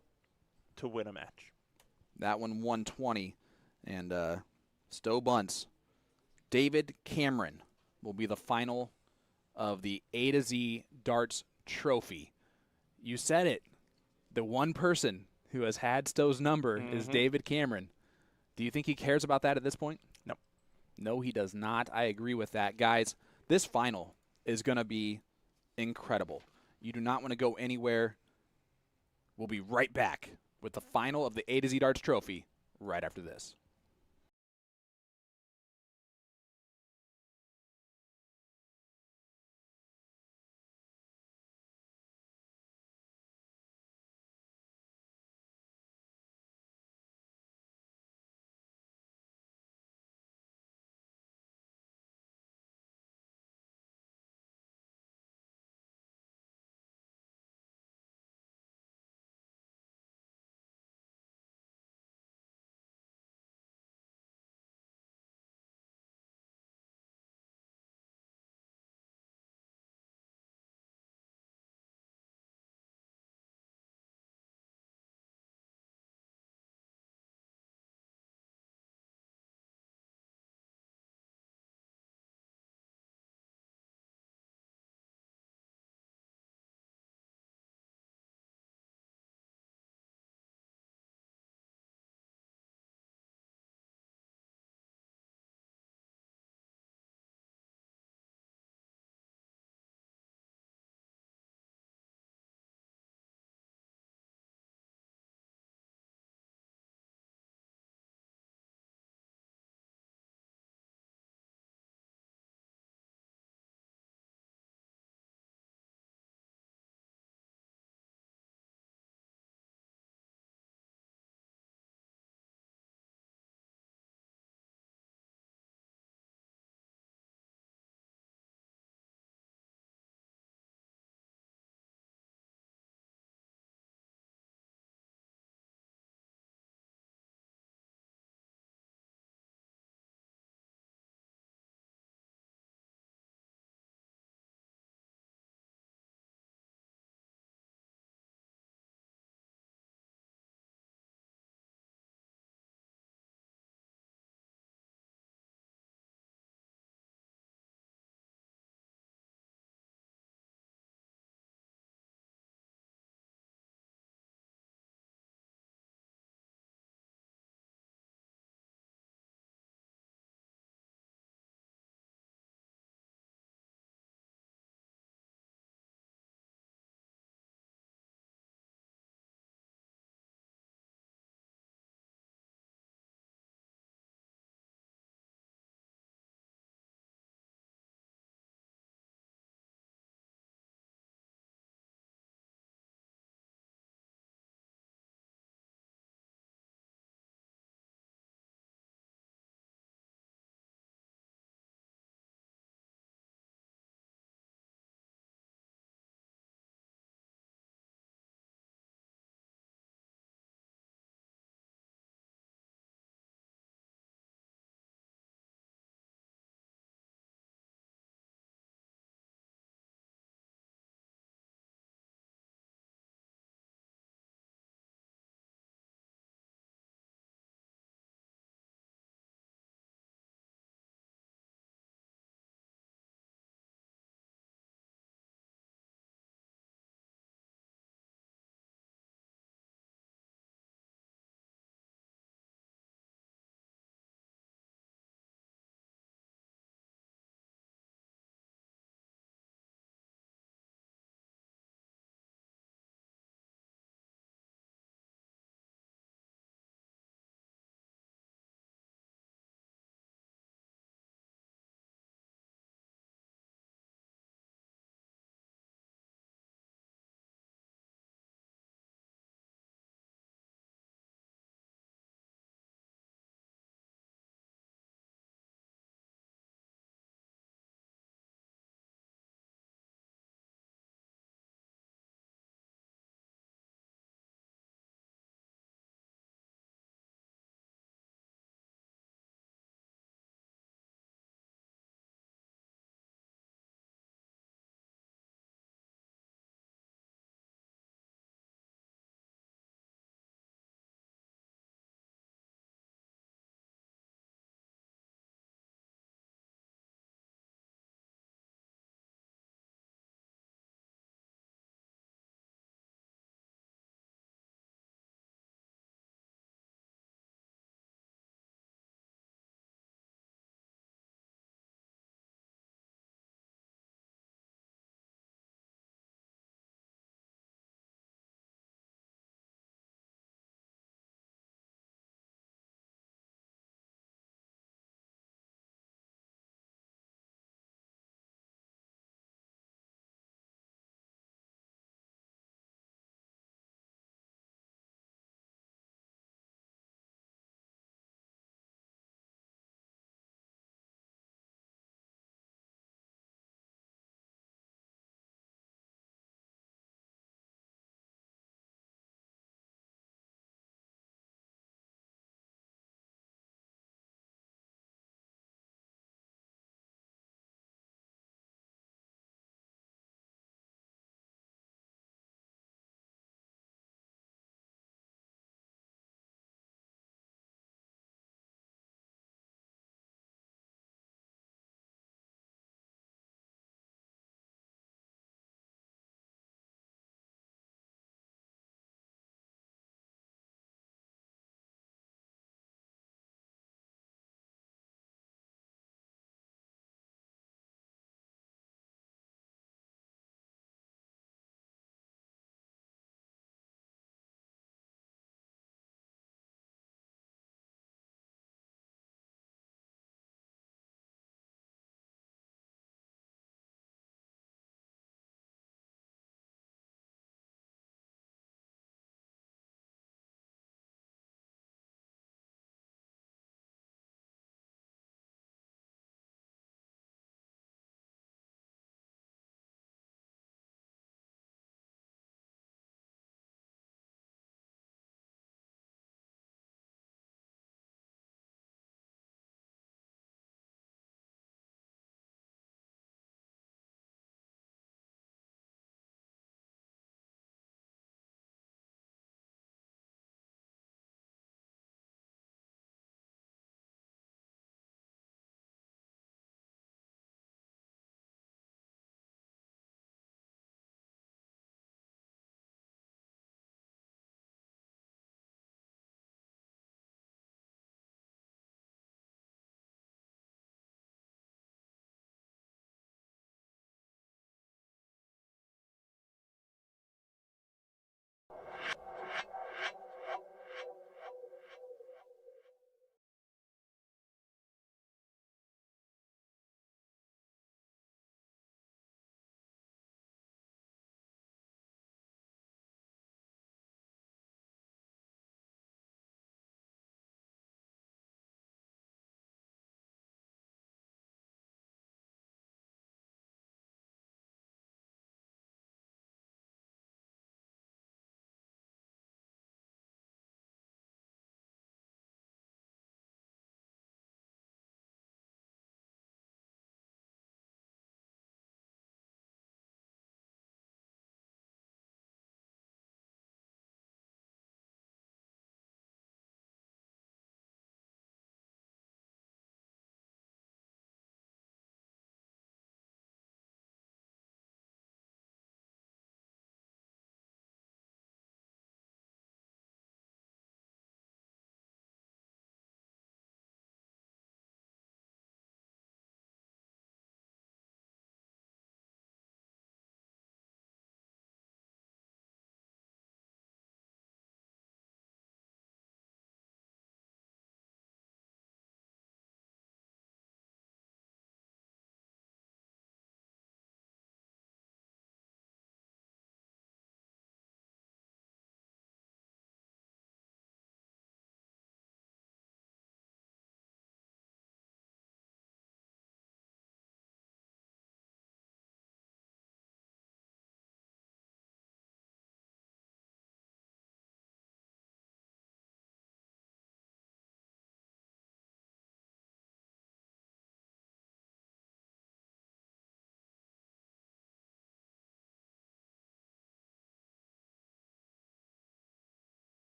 to win a match. That one 120. And Stowe Buntz. David Cameron will be the final of the A to Z Darts Trophy. You said it. The one person who has had Stowe's number is David Cameron. Do you think he cares about that at this point? No. No, he does not. I agree with that. Guys, this final is going to be incredible. You do not want to go anywhere. We'll be right back with the final of the A to Z Darts Trophy right after this.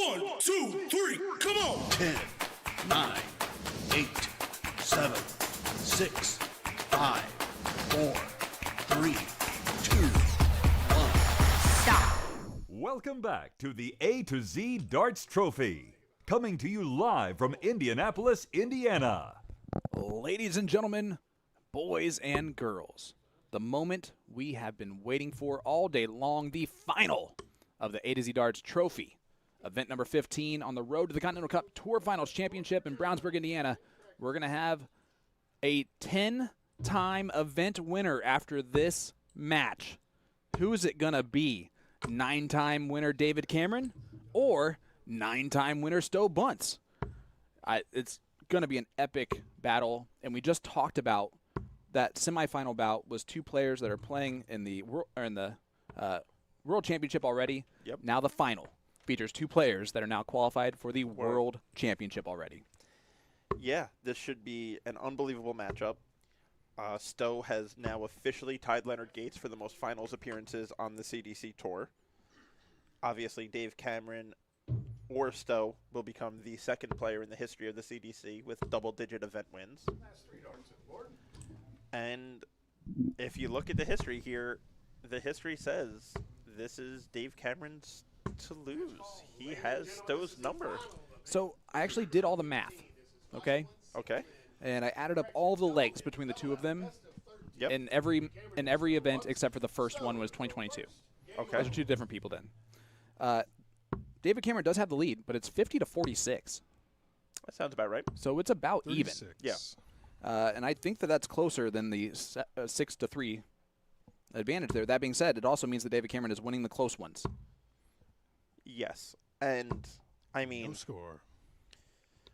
1, 2, 3, come on! 10, 9, 8, 7, 6, 5, 4, 3, 2, 1. Welcome back to the A to Z Darts Trophy, coming to you live from Indianapolis, Indiana. Ladies and gentlemen, boys and girls, the moment we have been waiting for all day long, the final of the A to Z Darts Trophy. Event number 15 on the road to the Continental Cup Tour Finals Championship in Brownsburg, Indiana. We're going to have a 10-time event winner after this match. Who is it going to be? 9-time winner David Cameron or 9-time winner Stowe Buntz? It's going to be an epic battle, and we just talked about that semifinal bout was two players that are playing in the World Championship already. Yep. Now the final features two players that are now qualified for the World Championship already. Yeah, this should be an unbelievable matchup. Stowe has now officially tied Leonard Gates for the most finals appearances on the CDC Tour. Obviously, Dave Cameron or Stowe will become the second player in the history of the CDC with double-digit event wins. And if you look at the history here, the history says this is Dave Cameron's to lose. He has Stowe's number. So I actually did all the math, okay? Okay. And I added up all the legs between the two of them. Yep. In every event except for the first one was 2022. Okay. Those are two different people then. David Cameron does have the lead, but it's 50-46. That sounds about right. So it's about 36. even. Yeah. And I think that that's closer than the 6-3 advantage there. That being said, it also means that David Cameron is winning the close ones. Yes. And, I mean, No score.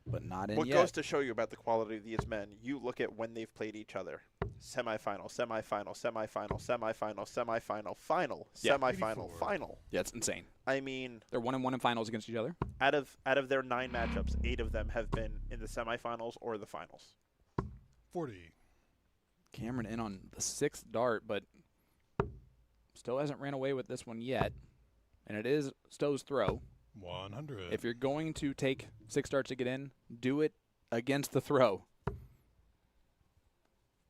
But not in what yet. goes to show you about the quality of these men, you look at when they've played each other. Semifinal, semifinal, semifinal, semifinal, semifinal, final, Yeah. semifinal, 84. final. Yeah, it's insane. I mean, They're 1-1 in finals against each other. out of their 9 matchups, 8 of them have been in the semifinals or the finals. 40. Cameron in on the 6th dart, but Stowe hasn't ran away with this one yet. And it is Stowe's throw. 100. If you're going to take 6 darts to get in, do it against the throw.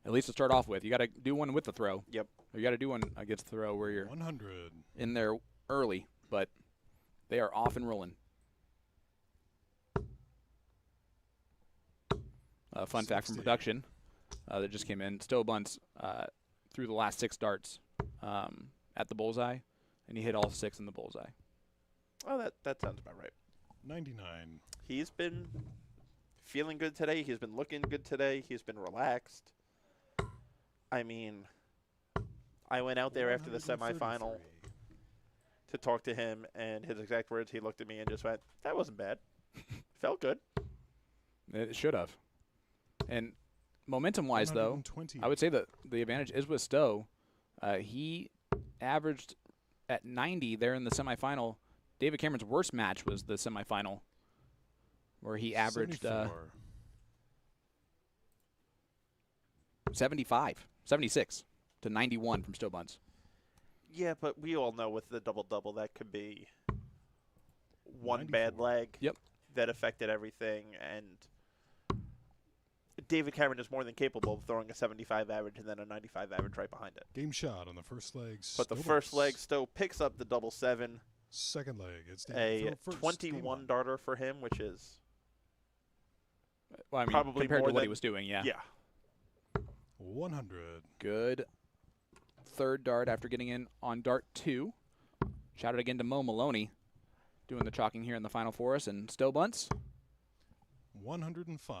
At least to start off with. You got to do one with the throw. Yep. Or you got to do one against the throw where you're 100. in there early, but they are off and rolling. Fun fact from 60. production that just came in. Stowe Buntz threw the last 6 darts at the bullseye, and he hit all 6 in the bullseye. Oh, that sounds about right. 99. He's been feeling good today. He's been looking good today. He's been relaxed. I mean, I went out there after the semifinal 133. to talk to him, and his exact words, he looked at me and just went, that wasn't bad. Felt good. It should have. And momentum-wise, though, 120. I would say that the advantage is with Stowe. He averaged at 90 there in the semifinal. David Cameron's worst match was the semifinal, where he averaged 76 to 91 from Stowe Buntz. Yeah, but we all know with the double-double that could be one 94. bad leg Yep. that affected everything, and David Cameron is more than capable of throwing a 75 average and then a 95 average right behind it. Game shot on the first leg. But the Stowe first Buntz. leg, Stowe picks up the double 7, Second leg. It's a David throw first. 21 Game darter for him, which is Well, I mean, Probably compared more to what he than- was doing, yeah. yeah. 100. Good third dart after getting in on dart 2. Shout out again to Mo Maloney doing the chalking here in the final for us. And Stowe Buntz, 105.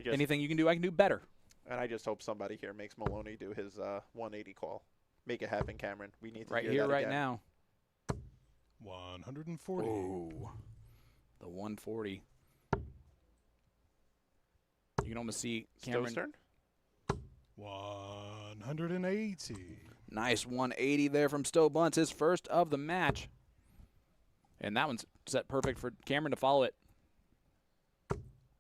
anything you can do, I can do better. And I just hope somebody here makes Maloney do his 180 call. Make it happen, Cameron. We need to Right hear here, that right again. now. 140. Ooh, the 140. You can almost see Cameron. Stowe's turn? 180. Nice 180 there from Stowe Buntz, his first of the match. And that one's set perfect for Cameron to follow it.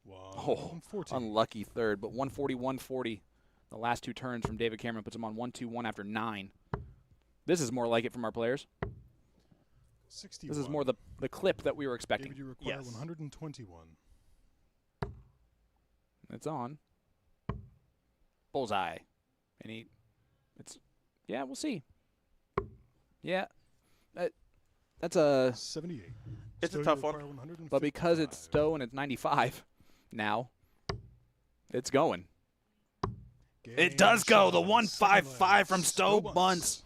140. Unlucky third, but 140, 140. The last 2 turns from David Cameron puts him on 1-2-1 after 9. This is more like it from our players. 61. This is more the clip that we were expecting. David, you require Yes. 121. It's on. Bullseye. And yeah, we'll see. Yeah. That's a, 78. It's a Stowe, tough you one. require 155. but because it's Stowe and it's 95 now, it's going. It Game does go. shot The on the 155 second from leg. Stowe Buntz. Buntz.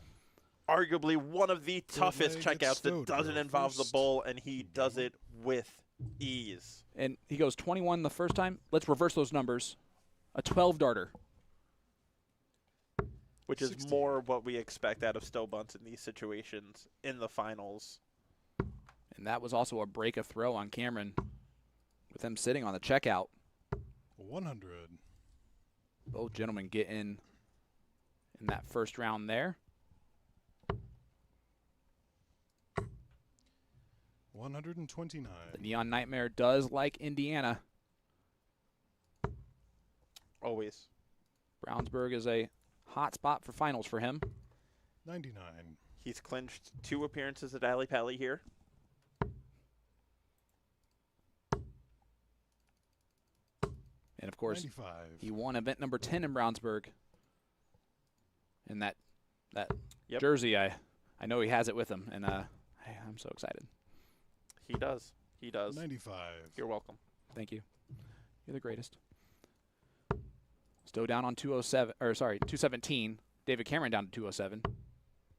Arguably one of the toughest leg gets checkouts that stowed doesn't for involve the first. bull, and he does it with ease. And he goes 21 the first time. Let's reverse those numbers. A 12 darter. Which is 60. more what we expect out of Stowe Buntz in these situations in the finals. And that was also a break of throw on Cameron with him sitting on the checkout. 100. Both gentlemen get in that first round there. 129. The Neon Nightmare does like Indiana. Always. Brownsburg is a hot spot for finals for him. 99. He's clinched 2 appearances at Alley Pally here. And, of course, 95. he won event number 10 in Brownsburg. And that Yep. jersey, I know he has it with him. And hey, I'm so excited. He does. He does. 95. You're welcome. Thank you. You're the greatest. Stowe down on 217. David Cameron down to 207.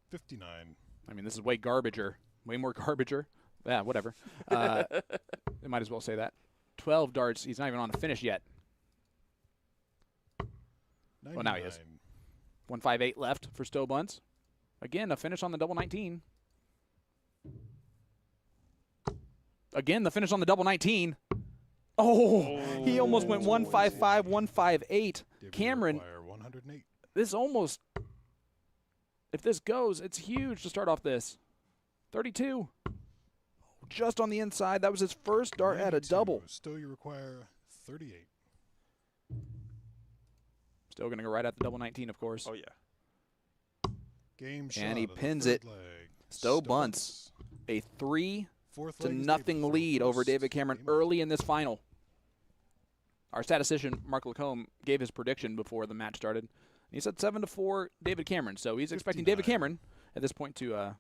59. I mean, this is way garbager. Way more garbager. Yeah, whatever. I might as well say that. 12 darts. He's not even on the finish yet. 99. Well, now he is. 158 left for Stowe Buntz. Again, a finish on the double 19. Again, the finish on the double 19. Oh, he almost went 155, 158. David Cameron, require 108. this almost, if this goes, it's huge to start off this. 32. Just on the inside. That was his first dart at a 92. double. Stowe, you require 38. Still going to go right at the double 19, of course. Oh, yeah. Game shot. And he of the pins third it. leg. Stowe Buntz. A 3-0 Fourth leg is nothing David lead over first. David Cameron Game on. early in this final. Our statistician, Mark Lacombe, gave his prediction before the match started. He said 7-4 David Cameron. So he's expecting David 59. Cameron at this point to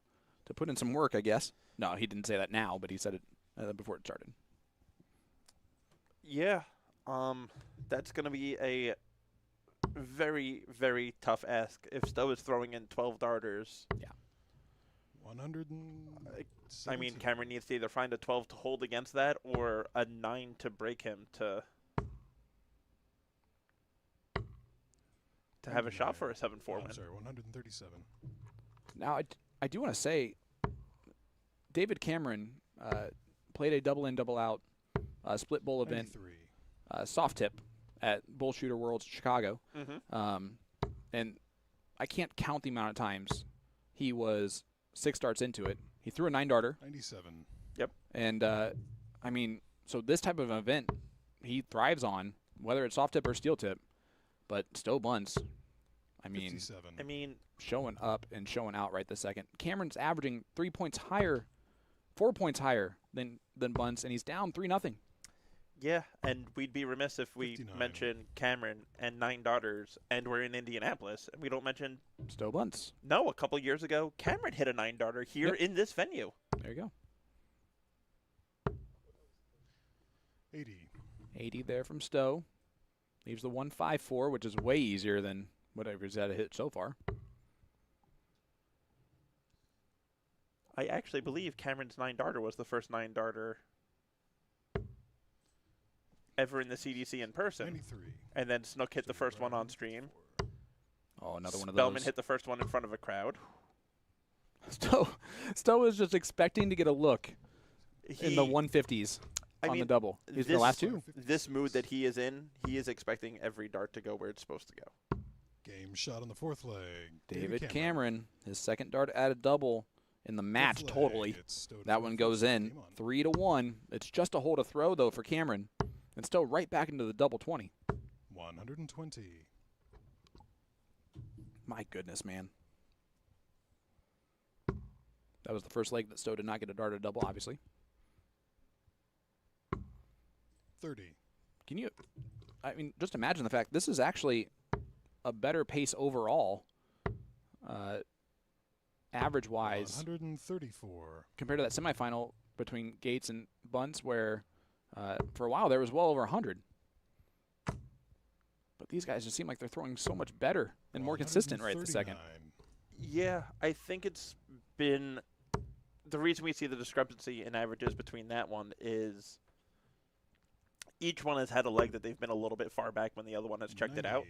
put in some work, I guess. No, he didn't say that now, but he said it before it started. Yeah. That's going to be a very, very tough ask if Stowe is throwing in 12 darters. 117. I mean, Cameron needs to either find a 12 to hold against that or a 9 to break him to have a shot for a 7-4 Oh, win. I'm sorry, 137. Now, I do want to say, David Cameron played a double in, double out split bowl event, 93. soft tip at Bull Shooter Worlds Chicago. Mm-hmm. And I can't count the amount of times he was 6 darts into it. He threw a 9-darter. 97. And, I mean, so this type of event he thrives on, whether it's soft tip or steel tip. But Stowe Buntz, I mean, 57. showing up and showing out right this second. Cameron's averaging 4 points higher than Buntz, and he's down 3-0. Yeah, and we'd be remiss if we 59. mention Cameron and 9 daughters, and we're in Indianapolis, and we don't mention. Stowe Buntz. No, a couple years ago, Cameron hit a 9-darter here Yep. in this venue. There you go. 80. 80 there from Stowe. Leaves the 154, which is way easier than whatever he's had to hit so far. I actually believe Cameron's 9-darter was the first 9-darter ever in the CDC in person. 93. And then Snook hit the first one on stream. Oh, another one of Spellman those. hit the first one in front of a crowd. Stowe is just expecting to get a look in the 150s I on mean, the double. He's the this- last two. This mood that he is in, he is expecting every dart to go where it's supposed to go. Game shot on the fourth leg. David Cameron, his second dart at a double in the match Fifth leg, totally. it's Stowe to That throw one first. goes in Game on. 3-1. It's just a hole to throw, though, for Cameron. And Stowe right back into the double 20. 120. My goodness, man. That was the first leg that Stowe did not get a darted double, obviously. 30. Can you, I mean, just imagine the fact this is actually a better pace overall, average-wise. 134. Compared to that semifinal between Gates and Buntz, where for a while there was well over 100. But these guys just seem like they're throwing so much better and more consistent right this second. Yeah, I think it's been the reason we see the discrepancy in averages between that one is each one has had a leg that they've been a little bit far back when the other one has checked it out,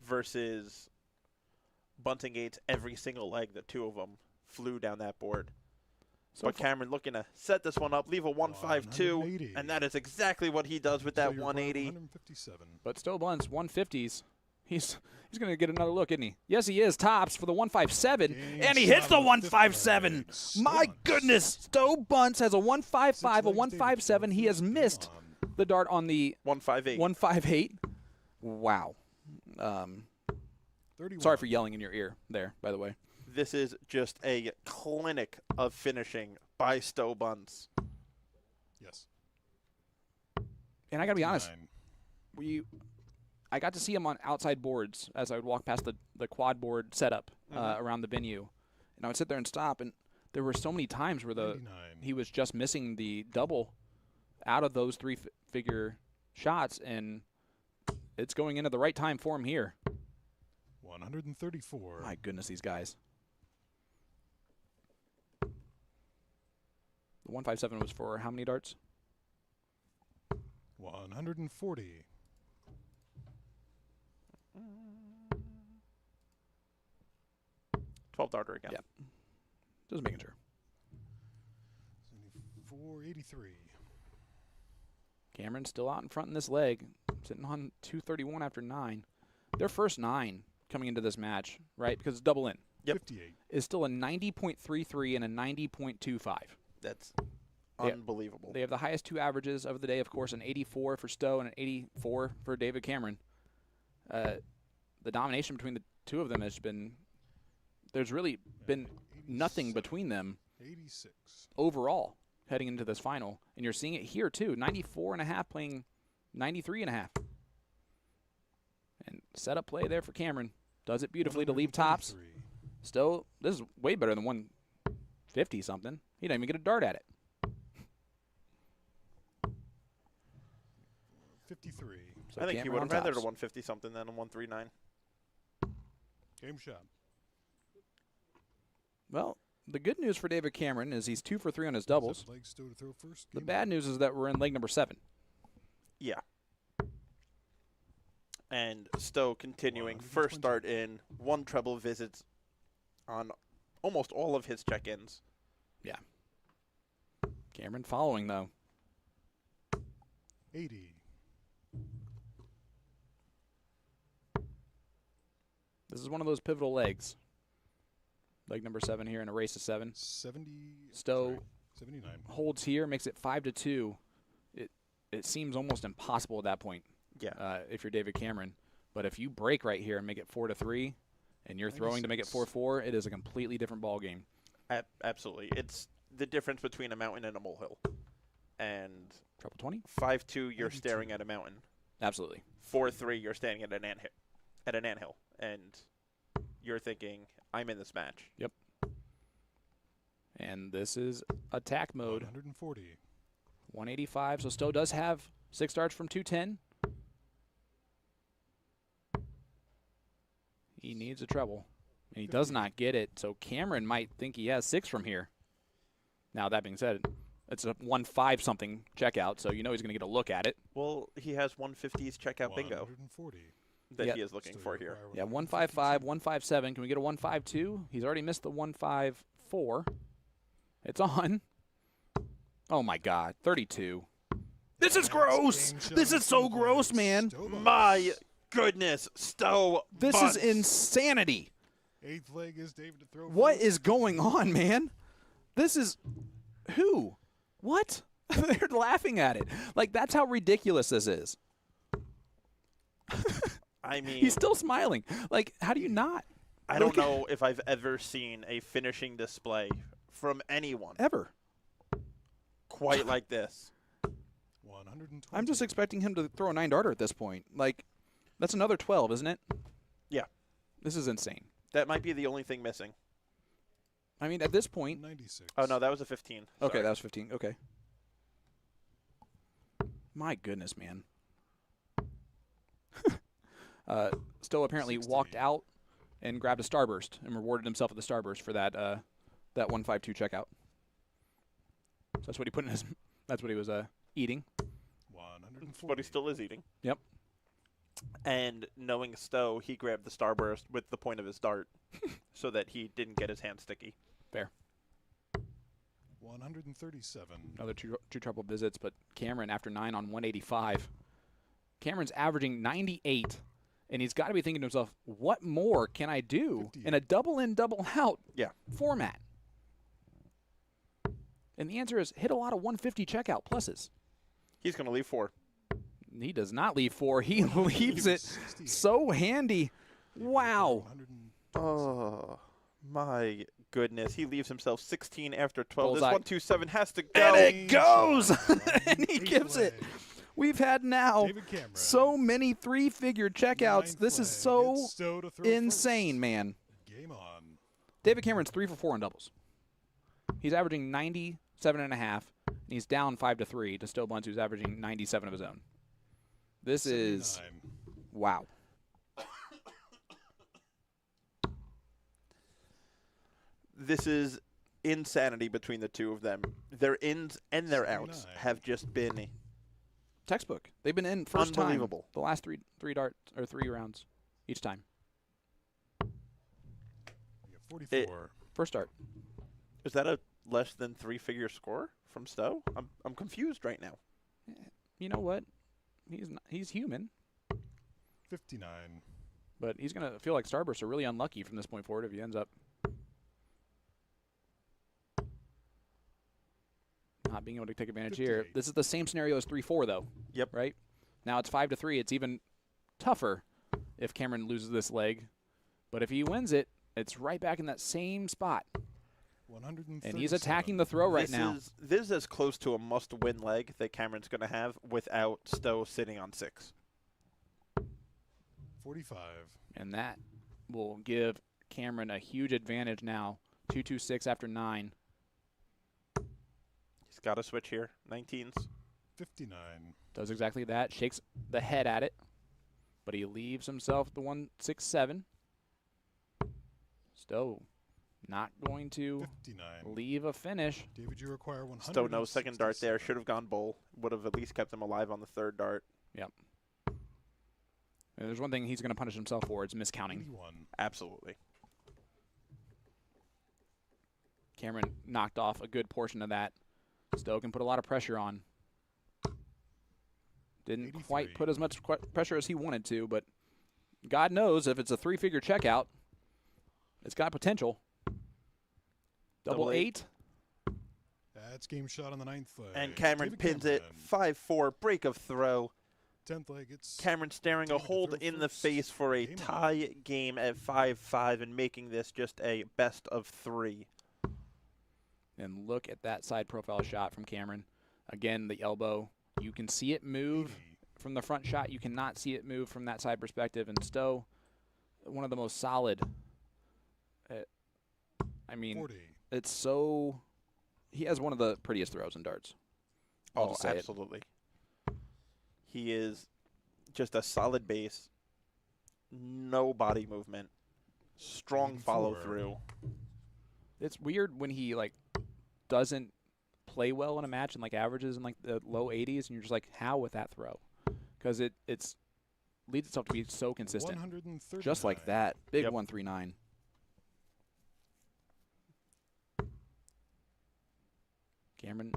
versus Buntz and Gates, every single leg, the two of them flew down that board. So but Cameron looking to set this one up, leave a 152, and that is exactly what he does with that 180. 157. But Stowe Buntz, 150s. He's going to get another look, isn't he? Yes, he is. Tops for the 157, and he hits the 157. My goodness. Stowe Buntz has a 155, a 157. He has missed the dart on the 158. 158. Wow. Sorry for yelling in your ear there, by the way. This is just a clinic of finishing by Stowe Buntz. Yes. And I got to be honest, I got to see him on outside boards as I would walk past the quad board setup around the venue. And I would sit there and stop, and there were so many times where he was just missing the double out of those three-figure shots, and it's going into the right time for him here. 134. My goodness, these guys. The 157 was for how many darts? 140. 12 darter again. Yep. Just making sure. 483. Cameron still out in front in this leg, sitting on 231 after 9. Their first 9 coming into this match, right, because it's double in. Yep. 58. Is still a 90.33 and a 90.25. That's unbelievable. They have the highest two averages of the day, of course, an 84 for Stowe and an 84 for David Cameron. The domination between the two of them has been – there's really been nothing between them 86. Overall heading into this final. And you're seeing it here, too. 94.5 playing 93.5. And setup play there for Cameron. Does it beautifully to leave tops. Stowe, this is way better than 150-something. He didn't even get a dart at it. 53. So I think Cameron he would have on rather a tops. 150-something than a 139. Game shot. Well, the good news for David Cameron is he's 2 for 3 on his doubles. Leg Stowe to throw first. The Game bad news is that we're in leg number 7. Yeah. And Stowe continuing first start in, 1 treble visits on almost all of his check-ins. Yeah. Cameron following, though. 80. This is one of those pivotal legs. Leg number 7 here in a race of 7. 70. Stowe 79. holds here, makes it 5-2. It seems almost impossible at that point. Yeah. If you're David Cameron, but if you break right here and make it 4-3, and you're throwing to make it 4-4, it is a completely different ball game. Absolutely, it's the difference between a mountain and a molehill. And Treble 20. 5-2, you're staring at a mountain. Absolutely. 4-3, you're standing at an anthill, and you're thinking, I'm in this match. Yep. And this is attack mode. 140. 185. So Stowe does have 6 darts from 210. He needs a treble, and he does not get it. So Cameron might think he has 6 from here. Now, that being said, it's a 1-5-something checkout, so you know he's going to get a look at it. Well, he has 150s checkout bingo 140. that he is looking for here. Yeah, 155, 157. Can we get a 152? He's already missed the 154. It's on. Oh, my God. 32. This is gross. This is so gross, man. My goodness, Stowe This Buntz. is insanity. 8th leg is David to throw What first. is going on, man? This is who? What? They're laughing at it. Like, that's how ridiculous this is. I mean, He's still smiling. Like, how do you not? I don't know if I've ever seen a finishing display from anyone Ever. quite like this. 120. I'm just expecting him to throw a 9-darter at this point. Like, that's another 12, isn't it? Yeah. This is insane. That might be the only thing missing. I mean, at this point. 96. Oh, no, that was a 15. Okay, Sorry. that was 15. Okay. My goodness, man. Stowe apparently 60. walked out and grabbed a starburst and rewarded himself with the starburst for that 152 checkout. So that's what he put in his. That's what he was eating. 140. But he still is eating. Yep. And knowing Stowe, he grabbed the starburst with the point of his dart so that he didn't get his hand sticky. Fair. 137. Another two trouble visits, but Cameron after 9 on 185. Cameron's averaging 98, and he's got to be thinking to himself, what more can I do 58. in a double in, double out Yeah. format? And the answer is hit a lot of 150 checkout pluses. He's going to leave 4. He does not leave 4. He leaves it 68. so handy. Wow. 100 Oh, my goodness. He leaves himself 16 after 12. Bullseye. This 127 has to go. And it goes! and he Eighth gives it. leg. We've had now David Cameron. so many 3-figure checkouts. Ninth This is leg. so Gets Stowe to throw insane, first. man. Game on. David Cameron's 3 for 4 on doubles. He's averaging 97.5, and he's down 5-3 to Stowe Buntz, who's averaging 97 of his own. This is 79. wow. This is insanity between the two of them. Their ins and their outs 79. have just been Textbook. They've been in first time unbelievable. the last three rounds each time. You have 44. First start. Is that a less than 3-figure score from Stowe? I'm confused right now. You know what? He's human, 59. but he's going to feel like Starbursts are really unlucky from this point forward if he ends up not being able to take advantage here. 58. This is the same scenario as 3-4, though. Yep. Right? Now it's 5-3. It's even tougher if Cameron loses this leg. But if he wins it, it's right back in that same spot. 137. And he's attacking the throw right now. This is as close to a must-win leg that Cameron's going to have without Stowe sitting on 6. 45. And that will give Cameron a huge advantage now. 2-2-6 after 9. He's got to switch here. 19s. 59. Does exactly that. Shakes the head at it. But he leaves himself the 1-6-7. Stowe not going to 59. leave a finish. David, you require 100. Stowe, no second dart there. Should have gone bull. Would have at least kept him alive on the third dart. Yep. And there's one thing he's going to punish himself for. It's miscounting. 81. Absolutely. Cameron knocked off a good portion of that. Stowe can put a lot of pressure on. Didn't 83. quite put as much pressure as he wanted to, but God knows if it's a 3-figure checkout, it's got potential. Double 8. That's game shot on the 9th leg. And Cameron David pins it. Cameron. 5-4. Break of throw. 10th leg. It's Cameron staring a David to hold throw in the first. face for a Game on. tie game at 5-5 and making this just a best of 3. And look at that side profile shot from Cameron. Again, the elbow. You can see it move 80. from the front shot. You cannot see it move from that side perspective. And Stowe, one of the most solid. I mean, 40. it's so. He has one of the prettiest throws in darts. I'll Oh, just say it. absolutely. He is just a solid base. No body movement. Strong 84. follow through. It's weird when he like doesn't play well in a match and like averages in like the low 80s, and you're just like, how with that throw? Because it's leads itself to be so consistent, 139. just like that. Big Yep. 139. Cameron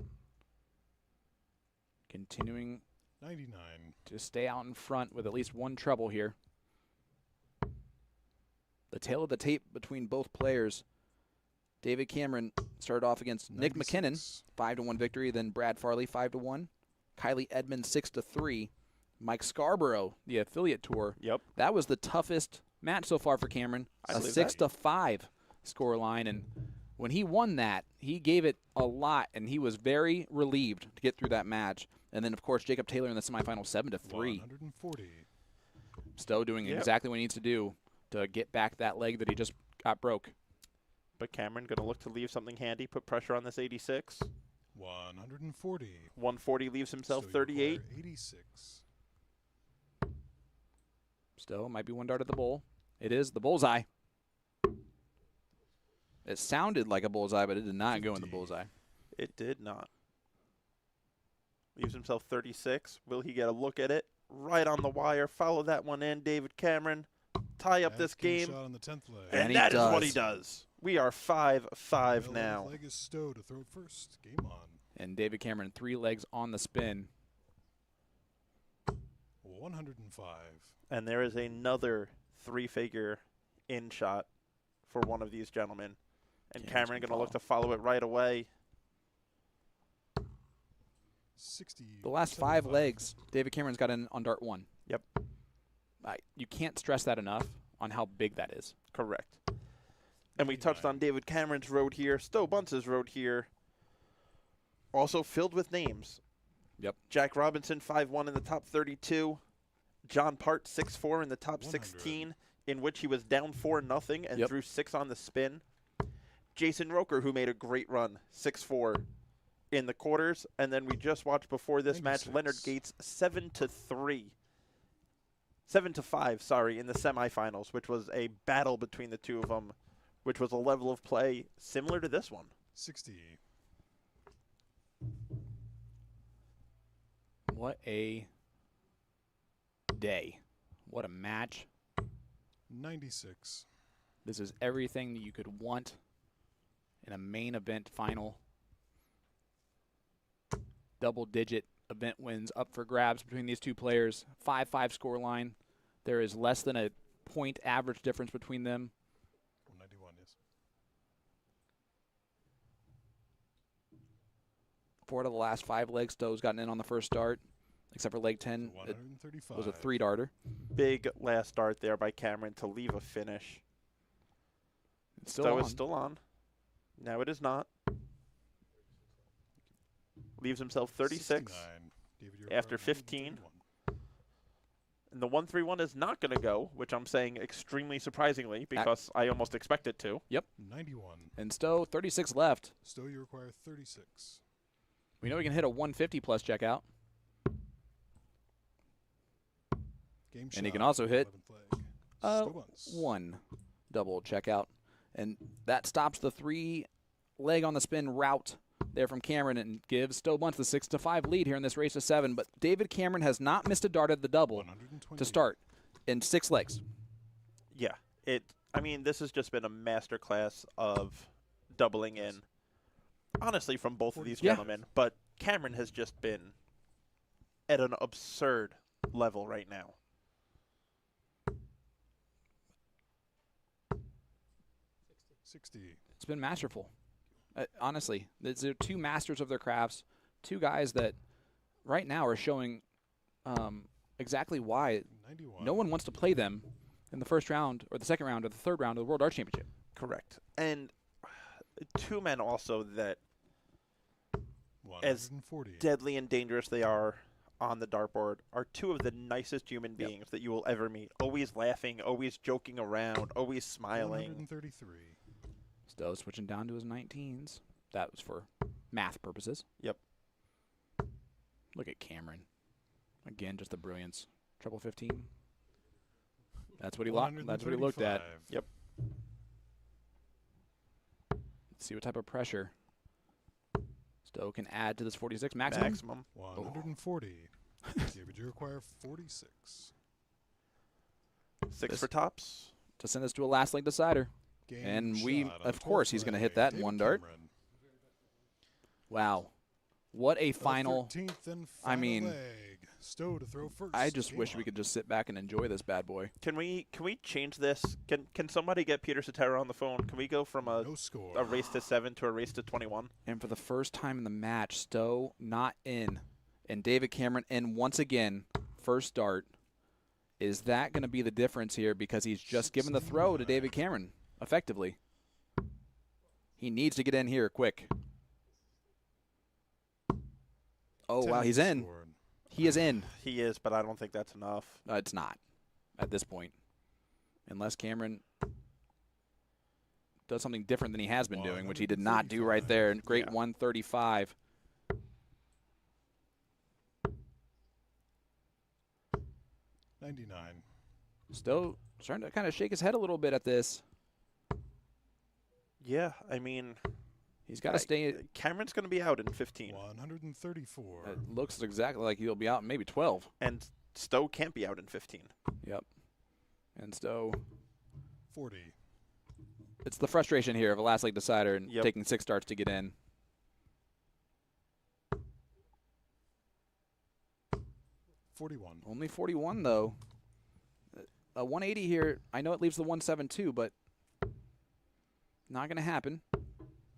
continuing 99. to stay out in front with at least one treble here. The tail of the tape between both players. David Cameron started off against Nick McKinnon, 96. 5-1 victory. Then Brad Farley, 5-1. Kylie Edmonds, 6-3. Mike Scarborough, the affiliate tour. Yep. That was the toughest match so far for Cameron. I A believe that. 6-5 score line, and when he won that, he gave it a lot, and he was very relieved to get through that match. And then, of course, Jacob Taylor in the semifinal 7-3. 140. Stowe doing Yep. exactly what he needs to do to get back that leg that he just got broke. But Cameron going to look to leave something handy, put pressure on this 86. 140. 140 leaves himself So you require 38. 86. Stowe might be one dart at the bowl. It is the bullseye. It sounded like a bullseye, but it did not go in the 50. bullseye. It did not. Leaves himself 36. Will he get a look at it? Right on the wire. Follow that one in, David Cameron. Tie up And this game game. shot on the 10th leg. And And he that is what he does. does. We are 5-5 The 11th now. leg is Stowe to throw first. Game on. And David Cameron, 3 legs on the spin. 105. And there is another 3-figure in shot for one of these gentlemen. And Cameron's Cameron gonna going to look to follow. follow it right away. 60. The last 5 legs, David Cameron's got in on dart 1. Yep. You can't stress that enough on how big that is. Correct. And we touched on David Cameron's road here. Stowe Buntz's road here. Also filled with names. Yep. Jack Robinson, 5-1 in the top 32. John Part, 6-4 in the top 100. 16, in which he was down 4-0 and Yep. threw 6 on the spin. Jason Roker, who made a great run, 6-4 in the quarters. And then we just watched before this match, 96. Leonard Gates, 7-3. 7-5, sorry, in the semifinals, which was a battle between the two of them, which was a level of play similar to this one. 60. What a day. What a match. 96. This is everything that you could want in a main event final. Double-digit event wins up for grabs between these two players. 5-5 scoreline. There is less than a point average difference between them. 191, yes. 4 out of the last 5 legs, Stowe's gotten in on the first start, except for leg 10. It 135. was a 3-darter. Big last start there by Cameron to leave a finish. It's still Stowe on. is still on. Now it is not. Leaves himself 36. 69. David, you After require 15. 131. And the 131 is not going to go, which I'm saying extremely surprisingly because I almost expect it to. 91. And Stowe, 36 left. Stowe, you require 36. We know we can hit a 150 plus checkout. Game shot. And he can also hit 11th leg. Stowe Bunz. 1 double checkout. And that stops the 3 leg on the spin route there from Cameron and gives Stowe Buntz the 6-5 lead here in this race to 7. But David Cameron has not missed a dart at the double 120. to start in 6 legs. Yeah. I mean, this has just been a masterclass of doubling in. Honestly, from both of these Yeah. gentlemen. But Cameron has just been at an absurd level right now. It's been masterful. Honestly, they're 2 masters of their crafts, 2 guys that right now are showing exactly why 91. no one wants to play them in the first round or the second round or the third round of the World Art Championship. Correct. And 2 men also that, as 140. deadly and dangerous they are on the dartboard, are 2 of the nicest human beings that you will ever meet. Always laughing, always joking around, always smiling. 133. Stowe switching down to his 19s. That was for math purposes. Yep. Look at Cameron. Again, just the brilliance. Treble 15. That's what he That's what he looked at. 135. Yep. Let's see what type of pressure Stowe can add to this 46 maximum. Maximum. 140. David, you require 46. 6 This- for tops. To send us to a last leg decider. Game And shot we, on of the course, 12th he's going to leg. hit that in David 1 dart. Cameron. Wow. What a The final. 13th and I final mean, leg. Stowe to throw first. I just Game wish we on. could just sit back and enjoy this bad boy. Can we change this? Can somebody get Peter Cetera on the phone? Can we go from No score. a race to 7 to a race to 21? And for the first time in the match, Stowe not in. And David Cameron in once again. First dart. Is that going to be the difference here? Because he's just given the throw to David Cameron, effectively. He needs to get in here quick. Oh, wow, 10 he's in. scored. He is in. He is, but I don't think that's enough. It's not at this point. Unless Cameron does something different than he has been doing, which he did not do right there. Great 135. 99. Still starting to kind of shake his head a little bit at this. Yeah, I mean, He's got to stay. Cameron's going to be out in 15. 134. It looks exactly like he'll be out in maybe 12. And Stowe can't be out in 15. Yep. And Stowe. 40. It's the frustration here of a last leg decider and Yep. taking 6 starts to get in. 41. Only 41, though. A 180 here. I know it leaves the 172, but not going to happen.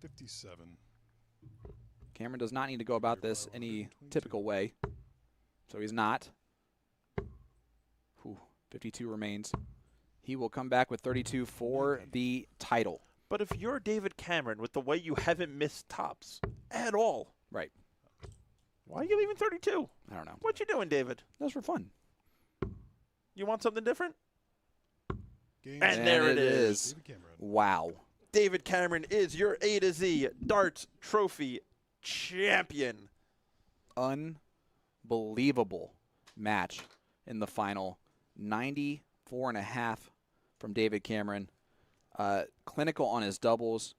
57. Cameron does not need to go about this any typical way, so he's not. 52 remains. He will come back with 32 for the title. But if you're David Cameron, with the way you haven't missed tops at all, Right. why are you leaving 32? I don't know. What you doing, David? That's for fun. You want something different? Game And there it is. David Cameron. Wow. David Cameron is your A to Z darts trophy champion. Unbelievable match in the final. 94.5 from David Cameron. Clinical on his doubles.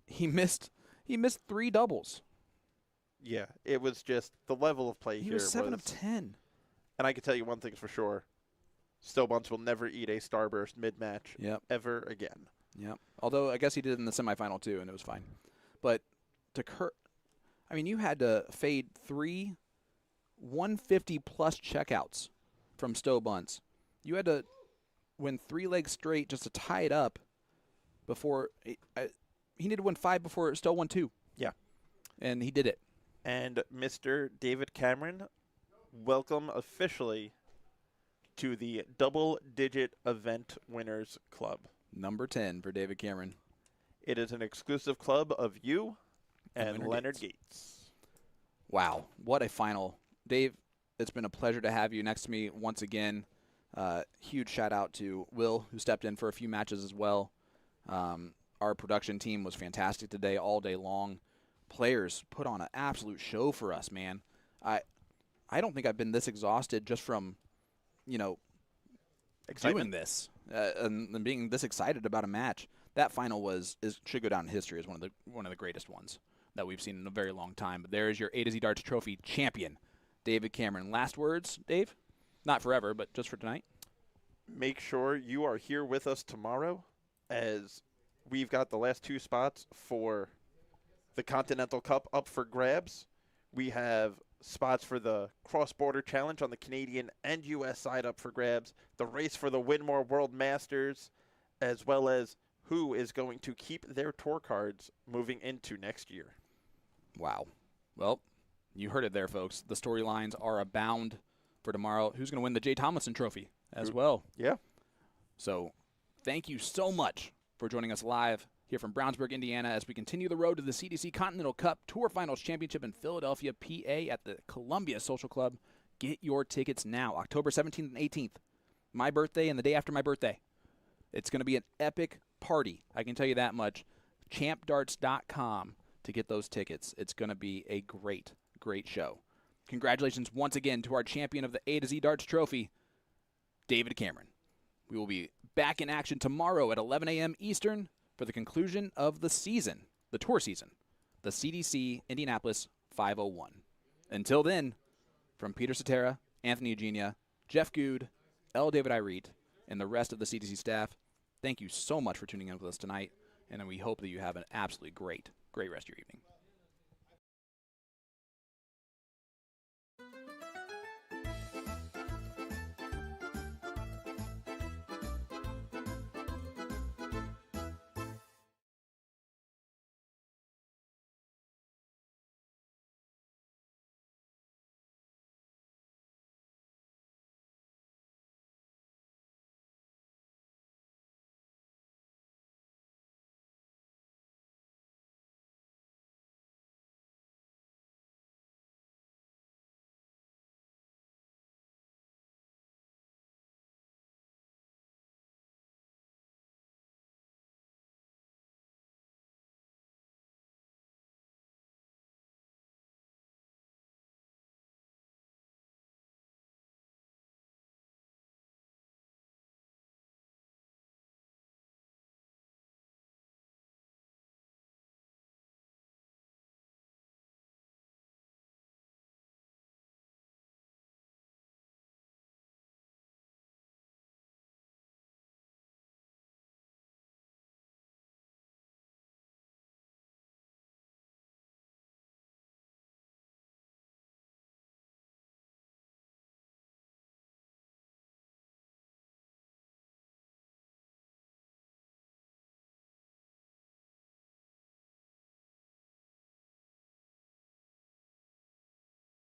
He missed 3 doubles. Yeah, it was just the level of play He here was 7 of 10. And I can tell you one thing's for sure. Still Buntz will never eat a starburst mid-match ever again. Yep. Although I guess he did in the semifinal too, and it was fine. But to you had to fade 3 150-plus checkouts from Stowe Buntz. You had to win 3 legs straight just to tie it up before he needed to win 5 before Stowe won 2. Yeah. And he did it. And Mr. David Cameron, welcome officially to the double-digit event winners club. Number 10 for David Cameron. It is an exclusive club of you and Leonard Leonard Gates. Wow, what a final. Dave, it's been a pleasure to have you next to me once again. Huge shout-out to Will, who stepped in for a few matches as well. Our production team was fantastic today all day long. Players put on an absolute show for us, man. I don't think I've been this exhausted just from, doing this and being this excited about a match. That final should go down in history as one of the greatest ones that we've seen in a very long time. But there is your A to Z Darts Trophy champion, David Cameron. Last words, Dave? Not forever, but just for tonight. Make sure you are here with us tomorrow, as we've got the last 2 spots for the Continental Cup up for grabs. We have spots for the cross-border challenge on the Canadian and U.S. side up for grabs, the race for the Winmore World Masters, as well as who is going to keep their tour cards moving into next year. Wow. Well, you heard it there, folks. The storylines are abound for tomorrow. Who's going to win the Jay Tomlinson Trophy as well? Yeah. So thank you so much for joining us live here from Brownsburg, Indiana, as we continue the road to the CDC Continental Cup Tour Finals Championship in Philadelphia, PA at the Columbia Social Club. Get your tickets now, October 17th and 18th. My birthday and the day after my birthday. It's going to be an epic party. I can tell you that much. champdarts.com to get those tickets. It's going to be a great, great show. Congratulations once again to our champion of the A to Z Darts Trophy, David Cameron. We will be back in action tomorrow at 11 a.m. Eastern for the conclusion of the season, the tour season, the CDC Indianapolis 501. Until then, from Peter Cetera, Anthony Eugenia, Jeff Good, L. David Irete, and the rest of the CDC staff, thank you so much for tuning in with us tonight, and we hope that you have an absolutely great rest of your evening.